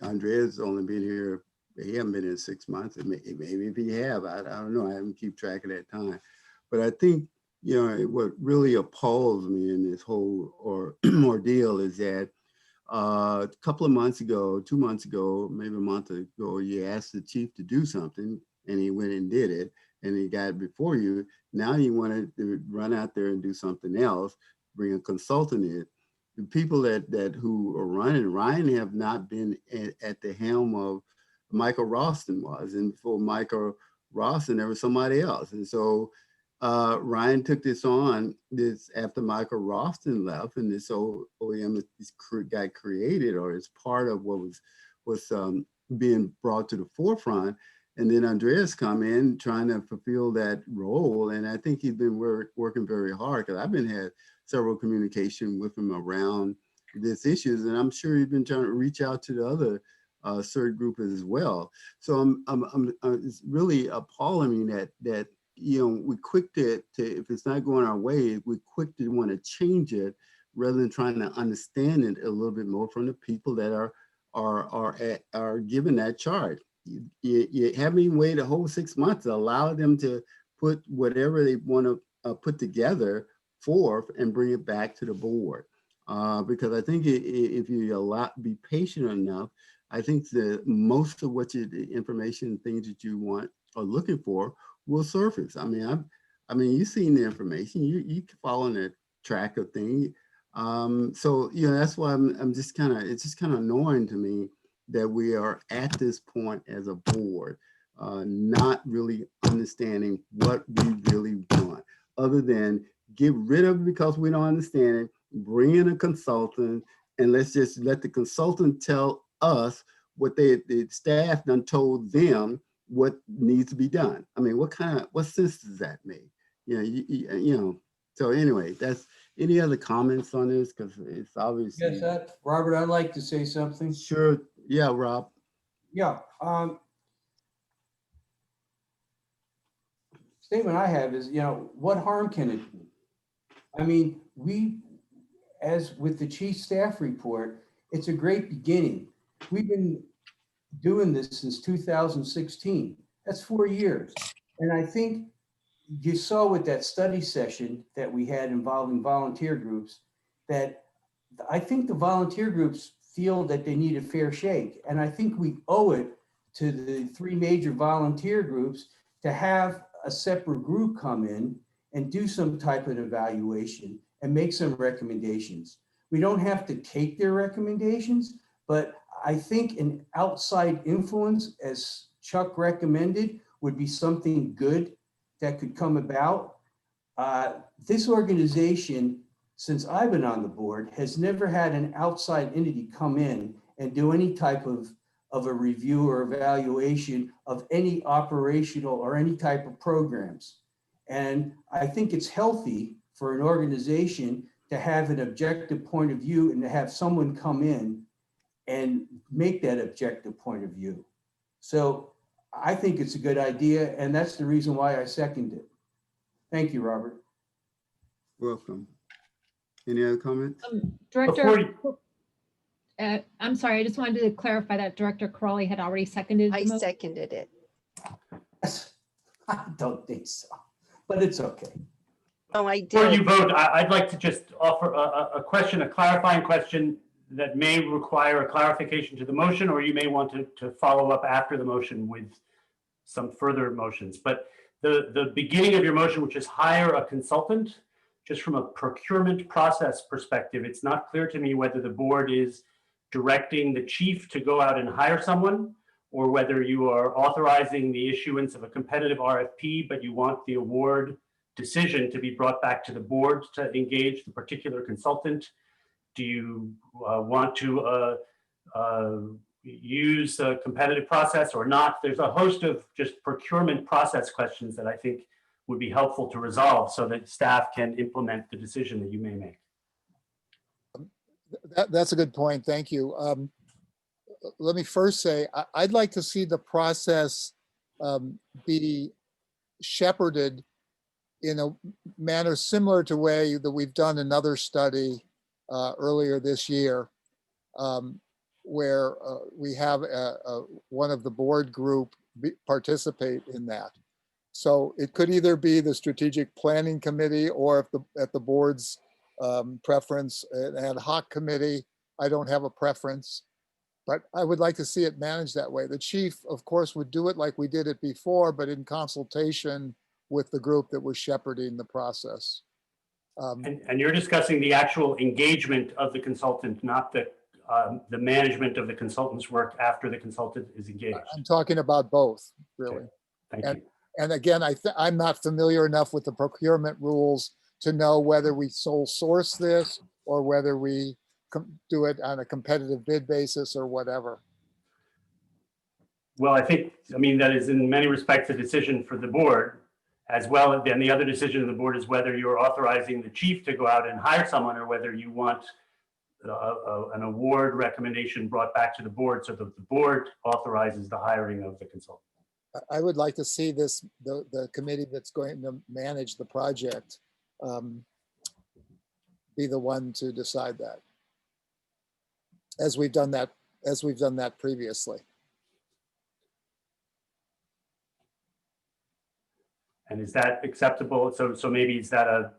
Speaker 1: Andrea's only been here. He hasn't been in 6 months. Maybe if he have, I don't know. I haven't keep track of that time. But I think, you know, what really appalls me in this whole ordeal is that a couple of months ago, 2 months ago, maybe a month ago, you asked the chief to do something. and he went and did it, and he got it before you. Now you want to run out there and do something else, bring a consultant in. The people that who are running, Ryan have not been at the helm of Michael Ralston was, and before Michael Ralston, there was somebody else. And so Ryan took this on this after Michael Ralston left, and this OEM got created, or is part of what was being brought to the forefront. And then Andreas come in trying to fulfill that role. And I think he's been working very hard, because I've been had several communication with him around these issues. And I'm sure he's been trying to reach out to the other CERT group as well. So it's really appalling that we quick to, if it's not going our way, we quick to want to change it rather than trying to understand it a little bit more from the people that are given that charge. You haven't even waited a whole 6 months to allow them to put whatever they want to put together forth and bring it back to the board. Because I think if you be patient enough, I think that most of what the information, things that you want or looking for will surface. I mean, you've seen the information, you following the track of things. So, that's why it's just kind of annoying to me that we are at this point as a board, not really understanding what we really want, other than get rid of it because we don't understand it, bring in a consultant, and let's just let the consultant tell us what the staff done told them what needs to be done. I mean, what sense does that make? So anyway, that's any other comments on this? Because it's obviously.
Speaker 7: Yes, Robert, I'd like to say something.
Speaker 1: Sure. Yeah, Rob.
Speaker 7: Yeah. Statement I have is, what harm can it do? I mean, as with the chief staff report, it's a great beginning. We've been doing this since 2016. That's 4 years. And I think you saw with that study session that we had involving volunteer groups, that I think the volunteer groups feel that they need a fair shake. And I think we owe it to the 3 major volunteer groups to have a separate group come in and do some type of evaluation and make some recommendations. We don't have to take their recommendations, but I think an outside influence, as Chuck recommended, would be something good that could come about. This organization, since I've been on the board, has never had an outside entity come in and do any type of a review or evaluation of any operational or any type of programs. And I think it's healthy for an organization to have an objective point of view and to have someone come in and make that objective point of view. So I think it's a good idea, and that's the reason why I second it. Thank you, Robert.
Speaker 1: Welcome. Any other comments?
Speaker 2: Director, I'm sorry, I just wanted to clarify that Director Crawley had already seconded.
Speaker 5: I seconded it.
Speaker 7: I don't think so, but it's okay.
Speaker 5: Oh, I did.
Speaker 8: Before you vote, I'd like to just offer a question, a clarifying question that may require a clarification to the motion, or you may want to follow up after the motion with some further motions. But the beginning of your motion, which is hire a consultant, just from a procurement process perspective, it's not clear to me whether the board is directing the chief to go out and hire someone, or whether you are authorizing the issuance of a competitive RFP, but you want the award decision to be brought back to the board to engage the particular consultant. Do you want to use a competitive process or not? There's a host of just procurement process questions that I think would be helpful to resolve so that staff can implement the decision that you may make.
Speaker 4: That's a good point. Thank you. Let me first say, I'd like to see the process be shepherded in a manner similar to the way that we've done another study earlier this year, where we have one of the board group participate in that. So it could either be the strategic planning committee, or if at the board's preference, an ad hoc committee. I don't have a preference. But I would like to see it managed that way. The chief, of course, would do it like we did it before, but in consultation with the group that was shepherding the process.
Speaker 8: And you're discussing the actual engagement of the consultant, not the management of the consultant's work after the consultant is engaged.
Speaker 4: I'm talking about both, really.
Speaker 8: Okay. Thank
Speaker 4: And,
Speaker 8: you.
Speaker 4: and again, I'm not familiar enough with the procurement rules to know whether we sole source this or whether we do it on a competitive bid basis or whatever.
Speaker 8: Well, I mean, that is in many respects a decision for the board as well. Then the other decision of the board is whether you're authorizing the chief to go out and hire someone or whether you want an award recommendation brought back to the board so that the board authorizes the hiring of the consultant.
Speaker 4: I would like to see this, the committee that's going to manage the project be the one to decide that. As we've done that previously.
Speaker 8: And is that acceptable? So maybe is that a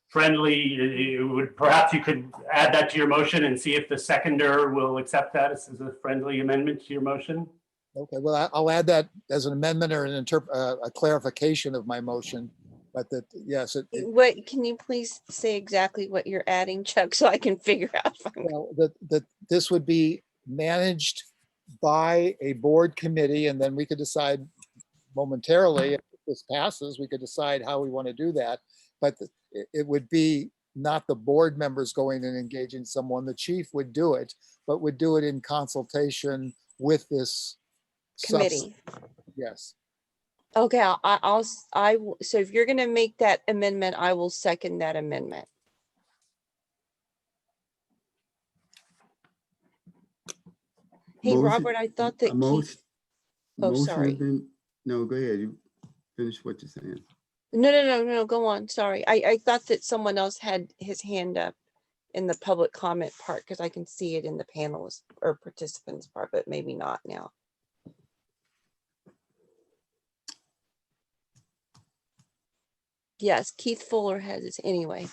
Speaker 8: friendly, perhaps you could add that to your motion and see if the seconder will accept that as a friendly amendment to your motion?
Speaker 4: Okay, well, I'll add that as an amendment or a clarification of my motion, but that, yes.
Speaker 5: What, can you please say exactly what you're adding, Chuck, so I can figure out?
Speaker 4: Well, that this would be managed by a board committee, and then we could decide momentarily, if this passes, we could decide how we want to do that. But it would be not the board members going and engaging someone. The chief would do it, but would do it in consultation with this
Speaker 5: Committee.
Speaker 4: Yes.
Speaker 5: Okay, so if you're gonna make that amendment, I will second that amendment. Hey,
Speaker 1: Motion-
Speaker 5: Robert, I thought that
Speaker 1: a motion-
Speaker 5: Keith, oh,
Speaker 1: motion has
Speaker 5: sorry.
Speaker 1: been- No, go ahead. You finish what you're saying.
Speaker 5: No, go on. Sorry. I thought that someone else had his hand up in the public comment part because I can see it in the panelists or participants part, but maybe not now. Yes, Keith Fuller has his, anyway.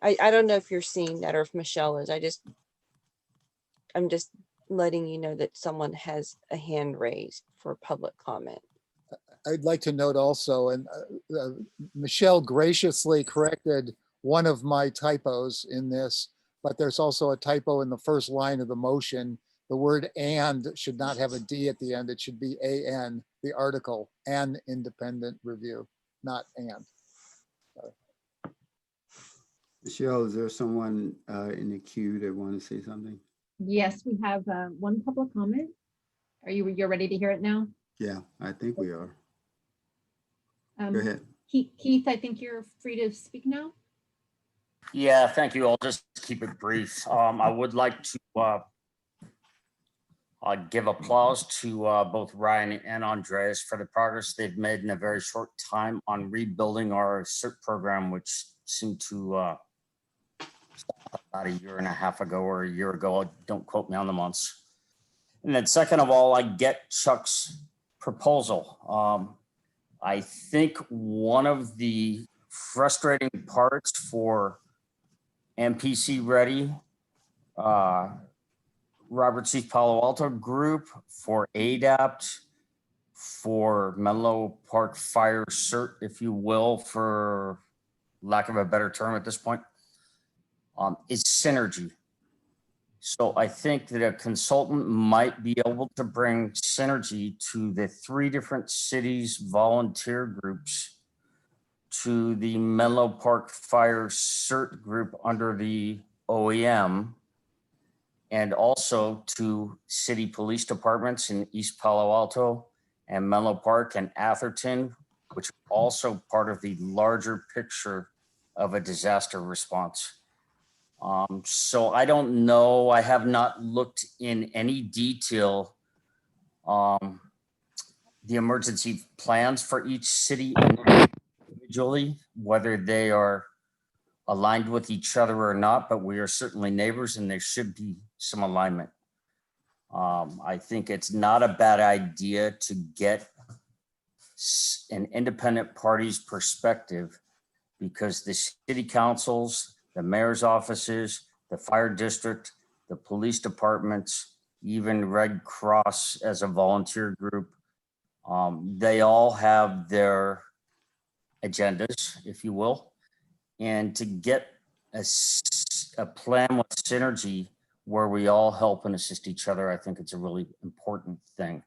Speaker 5: I don't know if you're seeing that or if Michelle is. I'm just letting you know that someone has a hand raised for public comment.
Speaker 4: I'd like to note also, and Michelle graciously corrected one of my typos in this, but there's also a typo in the first line of the motion. The word "and" should not have a D at the end. It should be "an," the article, "an independent review," not "and."
Speaker 1: Michelle, is there someone in the queue that want to say something?
Speaker 2: Yes, we have one public comment. You're ready to hear it now?
Speaker 1: Yeah, I think we are. Go
Speaker 2: Um,
Speaker 1: ahead.
Speaker 2: Keith, I think you're free to speak now.
Speaker 13: Yeah, thank you. I'll just keep it brief. I would like to give applause to both Ryan and Andreas for the progress they've made in a very short time on rebuilding our CERT program, which seemed to about a year and a half ago or a year ago. Don't quote me on the months. And then second of all, I get Chuck's proposal. I think one of the frustrating parts for MPC Ready, Robert C. Palo Alto Group, for ADAPT, for Menlo Park Fire CERT, if you will, for lack of a better term at this point, is synergy. So I think that a consultant might be able to bring synergy to the 3 different cities' volunteer groups, to the Menlo Park Fire CERT group under the OEM, and also to city police departments in East Palo Alto and Menlo Park and Atherton, which are also part of the larger picture of a disaster response. So I don't know, I have not looked in any detail the emergency plans for each city individually, whether they are aligned with each other or not, but we are certainly neighbors and there should be some alignment. I think it's not a bad idea to get an independent party's perspective, because the city councils, the mayor's offices, the fire district, the police departments, even Red Cross as a volunteer group. They all have their agendas, if you will, and to get a plan with synergy where we all help and assist each other, I think it's a really important thing.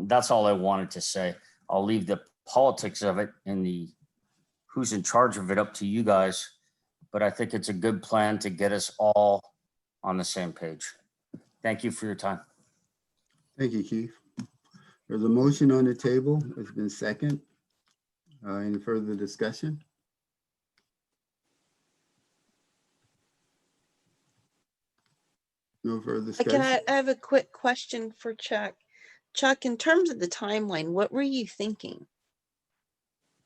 Speaker 13: That's all I wanted to say. I'll leave the politics of it and the who's in charge of it up to you guys, but I think it's a good plan to get us all on the same page. Thank you for your time.
Speaker 1: Thank you, Keith. There's a motion on the table. It's been second. Any further discussion? No further discussion?
Speaker 5: I have a quick question for Chuck. Chuck, in terms of the timeline, what were you thinking?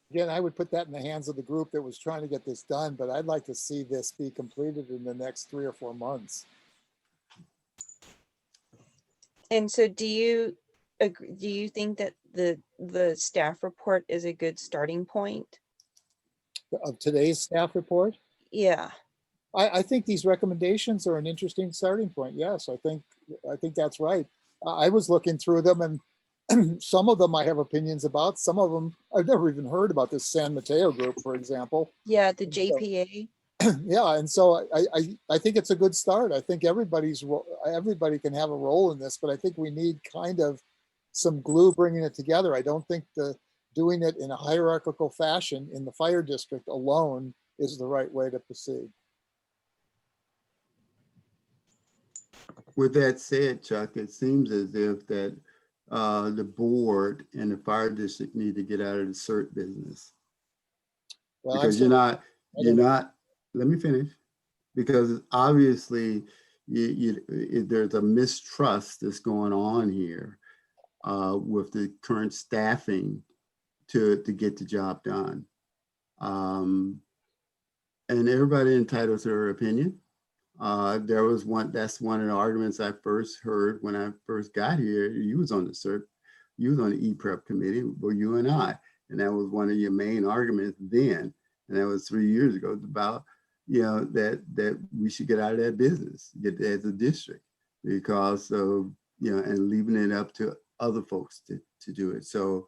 Speaker 4: Again, I would put that in the hands of the group that was trying to get this done, but I'd like to see this be completed in the next 3 or 4 months.
Speaker 5: And so do you agree, do you think that the staff report is a good starting point?
Speaker 4: Of today's staff report?
Speaker 5: Yeah.
Speaker 4: I think these recommendations are an interesting starting point. Yes, I think that's right. I was looking through them, and some of them I have opinions about. Some of them I've never even heard about. This San Mateo group, for example.
Speaker 5: Yeah, the JPA.
Speaker 4: Yeah, and so I think it's a good start. I think everybody can have a role in this, but I think we need kind of some glue bringing it together. I don't think doing it in a hierarchical fashion in the fire district alone is the right way to proceed.
Speaker 1: With that said, Chuck, it seems as if that the board and the fire district need to get out of the CERT business.
Speaker 4: Well,
Speaker 1: because you're not, let me finish, because obviously there's a mistrust that's going on here with the current staffing to get the job done. And everybody entitled to their opinion. That's one of the arguments I first heard when I first got here. You was on the CERT, you was on the E-Prep committee, well, you and I, and that was one of your main arguments then. And that was 3 years ago, about, that we should get out of that business, get as a district, because of, and leaving it up to other folks to do it. So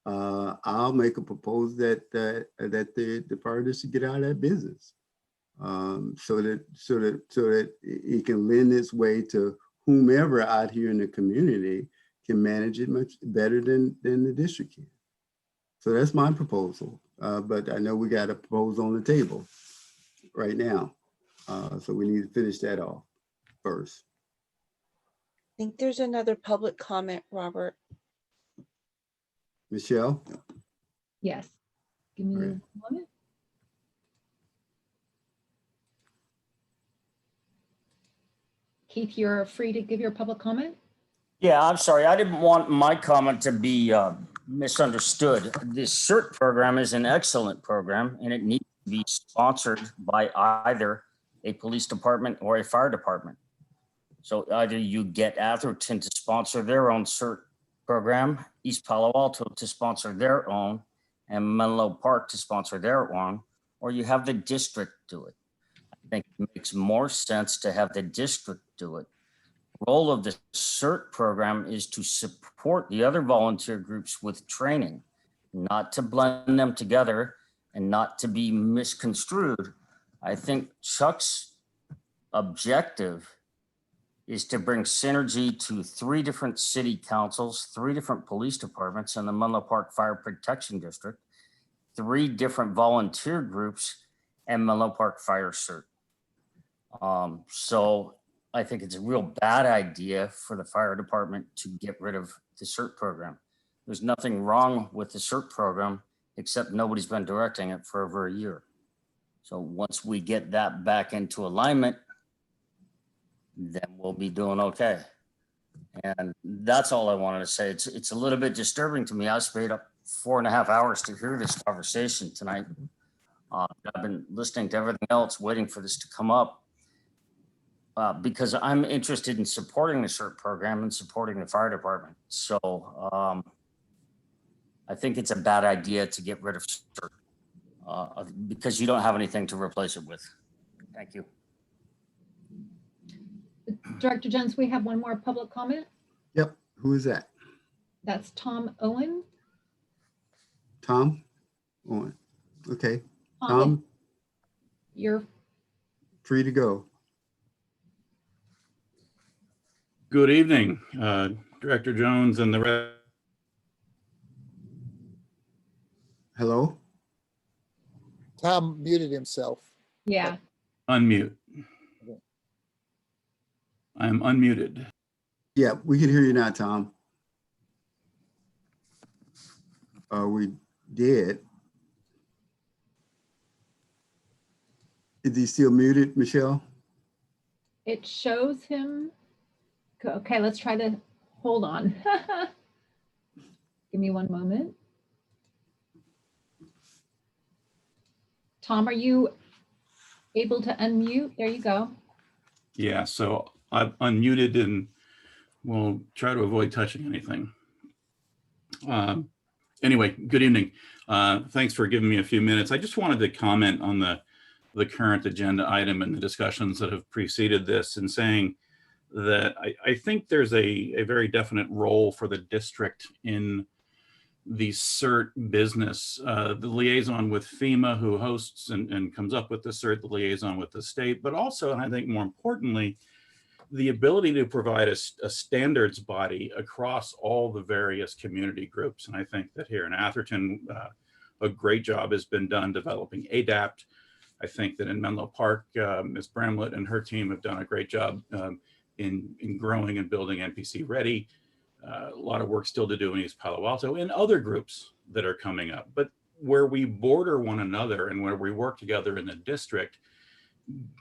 Speaker 1: I'll make a proposal that the fire district get out of that business. So that it can lend its way to whomever out here in the community can manage it much better than the district can. So that's my proposal. But I know we got a proposal on the table right now. So we need to finish that off first.
Speaker 5: I think there's another public comment, Robert.
Speaker 1: Michelle?
Speaker 2: Yes. Give me
Speaker 1: Okay.
Speaker 2: a moment. Keith, you're free to give your public comment.
Speaker 13: Yeah, I'm sorry. I didn't want my comment to be misunderstood. This CERT program is an excellent program, and it needs to be sponsored by either a police department or a fire department. So either you get Atherton to sponsor their own CERT program, East Palo Alto to sponsor their own, and Menlo Park to sponsor their own, or you have the district do it. I think it makes more sense to have the district do it. Role of the CERT program is to support the other volunteer groups with training, not to blend them together and not to be misconstrued. I think Chuck's objective is to bring synergy to 3 different city councils, 3 different police departments in the Menlo Park Fire Protection District, 3 different volunteer groups, and Menlo Park Fire CERT. So I think it's a real bad idea for the fire department to get rid of the CERT program. There's nothing wrong with the CERT program, except nobody's been directing it for over a year. So once we get that back into alignment, then we'll be doing okay. And that's all I wanted to say. It's a little bit disturbing to me. I stayed up 4.5 hours to hear this conversation tonight. I've been listening to everything else, waiting for this to come up. Because I'm interested in supporting the CERT program and supporting the fire department. So I think it's a bad idea to get rid of CERT because you don't have anything to replace it with. Thank you.
Speaker 2: Director Jones, we have one more public comment.
Speaker 1: Yep. Who is that?
Speaker 2: That's Tom Owen.
Speaker 1: Tom? Owen. Okay.
Speaker 2: Tom,
Speaker 1: Tom,
Speaker 2: you're
Speaker 1: free to go.
Speaker 14: Good evening, Director Jones and the rest.
Speaker 1: Hello?
Speaker 4: Tom muted himself.
Speaker 2: yeah.
Speaker 14: Unmute. I am unmuted.
Speaker 1: Yeah, we can hear you now, Tom. We did. Is he still muted, Michelle?
Speaker 2: It shows him. Okay, let's try to hold on. Give me one moment. Tom, are you able to unmute? There you go.
Speaker 14: Yeah, so I've unmuted and we'll try to avoid touching anything. Anyway, good evening. Thanks for giving me a few minutes. I just wanted to comment on the current agenda item and the discussions that have preceded this, and saying that I think there's a very definite role for the district in the CERT business. The liaison with FEMA, who hosts and comes up with the CERT, the liaison with the state, but also, and I think more importantly, the ability to provide a standards body across all the various community groups. And I think that here in Atherton, a great job has been done developing ADAPT. I think that in Menlo Park, Ms. Bramlett and her team have done a great job in growing and building NPC ready. A lot of work still to do in East Palo Alto and other groups that are coming up. But where we border one another and where we work together in the district,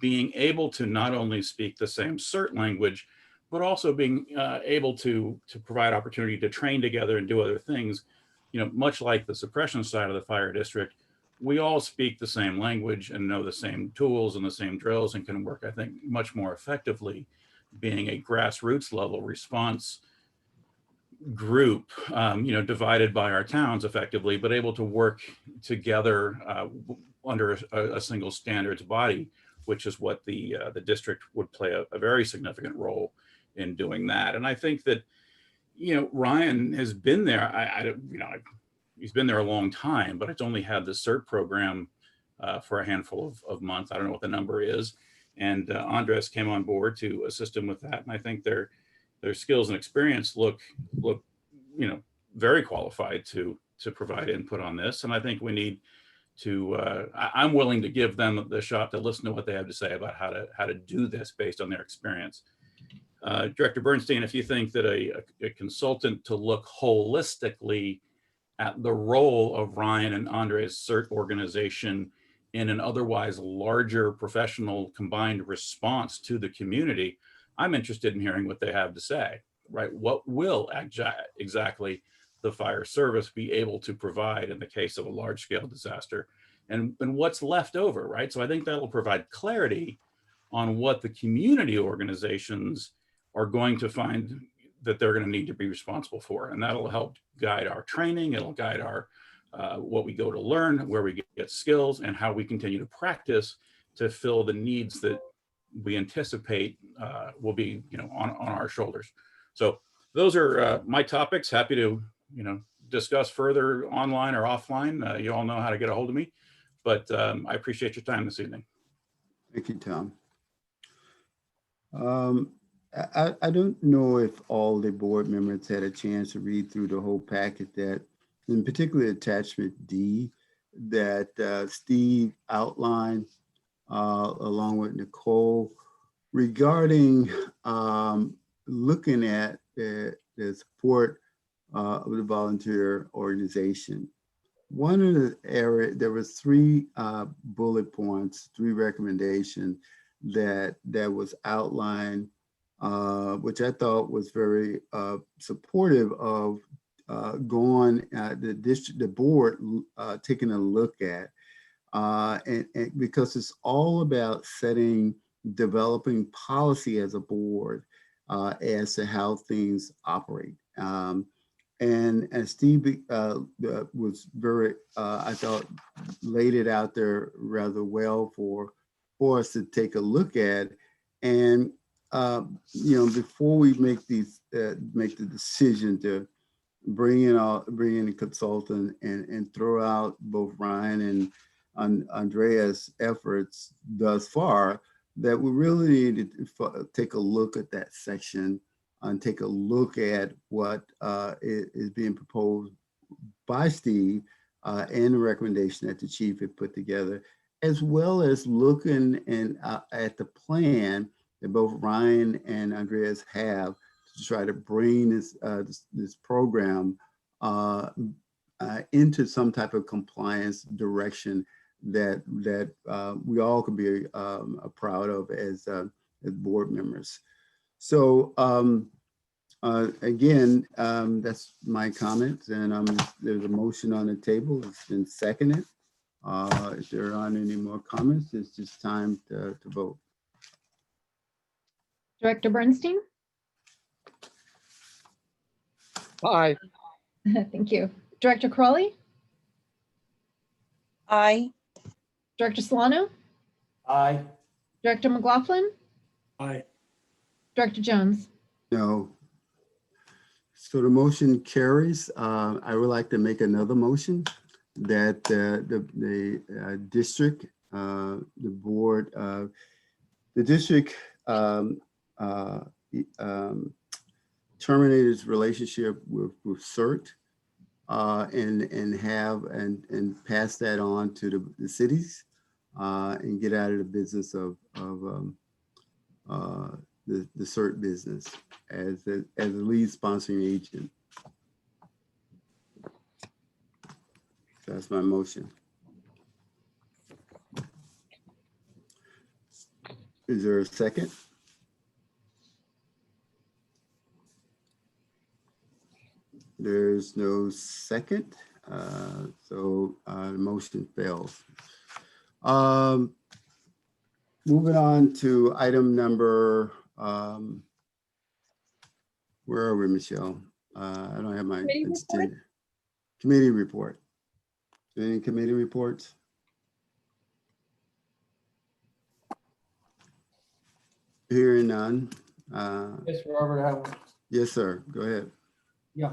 Speaker 14: being able to not only speak the same CERT language, but also being able to provide opportunity to train together and do other things, much like the suppression side of the fire district, we all speak the same language and know the same tools and the same drills and can work, I think, much more effectively being a grassroots level response group, divided by our towns effectively, but able to work together under a single standards body, which is what the district would play a very significant role in doing that. And I think that, Ryan has been there. He's been there a long time, but it's only had the CERT program for a handful of months. I don't know what the number is. And Andres came on board to assist him with that. And I think their skills and experience look very qualified to provide input on this. And I think we need to, I'm willing to give them the shot to listen to what they have to say about how to do this based on their experience. Director Bernstein, if you think that a consultant to look holistically at the role of Ryan and Andre's CERT organization in an otherwise larger professional combined response to the community, I'm interested in hearing what they have to say, right? What will exactly the fire service be able to provide in the case of a large scale disaster, and what's left over, right? So I think that will provide clarity on what the community organizations are going to find that they're going to need to be responsible for. And that'll help guide our training. It'll guide our what we go to learn, where we get skills, and how we continue to practice to fill the needs that we anticipate will be on our shoulders. So those are my topics. Happy to discuss further online or offline. You all know how to get a hold of me, but I appreciate your time this evening.
Speaker 1: Thank you, Tom. I don't know if all the board members had a chance to read through the whole packet, that, in particular attachment D, that Steve outlined along with Nicole regarding looking at the support of the volunteer organization. One of the areas, there was 3 bullet points, 3 recommendations that was outlined, which I thought was very supportive of going the board taking a look at, and because it's all about developing policy as a board as to how things operate. And Steve was very, I thought, laid it out there rather well for us to take a look at. And you know, before we make these, make the decision to bring in a consultant and throw out both Ryan and Andrea's efforts thus far, that we really need to take a look at that section and take a look at what is being proposed by Steve and the recommendation that the chief had put together, as well as looking at the plan that both Ryan and Andreas have to try to bring this program into some type of compliance direction that we all could be proud of as board members. So again, that's my comments, and there's a motion on the table. It's been seconded. If there aren't any more comments, it's just time to vote.
Speaker 2: Director Bernstein?
Speaker 4: Aye.
Speaker 2: Thank you. Director Crawley?
Speaker 5: Aye.
Speaker 2: Director Solano?
Speaker 13: Aye.
Speaker 2: Director McLaughlin?
Speaker 6: Aye.
Speaker 2: Director Jones?
Speaker 1: No. So the motion carries. I would like to make another motion that the district, the board, the district terminate its relationship with CERT and pass that on to the cities and get out of the business of the CERT business as a lead sponsoring agent. That's my motion. Is there a second? There's no second, so the motion fails. Moving on to item number, where are we, Michelle? I don't have my agenda. Committee report. Any committee reports? Hearing none.
Speaker 7: Yes, Robert, I will.
Speaker 1: Yes, sir. Go ahead.
Speaker 7: Yeah.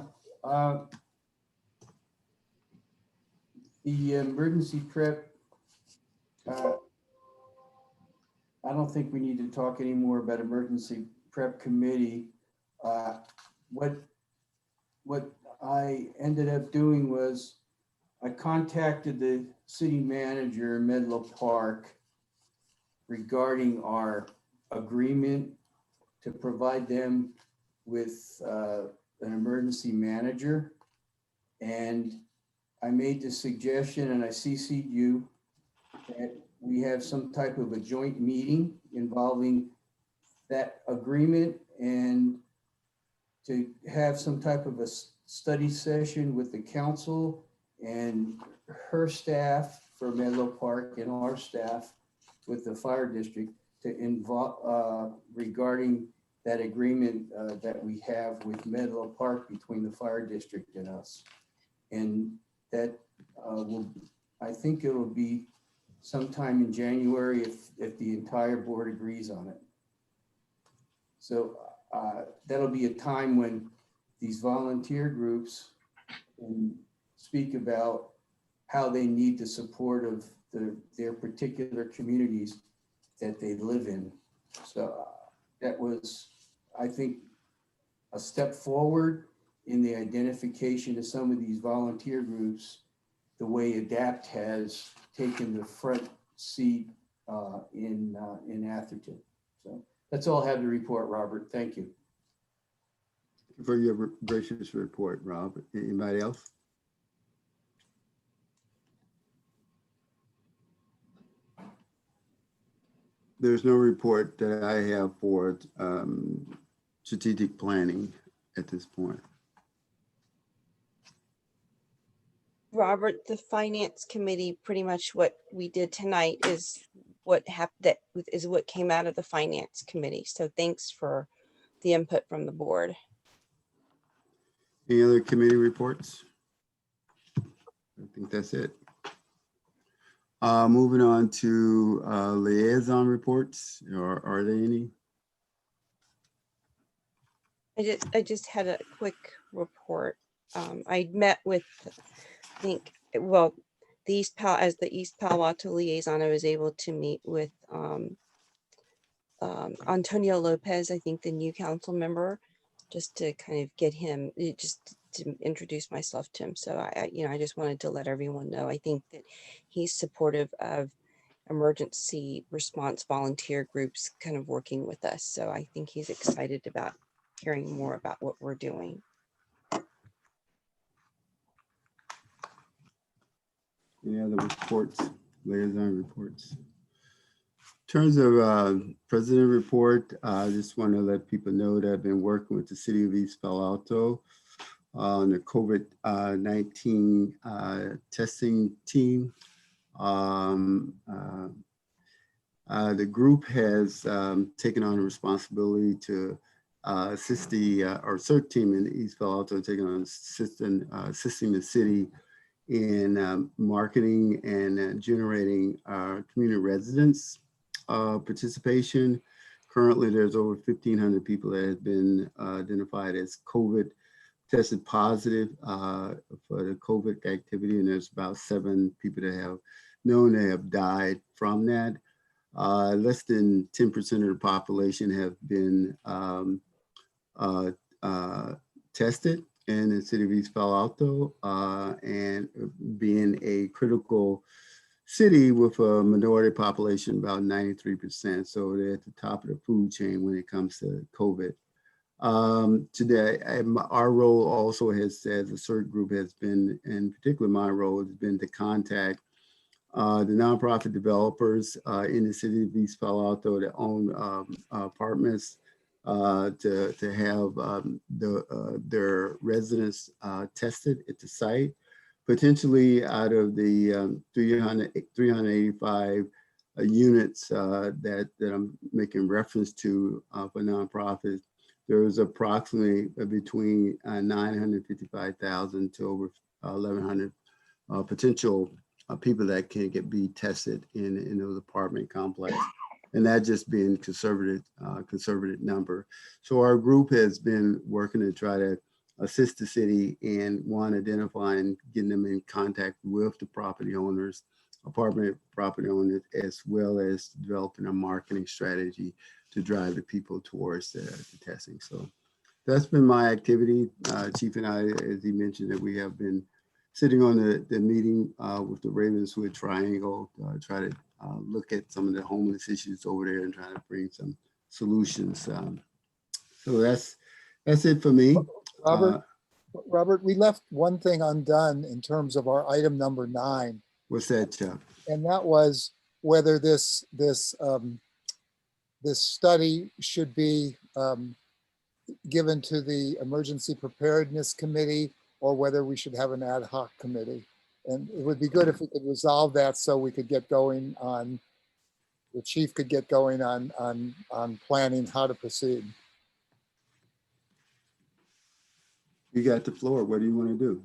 Speaker 7: The emergency prep, I don't think we need to talk anymore about emergency prep committee. What I ended up doing was I contacted the city manager in Menlo Park regarding our agreement to provide them with an emergency manager. And I made the suggestion, and I CC'd you, that we have some type of a joint meeting involving that agreement and to have some type of a study session with the council and her staff for Menlo Park and our staff with the fire district to involve regarding that agreement that we have with Menlo Park between the fire district and us. And that I think it will be sometime in January if the entire board agrees on it. So that'll be a time when these volunteer groups can speak about how they need the support of their particular communities that they live in. So that was, I think, a step forward in the identification of some of these volunteer groups, the way ADAPT has taken the front seat in Atherton. So that's all I have to report, Robert. Thank you.
Speaker 1: For your gracious report, Rob. Anybody else? There's no report that I have for strategic planning at this point.
Speaker 5: Robert, the finance committee, pretty much what we did tonight is what happened, that is what came out of the finance committee. So thanks for the input from the board.
Speaker 1: Any other committee reports? I think that's it. Moving on to liaison reports, or are there any?
Speaker 5: I just had a quick report. I met with, I think, well, as the East Palo Alto liaison, I was able to meet with Antonio Lopez, I think the new council member, just to kind of get him, just to introduce myself to him. So I just wanted to let everyone know. I think that he's supportive of emergency response volunteer groups kind of working with us. So I think he's excited about hearing more about what we're doing.
Speaker 1: Any other reports, liaison reports? In terms of president report, I just want to let people know that I've been working with the city of East Palo Alto on the COVID-19 testing team. The group has taken on a responsibility to assist the, our CERT team in East Palo Alto, taking on assisting the city in marketing and generating community residents participation. Currently, there's over 1,500 people that have been identified as COVID tested positive for the COVID activity, and there's about 7 people that have known they have died from that. Less than 10% of the population have been tested in the city of East Palo Alto, and being a critical city with a minority population, about 93%. So they're at the top of the food chain when it comes to COVID. Today, our role also has, as a CERT group, has been, in particular my role, has been to contact the nonprofit developers in the city of East Palo Alto that own apartments to have their residents tested at the site. Potentially out of the 385 units that I'm making reference to for nonprofits, there was approximately between 955,000 to over 1,100 potential people that can be tested in those apartment complexes, and that just being conservative number. So our group has been working to try to assist the city in identifying, getting them in contact with the property owners, apartment property owners, as well as developing a marketing strategy to drive the people towards the testing. So that's been my activity. Chief and I, as he mentioned, that we have been sitting on the meeting with the Ravenswood Triangle, try to look at some of the homeless issues over there and try to bring some solutions. So that's it for me.
Speaker 4: Robert, we left one thing undone in terms of our item number 9.
Speaker 1: What's that, Chuck?
Speaker 4: And that was whether this study should be given to the Emergency Preparedness Committee, or whether we should have an ad hoc committee. And it would be good if we could resolve that so we could get going on, the chief could get going on planning how to proceed.
Speaker 1: You got the floor. What do you want to do?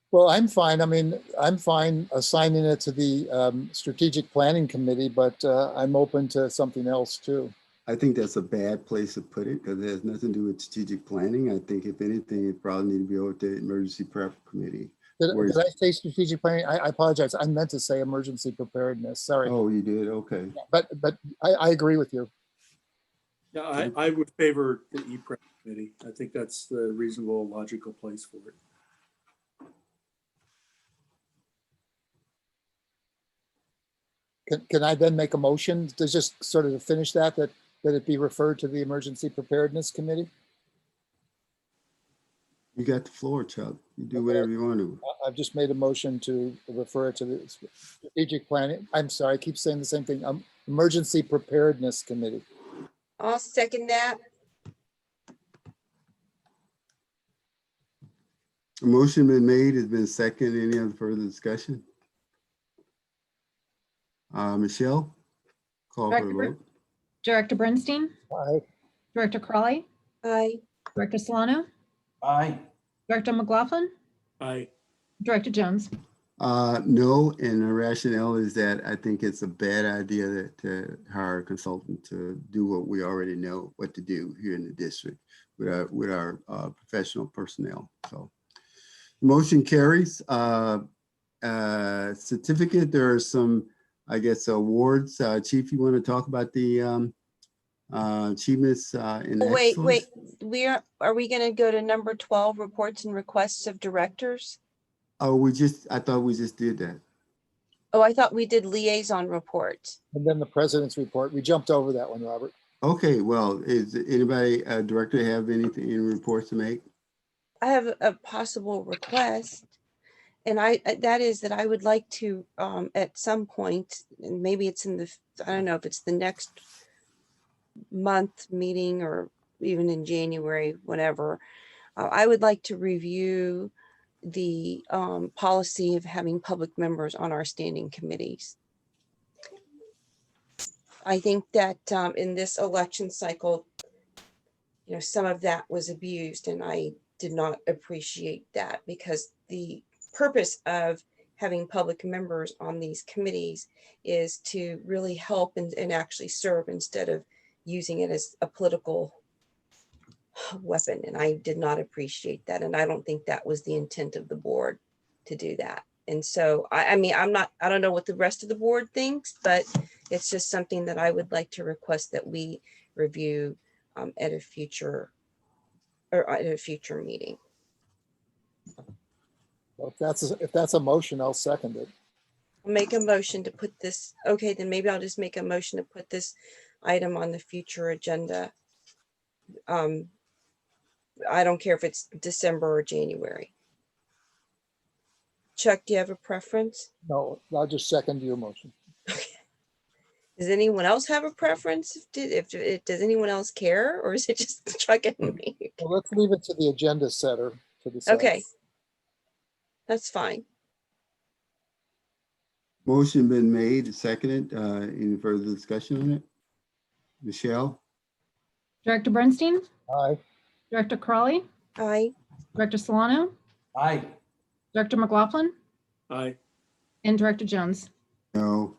Speaker 4: Well, I'm fine. I mean, I'm fine assigning it to the Strategic Planning Committee, but I'm open to something else too.
Speaker 1: I think that's a bad place to put it because it has nothing to do with strategic planning. I think if anything, it probably need to be over to the Emergency Prep Committee.
Speaker 4: Did I say strategic planning? I apologize. I meant to say emergency preparedness. Sorry.
Speaker 1: Oh, you did? Okay.
Speaker 4: But I agree with you.
Speaker 6: Yeah, I would favor the E-Prep Committee. I think that's the reasonable, logical place for it.
Speaker 4: Can I then make a motion to just sort of finish that it be referred to the Emergency Preparedness Committee?
Speaker 1: You got the floor, Chuck. You do whatever you want to.
Speaker 4: I've just made a motion to refer it to the Strategic Planning. I'm sorry, I keep saying the same thing. Emergency Preparedness Committee.
Speaker 5: I'll second that.
Speaker 1: A motion been made, has been seconded. Any other further discussion? Michelle, call for the vote.
Speaker 2: Director Bernstein?
Speaker 4: Aye.
Speaker 2: Director Crawley?
Speaker 5: Aye.
Speaker 2: Director Solano?
Speaker 7: Aye.
Speaker 2: Director McLaughlin?
Speaker 6: Aye.
Speaker 2: Director Jones?
Speaker 1: No, and the rationale is that I think it's a bad idea to hire a consultant to do what we already know what to do here in the district with our professional personnel. So motion carries. Certificate, there are some, I guess, awards. Chief, you want to talk about the achievements in
Speaker 5: Wait,
Speaker 1: excellence?
Speaker 5: are we going to go to number 12, reports and requests of directors?
Speaker 1: Oh, I thought we just did that.
Speaker 5: Oh, I thought we did liaison reports.
Speaker 4: And then the president's report. We jumped over that one, Robert.
Speaker 1: Okay, well, is anybody, director, have anything, any reports to make?
Speaker 5: I have a possible request. And that is that I would like to, at some point, and maybe it's in the, I don't know if it's the next month meeting or even in January, whatever, I would like to review the policy of having public members on our standing committees. I think that in this election cycle, some of that was abused, and I did not appreciate that, because the purpose of having public members on these committees is to really help and actually serve instead of using it as a political weapon. And I did not appreciate that. And I don't think that was the intent of the board to do that. And so, I mean, I don't know what the rest of the board thinks, but it's just something that I would like to request that we review at a future meeting.
Speaker 4: Well, if that's a motion, I'll second it.
Speaker 5: I'll make a motion to put this, okay, then maybe I'll just make a motion to put this item on the future agenda. I don't care if it's December or January. Chuck, do you have a preference?
Speaker 4: No, I'll just second your motion.
Speaker 5: Does anyone else have a preference? Does anyone else care, or is it just Chuck and me?
Speaker 4: Well, let's leave it to the agenda setter to decide.
Speaker 5: Okay, that's fine.
Speaker 1: Motion been made and seconded. Any further discussion on it? Michelle?
Speaker 2: Director Bernstein,
Speaker 4: Aye.
Speaker 2: Director Crawley,
Speaker 5: Aye.
Speaker 2: Director Solano,
Speaker 13: Aye.
Speaker 2: Director McLaughlin,
Speaker 6: Aye.
Speaker 2: and Director Jones.
Speaker 1: No.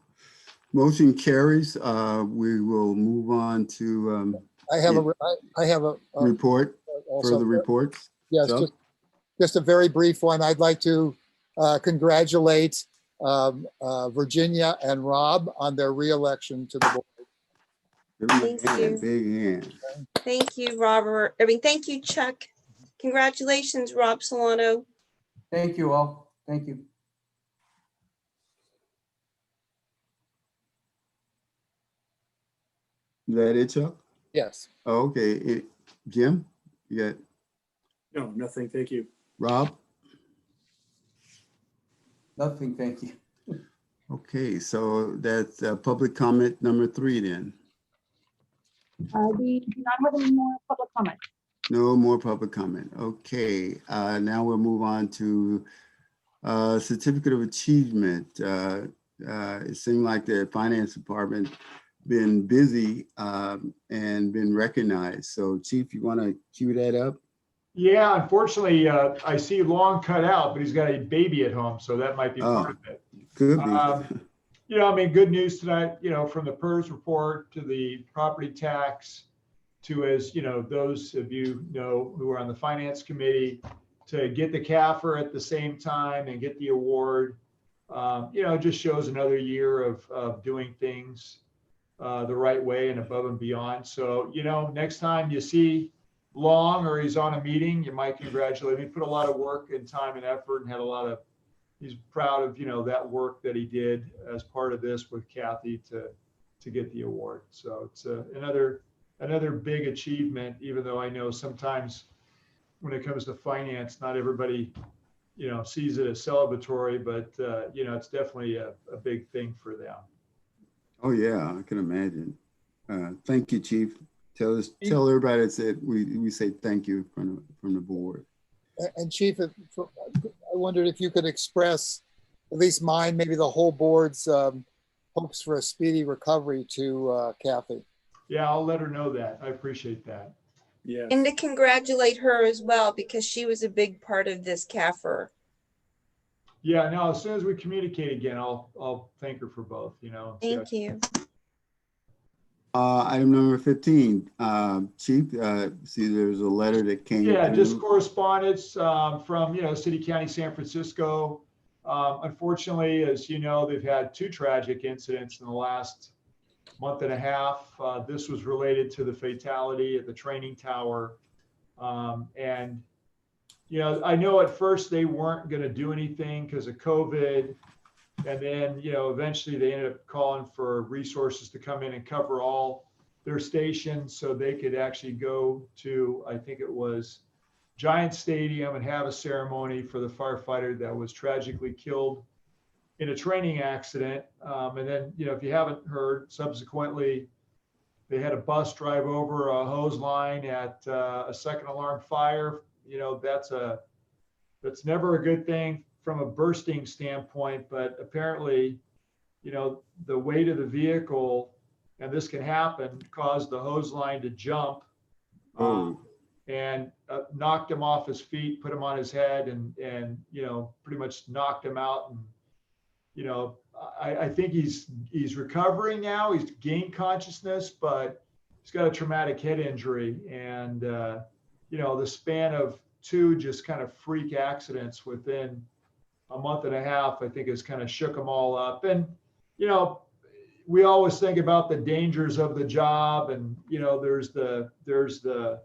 Speaker 1: Motion carries. We will move on to
Speaker 4: I have a
Speaker 1: report,
Speaker 4: also,
Speaker 1: further reports.
Speaker 4: Yes,
Speaker 1: So?
Speaker 4: just a very brief one. I'd like to congratulate Virginia and Rob on their reelection to the board.
Speaker 5: Thank you.
Speaker 1: Big hand.
Speaker 5: Thank you, Robert. Thank you, Chuck. Congratulations, Rob Solano.
Speaker 13: Thank you all. Thank you.
Speaker 1: Is that it, Chuck?
Speaker 4: Yes.
Speaker 1: Oh, okay. Jim, you got
Speaker 6: No, nothing. Thank you.
Speaker 1: Rob?
Speaker 13: Nothing, thank you.
Speaker 1: Okay, so that's public comment number 3 then.
Speaker 2: We do not have any more public comment.
Speaker 1: No more public comment. Okay, now we'll move on to certificate of achievement. It seemed like the finance department been busy and been recognized. So Chief, you want to cue that up?
Speaker 3: Yeah, unfortunately, I see Long cut out, but he's got a baby at home, so that might be part of it.
Speaker 1: Could be.
Speaker 3: I mean, good news tonight, from the PERS report to the property tax to, as those of you know who are on the finance committee, to get the CAFR at the same time and get the award. It just shows another year of doing things the right way and above and beyond. So, next time you see Long or he's on a meeting, you might congratulate him. He put a lot of work and time and effort and had he's proud of, that work that he did as part of this with Kathy to get the award. So it's another big achievement, even though I know sometimes when it comes to finance, not everybody, sees it as celebratory, but, it's definitely a big thing for them.
Speaker 1: Oh yeah, I can imagine. Thank you, Chief. Tell everybody that we say thank you from the board.
Speaker 4: And Chief, I wondered if you could express at least mine, maybe the whole board's hopes for a speedy recovery to Kathy.
Speaker 3: Yeah, I'll let her know that. I appreciate that.
Speaker 6: Yeah.
Speaker 5: And to congratulate her as well, because she was a big part of this CAFR.
Speaker 3: Yeah, no, as soon as we communicate again, I'll thank her for both, you know.
Speaker 5: Thank you.
Speaker 1: Item number 15, Chief, see there's a letter that came
Speaker 3: Yeah, just
Speaker 1: through.
Speaker 3: correspondence from, you know, City County, San Francisco. Unfortunately, as you know, they've had 2 tragic incidents in the last month and a half. This was related to the fatality at the training tower. And, you know, I know at first they weren't going to do anything because of COVID. And then, you know, eventually they ended up calling for resources to come in and cover all their stations so they could actually go to, I think it was Giant Stadium, and have a ceremony for the firefighter that was tragically killed in a training accident. And then, you know, if you haven't heard, subsequently, they had a bus drive over a hose line at a second alarm fire. You know, that's never a good thing from a bursting standpoint, but apparently, you know, the weight of the vehicle, and this can happen, caused the hose line to jump and knocked him off his feet, put him on his head, and you know, pretty much knocked him out. And you know, I think he's recovering now. He's gained consciousness, but he's got a traumatic head injury, and you know, the span of 2 just kind of freak accidents within a month and a half, I think has kind of shook them all up. And, you know, we always think about the dangers of the job, and, you know, there's the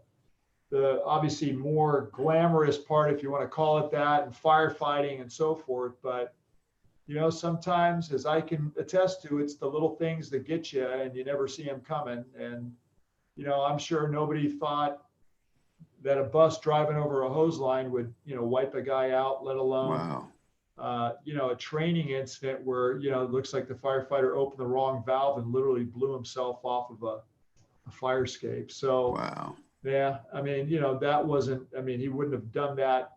Speaker 3: obviously more glamorous part, if you want to call it that, and firefighting and so forth. But, you know, sometimes, as I can attest to, it's the little things that get you and you never see them coming. And, you know, I'm sure nobody thought that a bus driving over a hose line would, you know, wipe a guy out, let alone, you know, a training incident where, you know, it looks like the firefighter opened the wrong valve and literally blew himself off of a fire escape. So, yeah, I mean, you know, that wasn't, I mean, he wouldn't have done that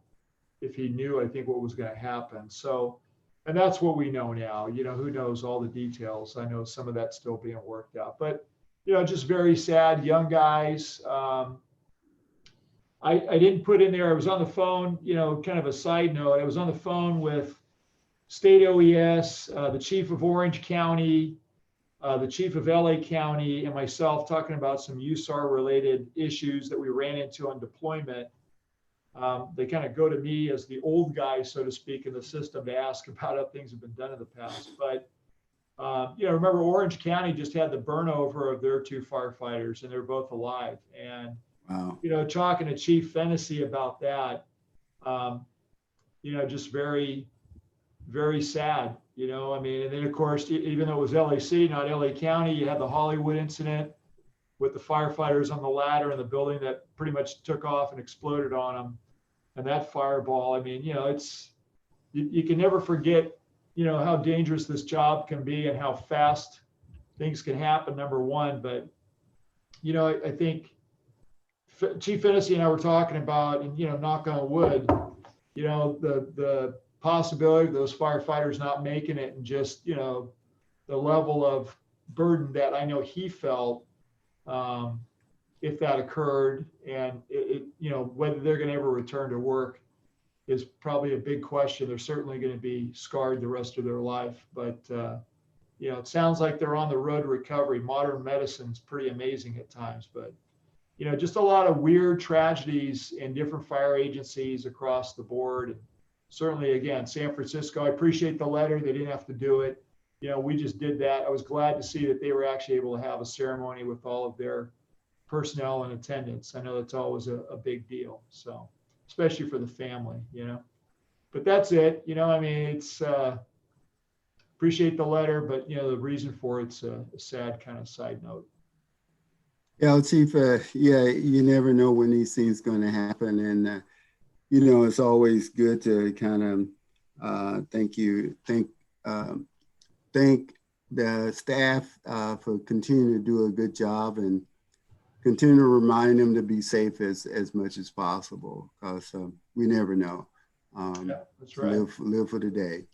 Speaker 3: if he knew, I think, what was going to happen. So, and that's what we know now. You know, who knows all the details? I know some of that's still being worked out, but, you know, just very sad, young guys. I didn't put in there, I was on the phone, you know, kind of a side note, I was on the phone with State OES, the chief of Orange County, the chief of LA County, and myself, talking about some USAR related issues that we ran into on deployment. They kind of go to me as the old guy, so to speak, in the system to ask about how things have been done in the past. But, you know, remember Orange County just had the burnover of their 2 firefighters, and they're both alive. And, you know, talking to Chief Fennessy about that, you know, just very, very sad, you know. I mean, and then of course, even though it was LAC, not LA County, you had the Hollywood incident with the firefighters on the ladder in the building that pretty much took off and exploded on them. And that fireball, I mean, you know, it's, you can never forget, you know, how dangerous this job can be and how fast things can happen, number one. But, you know, I think Chief Fennessy and I were talking about, and, you know, knock on wood, you know, the possibility of those firefighters not making it, and just, you know, the level of burden that I know he felt if that occurred, and it, you know, whether they're going to ever return to work is probably a big question. They're certainly going to be scarred the rest of their life, but you know, it sounds like they're on the road to recovery. Modern medicine's pretty amazing at times, but you know, just a lot of weird tragedies in different fire agencies across the board. And certainly, again, San Francisco, I appreciate the letter. They didn't have to do it. You know, we just did that. I was glad to see that they were actually able to have a ceremony with all of their personnel in attendance. I know that's always a big deal. So, especially for the family, you know. But that's it. You know, I mean, it's appreciate the letter, but you know, the reason for it's a sad kind of side note.
Speaker 1: Yeah, Chief, yeah, you never know when these things going to happen. And, you know, it's always good to kind of thank the staff for continuing to do a good job, and continue to remind them to be safe as much as possible, because we never know.
Speaker 3: Yeah, that's right.
Speaker 1: Live for the day.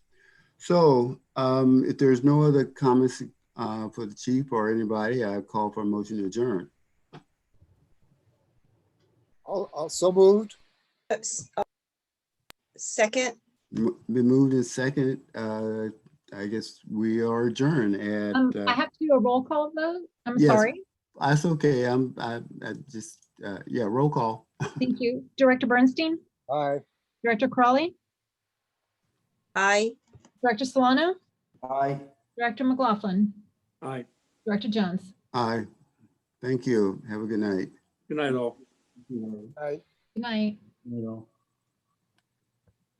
Speaker 1: So if there's no other comments for the chief or anybody, I call for a motion to adjourn.
Speaker 4: Also moved.
Speaker 5: Second.
Speaker 1: Been moved in second. I guess we are adjourned at.
Speaker 2: I have to do a roll call vote. I'm
Speaker 1: Yes.
Speaker 2: sorry.
Speaker 1: That's okay. I just, yeah, roll call.
Speaker 2: Thank you. Director Bernstein,
Speaker 4: Aye.
Speaker 2: Director Crawley,
Speaker 5: Aye.
Speaker 2: Director Solano,
Speaker 13: Aye.
Speaker 2: Director McLaughlin,
Speaker 6: Aye.
Speaker 2: Director Jones.
Speaker 1: Aye. Thank you. Have a good night.
Speaker 6: Good night, all.
Speaker 4: Aye.
Speaker 2: Good night.
Speaker 7: You know.